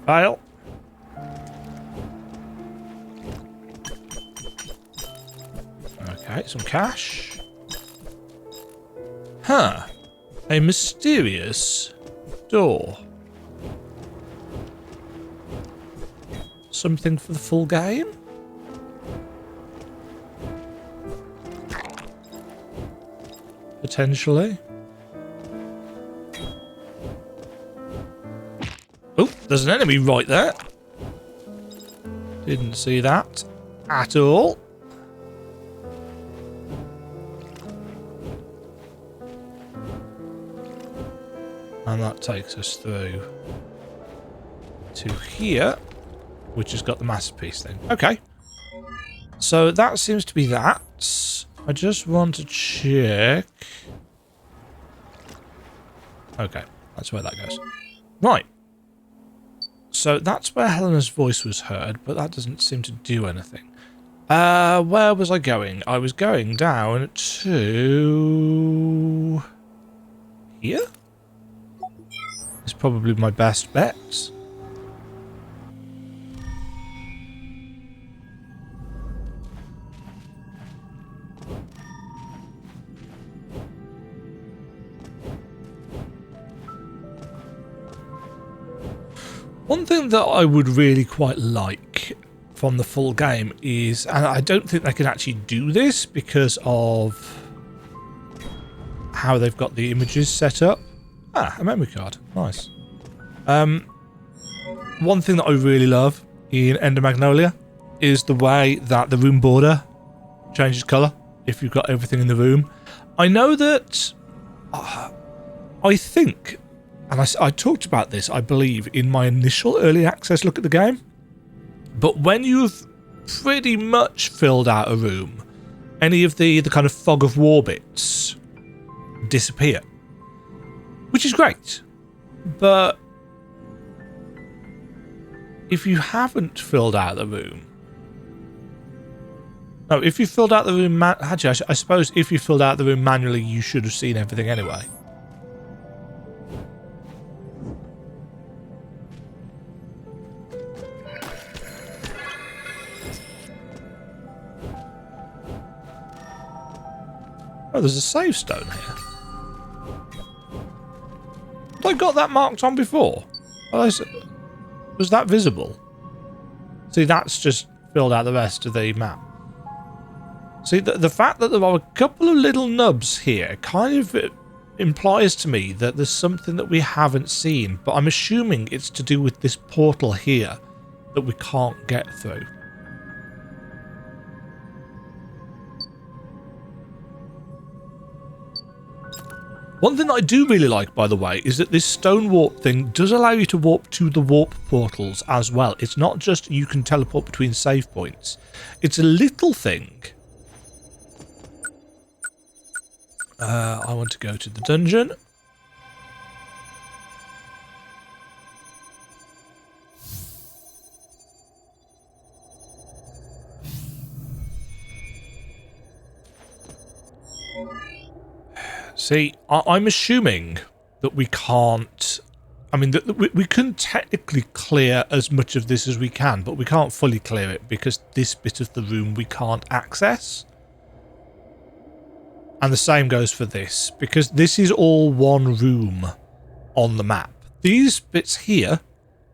Fail. Okay, some cash. Huh. A mysterious door. Something for the full game? Potentially. Oh, there's an enemy right there. Didn't see that at all. And that takes us through to here, which has got the masterpiece thing. Okay. So that seems to be that. I just want to check. Okay, that's where that goes. Right. So that's where Helena's voice was heard, but that doesn't seem to do anything. Where was I going? I was going down to... here? It's probably my best bet. One thing that I would really quite like from the full game is, and I don't think they can actually do this because of how they've got the images set up. Ah, a memory card. Nice. One thing that I really love in Ender Magnolia is the way that the room border changes colour if you've got everything in the room. I know that I think, and I talked about this, I believe, in my initial early access look at the game, but when you've pretty much filled out a room, any of the kind of fog of war bits disappear, which is great. But if you haven't filled out the room, no, if you filled out the room, actually, I suppose if you filled out the room manually, you should have seen everything anyway. Oh, there's a save stone here. Had I got that marked on before? Was that visible? See, that's just filled out the rest of the map. See, the fact that there are a couple of little nubs here kind of implies to me that there's something that we haven't seen, but I'm assuming it's to do with this portal here that we can't get through. One thing that I do really like, by the way, is that this stone warp thing does allow you to warp to the warp portals as well. It's not just you can teleport between save points. It's a little thing. I want to go to the dungeon. See, I'm assuming that we can't... I mean, we can technically clear as much of this as we can, but we can't fully clear it because this bit of the room we can't access. And the same goes for this, because this is all one room on the map. These bits here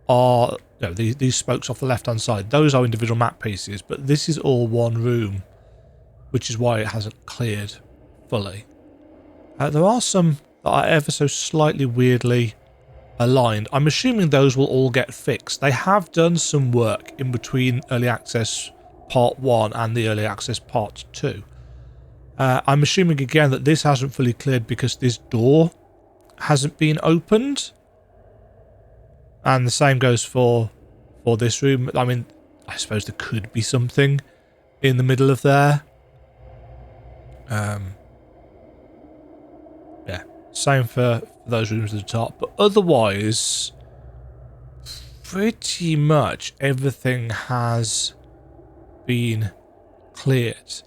are... No, these spokes off the left-hand side. Those are individual map pieces, but this is all one room, which is why it hasn't cleared fully. There are some that are ever so slightly weirdly aligned. I'm assuming those will all get fixed. They have done some work in between Early Access Part 1 and the Early Access Part 2. I'm assuming again that this hasn't fully cleared because this door hasn't been opened. And the same goes for this room. I mean, I suppose there could be something in the middle of there. Yeah, same for those rooms at the top, but otherwise pretty much everything has been cleared.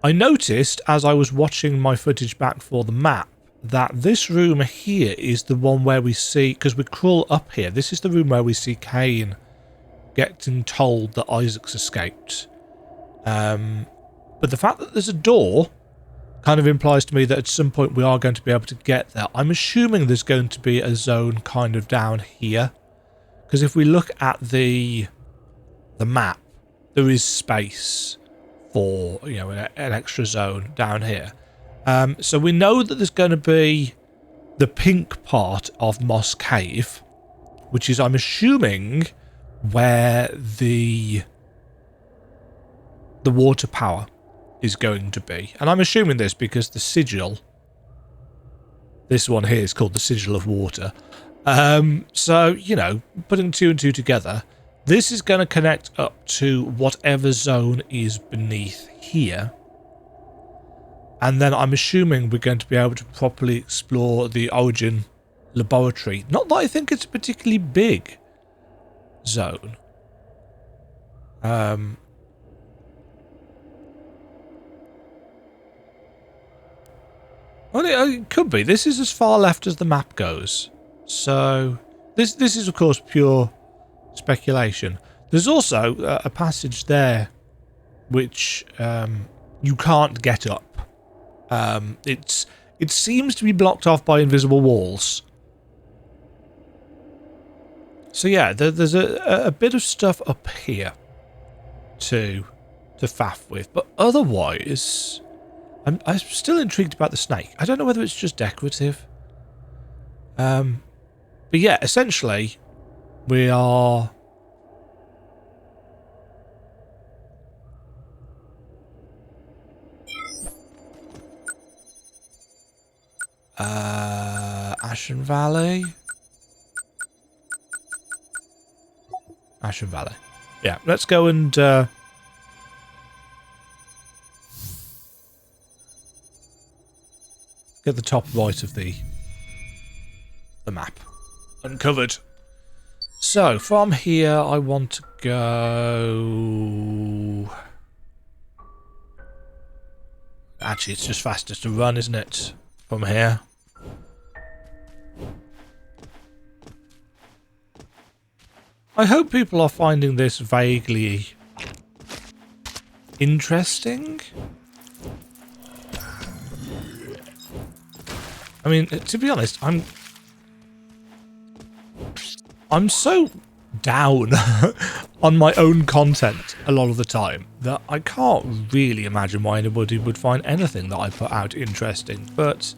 I noticed as I was watching my footage back for the map that this room here is the one where we see, because we crawl up here, this is the room where we see Cain getting told that Isaac's escaped. But the fact that there's a door kind of implies to me that at some point we are going to be able to get there. I'm assuming there's going to be a zone kind of down here, because if we look at the map, there is space for, you know, an extra zone down here. So we know that there's going to be the pink part of Moss Cave, which is, I'm assuming, where the water power is going to be. And I'm assuming this because the sigil, this one here is called the Sigil of Water. So, you know, putting 2 and 2 together, this is going to connect up to whatever zone is beneath here. And then I'm assuming we're going to be able to properly explore the Origin laboratory. Not that I think it's particularly big. zone. Well, it could be. This is as far left as the map goes. So, this is, of course, pure speculation. There's also a passage there which you can't get up. It seems to be blocked off by invisible walls. So yeah, there's a bit of stuff up here to faff with, but otherwise, I'm still intrigued about the snake. I don't know whether it's just decorative. But yeah, essentially, we are. Ashen Valley. Ashen Valley. Yeah, let's go and get the top right of the map uncovered. So from here, I want to go. Actually, it's just faster to run, isn't it? From here. I hope people are finding this vaguely interesting. I mean, to be honest, I'm so down on my own content a lot of the time that I can't really imagine why anybody would find anything that I put out interesting. But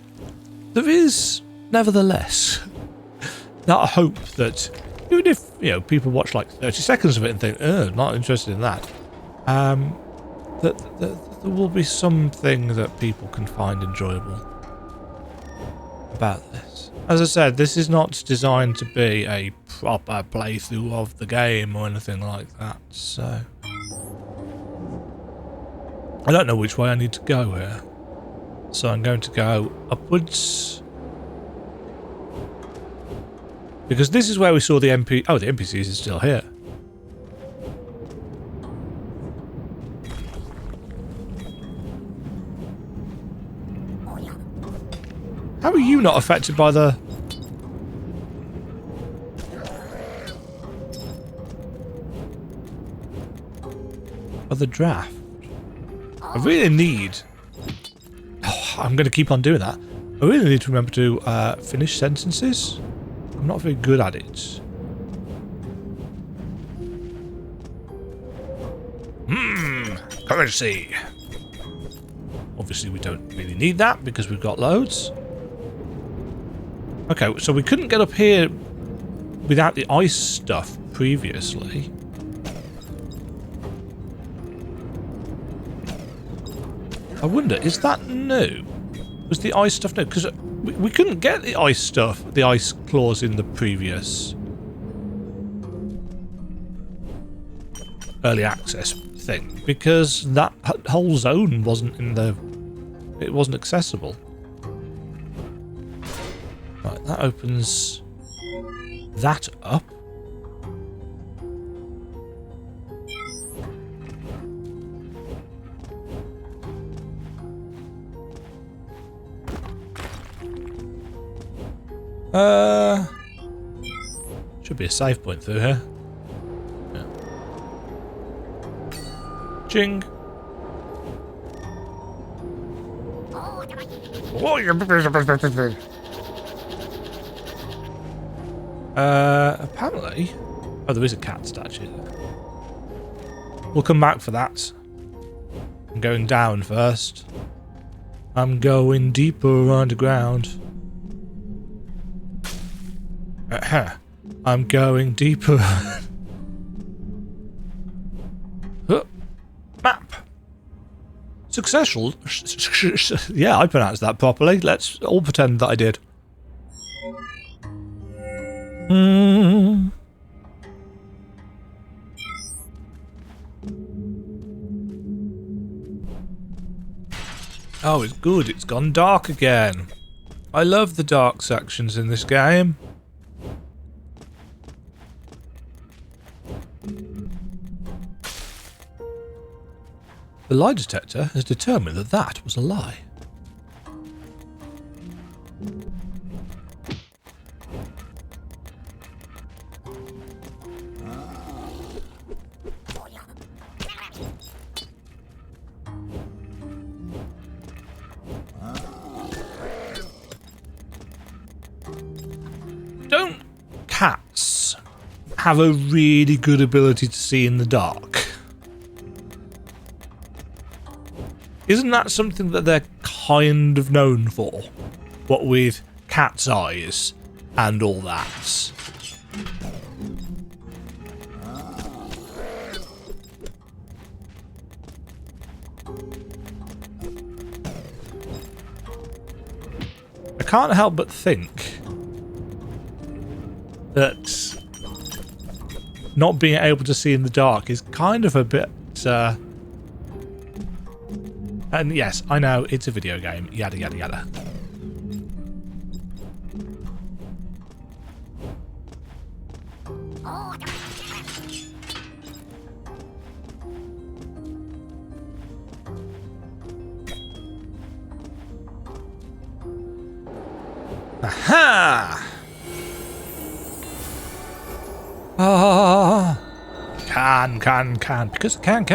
there is, nevertheless, that hope that even if, you know, people watch like 30 seconds of it and think, not interested in that, that there will be something that people can find enjoyable about this. As I said, this is not designed to be a proper playthrough of the game or anything like that, so I don't know which way I need to go here. So I'm going to go upwards. Because this is where we saw the MP... Oh, the NPCs are still here. How are you not affected by the... by the draft? I really need... Oh, I'm going to keep on doing that. I really need to remember to finish sentences. I'm not very good at it. Currency. Obviously, we don't really need that because we've got loads. Okay, so we couldn't get up here without the ice stuff previously. I wonder, is that new? Was the ice stuff new? Because we couldn't get the ice stuff, the ice claws in the previous early access thing, because that whole zone wasn't in the... it wasn't accessible. Right, that opens that up. Should be a save point through here. Yeah. Ching. Apparently... oh, there is a cat statue there. We'll come back for that. I'm going down first. I'm going deeper underground. I'm going deeper. Map. Successful. Yeah, I pronounced that properly. Let's all pretend that I did. Oh, it's good. It's gone dark again. I love the dark sections in this game. The lie detector has determined that that was a lie. Don't cats have a really good ability to see in the dark? Isn't that something that they're kind of known for? What with cat's eyes and all that. I can't help but think that not being able to see in the dark is kind of a bit... and yes, I know, it's a video game, yada yada yada. Aha! Ah! Can. Because can.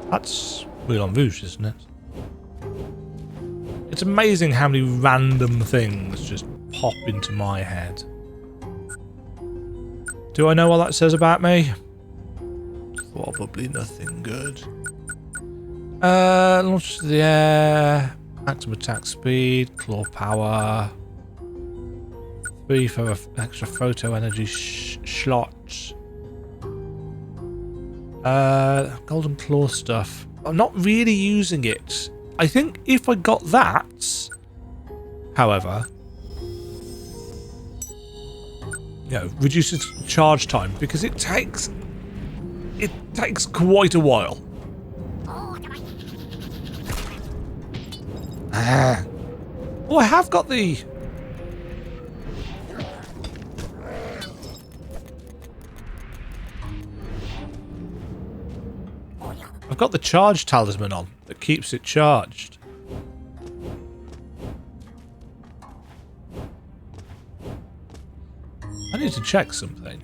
That's Moulin Rouge, isn't it? It's amazing how many random things just pop into my head. Do I know what that says about me? Probably nothing good. Launch to the air. Maximum attack speed. Claw power. 3 for extra photo energy slots. Golden claw stuff. I'm not really using it. I think if I got that, however, reduces charge time because it takes quite a while. Oh, I have got the... I've got the charge talisman on that keeps it charged. I need to check something.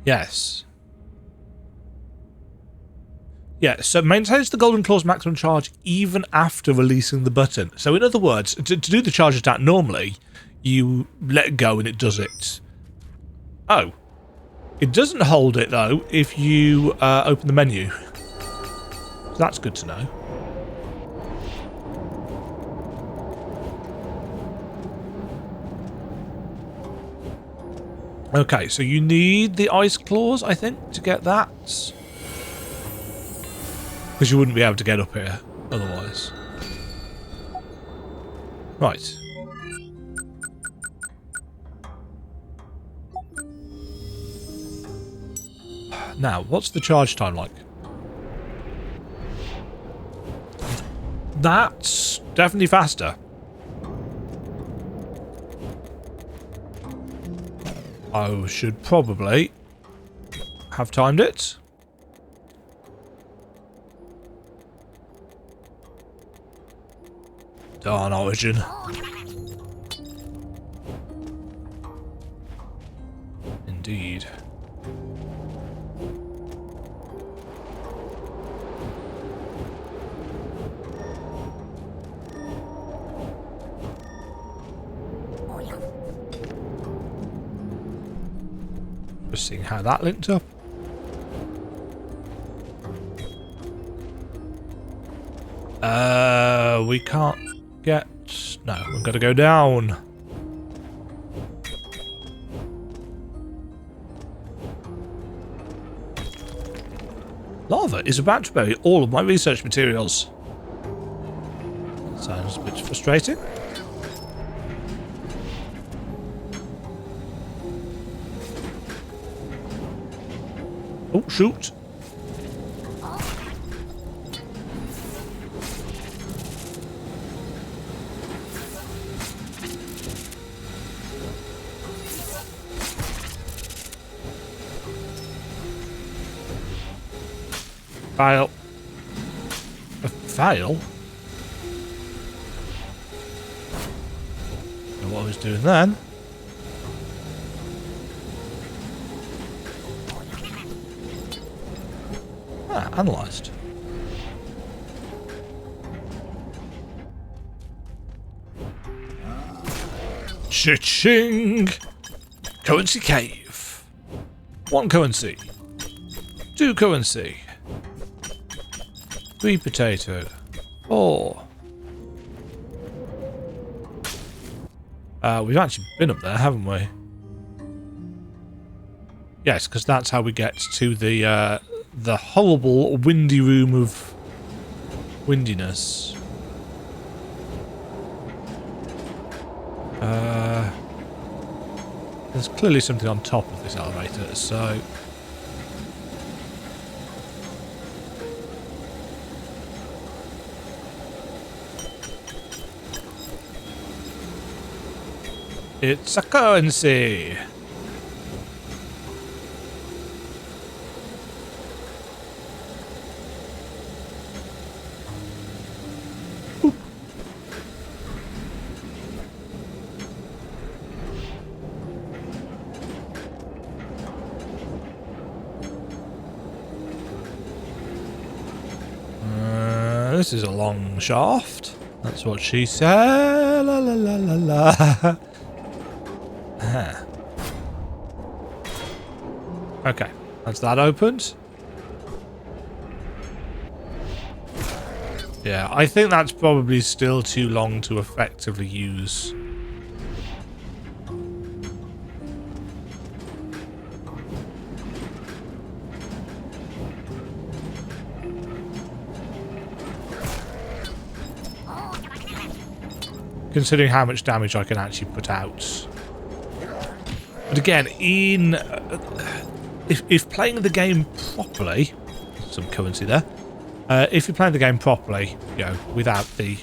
Yes. Yeah, so maintains the Golden Claw's maximum charge even after releasing the button. So in other words, to do the charge attack normally, you let go and it does it. Oh. It doesn't hold it, though, if you open the menu. So that's good to know. Okay, so you need the ice claws, I think, to get that. Because you wouldn't be able to get up here otherwise. Right. Now, what's the charge time like? That's definitely faster. I should probably have timed it. Darn Origin. Indeed. Just seeing how that linked up. We can't get... No, we've got to go down. Lava is about to bury all of my research materials. Sounds a bit frustrating. Oh, shoot. Fail. A fail? Don't know what I was doing then. Ah, analysed. Cha-ching! Currency cave. 1 currency. 2 currency. 3 potato. 4. We've actually been up there, haven't we? Yes, because that's how we get to the horrible windy room of windiness. There's clearly something on top of this elevator, so... It's a currency! This is a long shaft. That's what she said. La la la la la. Okay, that's that opened. Yeah, I think that's probably still too long to effectively use. Considering how much damage I can actually put out. But again, if playing the game properly, some currency there. If you're playing the game properly, you know, without the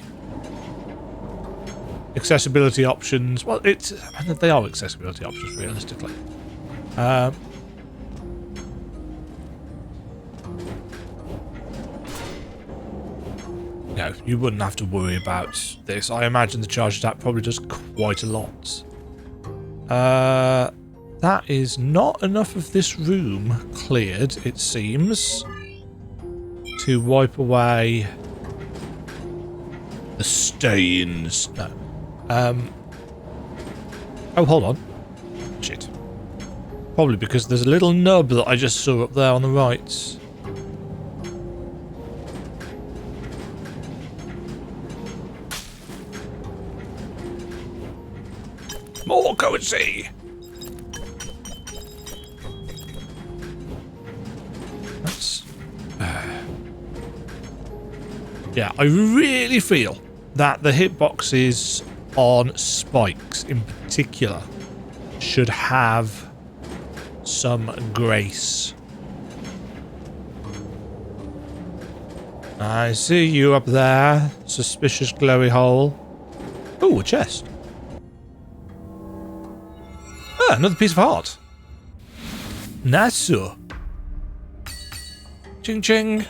accessibility options, well, they are accessibility options realistically. No, you wouldn't have to worry about this. I imagine the charge attack probably does quite a lot. That is not enough of this room cleared, it seems, to wipe away the stains. No. Oh, hold on. Shit. Probably because there's a little nub that I just saw up there on the right. More currency! That's... yeah, I really feel that the hitboxes on spikes in particular should have some grace. I see you up there, suspicious glowy hole. Ooh, a chest. Ah, another piece of heart. Nasu. Ching ching.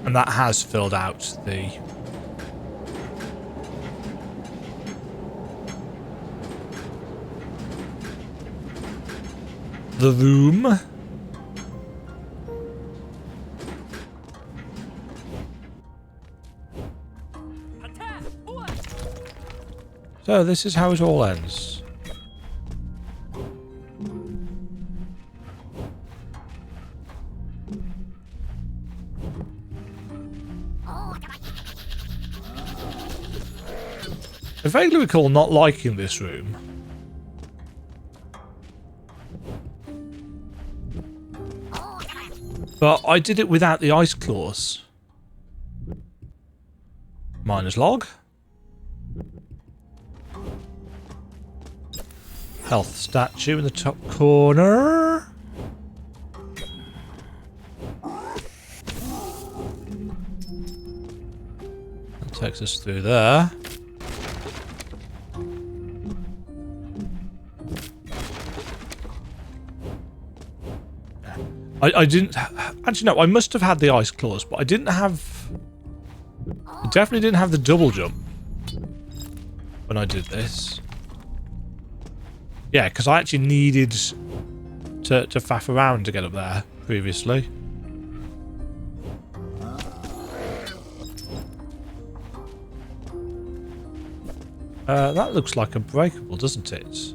And that has filled out the room. So this is how it all ends. I vaguely recall not liking this room. But I did it without the ice claws. Miner's log. Health statue in the top corner. That takes us through there. I didn't... Actually, no, I must have had the ice claws, but I didn't have... I definitely didn't have the double jump when I did this. Yeah, because I actually needed to faff around to get up there previously. That looks like unbreakable, doesn't it?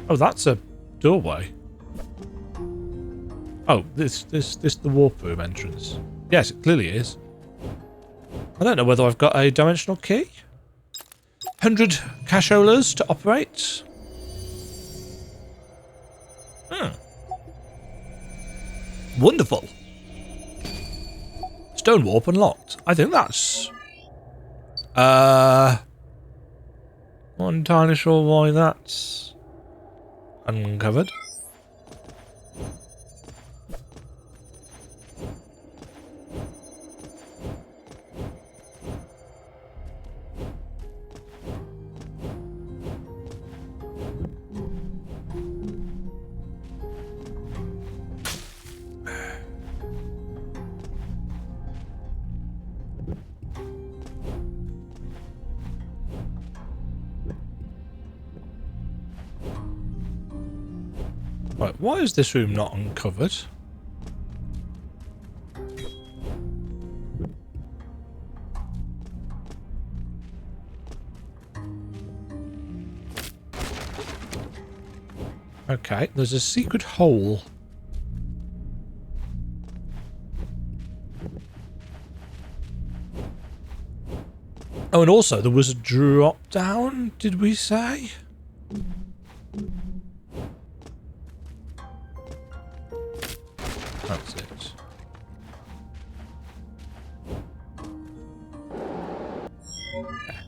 Oh, that's a doorway. Oh, this the warp room entrance. Yes, it clearly is. I don't know whether I've got a dimensional key. 100 casholas to operate. Wonderful. Stone warp unlocked. I think that's... Not entirely sure why that's uncovered. Right, why is this room not uncovered? Okay, there's a secret hole. Oh, and also there was a drop down, did we say? That's it.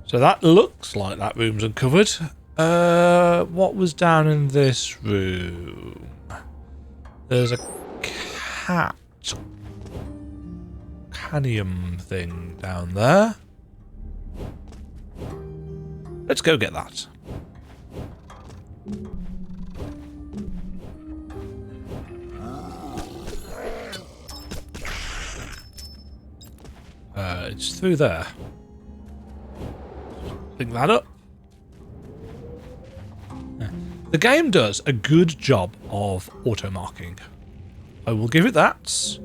So that looks like that room's uncovered. What was down in this room? There's a canium thing down there. Let's go get that. It's through there. Pick that up. The game does a good job of auto-marking. I will give it that.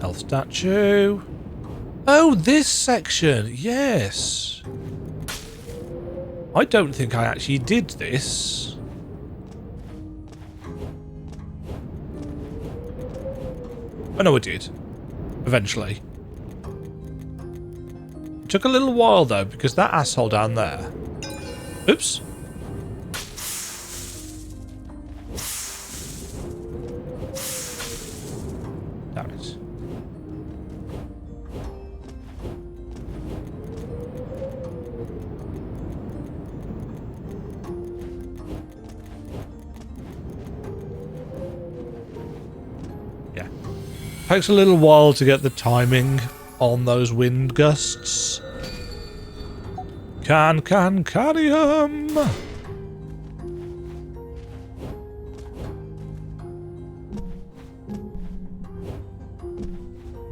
Health statue. Oh, this section. Yes. I don't think I actually did this. I know I did. Eventually. It took a little while though, because that asshole down there... Oops. Damn it. Yeah. Takes a little while to get the timing on those wind gusts. Canium!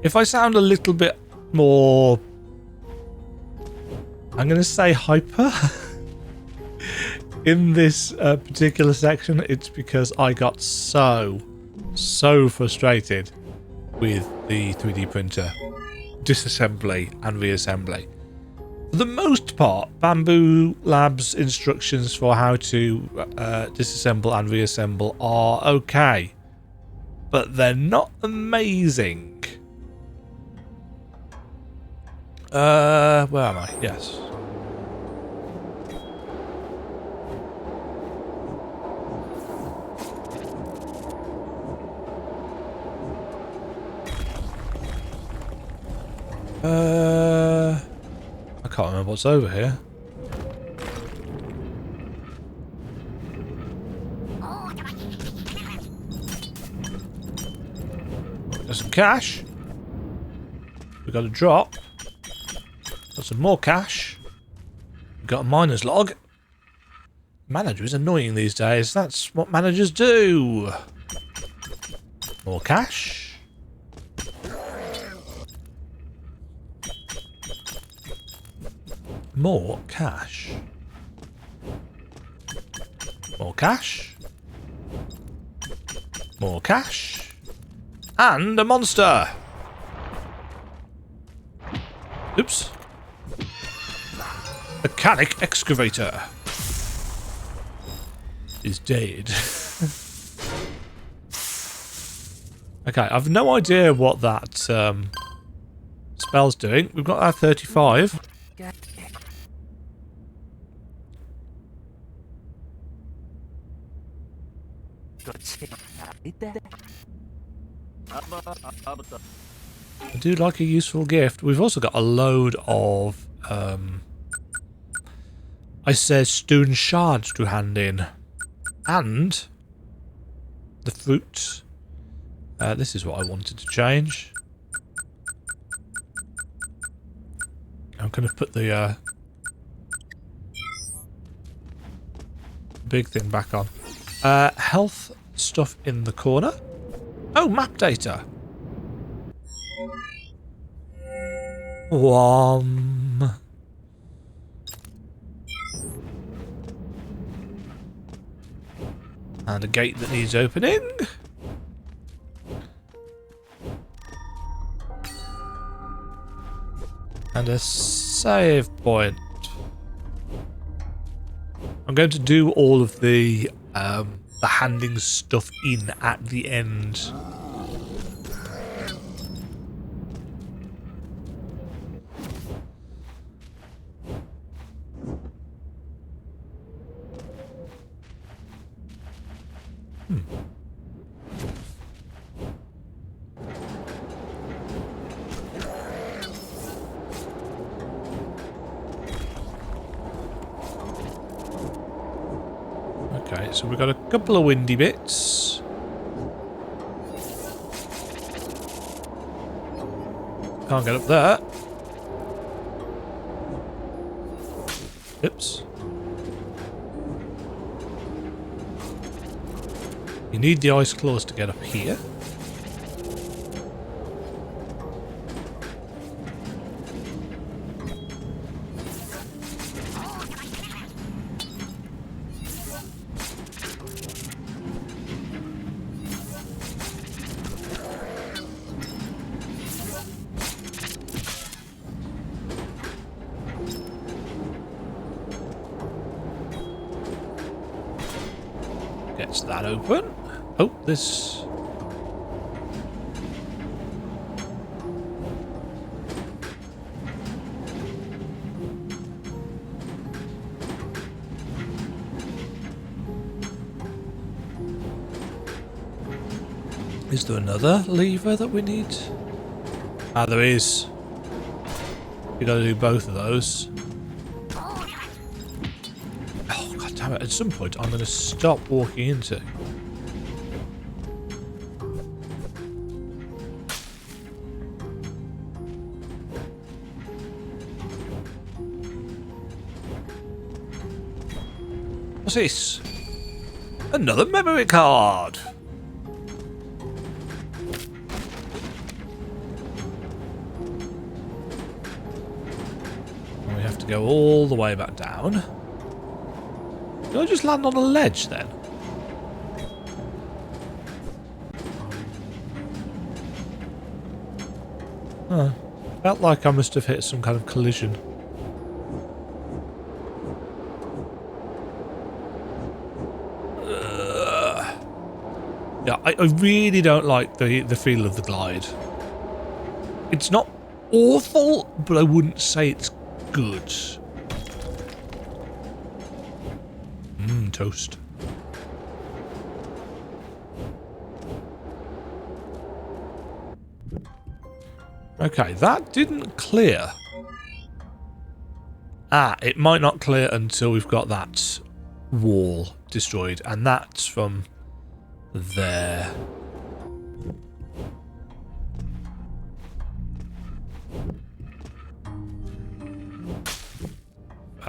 If I sound a little bit more... I'm going to say hyper in this particular section, it's because I got so frustrated with the 3D printer disassembly and reassembly. For the most part, Bamboo Labs' instructions for how to disassemble and reassemble are okay, but they're not amazing. Where am I? Yes. I can't remember what's over here. There's some cash. We got a drop. Got some more cash. Got a miner's log. Manager is annoying these days. That's what managers do. More cash. More cash. More cash. More cash. And a monster. Oops. Mechanic excavator is dead. Okay, I've no idea what that spell's doing. We've got our 35. I do like a useful gift. We've also got a load of I says stone shards to hand in. And the fruit. This is what I wanted to change. I'm going to put the big thing back on. Health stuff in the corner. Oh, map data. And a gate that needs opening. And a save point. I'm going to do all of the handing stuff in at the end. Okay, so we've got a couple of windy bits. Can't get up there. Oops. You need the ice claws to get up here. Gets that open. Oh, this... Is there another lever that we need? Ah, there is. You gotta do both of those. Oh, god damn it. At some point, I'm gonna stop walking into. What's this? Another memory card! And we have to go all the way back down. Did I just land on a ledge then? Huh. Felt like I must have hit some kind of collision. Yeah, I really don't like the feel of the glide. It's not awful, but I wouldn't say it's good. Toast. Okay, that didn't clear. Ah, it might not clear until we've got that wall destroyed, and that's from there.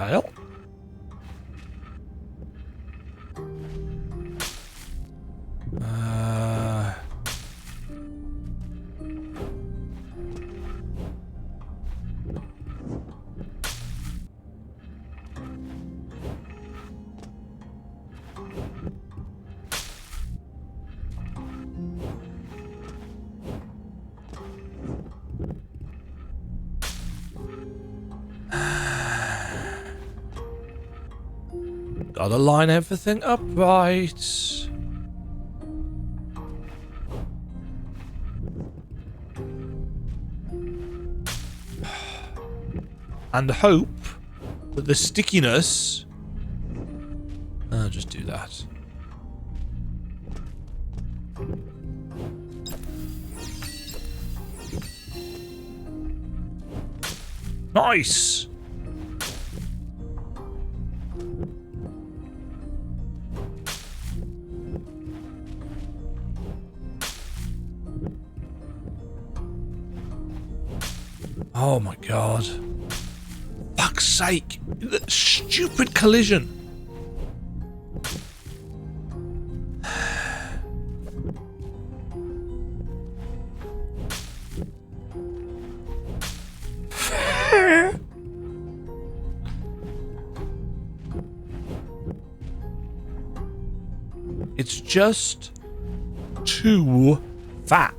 Fail. Gotta line everything up right. And hope that the stickiness... I'll just do that. Nice! Oh my god. Fuck's sake. That stupid collision. It's just too fat.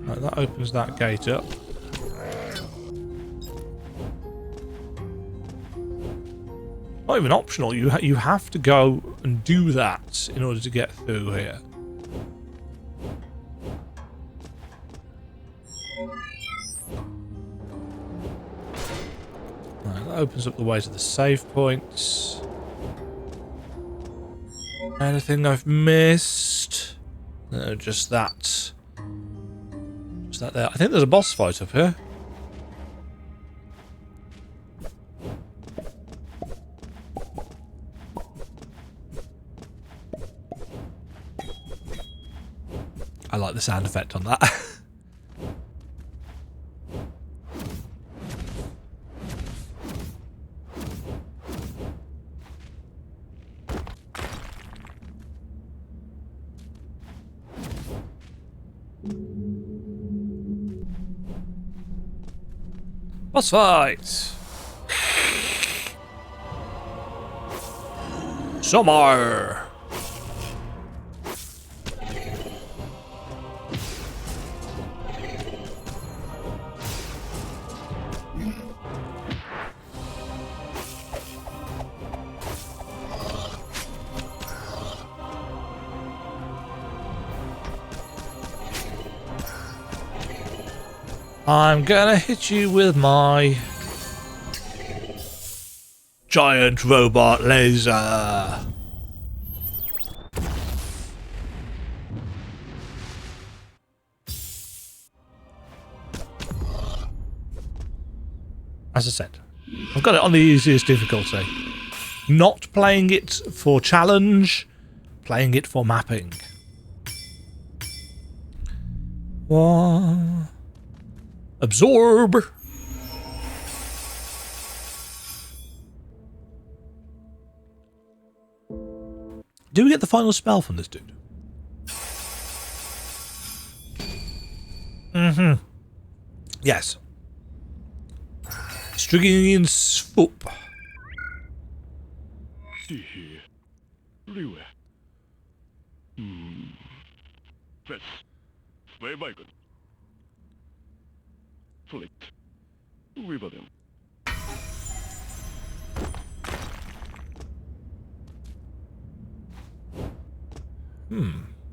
Right, that opens that gate up. Not even optional. You have to go and do that in order to get through here. Right, that opens up the way to the save points. Anything I've missed? No, just that. Just that there. I think there's a boss fight up here. I like the sound effect on that. Boss fight! Summer! I'm gonna hit you with my giant robot laser. As I said, I've got it on the easiest difficulty. Not playing it for challenge, playing it for mapping. One. Absorb. Do we get the final spell from this dude? Mm-hmm. Yes. Strigian swoop.
See here. Rue. Press. Sway bicon. Select. Wibaden.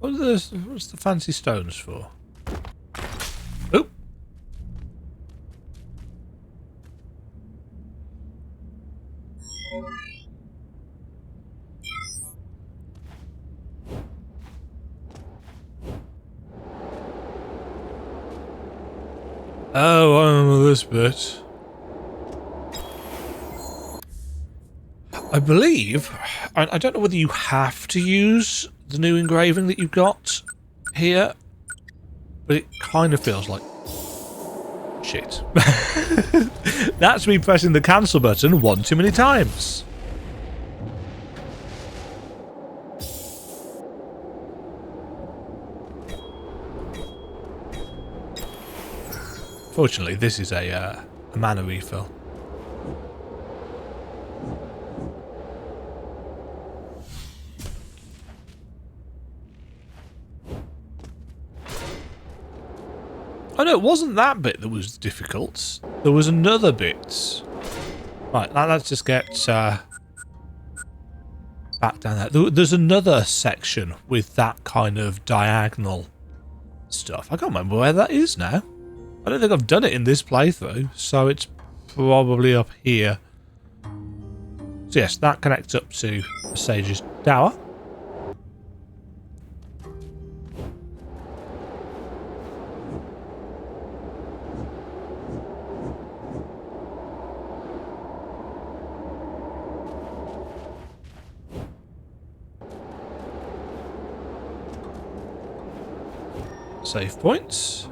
What's the fancy stones for? Oop. Oh, I remember this bit. I believe, I don't know whether you have to use the new engraving that you've got here, but it kind of feels like shit. That's me pressing the cancel button one too many times. Fortunately, this is a mana refill. Oh no, it wasn't that bit that was difficult. There was another bit. Right, now let's just get back down there. There's another section with that kind of diagonal stuff. I can't remember where that is now. I don't think I've done it in this playthrough, so it's probably up here. So yes, that connects up to the Sage's Tower. Save points.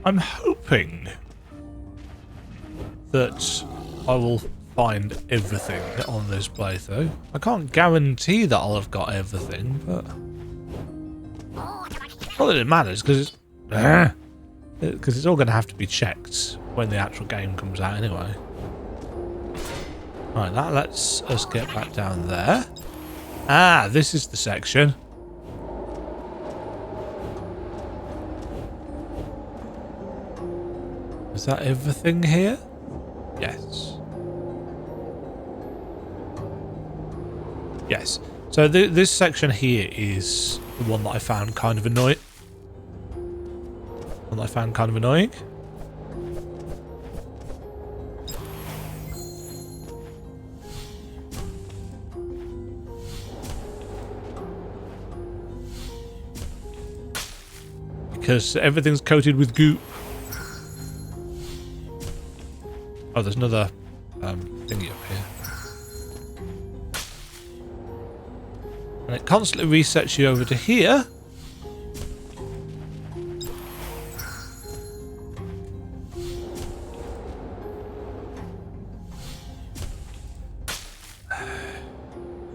I'm hoping that I will find everything on this playthrough. I can't guarantee that I'll have got everything, but not that it matters, because it's all going to have to be checked when the actual game comes out anyway. Right, that lets us get back down there. Ah, this is the section. Is that everything here? Yes. Yes. So this section here is the one that I found kind of annoying. Because everything's coated with goop. Oh, there's another thingy up here. And it constantly resets you over to here.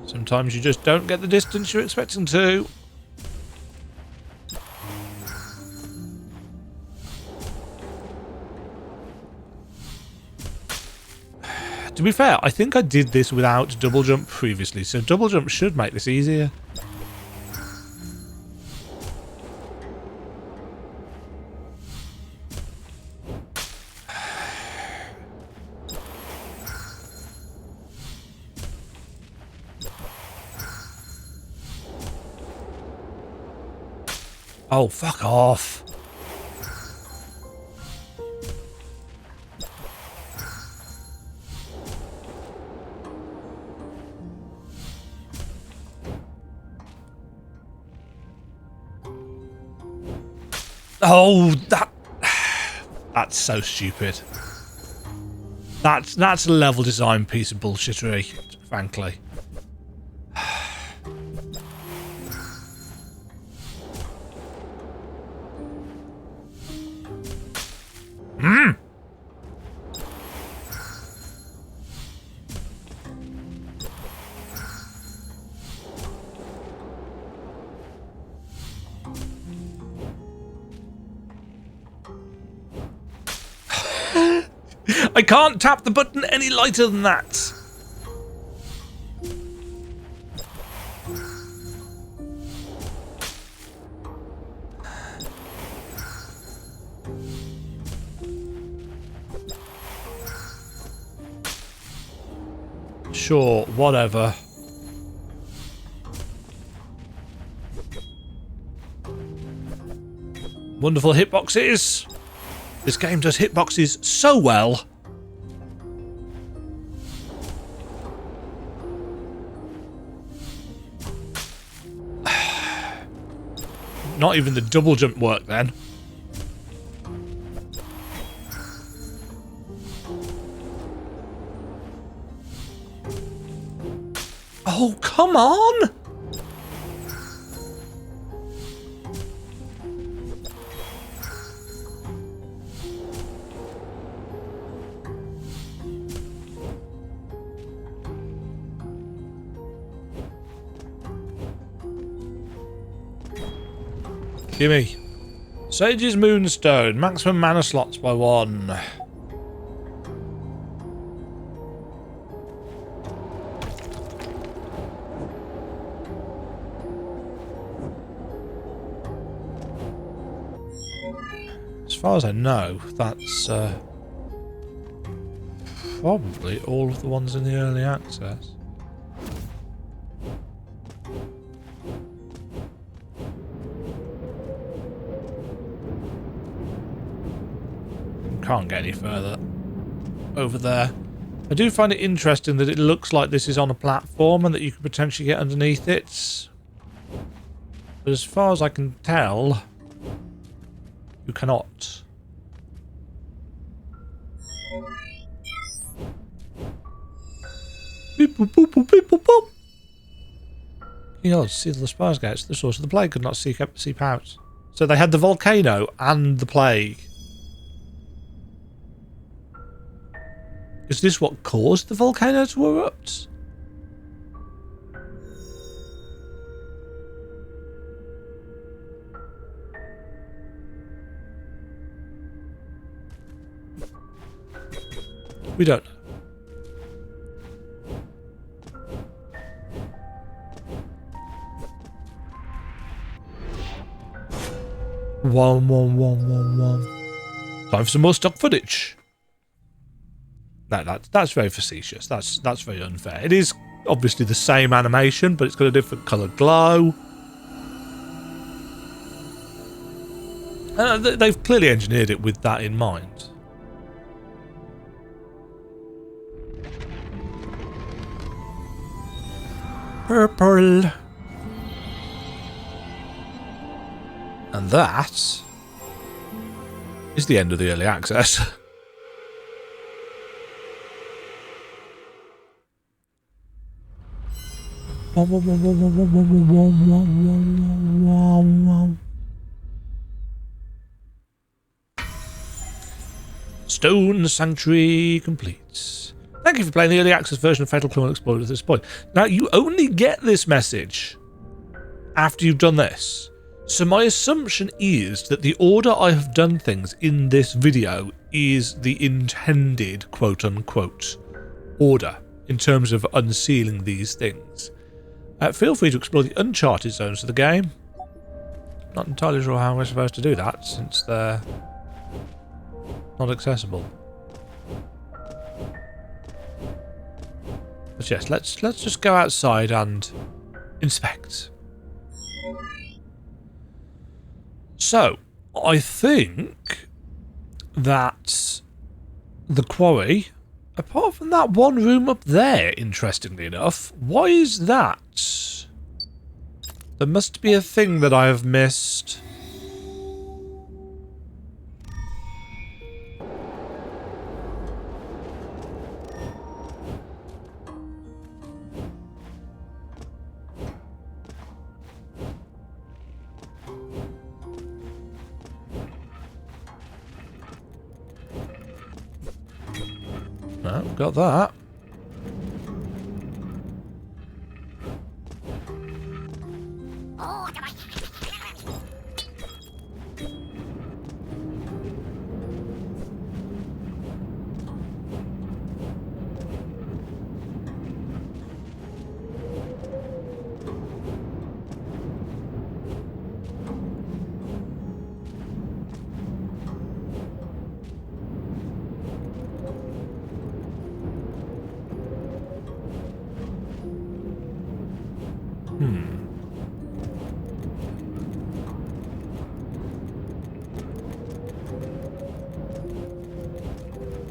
Sometimes you just don't get the distance you're expecting to. To be fair, I think I did this without double jump previously, so double jump should make this easier. Oh, fuck off. Oh, that's so stupid. That's a level design piece of bullshittery, frankly. I can't tap the button any lighter than that. Sure, whatever. Wonderful hitboxes. This game does hitboxes so well. Not even the double jump worked then. Oh, come on! Gimme. Sage's Moonstone. Maximum mana slots by 1. As far as I know, that's probably all of the ones in the early access. Can't get any further over there. I do find it interesting that it looks like this is on a platform and that you could potentially get underneath it. But as far as I can tell, you cannot. Beep, boop, boop, boop, beep, boop, boop. See the spires gates. The source of the plague could not seep out. So they had the volcano and the plague. Is this what caused the volcano to erupt? We don't know. One. Time for some more stock footage. No, that's very facetious. That's very unfair. It is obviously the same animation, but it's got a different coloured glow. They've clearly engineered it with that in mind. Purple. And that is the end of the early access. Stone Sanctuary complete. Thank you for playing the early access version of Fatal Clone Explorer at this point. Now, you only get this message after you've done this. So my assumption is that the order I have done things in this video is the intended quote-unquote order in terms of unsealing these things. Feel free to explore the uncharted zones of the game. Not entirely sure how we're supposed to do that since they're not accessible. But yes, let's just go outside and inspect. So, I think that the quarry, apart from that one room up there, interestingly enough, why is that? There must be a thing that I have missed. No, got that.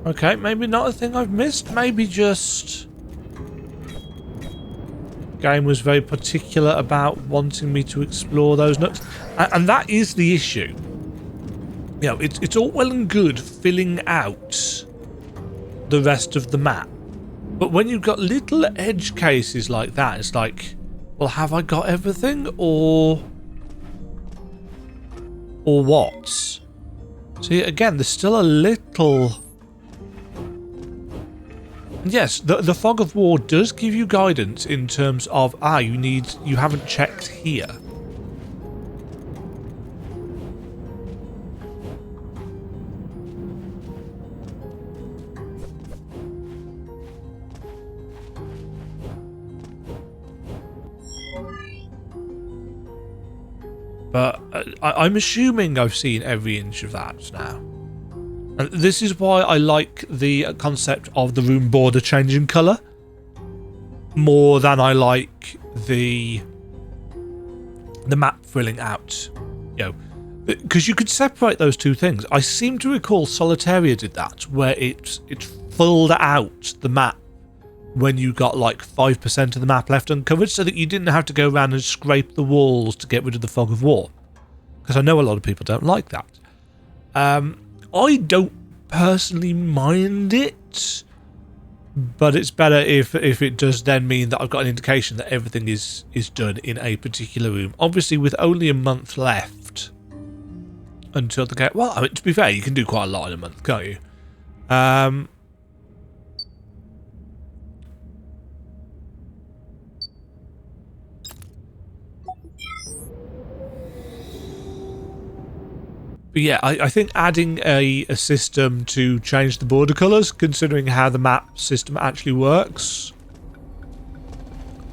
Okay, maybe not a thing I've missed. Maybe just... game was very particular about wanting me to explore those nooks. And that is the issue. You know, it's all well and good filling out the rest of the map. But when you've got little edge cases like that, it's like, well, have I got everything? Or what? See, again, there's still a little... Yes, the Fog of War does give you guidance in terms of, you haven't checked here. But I'm assuming I've seen every inch of that now. And this is why I like the concept of the room border changing colour more than I like the map filling out. You know, because you could separate those two things. I seem to recall Solitaria did that, where it filled out the map when you got like 5% of the map left uncovered, so that you didn't have to go around and scrape the walls to get rid of the Fog of War. Because I know a lot of people don't like that. I don't personally mind it, but it's better if it does then mean that I've got an indication that everything is done in a particular room. Obviously, with only a month left until the game. Well, I mean, to be fair, you can do quite a lot in a month, can't you? But yeah, I think adding a system to change the border colours, considering how the map system actually works,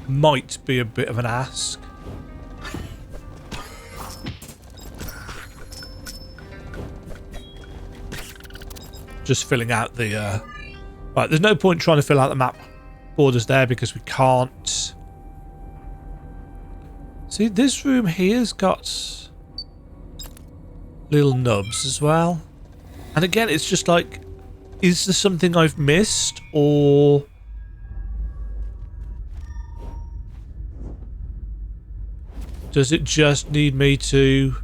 might be a bit of an ask. Just filling out the... Right, there's no point trying to fill out the map borders there because we can't. See, this room here's got... little nubs as well. And again, it's just like, is there something I've missed, or does it just need me to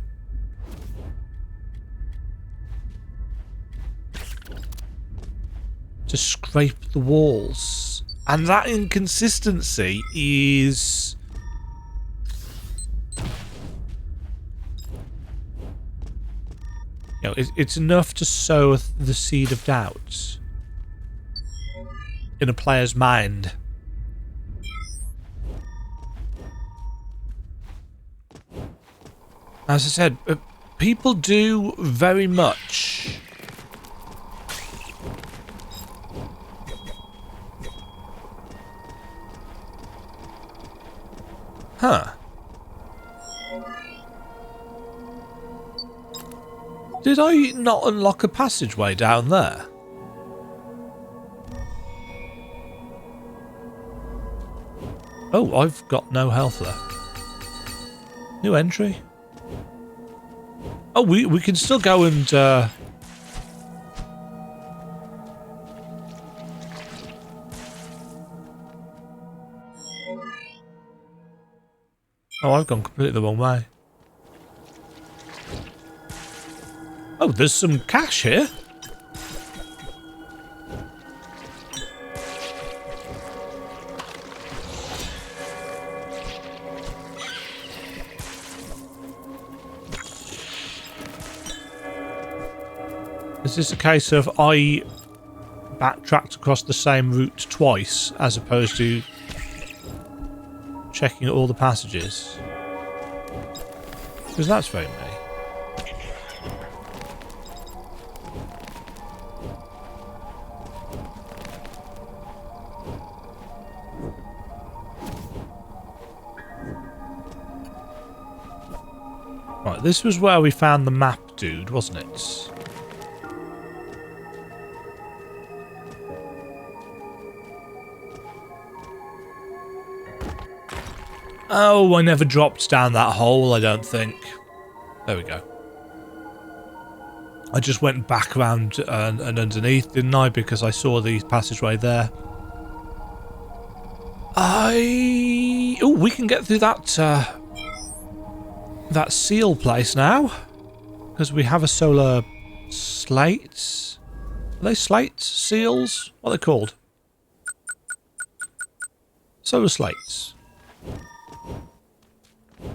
scrape the walls? And that inconsistency is... you know, it's enough to sow the seed of doubt in a player's mind. As I said, people do very much Did I not unlock a passageway down there? Oh, I've got no health left. New entry. Oh, we can still go and... Oh, I've gone completely the wrong way. Oh, there's some cash here. Is this a case of I backtracked across the same route twice as opposed to checking all the passages? Because that's very me. Right, this was where we found the map dude, wasn't it? Oh, I never dropped down that hole, I don't think. There we go. I just went back around and underneath, didn't I? Because I saw the passageway there. Oh, we can get through that that seal place now, because we have a solar slate. Are they slates? Seals? What are they called? Solar slates.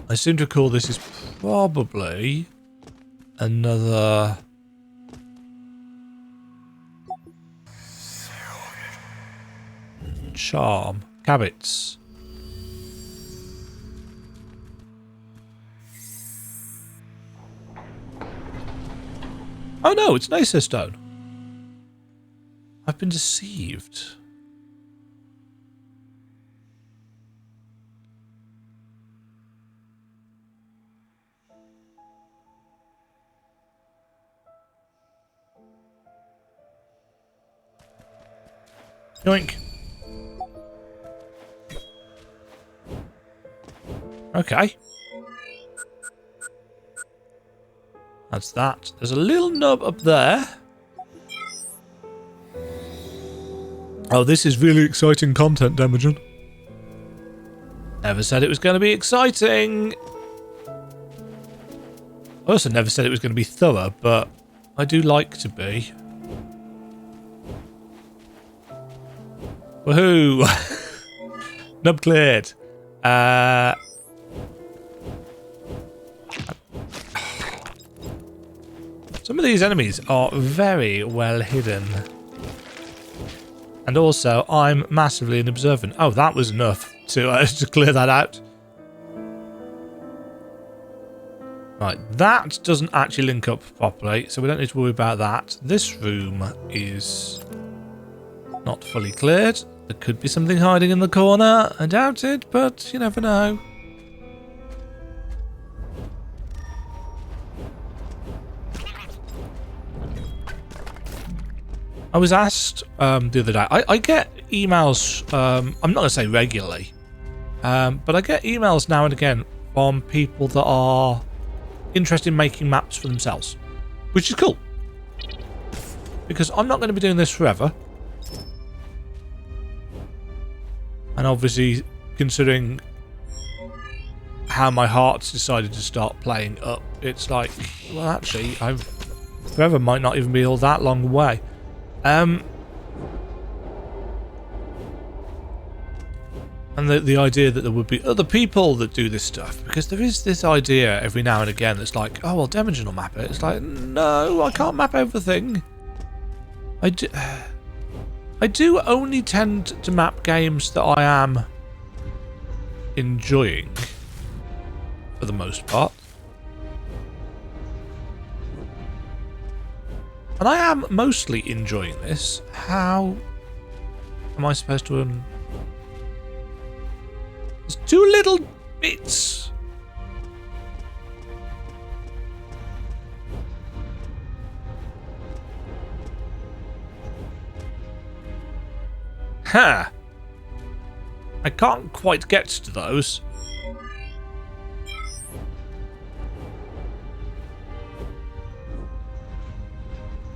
I seem to recall this is probably another... charm. Cabots. Oh no, it's Nacer Stone. I've been deceived. Yoink. Okay. That's that. There's a little nub up there. Oh, this is really exciting content, Demajen. Never said it was going to be exciting. I also never said it was going to be thorough, but I do like to be. Woohoo! Nub cleared. Some of these enemies are very well hidden. And also, I'm massively unobservant. Oh, that was enough to clear that out. Right, that doesn't actually link up properly, so we don't need to worry about that. This room is not fully cleared. There could be something hiding in the corner. I doubt it, but you never know. I was asked the other day, I get emails, I'm not going to say regularly, but I get emails now and again from people that are interested in making maps for themselves, which is cool. Because I'm not going to be doing this forever. And obviously, considering how my heart's decided to start playing up, it's like, well, actually, forever might not even be all that long away. And the idea that there would be other people that do this stuff, because there is this idea every now and again that's like, oh, well, Demajen will map it. It's like, no, I can't map everything. I do only tend to map games that I am enjoying, for the most part. And I am mostly enjoying this. How am I supposed to... There's two little bits. Ha! I can't quite get to those.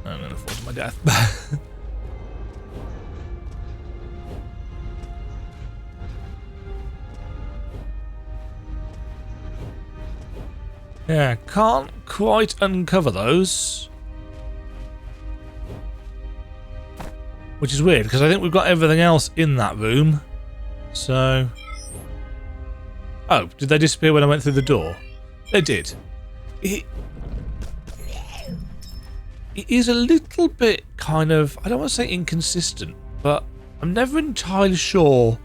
I'm going to fall to my death. Yeah, can't quite uncover those. Which is weird, because I think we've got everything else in that room. So... Oh, did they disappear when I went through the door? They did. It is a little bit kind of, I don't want to say inconsistent, but I'm never entirely sure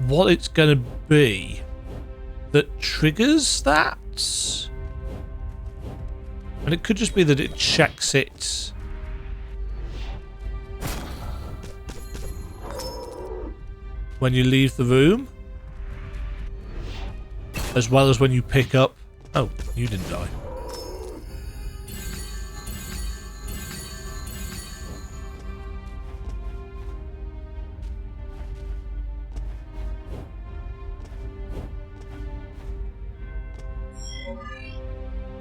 what it's going to be that triggers that. And it could just be that it checks it when you leave the room, as well as when you pick up. Oh, you didn't die.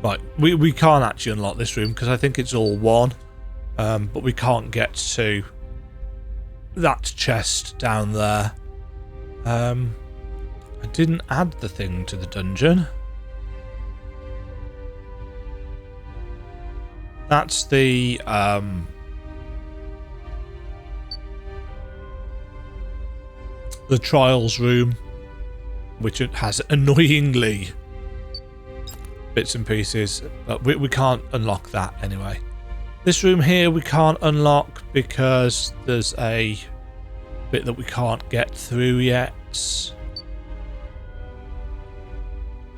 Right, we can't actually unlock this room because I think it's all one. But we can't get to that chest down there. I didn't add the thing to the dungeon. That's the trials room, which it has annoyingly bits and pieces, but we can't unlock that anyway. This room here we can't unlock because there's a bit that we can't get through yet.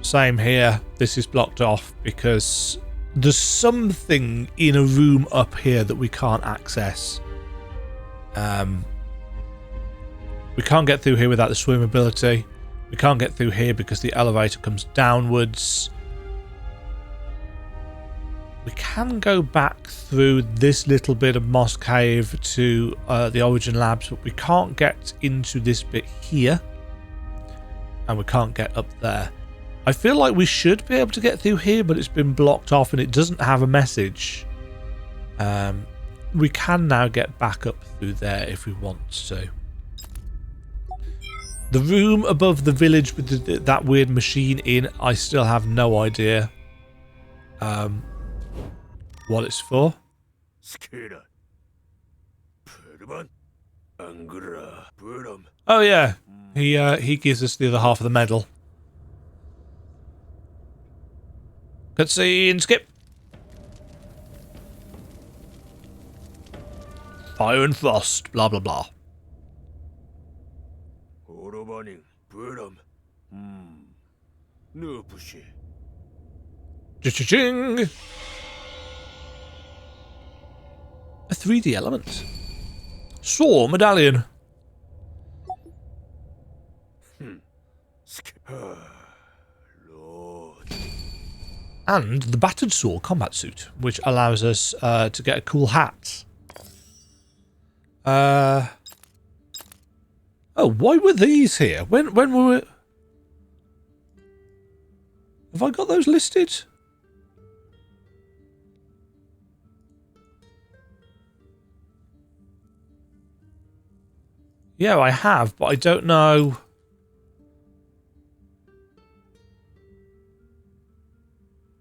Same here, this is blocked off because there's something in a room up here that we can't access. We can't get through here without the swim ability. We can't get through here because the elevator comes downwards. We can go back through this little bit of Moss Cave to the Origin Labs, but we can't get into this bit here. And we can't get up there. I feel like we should be able to get through here, but it's been blocked off and it doesn't have a message. We can now get back up through there if we want to. The room above the village with that weird machine in, I still have no idea what it's for. Oh yeah, he gives us the other half of the medal. Cutscene skip. Fire and frost, blah blah blah. Cha-cha-ching! A 3D element. Saw medallion. And the battered saw combat suit, which allows us to get a cool hat. Oh, why were these here? When were... Have I got those listed? Yeah, I have, but I don't know...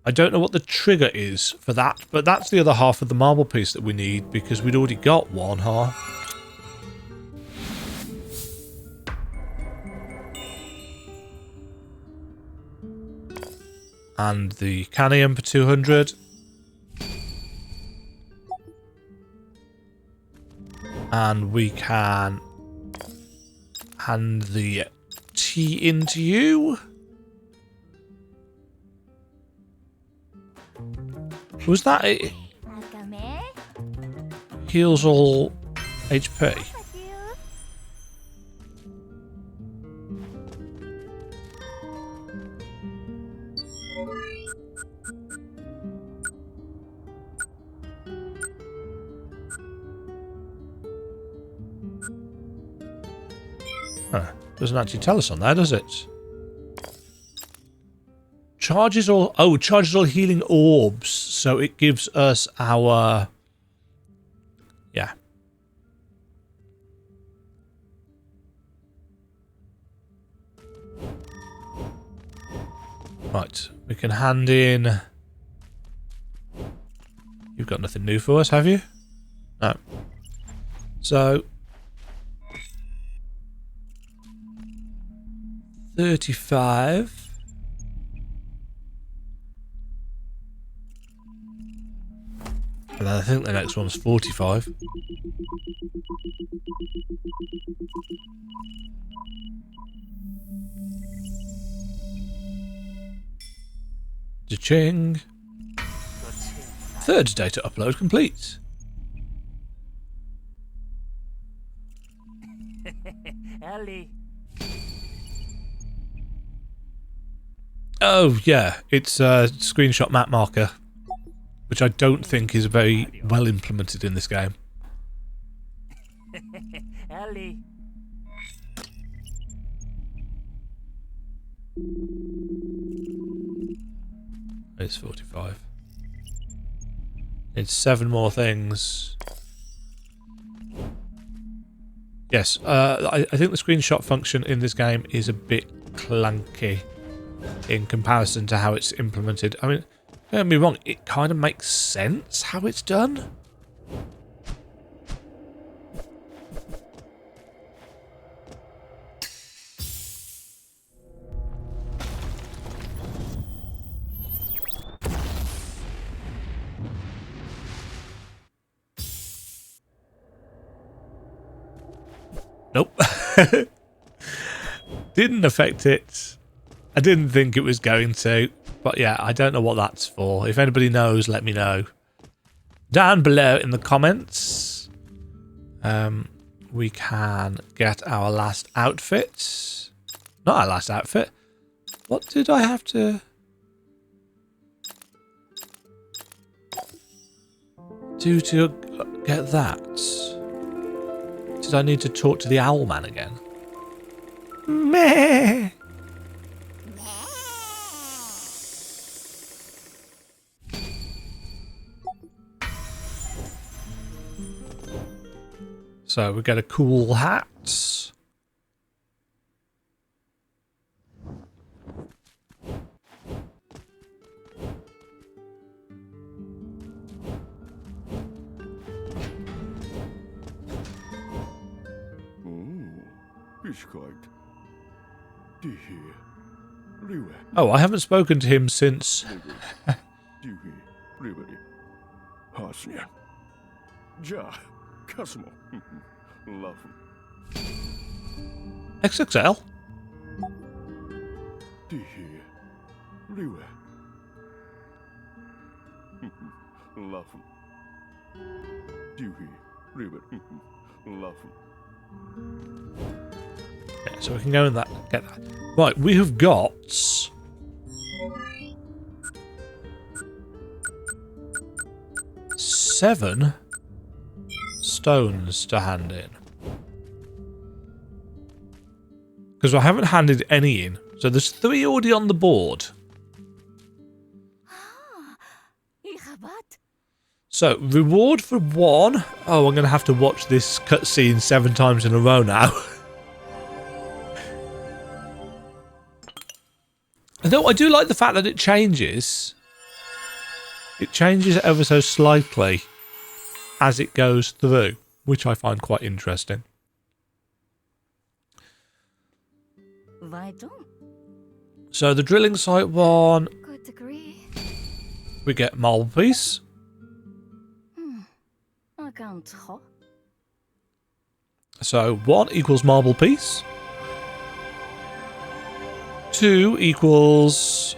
I don't know what the trigger is for that, but that's the other half of the marble piece that we need, because we'd already got one, huh? And the Canium for 200. And we can hand the tea in to you. Was that it? Heals all HP. Huh. Doesn't actually tell us on there, does it? Charges all... Oh, charges all healing orbs. So it gives us our... Yeah. Right. We can hand in... You've got nothing new for us, have you? No. So... 35... And I think the next one's 45. Cha-ching. Third data upload complete. Oh, yeah. It's a screenshot map marker, which I don't think is very well implemented in this game. It's 45. It's 7 more things. Yes, I think the screenshot function in this game is a bit clunky in comparison to how it's implemented. I mean, don't get me wrong, it kind of makes sense how it's done. Nope. Didn't affect it. I didn't think it was going to. But yeah, I don't know what that's for. If anybody knows, let me know. Down below in the comments. We can get our last outfit. Not our last outfit. What did I have to do to get that? Did I need to talk to the owl man again? Meh. So we get a cool hat. Oh, I haven't spoken to him since. XXL? Yeah, so we can go in that. Get that. Right, we have got 7 stones to hand in. Because I haven't handed any in. So there's 3 already on the board. So, reward for 1. Oh, I'm going to have to watch this cutscene 7 times in a row now. Though I do like the fact that it changes. It changes ever so slightly as it goes through, which I find quite interesting. So the drilling site one, we get marble piece. So 1 equals marble piece. 2 equals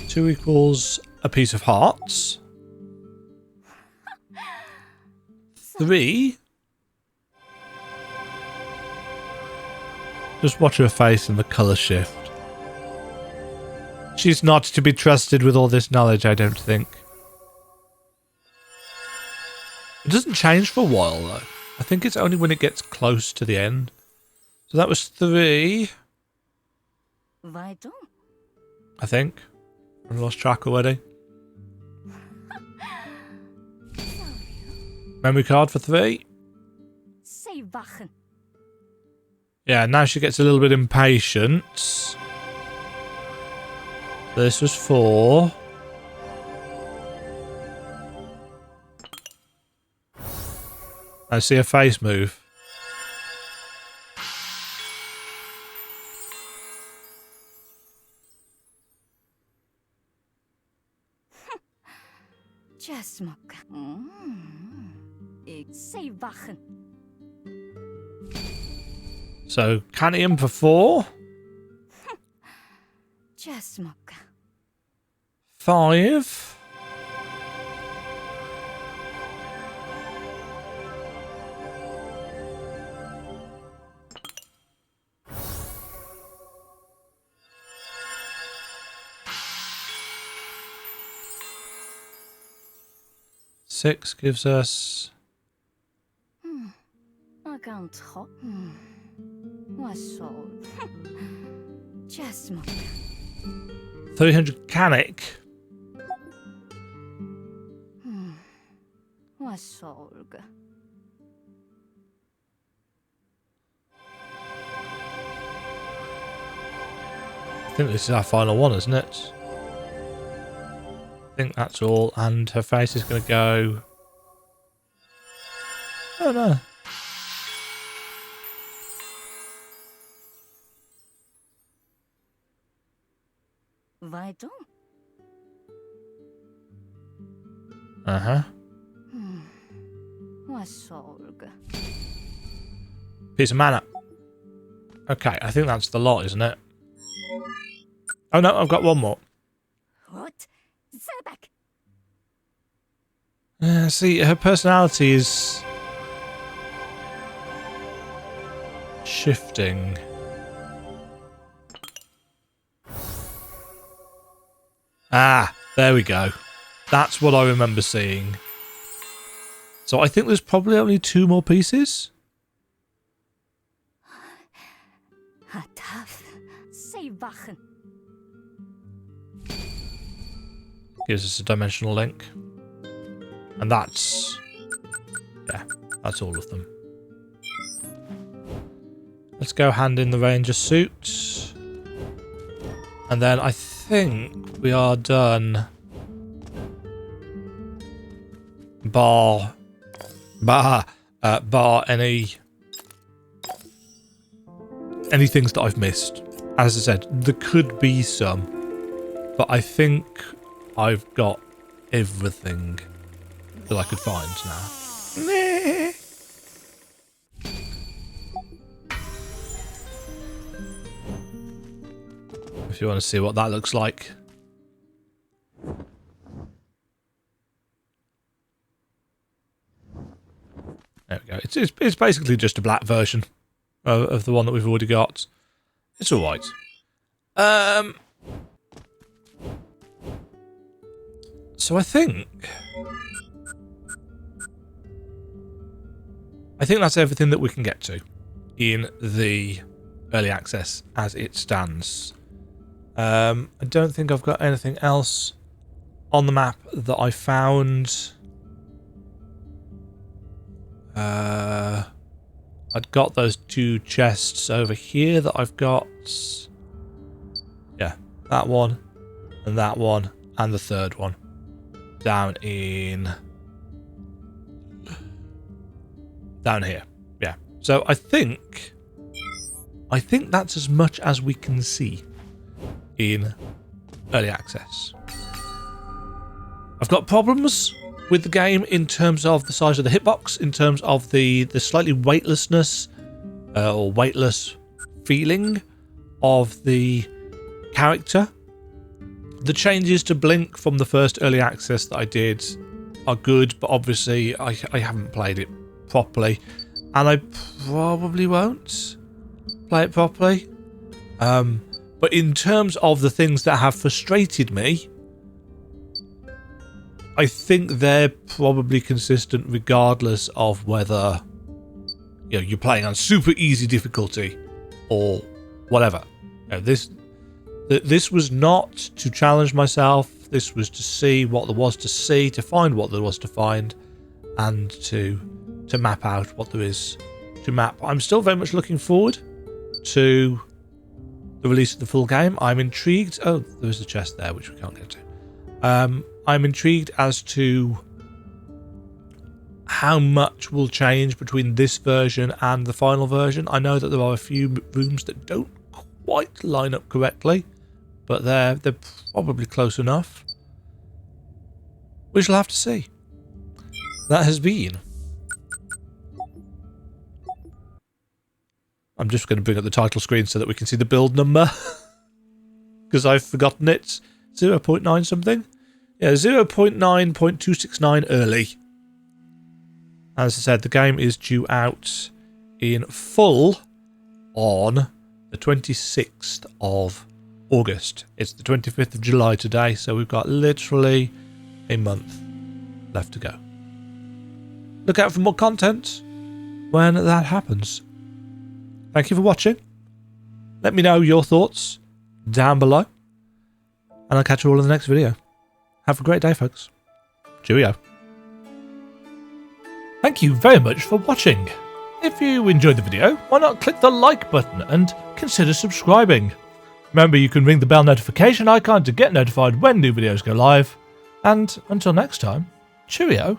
two equals a piece of hearts. 3. Just watch her face and the colour shift. She's not to be trusted with all this knowledge, I don't think. It doesn't change for a while, though. I think it's only when it gets close to the end. So that was 3. I think. I've lost track already. Memory card for 3. Yeah, now she gets a little bit impatient. This was 4. I see a face move. So, Canium for 4. 5. 6 gives us...
Account hop. Was sold. Just more.
300 canic.
Was sold.
I think this is our final one, isn't it? I think that's all, and her face is going to go... Oh no.
Weiter?
Uh-huh.
Was sold.
Piece of mana. Okay, I think that's the lot, isn't it? Oh no, I've got one more.
What? Zabak.
See, her personality is... shifting. Ah, there we go. That's what I remember seeing. So I think there's probably only 2 more pieces.
Tough. Say wachen.
Gives us a dimensional link. And that's... yeah, that's all of them. Let's go hand in the ranger suit. And then I think we are done. Bar any things that I've missed. As I said, there could be some, but I think I've got everything that I could find now. If you want to see what that looks like. There we go. It's basically just a black version of the one that we've already got. It's all right. So I think that's everything that we can get to in the early access as it stands. I don't think I've got anything else on the map that I found. I'd got those 2 chests over here that I've got. Yeah, that one, and the third one. Down here. Yeah. So I think that's as much as we can see in early access. I've got problems with the game in terms of the size of the hitbox, in terms of the slightly weightlessness or weightless feeling of the character. The changes to Blink from the first early access that I did are good, but obviously I haven't played it properly, and I probably won't play it properly. But in terms of the things that have frustrated me, I think they're probably consistent regardless of whether you're playing on super easy difficulty or whatever. This was not to challenge myself. This was to see what there was to see, to find what there was to find, and to map out what there is to map. I'm still very much looking forward to the release of the full game. I'm intrigued. Oh, there is a chest there which we can't get to. I'm intrigued as to how much will change between this version and the final version. I know that there are a few rooms that don't quite line up correctly, but they're probably close enough. We shall have to see. That has been... I'm just going to bring up the title screen so that we can see the build number. Because I've forgotten it. 0.9 something? Yeah, 0.9.269 early. As I said, the game is due out in full on the 26th of August. It's the 25th of July today, so we've got literally a month left to go. look out for more content when that happens. Thank you for watching. Let me know your thoughts down below. And I'll catch you all in the next video. Have a great day, folks. Cheerio. Thank you very much for watching. If you enjoyed the video, why not click the like button and consider subscribing. Remember, you can ring the bell notification icon to get notified when new videos go live. And until next time, cheerio.